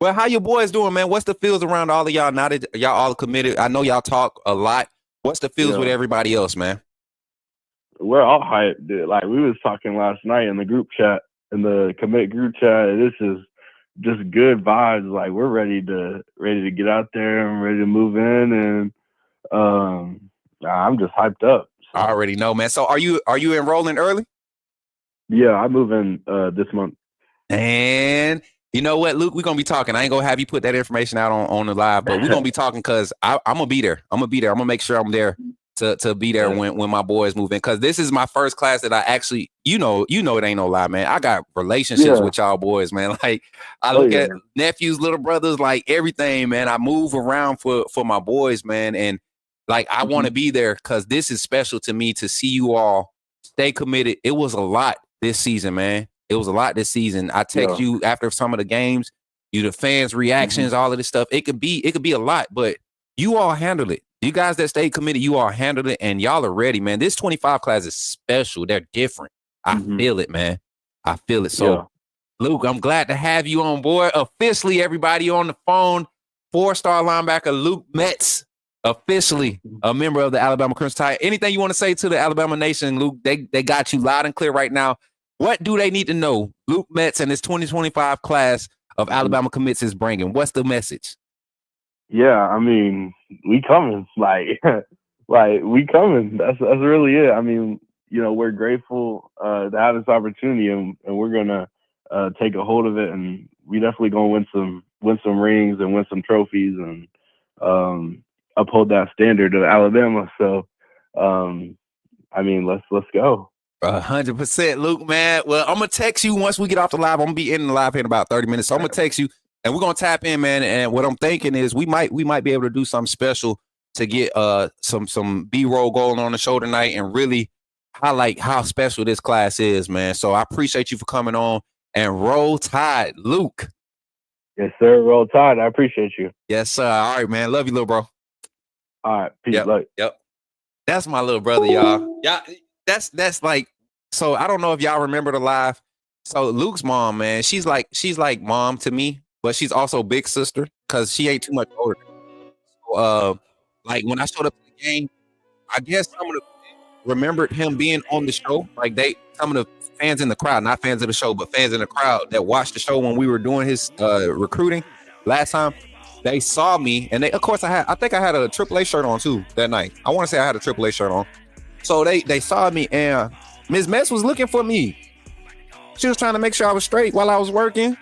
Well, how your boys doing, man? What's the feels around all of y'all now that y'all all committed? I know y'all talk a lot. What's the feels with everybody else, man? We're all hyped, dude. Like, we was talking last night in the group chat, in the commit group chat. This is just good vibes. Like, we're ready to get out there and ready to move in, and I'm just hyped up. So. I already know, man. So are you enrolling early? Yeah, I move in this month. And you know what, Luke? We're gonna be talking. I ain't gonna have you put that information out on the live, but we're gonna be talking because I'm gonna be there. I'm gonna make sure I'm there to be there when my boys move in. Because this is my first class that I actually, you know, it ain't no lie, man. I got relationships with y'all boys, man. Like I look at nephews, little brothers, like everything, man. I move around for my boys, man, and like I want to be there because this is special to me to see you all stay committed. It was a lot this season, man. It was a lot this season. I text you after some of the games, the fans' reactions, all of this stuff. It could be a lot, but you all handled it. You guys that stayed committed, you all handled it, and y'all are ready, man. This 25 class is special. They're different. I feel it, man. I feel it. So, Luke, I'm glad to have you on board. Officially, everybody on the phone, 4-star linebacker Luke Metz, officially a member of the Alabama Crimson Tide. Anything you want to say to the Alabama Nation, Luke? They got you loud and clear right now. What do they need to know? Luke Metz and his 2025 class of Alabama commits is bringing. What's the message? Yeah, I mean, we coming. Like we coming. That's really it. I mean, you know, we're grateful to have this opportunity, and we're gonna take a hold of it, and we definitely gonna win some rings and win some trophies, and uphold that standard of Alabama. So, I mean, let's go. 100%, Luke, man. Well, I'm gonna text you once we get off the live. I'm gonna be in the live here in about 30 minutes. So I'm gonna text you and we're gonna tap in, man. And what I'm thinking is we might be able to do something special to get some B-roll going on the show tonight and really highlight how special this class is, man. So I appreciate you for coming on, and roll tide, Luke. Yes, sir. Roll tide. I appreciate you. Yes, sir. All right, man. Love you, little bro. All right. Peace. Yep. That's my little brother, y'all. Yeah. That's like, so I don't know if y'all remember the live. So Luke's mom, man, she's like mom to me, but she's also big sister because she ain't too much older. So, like when I showed up to the game, I guess some of the remembered him being on the show. Like some of the fans in the crowd, not fans of the show, but fans in the crowd that watched the show when we were doing his recruiting last time. they saw me, and they, of course, I think I had a AAA shirt on too that night. I want to say I had a AAA shirt on. So they saw me, and Ms. Metz was looking for me. She was trying to make sure I was straight while I was working.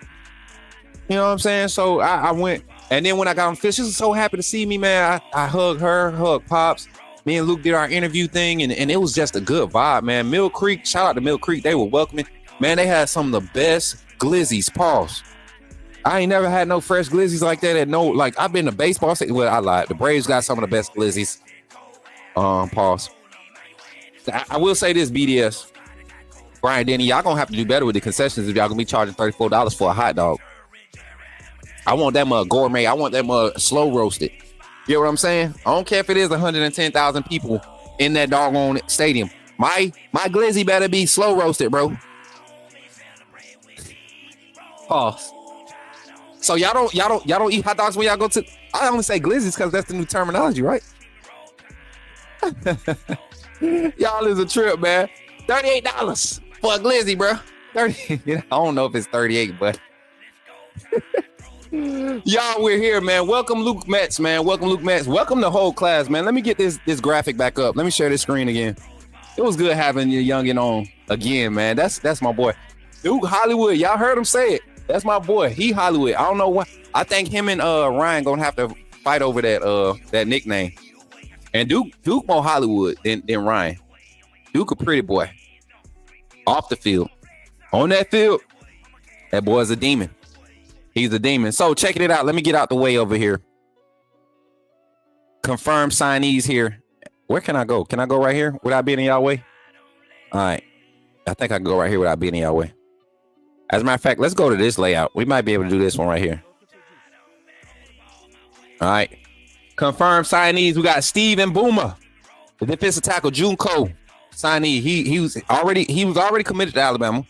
You know what I'm saying? So I went, and then when I got on field, she was so happy to see me, man. I hugged her, hugged Pops. Me and Luke did our interview thing, and it was just a good vibe, man. Mill Creek, shout out to Mill Creek. They were welcoming. Man, they had some of the best glizzies. Pause. I ain't never had no fresh glizzies like that. Like I've been to baseball. Well, I lied. The Braves got some of the best glizzies. Pause. I will say this, BDS. Brian Denny, y'all gonna have to do better with the concessions if y'all gonna be charging $34 for a hot dog. I want that mug gourmet. I want that mug slow roasted. You know what I'm saying? I don't care if it is 110,000 people in that doggone stadium. My glizzy better be slow roasted, bro. Pause. So y'all don't eat hot dogs when y'all go to. I only say glizzies because that's the new terminology, right? Y'all is a trip, man. $38 for a glizzy, bro. 30. I don't know if it's 38, but y'all, we're here, man. Welcome, Luke Metz, man. Welcome, Luke Metz. Welcome the whole class, man. Let me get this graphic back up. Let me share this screen again. It was good having your youngin' on again, man. That's my boy. Duke Hollywood. Y'all heard him say it. That's my boy. He Hollywood. I don't know why. I think him and Ryan gonna have to fight over that nickname. And Duke more Hollywood than Ryan. Duke a pretty boy. Off the field. On that field, that boy's a demon. He's a demon. So checking it out. Let me get out the way over here. Confirmed signees here. Where can I go? Can I go right here without being in y'all way? All right. I think I can go right here without being in y'all way. As a matter of fact, let's go to this layout. We might be able to do this one right here. All right. Confirmed signees. We got Steven Boomer, the defensive tackle, Junko signee. He was already committed to Alabama.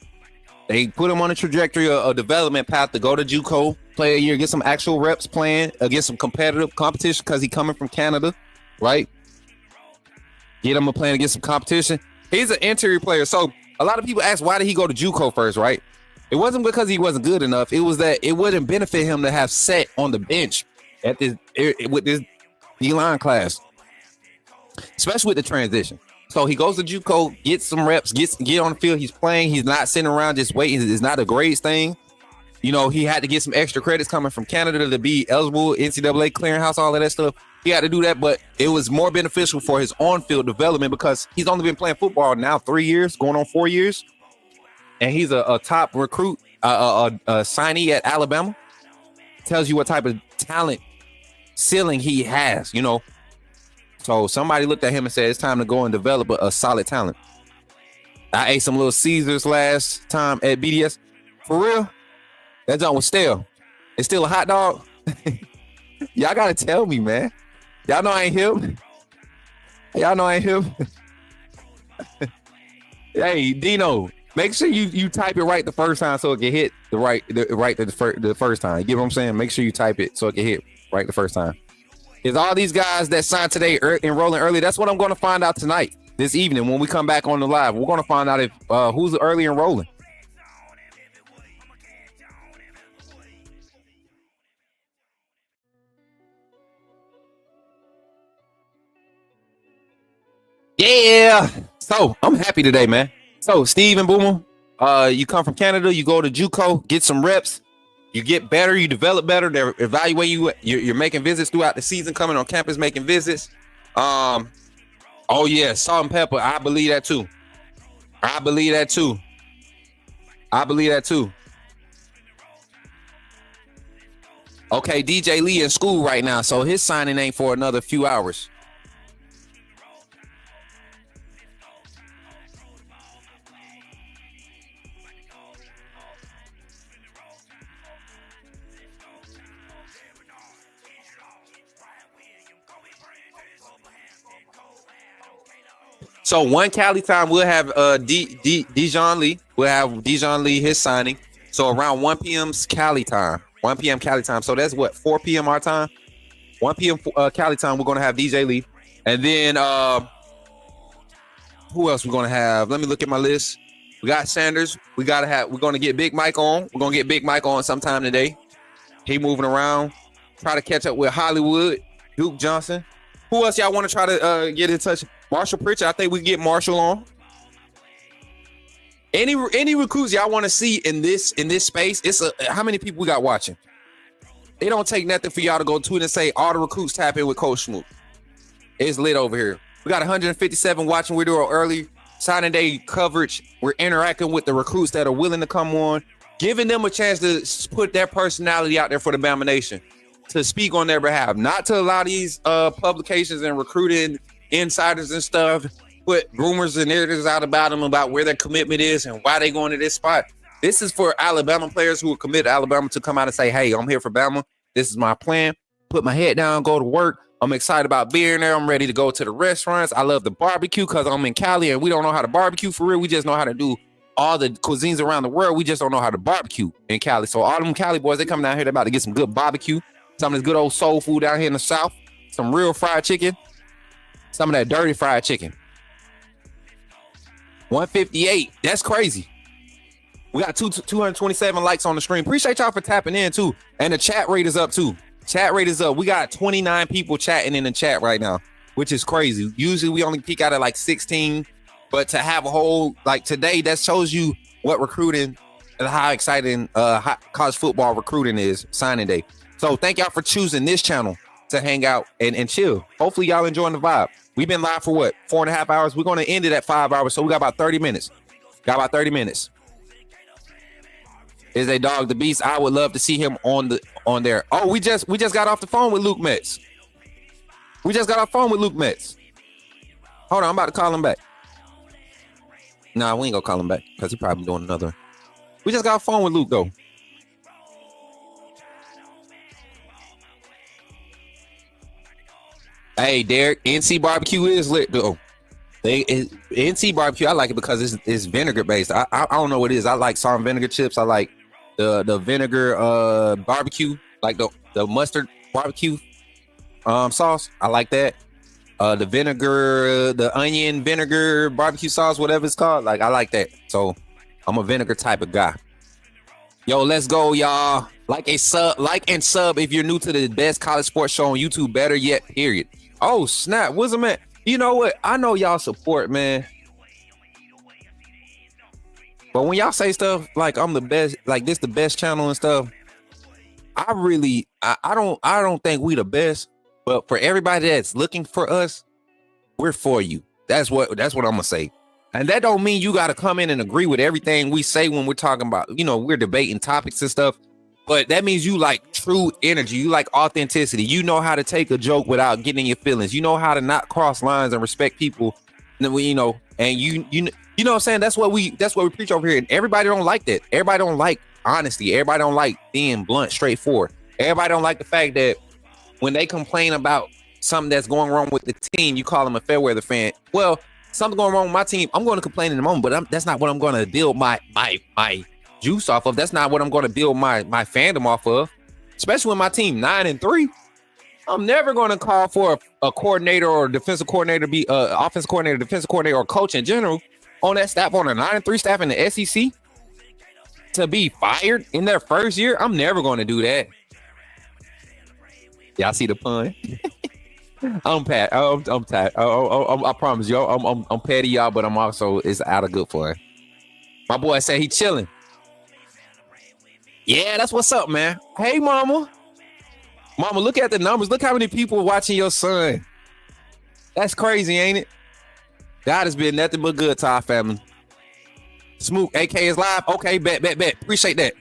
They put him on a trajectory, a development path to go to JUCO, play a year, get some actual reps playing against some competitive competition because he coming from Canada, right? Get him playing against some competition. He's an interior player. So a lot of people ask, why did he go to JUCO first, right? It wasn't because he wasn't good enough. It was that it wouldn't benefit him to have set on the bench at with this D-line class, especially with the transition. So he goes to JUCO, gets some reps, get on the field. He's playing. He's not sitting around just waiting. It's not a grades thing. You know, he had to get some extra credits coming from Canada to be eligible, NCAA clearinghouse, all of that stuff. He had to do that, but it was more beneficial for his on-field development because he's only been playing football now 3 years, going on 4 years. And he's a top recruit, a signee at Alabama. Tells you what type of talent ceiling he has, you know. So somebody looked at him and said, it's time to go and develop a solid talent. I ate some Little Caesars last time at BDS. For real? That junk was stale. It's still a hot dog? Y'all got to tell me, man. Y'all know I ain't him. Y'all know I ain't him. Hey, Dino, make sure you type it right the first time so it can hit the first time. You get what I'm saying? Make sure you type it so it can hit right the first time. Is all these guys that signed today enrolling early? That's what I'm going to find out tonight, this evening, when we come back on the live. We're going to find out if who's early enrolling. Yeah. So I'm happy today, man. So Steve and Boomer, you come from Canada, you go to JUCO, get some reps. You get better, you develop better. They're evaluating you. You're making visits throughout the season, coming on campus, making visits. Oh yeah, salt and pepper. I believe that too. I believe that too. Okay, DJ Lee in school right now, so his signing ain't for another few hours. So one Cali time we'll have Dijon Lee. We'll have Dijon Lee his signing. So around 1 p.m. Cali time. 1 p.m. Cali time. So that's what, 4 p.m. our time. 1 p.m. Cali time. We're gonna have DJ Lee, and then who else we're gonna have? Let me look at my list. We got Sanders. We're gonna get Big Mike on. We're gonna get Big Mike on sometime today. He moving around. try to catch up with Hollywood, Duke Johnson. Who else y'all want to try to get in touch? Marshall Pritchard. I think we can get Marshall on. Any recruits y'all want to see in this space? How many people we got watching? It don't take nothing for y'all to go tweet and say all the recruits tap in with Coach Smoot. It's lit over here. We got 157 watching. We're doing early signing day coverage. We're interacting with the recruits that are willing to come on, giving them a chance to put their personality out there for the Bama Nation, to speak on their behalf, not to allow these publications and recruiting insiders and stuff put rumors and narratives out about them about where their commitment is and why they going to this spot. This is for Alabama players who are committed to Alabama to come out and say, hey, I'm here for Bama. This is my plan. Put my head down, go to work. I'm excited about being there. I'm ready to go to the restaurants. I love the barbecue because I'm in Cali and we don't know how to barbecue for real. We just know how to do all the cuisines around the world. We just don't know how to barbecue in Cali. So all them Cali boys, they come down here. They're about to get some good barbecue. Some of this good old soul food down here in the South. Some real fried chicken. Some of that dirty fried chicken. 158. That's crazy. We got 227 likes on the stream. Appreciate y'all for tapping in too. And the chat rate is up too. Chat rate is up. We got 29 people chatting in the chat right now, which is crazy. Usually we only peak out at like 16, but to have a whole, like today, that shows you what recruiting and how exciting college football recruiting is, signing day. So thank y'all for choosing this channel to hang out and chill. Hopefully y'all enjoying the vibe. We've been live for what, 4.5 hours? We're going to end it at 5 hours. So we got about 30 minutes. Is a dog the beast? I would love to see him on there. Oh, we just got off the phone with Luke Metz. Hold on, I'm about to call him back. Nah, we ain't gonna call him back because he probably doing another one. We just got off the phone with Luke though. Hey, Derek, NC barbecue is lit though. NC barbecue, I like it because it's vinegar based. I don't know what it is. I like salt and vinegar chips. I like the vinegar barbecue, like the mustard barbecue sauce. I like that. The vinegar, the onion vinegar barbecue sauce, whatever it's called. Like I like that. So I'm a vinegar type of guy. Yo, let's go, y'all. Like and sub if you're new to the best college sports show on YouTube. Better yet, period. Oh snap, Wisdom man. You know what? I know y'all support, man. But when y'all say stuff like I'm the best, like this the best channel and stuff, I don't think we the best. But for everybody that's looking for us, we're for you. That's what I'm gonna say. And that don't mean you gotta come in and agree with everything we say when we're talking about, we're debating topics and stuff. But that means you like true energy. You like authenticity. You know how to take a joke without getting in your feelings. You know how to not cross lines and respect people. And you know what I'm saying? That's what we preach over here. And everybody don't like that. Everybody don't like honesty. Everybody don't like being blunt, straightforward. Everybody don't like the fact that when they complain about something that's going wrong with the team, you call them a fair weather fan. Well, something going wrong with my team, I'm going to complain in a moment, but that's not what I'm going to build my juice off of. That's not what I'm going to build my fandom off of. Especially when my team 9-3, I'm never going to call for a coordinator or a defensive coordinator to be offensive coordinator, defensive coordinator, or coach in general on that staff, on a 9-3 staff in the SEC, to be fired in their first year. I'm never going to do that. Y'all see the pun? I'm tired. I promise you, I'm petty, y'all, but I'm also, it's out of good fun. My boy said he chilling. Yeah, that's what's up, man. Hey, mama. Mama, look at the numbers. Look how many people watching your son. That's crazy, ain't it? God has been nothing but good to our family. Smoot, AK is live. Okay, bet. Appreciate that.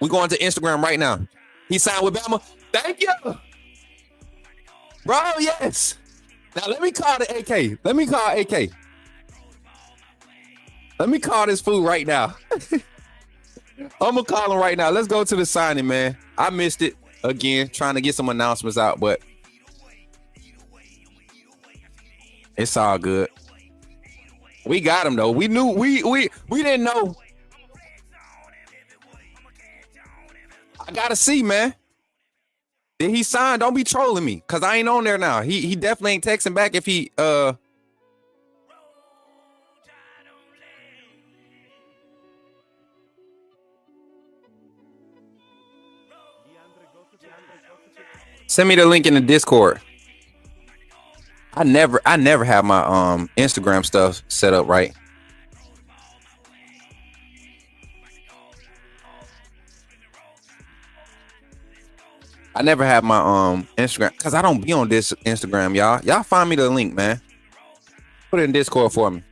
We going to Instagram right now. He signed with Bama. Thank you. Bro, yes. Now let me call the AK. Let me call this fool right now. I'm gonna call him right now. Let's go to the signing, man. I missed it again, trying to get some announcements out, but it's all good. We got him though. We knew we didn't know. I gotta see, man. Did he sign? Don't be trolling me, cause I ain't on there now. He definitely ain't texting back if he Send me the link in the Discord. I never have my Instagram stuff set up right. I never have my Instagram because I don't be on this Instagram, y'all. Y'all find me the link, man. Put it in Discord for me.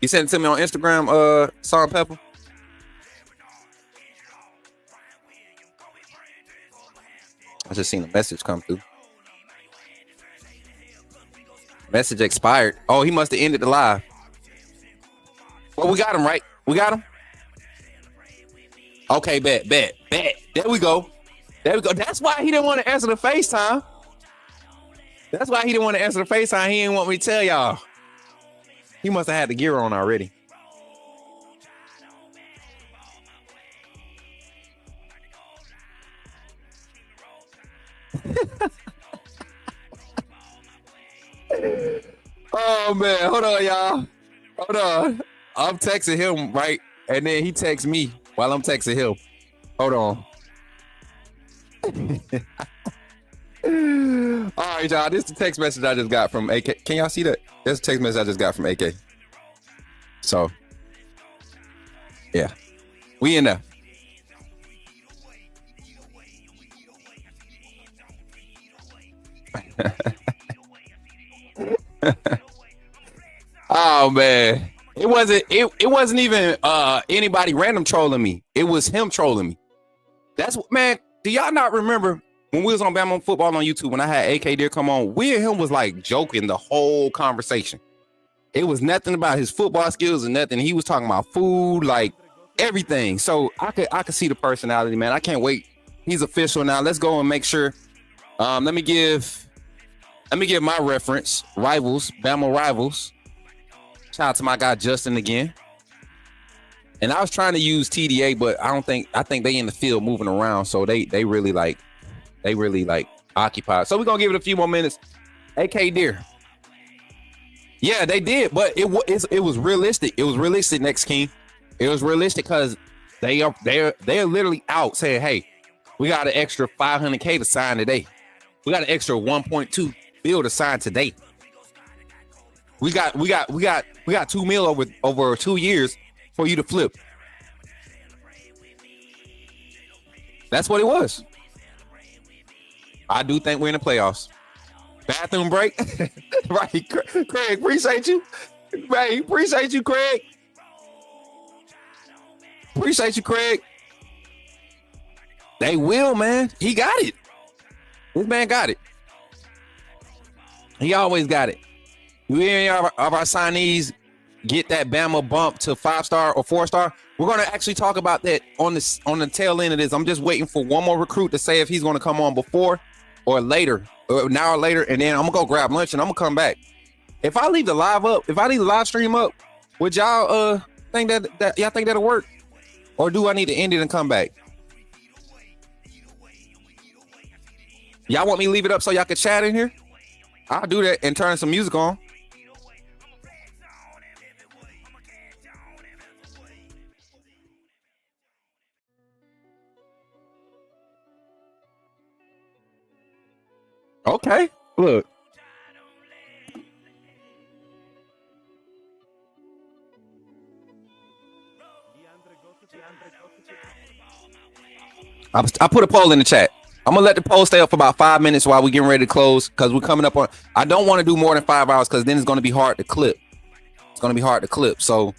You sent it to me on Instagram, Salt and Pepper? I just seen a message come through. Message expired. Oh, he must have ended the live. Well, we got him, right? We got him? Okay, bet. There we go. That's why he didn't want to answer the FaceTime. He didn't want me to tell y'all. He must have had the gear on already. Oh man, hold on, y'all. Hold on. I'm texting him, right? And then he texts me while I'm texting him. Hold on. All right, y'all. This is the text message I just got from AK. Can y'all see that? That's a text message I just got from AK. So, yeah. We in there. Oh man, it wasn't even anybody random trolling me. It was him trolling me. That's what, man. Do y'all not remember when we was on Bama Football on YouTube when I had AK Deer come on? We and him was like joking the whole conversation. It was nothing about his football skills or nothing. He was talking about food, like everything. So I could see the personality, man. I can't wait. He's official now. Let's go and make sure. Let me give my reference. Rivals, Bama Rivals. Shout out to my guy Justin again. And I was trying to use TDA, but I think they in the field moving around, so they really occupied. So we're gonna give it a few more minutes. AK Deer. Yeah, they did, but it was realistic. It was realistic, Next King. It was realistic because they're literally out saying, hey, we got an extra $500K to sign today. We got an extra 1.2 bill to sign today. We got 2 mil over 2 years for you to flip. That's what it was. I do think we're in the playoffs. Bathroom break. Right, Craig, appreciate you. Right, appreciate you, Craig. Appreciate you, Craig. They will, man. He got it. This man got it. He always got it. We of our signees get that Bama bump to 5-star or 4-star. We're going to actually talk about that on the tail end of this. I'm just waiting for one more recruit to say if he's going to come on before or later, or an hour later, and then I'm going to go grab lunch and I'm going to come back. If I leave the live stream up, would y'all think that y'all think that'll work? Or do I need to end it and come back? Y'all want me to leave it up so y'all can chat in here? I'll do that and turn some music on. Okay, look. I put a poll in the chat. I'm gonna let the poll stay up for about 5 minutes while we're getting ready to close because we're coming up on. I don't want to do more than 5 hours because then it's gonna be hard to clip. So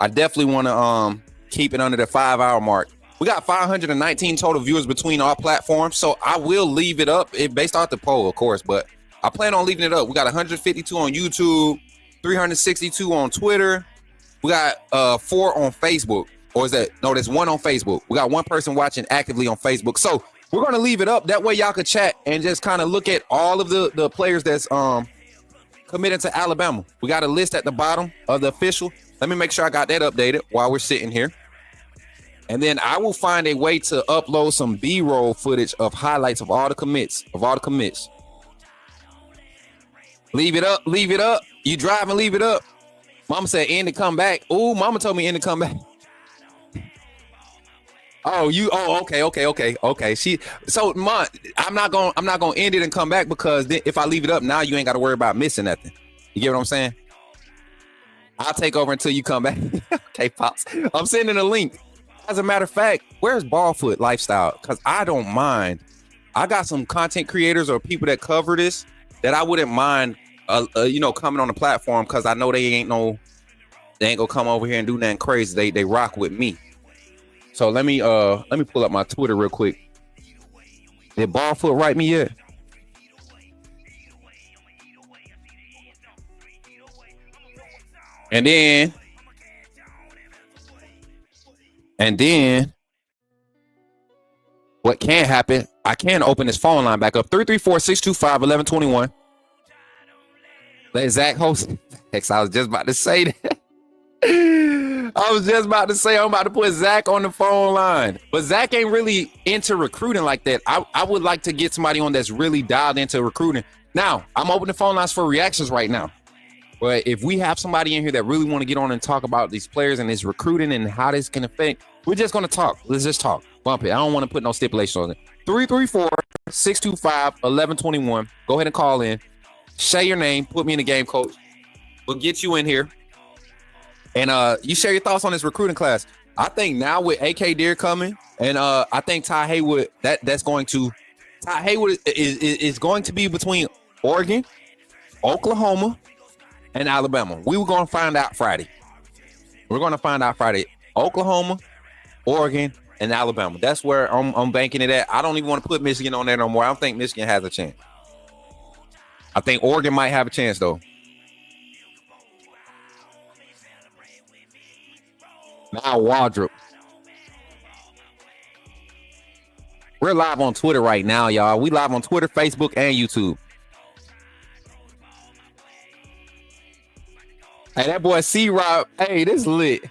I definitely want to keep it under the 5 hour mark. We got 519 total viewers between our platforms, so I will leave it up based off the poll, of course, but I plan on leaving it up. We got 152 on YouTube, 362 on Twitter. We got 4 on Facebook. Or is that, no, there's 1 on Facebook. We got 1 person watching actively on Facebook. So we're going to leave it up. That way y'all could chat and just kind of look at all of the players that's committed to Alabama. We got a list at the bottom of the official. Let me make sure I got that updated while we're sitting here. And then I will find a way to upload some B-roll footage of highlights of all the commits. Leave it up. You drive and leave it up. Mama said end to come back. Ooh, mama told me end to come back. Oh, okay. I'm not gonna end it and come back because then if I leave it up now, you ain't got to worry about missing nothing. You get what I'm saying? I'll take over until you come back. Okay, pops. I'm sending a link. As a matter of fact, where's Ballfoot Lifestyle? Because I don't mind. I got some content creators or people that cover this that I wouldn't mind, coming on the platform because I know they ain't gonna come over here and do nothing crazy. They rock with me. So let me pull up my Twitter real quick. Did Ballfoot write me yet? And then what can happen, I can open this phone line back up. 334-625-1121. Let Zach host. Hex, I was just about to say that. I'm about to put Zach on the phone line. But Zach ain't really into recruiting like that. I would like to get somebody on that's really dialed into recruiting. Now, I'm opening the phone lines for reactions right now. But if we have somebody in here that really want to get on and talk about these players and this recruiting and how this can affect, we're just going to talk. Let's just talk. Bump it. I don't want to put no stipulation on it. 334-625-1121. Go ahead and call in. Say your name. Put me in the game, coach. We'll get you in here. And you share your thoughts on this recruiting class. I think now with AK Deer coming, and I think Ty Haywood, Ty Haywood is going to be between Oregon, Oklahoma, and Alabama. We were going to find out Friday. We're going to find out Friday. Oklahoma, Oregon, and Alabama. That's where I'm banking it at. I don't even want to put Michigan on there no more. I don't think Michigan has a chance. I think Oregon might have a chance, though. Now, Wardrop. We're live on Twitter right now, y'all. We live on Twitter, Facebook, and YouTube. Hey, that boy C-Rob. Hey, this lit.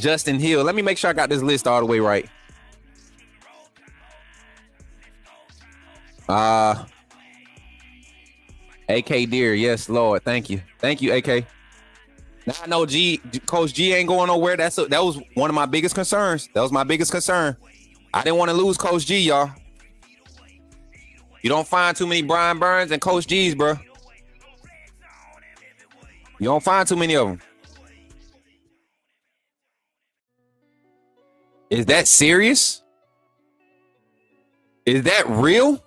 Justin Hill. Let me make sure I got this list all the way right. AK Deer. Yes, Lord. Thank you. Thank you, AK. Now I know Coach G ain't going nowhere. That was one of my biggest concerns. That was my biggest concern. I didn't want to lose Coach G, y'all. You don't find too many Brian Burns and Coach G's, bro. You don't find too many of them. Is that serious? Is that real?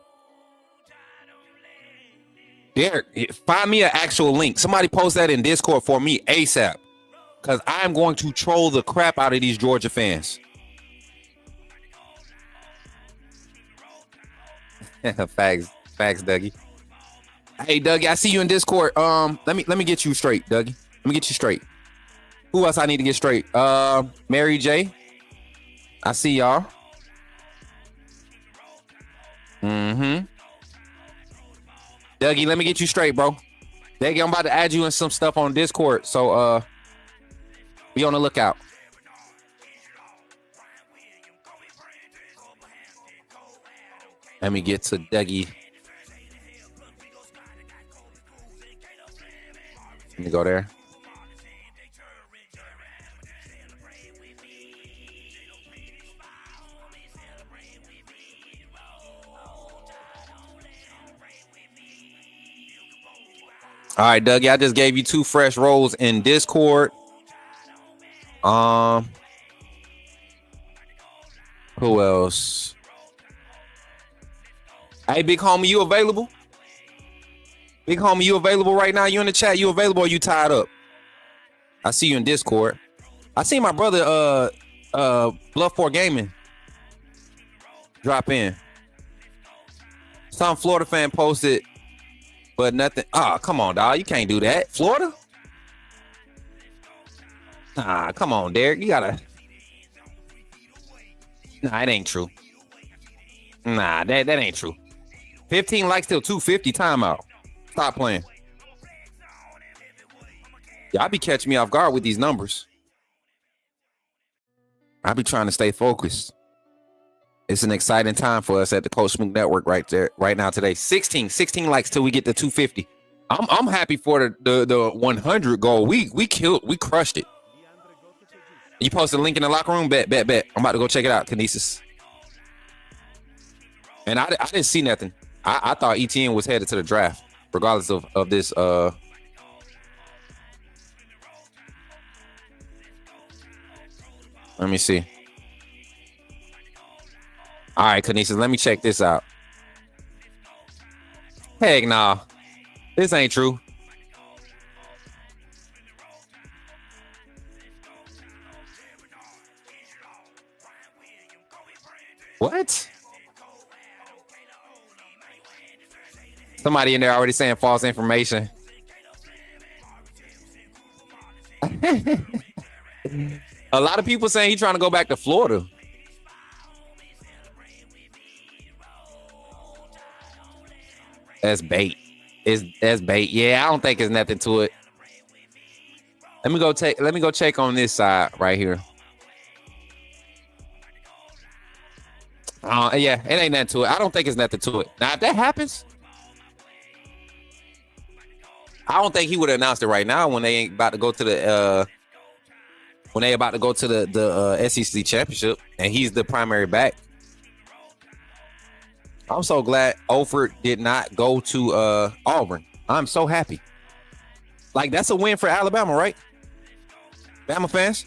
Derek, find me an actual link. Somebody post that in Discord for me ASAP. Because I'm going to troll the crap out of these Georgia fans. Facts, Dougie. Hey, Dougie, I see you in Discord. Let me get you straight, Dougie. Let me get you straight. Who else I need to get straight? Mary J. I see y'all. Dougie, let me get you straight, bro. Dougie, I'm about to add you in some stuff on Discord. So be on the lookout. Let me get to Dougie. Let me go there. All right, Dougie, I just gave you 2 fresh roles in Discord. Who else? Hey, big homie, you available? Big homie, you available right now? You in the chat? You available or you tied up? I see you in Discord. I see my brother Bluff 4 Gaming drop in. Some Florida fan posted, but nothing. Oh, come on, dog. You can't do that. Florida? Nah, come on, Derek. You gotta. Nah, it ain't true. Nah, that ain't true. 15 likes till 250 timeout. Stop playing. Y'all be catching me off guard with these numbers. I be trying to stay focused. It's an exciting time for us at the Coach Smook Network right there, right now today. 16 likes till we get to 250. I'm happy for the 100 goal. We crushed it. You posted a link in the locker room? Bet. I'm about to go check it out, Kinesis. And I didn't see nothing. I thought ETN was headed to the draft, regardless of this. Let me see. All right, Kinesis, let me check this out. Heck nah. This ain't true. What? Somebody in there already saying false information. A lot of people saying he's trying to go back to Florida. That's bait. That's bait. Yeah, I don't think there's nothing to it. Let me go check on this side right here. Yeah, it ain't nothing to it. I don't think it's nothing to it. Now, if that happens, I don't think he would have announced it right now when they ain't about to go to the SEC championship and he's the primary back. I'm so glad Olford did not go to Auburn. I'm so happy. Like, that's a win for Alabama, right? Bama fans?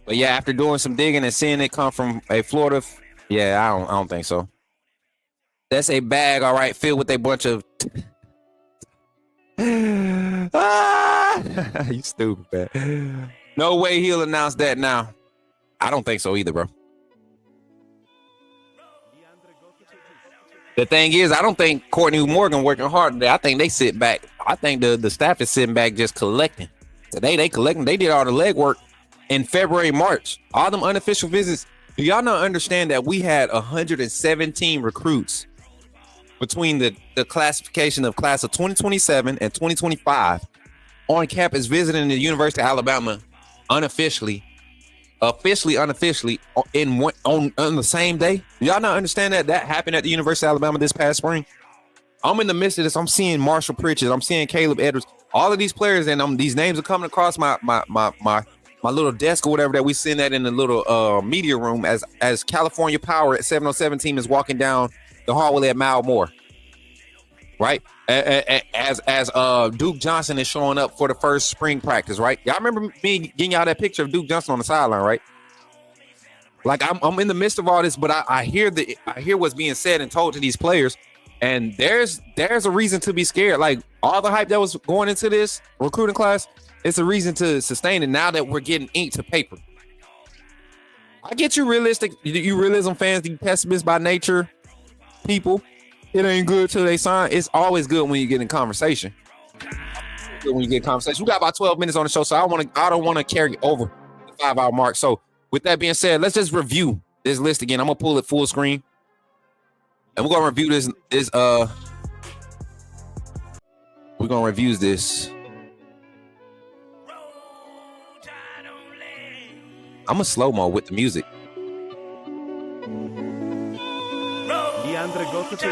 But yeah, after doing some digging and seeing it come from a Florida, yeah, I don't think so. That's a bag, all right, filled with a bunch of you stupid, man. No way he'll announce that now. I don't think so either, bro. The thing is, I don't think Courtney Morgan working hard today. I think they sit back. I think the staff is sitting back just collecting. Today they collecting. They did all the legwork in February, March. All them unofficial visits. Do y'all not understand that we had 117 recruits between the classification of class of 2027 and 2025 on campus visiting the University of Alabama unofficially, unofficially on the same day? Do y'all not understand that happened at the University of Alabama this past spring? I'm in the midst of this. I'm seeing Marshall Pritchett. I'm seeing Caleb Edwards. All of these players, and these names are coming across my little desk or whatever that we send that in the little media room as California Power at 707 team is walking down the hallway at Mile Moore, right? As Duke Johnson is showing up for the first spring practice, right? Y'all remember me getting y'all that picture of Duke Johnson on the sideline, right? Like I'm in the midst of all this, but I hear what's being said and told to these players, and there's a reason to be scared. Like all the hype that was going into this recruiting class, it's a reason to sustain it now that we're getting ink to paper. I get you realistic, you realism fans, you pessimists by nature people. It ain't good till they sign. It's always good when you get in conversation. Good when you get in conversation. We got about 12 minutes on the show, so I don't want to carry over the 5-hour mark. So with that being said, let's just review this list again. I'm gonna pull it full screen, and we're gonna review this. We're gonna review this. I'm a slow-mo with the music. Andre Gotto to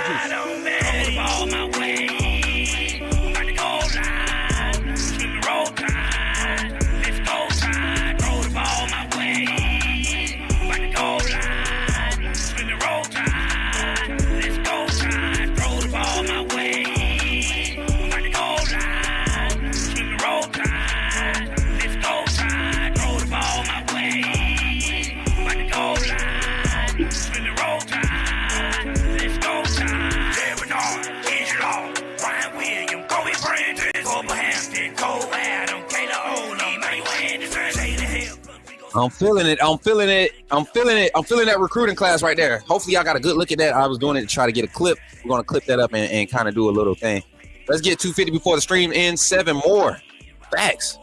I'm feeling it. I'm feeling that recruiting class right there. Hopefully y'all got a good look at that. I was doing it to try to get a clip. We're going to clip that up and kind of do a little thing. Let's get 250 before the stream ends. 7 more. Facts.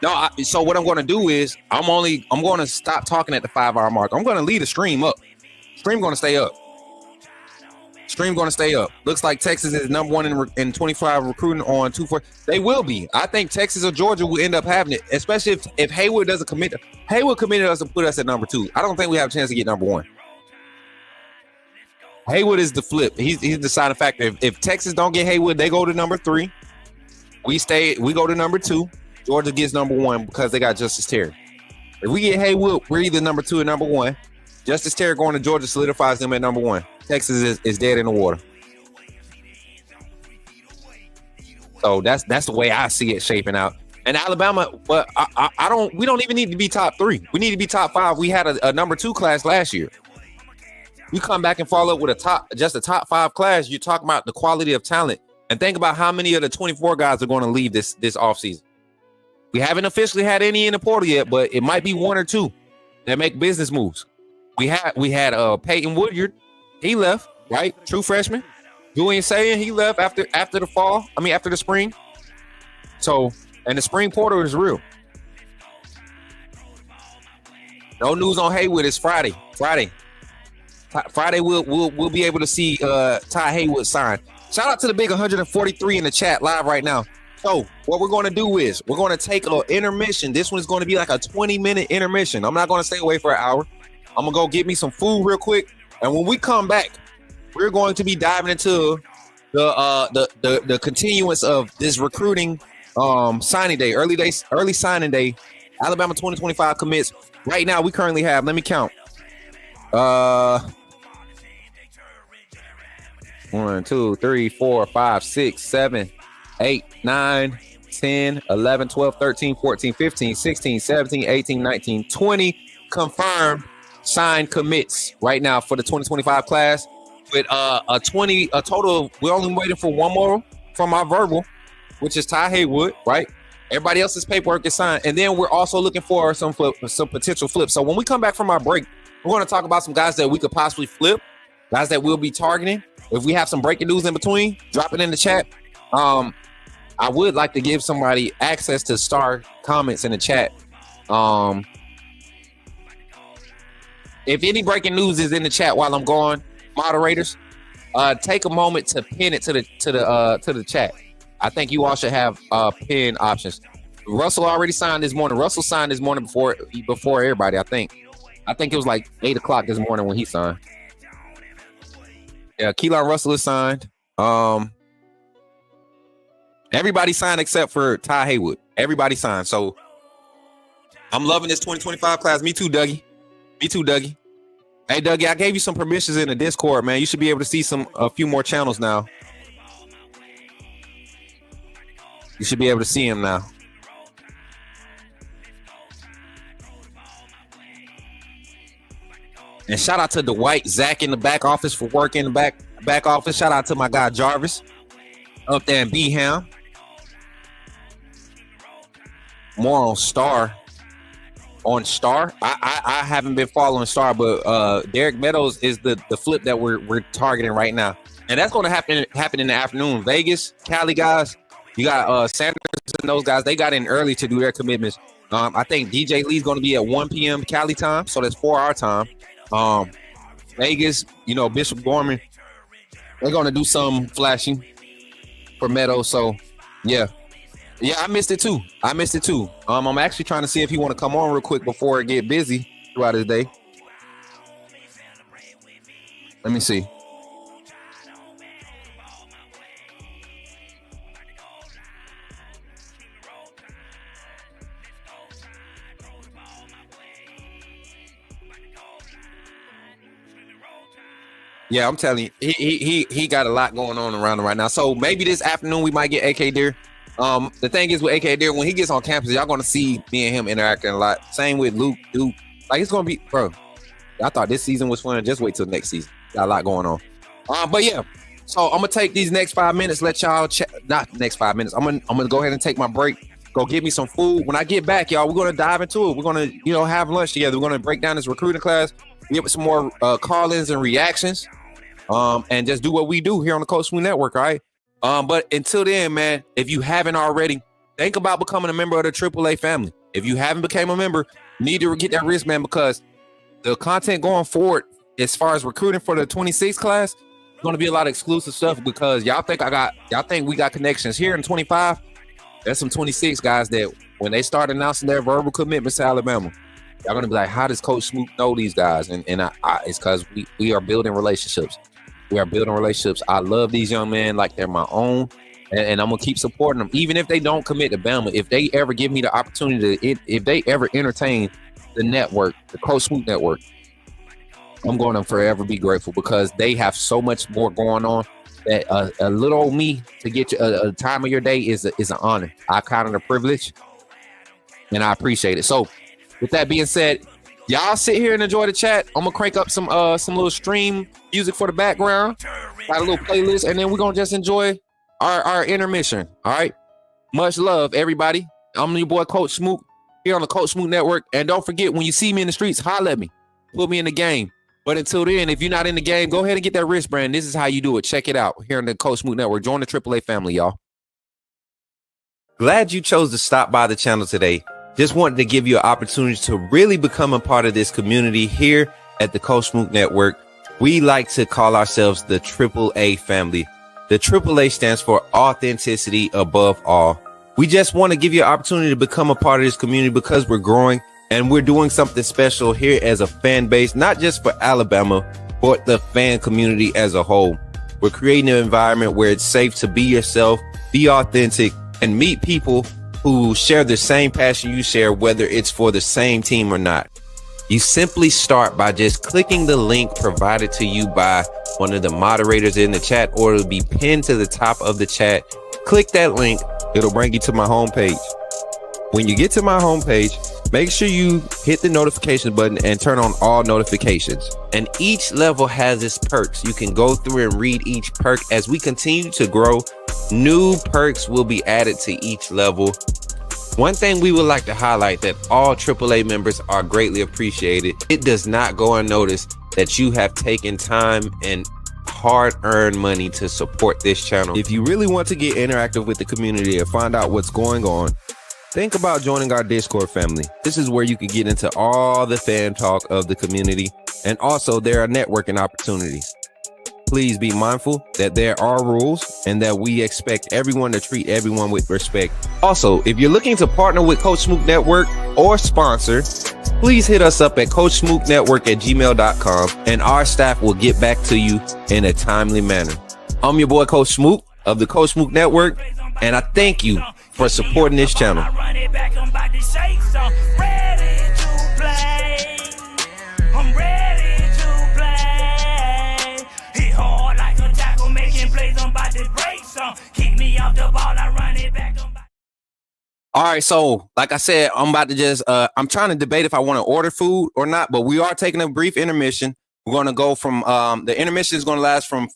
No, so what I'm going to do is I'm going to stop talking at the 5-hour mark. I'm going to lead the stream up. Stream going to stay up. Stream going to stay up. Looks like Texas is number 1 in 25 recruiting on 2-4. They will be. I think Texas or Georgia will end up having it, especially if Hayward doesn't commit. Hayward committed us to put us at number 2. I don't think we have a chance to get number 1. Haywood is the flip. He's the deciding factor. If Texas don't get Haywood, they go to number 3. We go to number 2. Georgia gets number 1 because they got Justice Terry. If we get Haywood, we're either number 2 or number 1. Justice Terry going to Georgia solidifies them at number 1. Texas is dead in the water. So that's the way I see it shaping out. And Alabama, but we don't even need to be top 3. We need to be top 5. We had a number 2 class last year. You come back and follow up with just a top 5 class. You're talking about the quality of talent, and think about how many of the 24 guys are going to leave this offseason. We haven't officially had any in the portal yet, but it might be 1 or 2 that make business moves. We had Peyton Woodyard, he left, right? True freshman. Julian Sayin, he left after the spring. So, and the spring portal is real. No news on Haywood. It's Friday. Friday we'll be able to see Ty Haywood sign. Shout out to the big 143 in the chat live right now. So what we're going to do is we're going to take an intermission. This one is going to be like a 20-minute intermission. I'm not going to stay away for an hour. I'm gonna go get me some food real quick, and when we come back, we're going to be diving into the continuance of this recruiting signing day, early signing day. Alabama 2025 commits. Right now, we currently have. Let me count. 1, 2, 3, 4, 5, 6, 7, 8, 9, 10, 11, 12, 13, 14, 15, 16, 17, 18, 19, 20 confirmed signed commits right now for the 2025 class, with a total. We're only waiting for one more from our verbal, which is Ty Haywood, right? Everybody else's paperwork is signed, and then we're also looking for some potential flips. So when we come back from our break, we're going to talk about some guys that we could possibly flip, guys that we'll be targeting. If we have some breaking news in between, drop it in the chat. I would like to give somebody access to star comments in the chat. If any breaking news is in the chat while I'm gone, moderators, take a moment to pin it to the chat. I think you all should have pin options. Russell already signed this morning. Russell signed this morning before everybody. I think it was like 8 o'clock this morning when he signed. Yeah, Keelan Russell is signed. Everybody signed except for Ty Haywood. Everybody signed. So I'm loving this 2025 class. Me too, Dougie. Hey, Dougie, I gave you some permissions in the Discord, man. You should be able to see a few more channels now. You should be able to see him now. And shout out to Dwight, Zach in the back office for work in the back office. Shout out to my guy Jarvis up there in B-Ham. More on Star. On Star, I haven't been following Star, but Derek Meadows is the flip that we're targeting right now, and that's going to happen in the afternoon. Vegas, Cali guys, you got Sanders and those guys. They got in early to do their commitments. I think DJ Lee's going to be at 1 p.m. Cali time, so that's 4 our time. Vegas, Bishop Gorman, they're going to do some flashing for Meadows. So yeah, I missed it too. I'm actually trying to see if he want to come on real quick before it get busy throughout his day. Let me see. Yeah, I'm telling you, he got a lot going on around him right now. So maybe this afternoon we might get AK Deer. The thing is with AK Deer, when he gets on campus, y'all gonna see me and him interacting a lot. Same with Luke, Duke. Like, it's gonna be, bro. I thought this season was fun. Just wait till next season. Got a lot going on. But yeah. So I'm gonna take these next 5 minutes. Let y'all not next 5 minutes. I'm gonna go ahead and take my break. Go get me some food. When I get back, y'all, we're gonna dive into it. We're gonna, have lunch together. We're gonna break down this recruiting class. Get some more call-ins and reactions. And just do what we do here on the Coach Smooth Network. All right. But until then, man, if you haven't already, think about becoming a member of the AAA family. If you haven't become a member, you need to get that wristband, because the content going forward, as far as recruiting for the 26 class, is going to be a lot of exclusive stuff, because y'all think we got connections here in 25. There's some 26 guys that when they start announcing their verbal commitments to Alabama, y'all going to be like, how does Coach Smoot know these guys? And it's because we are building relationships. We are building relationships. I love these young men like they're my own, and I'm gonna keep supporting them, even if they don't commit to Bama. If they ever give me the opportunity to, if they ever entertain the network, the Coach Smoot Network, I'm going to forever be grateful, because they have so much more going on that a little old me to get you a time of your day is an honor. I count it a privilege, and I appreciate it. So with that being said, y'all sit here and enjoy the chat. I'm gonna crank up some little stream music for the background, got a little playlist, and then we're gonna just enjoy our intermission. All right, much love, everybody. I'm your boy Coach Smoot here on the Coach Smoot Network, and don't forget, when you see me in the streets, holler at me, put me in the game. But until then, if you're not in the game, go ahead and get that wristband. This is how you do it. Check it out here on the Coach Smoot Network. Join the AAA family, y'all. Glad you chose to stop by the channel today. Just wanted to give you an opportunity to really become a part of this community here at the Coach Smoot Network. We like to call ourselves the AAA family. The AAA stands for authenticity above all. We just want to give you an opportunity to become a part of this community, because we're growing and we're doing something special here as a fan base, not just for Alabama, but the fan community as a whole. We're creating an environment where it's safe to be yourself, be authentic, and meet people who share the same passion you share, whether it's for the same team or not. You simply start by just clicking the link provided to you by one of the moderators in the chat, or it'll be pinned to the top of the chat. Click that link. It'll bring you to my homepage. When you get to my homepage, make sure you hit the notification button and turn on all notifications. And each level has its perks. You can go through and read each perk. As we continue to grow, new perks will be added to each level. One thing we would like to highlight, that all AAA members are greatly appreciated. It does not go unnoticed that you have taken time and hard-earned money to support this channel. If you really want to get interactive with the community and find out what's going on, think about joining our Discord family. This is where you can get into all the fan talk of the community, and also there are networking opportunities. Please be mindful that there are rules and that we expect everyone to treat everyone with respect. Also, if you're looking to partner with Coach Smoot Network or sponsor, please hit us up at coachsmootnetwork@gmail.com, and our staff will get back to you in a timely manner. I'm your boy Coach Smoot of the Coach Smoot Network, and I thank you for supporting this channel. All right, so like I said, I'm about to just I'm trying to debate if I want to order food or not, but we are taking a brief intermission. We're going to go from the intermission is going to last from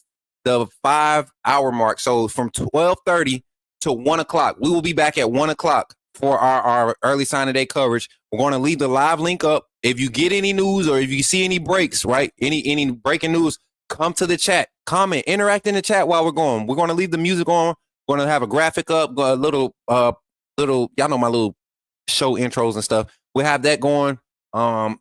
the 5-hour mark, so from 12:30 to 1 o'clock. We will be back at 1 o'clock for our early sign of day coverage. We're going to leave the live link up. If you get any news, or if you see any breaks, right, any breaking news, come to the chat, comment, interact in the chat while we're going. We're going to leave the music on. We're going to have a graphic up, a little, y'all know my little show intros and stuff. We'll have that going. And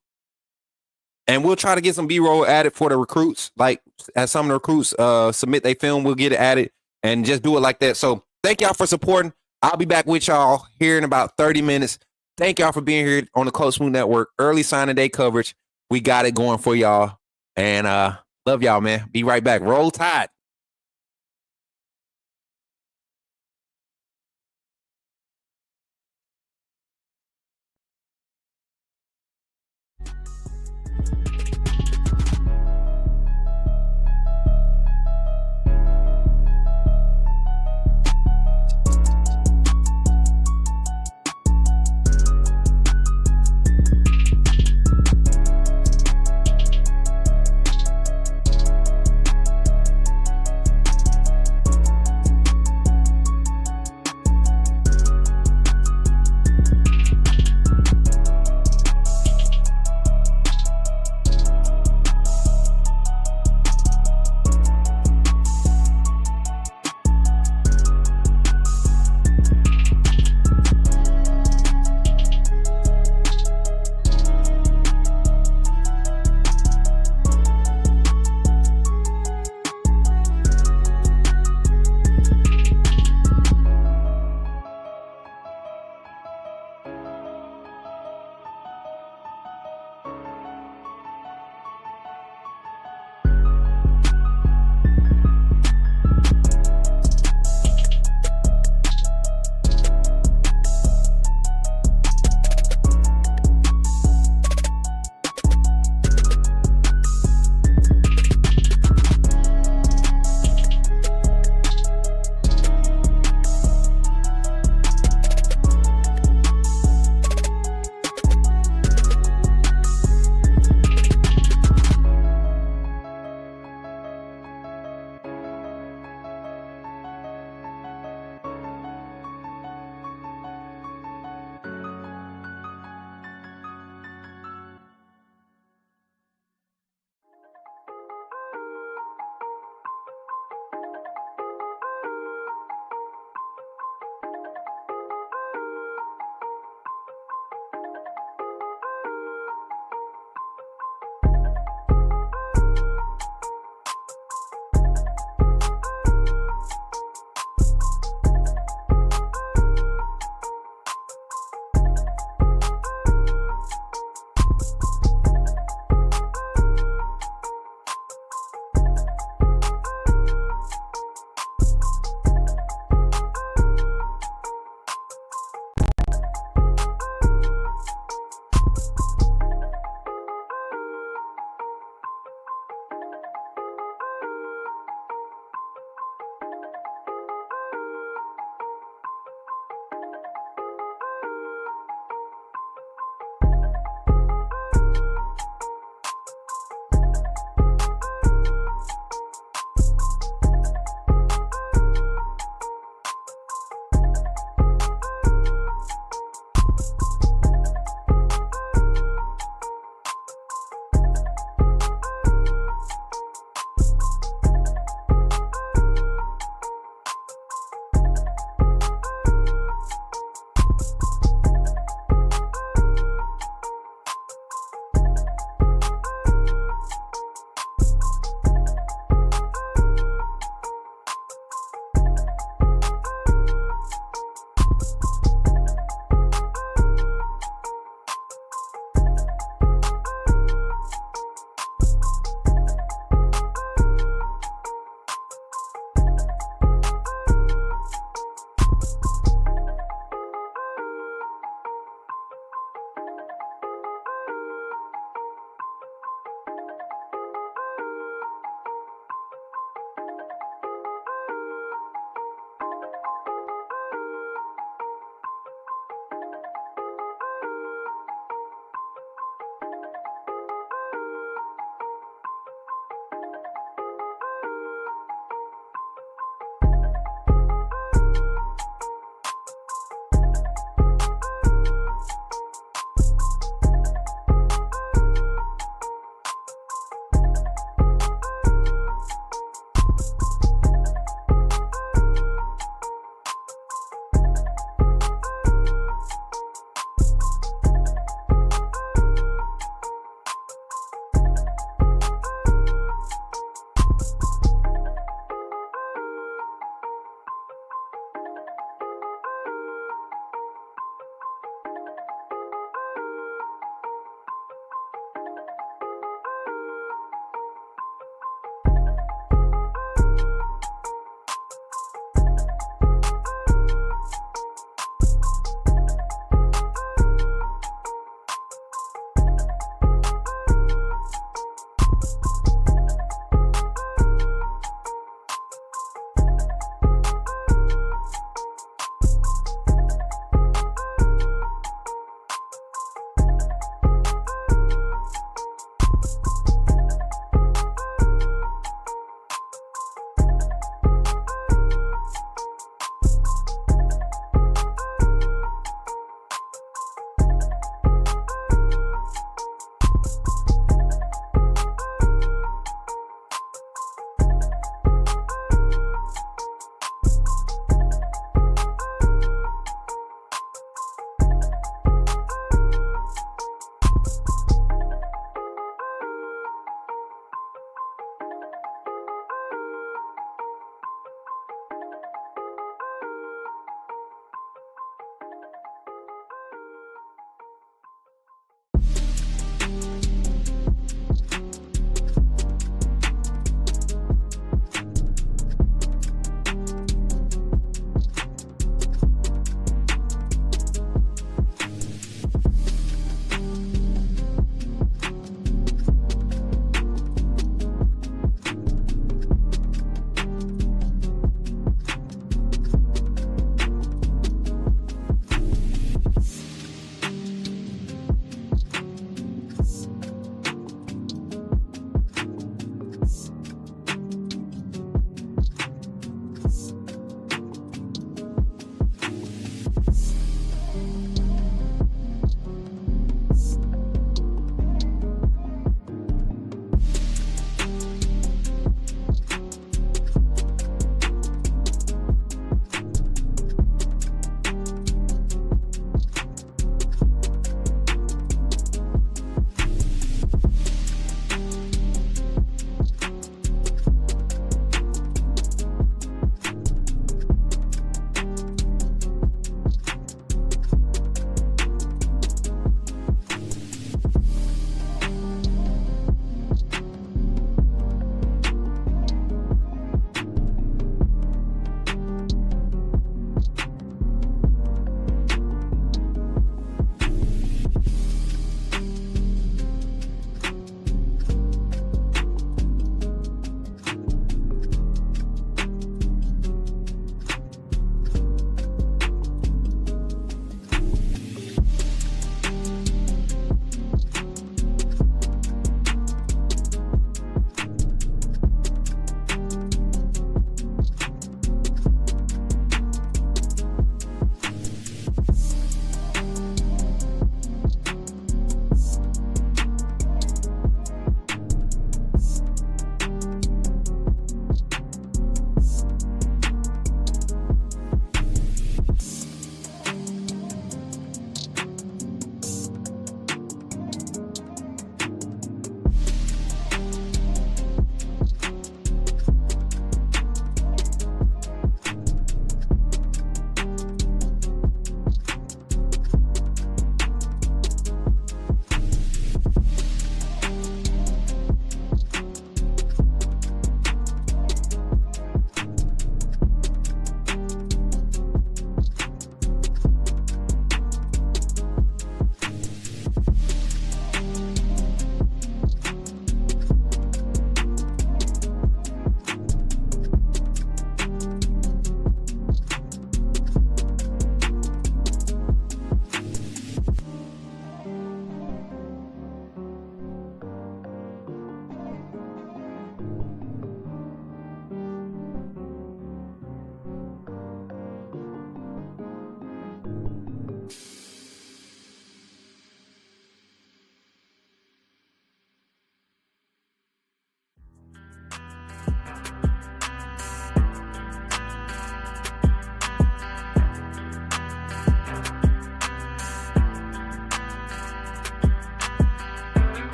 we'll try to get some B-roll added for the recruits. Like, as some of the recruits submit their film, we'll get it added and just do it like that. So thank y'all for supporting. I'll be back with y'all here in about 30 minutes. Thank y'all for being here on the Coach Smoot Network. Early sign of day coverage. We got it going for y'all. And love y'all, man. Be right back. Roll Tide.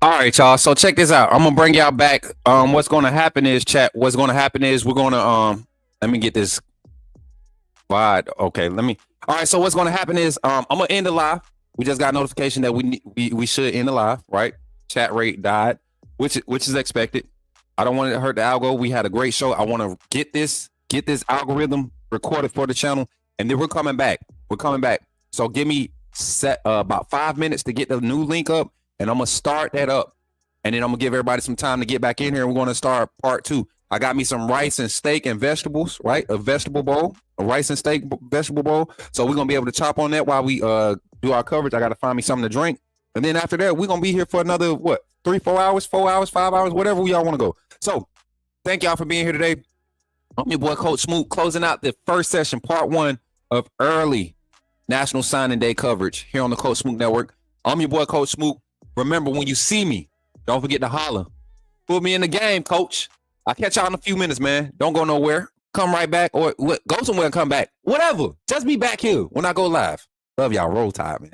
All right, y'all. So check this out. I'm gonna bring y'all back. What's gonna happen is, chat. What's gonna happen is we're gonna let me get this wide. Okay, let me. All right. So what's gonna happen is I'm gonna end the live. We just got notification that we should end the live, right? Chat rate died, which is expected. I don't want it to hurt the algo. We had a great show. I want to get this algorithm recorded for the channel, and then we're coming back. We're coming back. So give me about 5 minutes to get the new link up. And I'm going to start that up. And then I'm going to give everybody some time to get back in here. We're going to start part 2. I got me some rice and steak and vegetables, right? A vegetable bowl, a rice and steak vegetable bowl. So we're going to be able to chop on that while we do our coverage. I got to find me something to drink. And then after that, we're going to be here for another, 3-4 hours, 4 hours, 5 hours, whatever y'all want to go. So thank y'all for being here today. I'm your boy, Coach Smoot, closing out the first session, part 1 of early National Signing Day coverage here on the Coach Smoot Network. I'm your boy, Coach Smoot. Remember, when you see me, don't forget to holler. Put me in the game, coach. I'll catch y'all in a few minutes, man. Don't go nowhere. Come right back or go somewhere and come back. Whatever. Just be back here when I go live. Love y'all. Roll Tide, man.